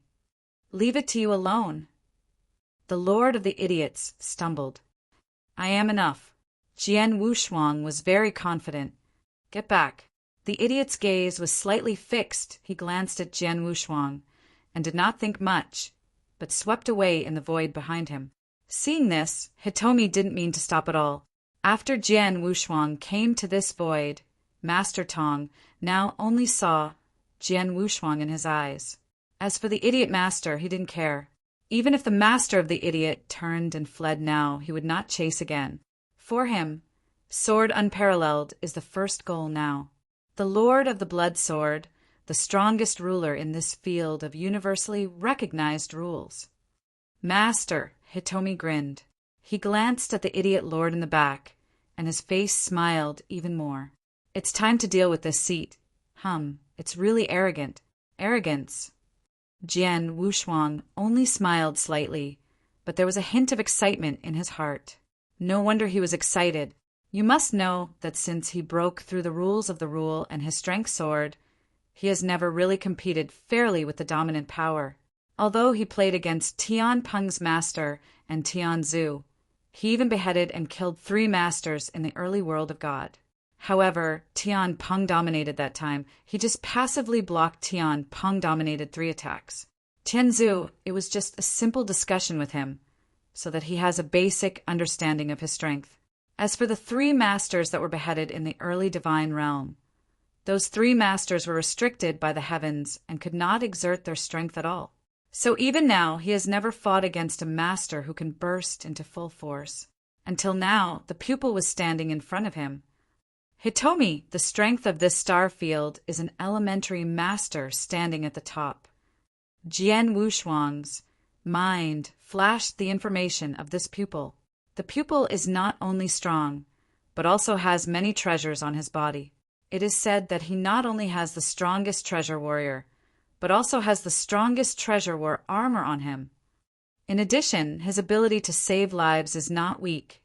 Speaker 1: Leave it to you alone. The Lord of the Idiots stumbled. I am enough. Jian Wushuang was very confident. Get back. The idiot's gaze was slightly fixed. He glanced at Jian Wushuang and did not think much, but swept away in the void behind him. Seeing this, Hitomi didn't mean to stop at all. After Jian Wushuang came to this void, Master Tong now only saw Jian Wushuang in his eyes. As for the idiot master, he didn't care. Even if the master of the idiot turned and fled now, he would not chase again. For him, sword unparalleled is the first goal now. The Lord of the Blood Sword, the strongest ruler in this field of universally recognized rules. Master, Hitomi grinned. He glanced at the idiot lord in the back, and his face smiled even more. It's time to deal with this seat. It's really arrogant. Arrogance. Jian Wushuang only smiled slightly, but there was a hint of excitement in his heart. No wonder he was excited. You must know that since he broke through the rules of the rule and his strength soared, he has never really competed fairly with the dominant power. Although he played against Tian Peng's master and Tian Zhu, he even beheaded and killed 3 masters in the early world of God. However, Tian Peng dominated that time. He just passively blocked Tian Peng dominated 3 attacks. Tian Zhu, it was just a simple discussion with him, so that he has a basic understanding of his strength. As for the 3 masters that were beheaded in the early divine realm, those 3 masters were restricted by the heavens and could not exert their strength at all. So even now, he has never fought against a master who can burst into full force. Until now, the pupil was standing in front of him. Hitomi, the strength of this star field, is an elementary master standing at the top. Jian Wushuang's mind flashed the information of this pupil. The pupil is not only strong, but also has many treasures on his body. It is said that he not only has the strongest treasure warrior, but also has the strongest treasure war armor on him. In addition, his ability to save lives is not weak.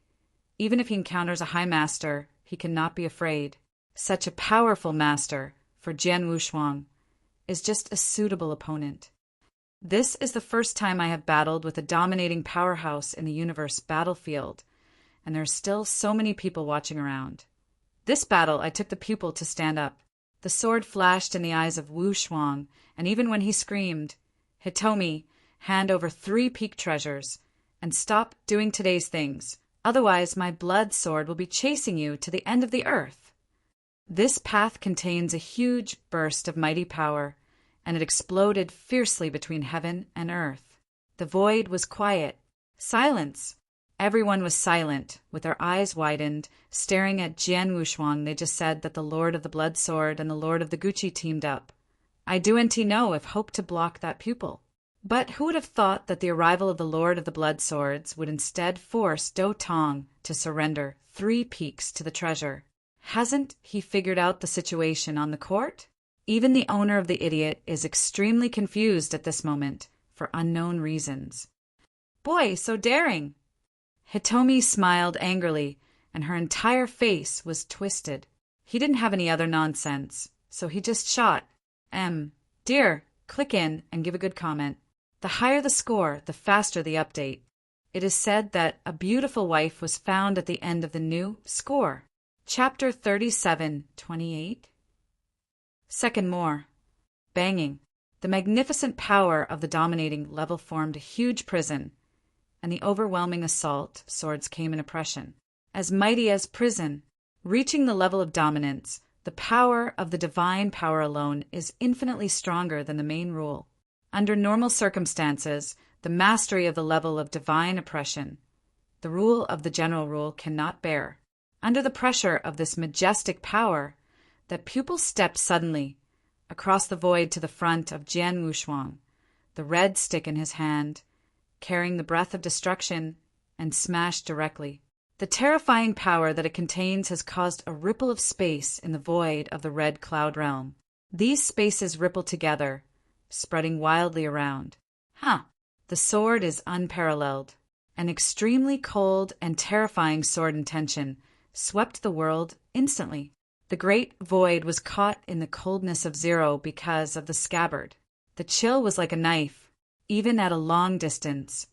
Speaker 1: Even if he encounters a high master, he cannot be afraid. Such a powerful master, for Jian Wushuang, is just a suitable opponent. This is the first time I have battled with a dominating powerhouse in the universe battlefield, and there are still so many people watching around. This battle, I took the pupil to stand up. The sword flashed in the eyes of Wushuang, and even when he screamed, Hitomi, hand over 3 peak treasures, and stop doing today's things. Otherwise, my blood sword will be chasing you to the end of the earth. This path contains a huge burst of mighty power, and it exploded fiercely between heaven and earth. The void was quiet. Silence. Everyone was silent, with their eyes widened, staring at Jian Wushuang. They just said that the Lord of the Blood Sword and the Lord of the Gucci teamed up. I do know if hoped to block that pupil. But who would have thought that the arrival of the Lord of the Blood Swords would instead force Do Tong to surrender 3 peaks to the treasure? Hasn't he figured out the situation on the court? Even the owner of the idiot is extremely confused at this moment, for unknown reasons. Boy, so daring! Hitomi smiled angrily, and her entire face was twisted. He didn't have any other nonsense, so he just shot. Dear, click in and give a good comment. The higher the score, the faster the update. It is said that a beautiful wife was found at the end of the new score. Chapter 37:28. Second more. Banging. The magnificent power of the dominating level formed a huge prison, and the overwhelming assault swords came in oppression. As mighty as prison, reaching the level of dominance, the power of the divine power alone is infinitely stronger than the main rule. Under normal circumstances, the mastery of the level of divine oppression, the rule of the general rule cannot bear. Under the pressure of this majestic power, that pupil stepped suddenly across the void to the front of Jian Wushuang, the red stick in his hand, carrying the breath of destruction, and smashed directly. The terrifying power that it contains has caused a ripple of space in the void of the red cloud realm. These spaces ripple together, spreading wildly around. The sword is unparalleled. An extremely cold and terrifying sword intention swept the world instantly. The great void was caught in the coldness of zero because of the scabbard. The chill was like a knife. even at a long distance,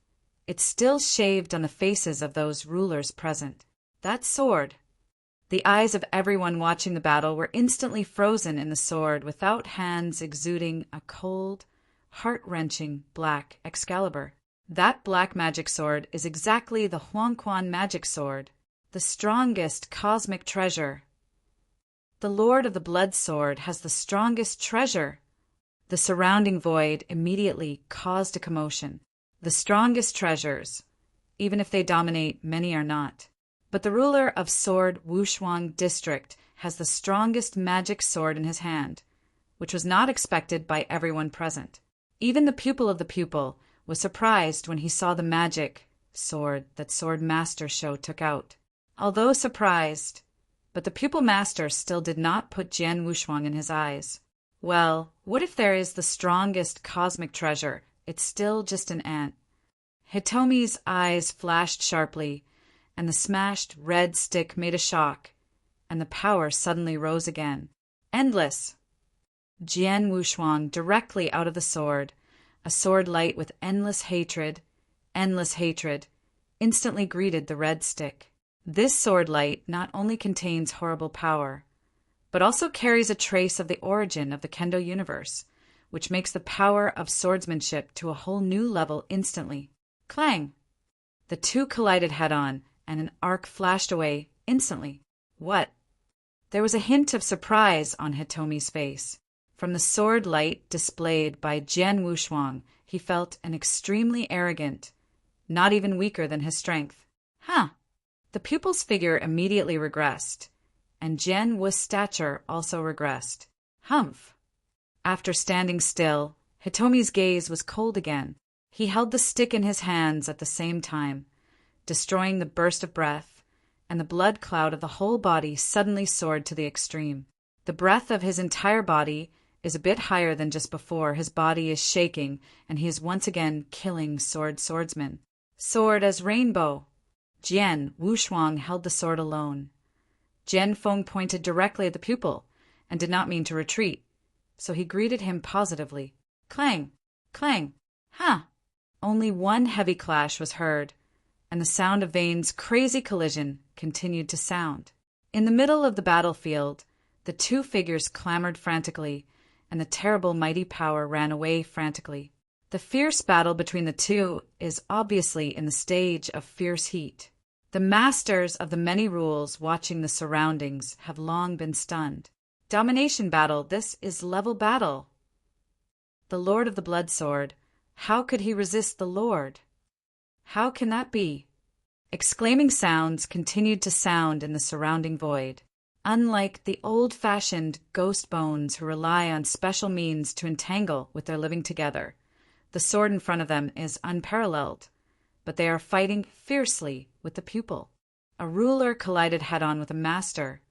Speaker 1: it still shaved on the faces of those rulers present. That sword. The eyes of everyone watching the battle were instantly frozen in the sword without hands exuding a cold, heart-wrenching black Excalibur. That black magic sword is exactly the Huangquan magic sword, the strongest cosmic treasure. The Lord of the Blood Sword has the strongest treasure. The surrounding void immediately caused a commotion. The strongest treasures, even if they dominate, many are not. But the ruler of Sword Wushuang District has the strongest magic sword in his hand, which was not expected by everyone present. Even the pupil of the pupil was surprised when he saw the magic sword that Sword Master Shou took out. Although surprised, but the pupil master still did not put Jian Wushuang in his eyes. Well, what if there is the strongest cosmic treasure? It's still just an ant. Hitomi's eyes flashed sharply, and the smashed red stick made a shock, and the power suddenly rose again. Endless! Jian Wushuang directly out of the sword, a sword light with endless hatred, instantly greeted the red stick. This sword light not only contains horrible power, but also carries a trace of the origin of the Kendo universe, which makes the power of swordsmanship to a whole new level instantly. Clang! The two collided head-on, and an arc flashed away instantly. What? There was a hint of surprise on Hitomi's face. From the sword light displayed by Jian Wushuang, he felt an extremely arrogant, not even weaker than his strength. Huh! The pupil's figure immediately regressed, and Jian Wu's stature also regressed. Humph! After standing still, Hitomi's gaze was cold again. He held the stick in his hands at the same time, destroying the burst of breath, and the blood cloud of the whole body suddenly soared to the extreme. The breath of his entire body is a bit higher than just before. His body is shaking, and he is once again killing swordsmen. Sword as rainbow! Jian Wushuang held the sword alone. Jian Feng pointed directly at the pupil, and did not mean to retreat, so he greeted him positively. Clang! Clang! Ha! Only one heavy clash was heard, and the sound of Vane's crazy collision continued to sound. In the middle of the battlefield, the two figures clamored frantically, and the terrible mighty power ran away frantically. The fierce battle between the two is obviously in the stage of fierce heat. The masters of the many rules watching the surroundings have long been stunned. Domination battle, this is level battle. The Lord of the Blood Sword, how could he resist the Lord? How can that be? Exclaiming sounds continued to sound in the surrounding void. Unlike the old-fashioned ghost bones who rely on special means to entangle with their living together, the sword in front of them is unparalleled, but they are fighting fiercely with the pupil. A ruler collided head-on with a master,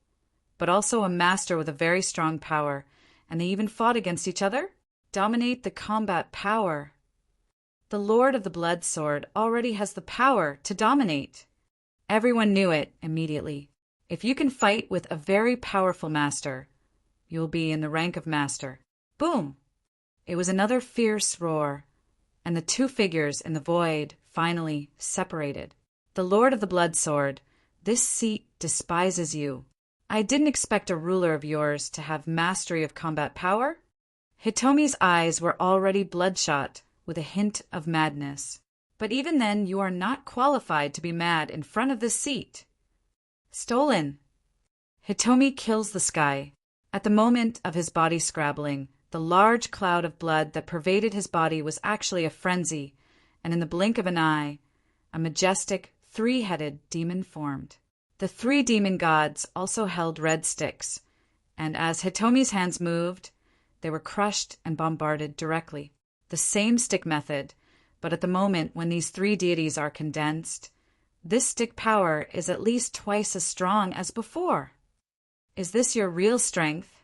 Speaker 1: but also a master with a very strong power, and they even fought against each other? Dominate the combat power. The Lord of the Blood Sword already has the power to dominate. Everyone knew it immediately. If you can fight with a very powerful master, you'll be in the rank of master. Boom! It was another fierce roar, and the two figures in the void finally separated. The Lord of the Blood Sword, this seat despises you. I didn't expect a ruler of yours to have mastery of combat power. Hitomi's eyes were already bloodshot with a hint of madness. But even then, you are not qualified to be mad in front of this seat. Stolen! Hitomi kills the sky. At the moment of his body scrabbling, the large cloud of blood that pervaded his body was actually a frenzy, and in the blink of an eye, a majestic, three-headed demon formed. The three demon gods also held red sticks, and as Hitomi's hands moved, they were crushed and bombarded directly. The same stick method, but at the moment when these three deities are condensed, this stick power is at least twice as strong as before. Is this your real strength?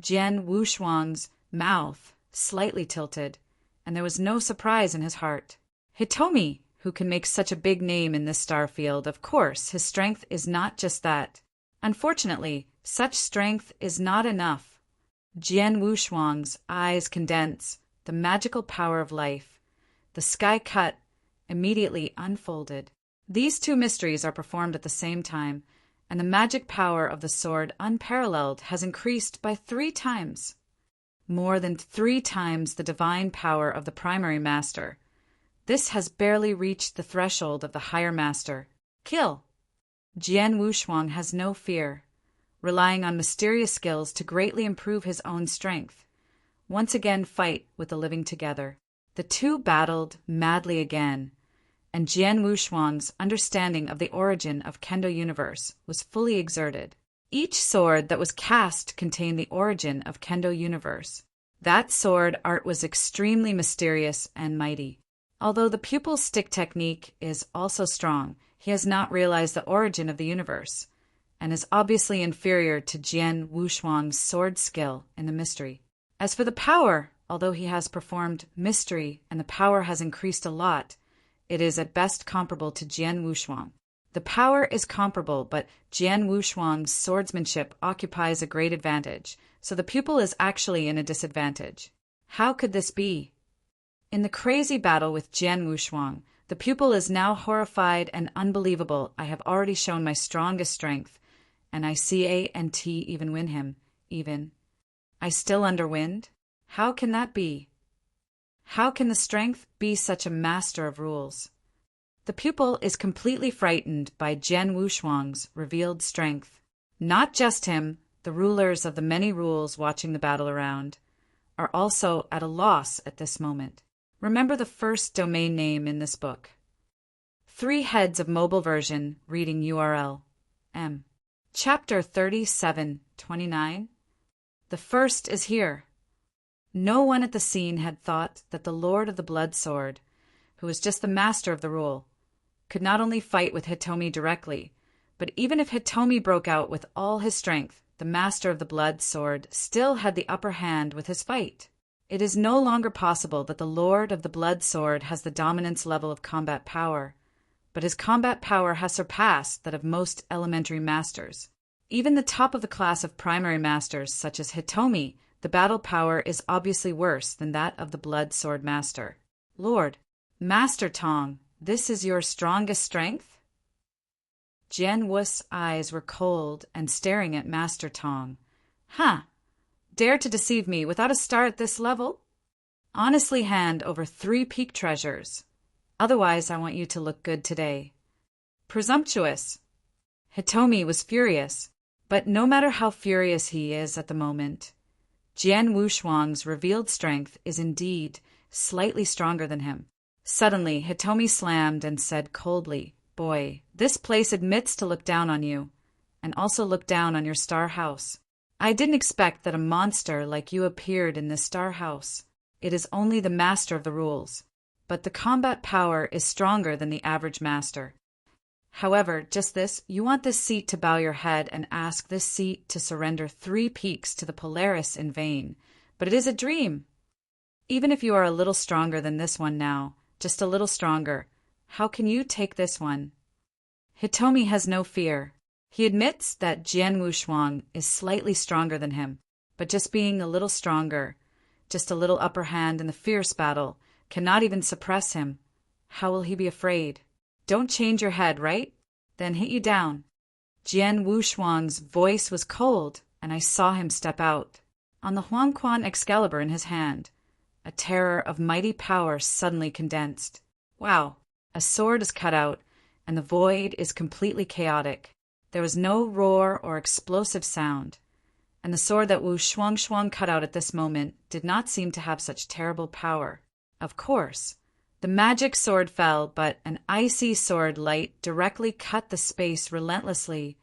Speaker 1: Jian Wushuang's mouth slightly tilted, and there was no surprise in his heart. Hitomi, who can make such a big name in this star field, of course, his strength is not just that. Unfortunately, such strength is not enough. Jian Wushuang's eyes condense, the magical power of life. The sky cut immediately unfolded. These two mysteries are performed at the same time, and the magic power of the sword, unparalleled, has increased by 3 times. More than 3 times the divine power of the primary master. This has barely reached the threshold of the higher master. Kill! Jian Wushuang has no fear, relying on mysterious skills to greatly improve his own strength. Once again fight with the living together. The two battled madly again, and Jian Wushuang's understanding of the origin of Kendo universe was fully exerted. Each sword that was cast contained the origin of Kendo universe. That sword art was extremely mysterious and mighty. Although the pupil's stick technique is also strong, he has not realized the origin of the universe, and is obviously inferior to Jian Wushuang's sword skill in the mystery. As for the power, although he has performed mystery and the power has increased a lot, it is at best comparable to Jian Wushuang. The power is comparable, but Jian Wushuang's swordsmanship occupies a great advantage, so the pupil is actually in a disadvantage. How could this be? In the crazy battle with Jian Wushuang, the pupil is now horrified and unbelievable. I have already shown my strongest strength, and I can't even win him, even. I still underwind? How can that be? How can the strength be such a master of rules? The pupil is completely frightened by Jian Wushuang's revealed strength. Not just him, the rulers of the many rules watching the battle around are also at a loss at this moment. Remember the first domain name in this book. 3 heads of mobile version reading URL. M. Chapter 37:29. The first is here. No one at the scene had thought that the Lord of the Blood Sword, who was just the master of the rule, could not only fight with Hitomi directly, but even if Hitomi broke out with all his strength, the master of the Blood Sword still had the upper hand with his fight. It is no longer possible that the Lord of the Blood Sword has the dominance level of combat power, but his combat power has surpassed that of most elementary masters. Even the top of the class of primary masters, such as Hitomi, the battle power is obviously worse than that of the Blood Sword Master. Lord, Master Tong, this is your strongest strength? Jian Wu's eyes were cold and staring at Master Tong. Huh! Dare to deceive me without a star at this level? Honestly hand over 3 peak treasures. Otherwise, I want you to look good today. Presumptuous! Hitomi was furious, but no matter how furious he is at the moment, Jian Wushuang's revealed strength is indeed slightly stronger than him. Suddenly, Hitomi slammed and said coldly, Boy, this place admits to look down on you, and also look down on your star house. I didn't expect that a monster like you appeared in this star house. It is only the master of the rules, but the combat power is stronger than the average master. However, just this, you want this seat to bow your head and ask this seat to surrender 3 peaks to the Polaris in vain. But it is a dream. Even if you are a little stronger than this one now, just a little stronger, how can you take this one? Hitomi has no fear. He admits that Jian Wushuang is slightly stronger than him, but just being a little stronger, just a little upper hand in the fierce battle, cannot even suppress him. How will he be afraid? Don't change your head, right? Then hit you down. Jian Wushuang's voice was cold, and I saw him step out. On the Huangquan Excalibur in his hand, a terror of mighty power suddenly condensed. Wow! A sword is cut out, and the void is completely chaotic. There was no roar or explosive sound, and the sword that Wu Shuang cut out at this moment did not seem to have such terrible power. Of course, the magic sword fell, but an icy sword light directly cut the space relentlessly,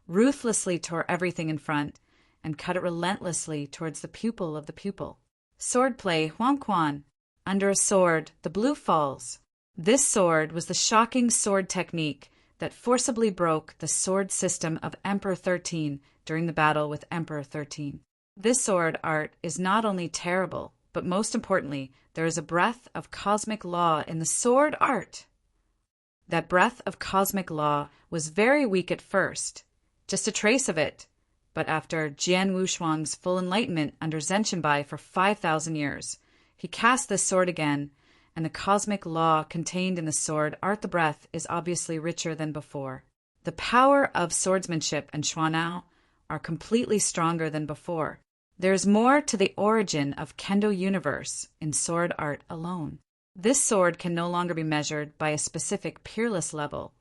Speaker 1: ruthlessly tore everything in front, and cut it relentlessly towards the pupil of the pupil. Swordplay, Huangquan. Under a sword, the blue falls. This sword was the shocking sword technique that forcibly broke the sword system of Emperor 13 during the battle with Emperor 13. This sword art is not only terrible, but most importantly, there is a breath of cosmic law in the sword art. That breath of cosmic law was very weak at first, just a trace of it, but after Jian Wushuang's full enlightenment under Zenshinbai for 5,000 years, He cast this sword again, and the cosmic law contained in the sword, Art the Breath, is obviously richer than before. The power of swordsmanship and Shuanao are completely stronger than before. There is more to the origin of Kendo universe in sword art alone. This sword can no longer be measured by a specific peerless level,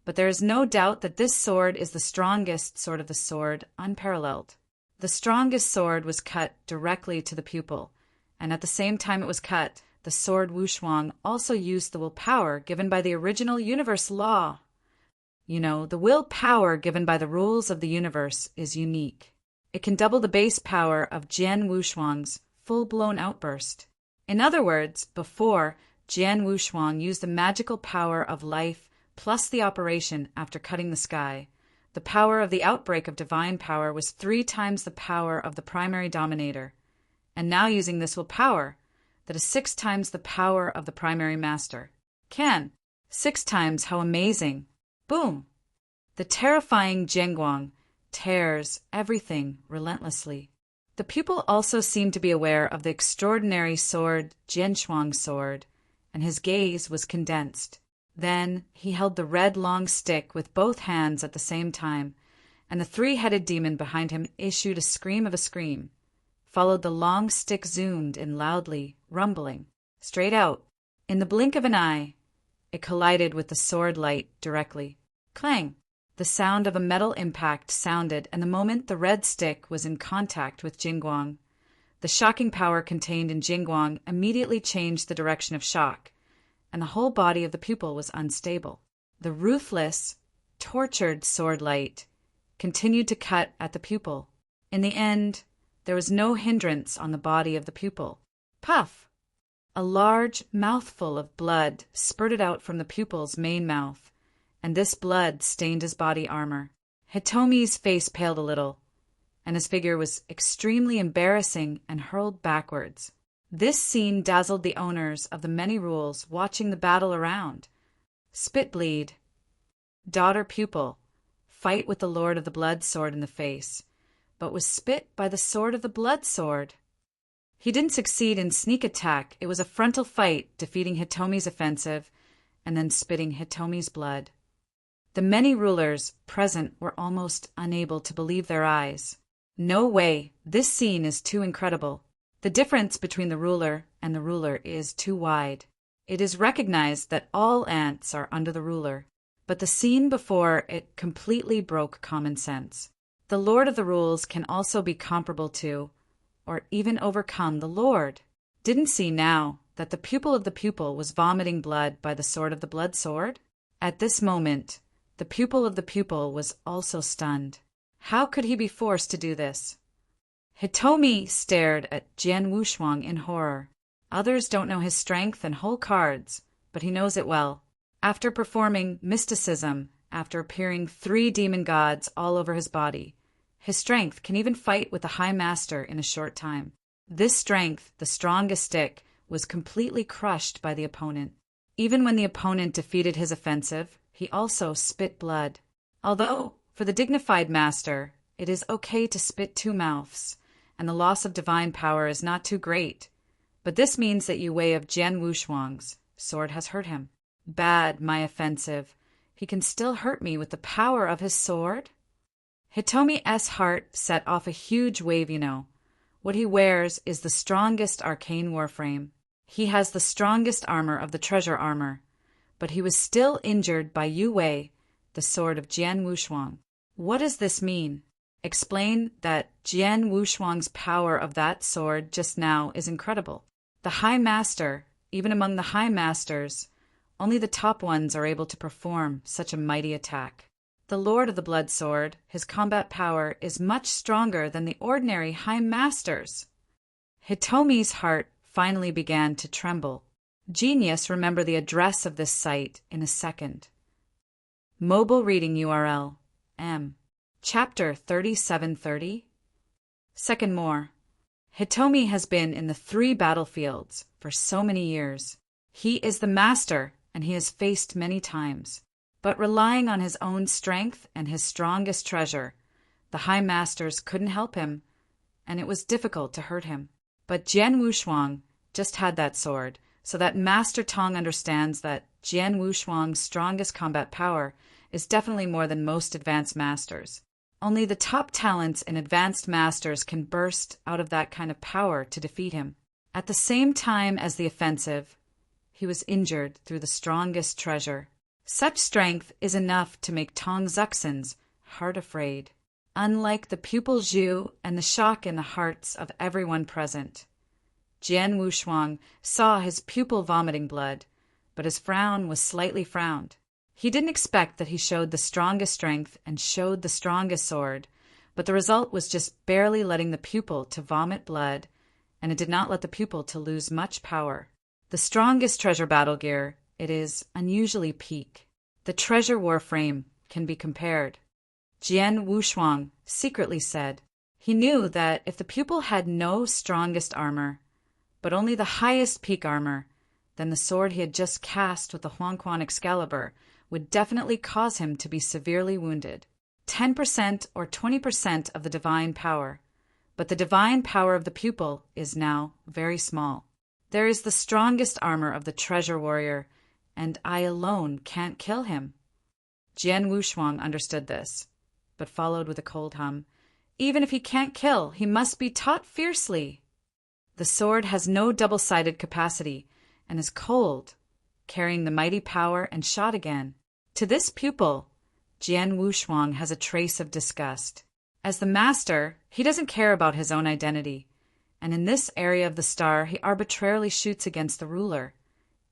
Speaker 1: but there is no doubt that this sword is the strongest sword of the sword, unparalleled. The strongest sword was cut directly to the pupil, and at the same time it was cut, the sword Wushuang also used the willpower given by the original universe law. The willpower given by the rules of the universe is unique. It can double the base power of Jian Wushuang's full-blown outburst. In other words, before, Jian Wushuang used the magical power of life plus the operation after cutting the sky. The power of the outbreak of divine power was 3 times the power of the primary dominator. And now using this willpower, that is 6 times the power of the primary master. 6 times, how amazing. Boom! The terrifying Jianguang tears everything relentlessly. The pupil also seemed to be aware of the extraordinary sword Jianshuang's sword, and his gaze was condensed. Then he held the red long stick with both hands at the same time, and the 3-headed demon behind him issued a scream of a scream. Followed the long stick zoomed in loudly, rumbling, straight out. In the blink of an eye, it collided with the sword light directly. Clang! The sound of a metal impact sounded, and the moment the red stick was in contact with Jingguang, the shocking power contained in Jingguang immediately changed the direction of shock, and the whole body of the pupil was unstable. The ruthless, tortured sword light continued to cut at the pupil. In the end, there was no hindrance on the body of the pupil. Puff! A large mouthful of blood spurted out from the pupil's main mouth, and this blood stained his body armor. Hitomi's face paled a little, and his figure was extremely embarrassing and hurled backwards. This scene dazzled the owners of the many rules watching the battle around. Spit bleed. Daughter pupil, fight with the Lord of the Blood Sword in the face, but was spit by the sword of the Blood Sword. He didn't succeed in sneak attack. It was a frontal fight, defeating Hitomi's offensive and then spitting Hitomi's blood. The many rulers present were almost unable to believe their eyes. No way, this scene is too incredible. The difference between the ruler and the ruler is too wide. It is recognized that all ants are under the ruler, but the scene before it completely broke common sense. The Lord of the Rules can also be comparable to, or even overcome, the Lord. Didn't see now that the pupil of the pupil was vomiting blood by the sword of the blood sword? At this moment, the pupil of the pupil was also stunned. How could he be forced to do this? Hitomi stared at Jian Wushuang in horror. Others don't know his strength and whole cards, but he knows it well. After performing mysticism, after appearing 3 demon gods all over his body, his strength can even fight with the High Master in a short time. This strength, the strongest stick, was completely crushed by the opponent. Even when the opponent defeated his offensive, he also spit blood. Although, for the dignified master, it is okay to spit 2 mouths, and the loss of divine power is not too great. But this means that Yue of Jian Wushuang's sword has hurt him. Bad, my offensive. He can still hurt me with the power of his sword? Hitomi's heart set off a huge wave, What he wears is the strongest arcane warframe. He has the strongest armor of the treasure armor, but he was still injured by Yue, the sword of Jian Wushuang. What does this mean? Explain that Jian Wushuang's power of that sword just now is incredible. The High Master, even among the High Masters, only the top ones are able to perform such a mighty attack. The Lord of the Blood Sword, his combat power, is much stronger than the ordinary High Masters. Hitomi's heart finally began to tremble. Genius, remember the address of this site in a second. Mobile reading URL, M. Chapter 3730. Second more. Hitomi has been in the 3 battlefields for so many years. He is the master, and he has faced many times. But relying on his own strength and his strongest treasure, the High Masters couldn't help him, and it was difficult to hurt him. But Jian Wushuang, just had that sword, so that Master Tong understands that Jian Wushuang's strongest combat power is definitely more than most advanced masters. Only the top talents and advanced masters can burst out of that kind of power to defeat him. At the same time as the offensive, he was injured through the strongest treasure. Such strength is enough to make Tong Zuxin's heart afraid, unlike the pupil Zhu and the shock in the hearts of everyone present. Jian Wushuang saw his pupil vomiting blood, but his frown was slightly frowned. He didn't expect that he showed the strongest strength and showed the strongest sword, but the result was just barely letting the pupil to vomit blood, and it did not let the pupil to lose much power. The strongest treasure battle gear, it is unusually peak. The treasure war frame can be compared. Jian Wushuang secretly said. He knew that if the pupil had no strongest armor, but only the highest peak armor, then the sword he had just cast with the Huangquan Excalibur would definitely cause him to be severely wounded. 10% or 20% of the divine power. But the divine power of the pupil is now very small. There is the strongest armor of the treasure warrior, and I alone can't kill him. Jian Wushuang understood this, but followed with a cold hum. Even if he can't kill, he must be taught fiercely. The sword has no double-sided capacity, and is cold, carrying the mighty power and shot again. To this pupil, Jian Wushuang has a trace of disgust. As the master, he doesn't care about his own identity, and in this area of the star he arbitrarily shoots against the ruler,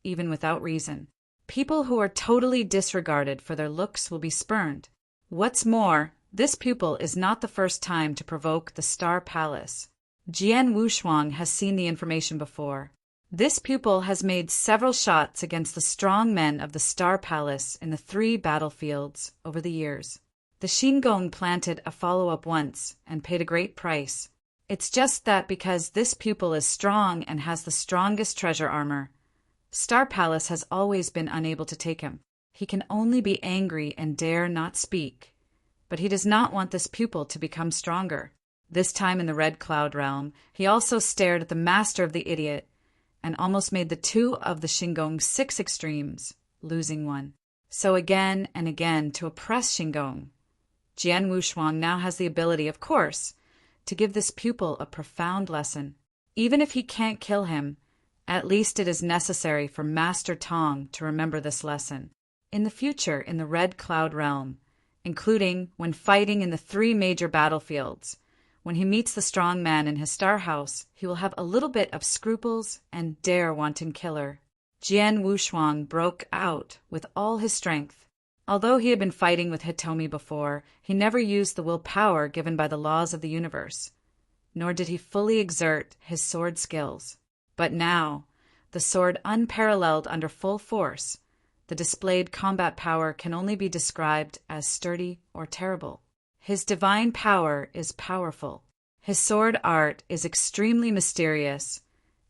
Speaker 1: even without reason. People who are totally disregarded for their looks will be spurned. What's more, this pupil is not the first time to provoke the Star Palace. Jian Wushuang has seen the information before. This pupil has made several shots against the strong men of the Star Palace in the 3 battlefields over the years. The Xingong planted a follow-up once and paid a great price. It's just that because this pupil is strong and has the strongest treasure armor, Star Palace has always been unable to take him. He can only be angry and dare not speak. But he does not want this pupil to become stronger. This time in the Red Cloud realm, he also stared at the master of the idiot and almost made the 2 of the Xingong's 6 extremes, losing one. So again and again to oppress Xingong. Jian Wushuang now has the ability, of course, to give this pupil a profound lesson. Even if he can't kill him, at least it is necessary for Master Tong to remember this lesson. In the future, in the Red Cloud realm, including when fighting in the 3 major battlefields, when he meets the strong man in his star house, he will have a little bit of scruples and dare wanton killer. Jian Wushuang broke out with all his strength. Although he had been fighting with Hitomi before, he never used the willpower given by the laws of the universe, nor did he fully exert his sword skills. But now, the sword unparalleled under full force, the displayed combat power can only be described as sturdy or terrible. His divine power is powerful. His sword art is extremely mysterious,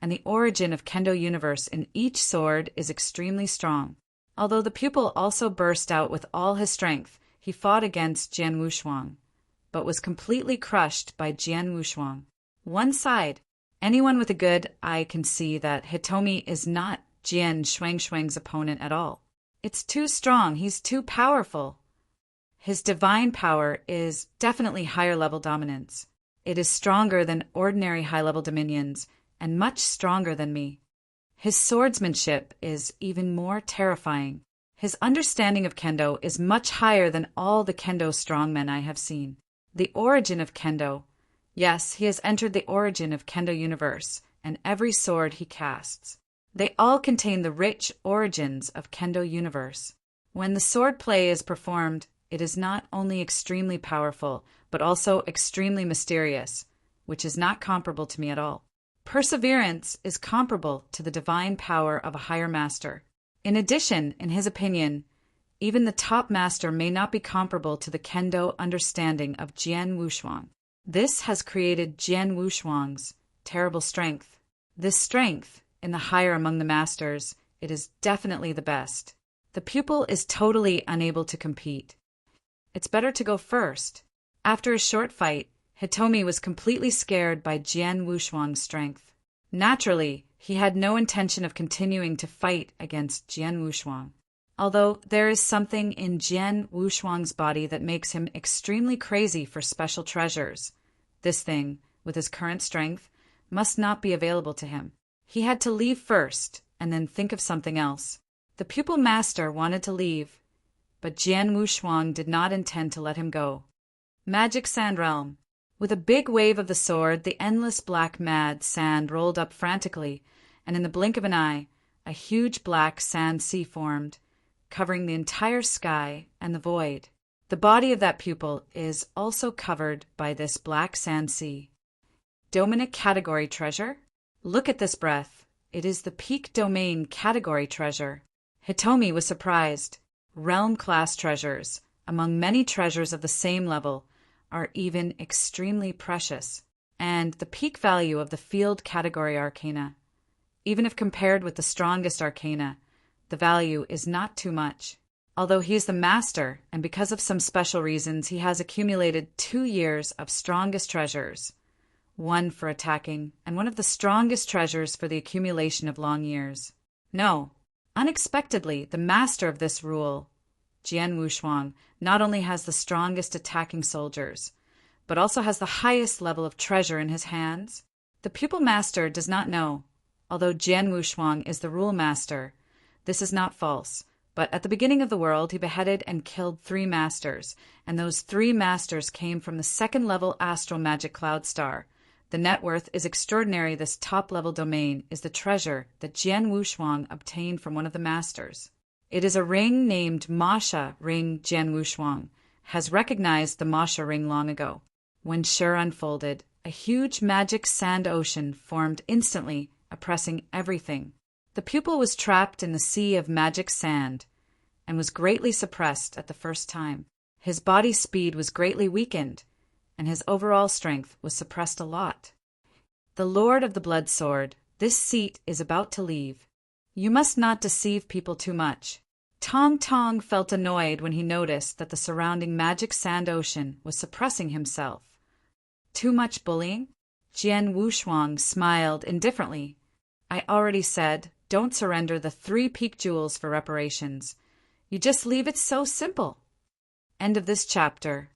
Speaker 1: and the origin of Kendo universe in each sword is extremely strong. Although the pupil also burst out with all his strength, he fought against Jian Wushuang, but was completely crushed by Jian Wushuang. One side, anyone with a good eye can see that Hitomi is not Jian Shuang's opponent at all. It's too strong, he's too powerful. His divine power is definitely higher level dominance. It is stronger than ordinary high-level dominions, and much stronger than me. His swordsmanship is even more terrifying. His understanding of Kendo is much higher than all the Kendo strongmen I have seen. The origin of Kendo. Yes, he has entered the origin of Kendo universe, and every sword he casts. They all contain the rich origins of Kendo universe. When the sword play is performed, it is not only extremely powerful, but also extremely mysterious, which is not comparable to me at all. Perseverance is comparable to the divine power of a higher master. In addition, in his opinion, even the top master may not be comparable to the Kendo understanding of Jian Wushuang. This has created Jian Wushuang's terrible strength. This strength, in the higher among the masters, it is definitely the best. The pupil is totally unable to compete. It's better to go first. After a short fight, Hitomi was completely scared by Jian Wushuang's strength. Naturally, He had no intention of continuing to fight against Jian Wushuang. Although there is something in Jian Wushuang's body that makes him extremely crazy for special treasures, this thing, with his current strength, must not be available to him. He had to leave first, and then think of something else. The pupil master wanted to leave, but Jian Wushuang did not intend to let him go. Magic Sand Realm. With a big wave of the sword, the endless black mad sand rolled up frantically, and in the blink of an eye, a huge black sand sea formed, covering the entire sky and the void. The body of that pupil is also covered by this black sand sea. Dominic Category Treasure? Look at this breath. It is the Peak Domain Category Treasure. Hitomi was surprised. Realm-class treasures, among many treasures of the same level, are even extremely precious, and the peak value of the Field Category Arcana. Even if compared with the strongest arcana, the value is not too much. Although he is the master, and because of some special reasons, he has accumulated 2 years of strongest treasures, one for attacking, and one of the strongest treasures for the accumulation of long years. No, unexpectedly, the master of this rule, Jian Wushuang, not only has the strongest attacking soldiers, but also has the highest level of treasure in his hands. The pupil master does not know. Although Jian Wushuang is the rule master, this is not false. But at the beginning of the world, he beheaded and killed 3 masters, and those 3 masters came from the second-level astral magic cloud star. The net worth is extraordinary. This top-level domain is the treasure that Jian Wushuang obtained from one of the masters. It is a ring named Masha Ring. Jian Wushuang has recognized the Masha Ring long ago. When Shur unfolded, a huge magic sand ocean formed instantly, oppressing everything. The pupil was trapped in the sea of magic sand and was greatly suppressed at the first time. His body speed was greatly weakened, and his overall strength was suppressed a lot. The Lord of the Blood Sword, this seat is about to leave. You must not deceive people too much. Tong Tong felt annoyed when he noticed that the surrounding magic sand ocean was suppressing himself. Too much bullying? Jian Wushuang smiled indifferently. I already said, don't surrender the 3 peak jewels for reparations. You just leave it so simple. End of this chapter.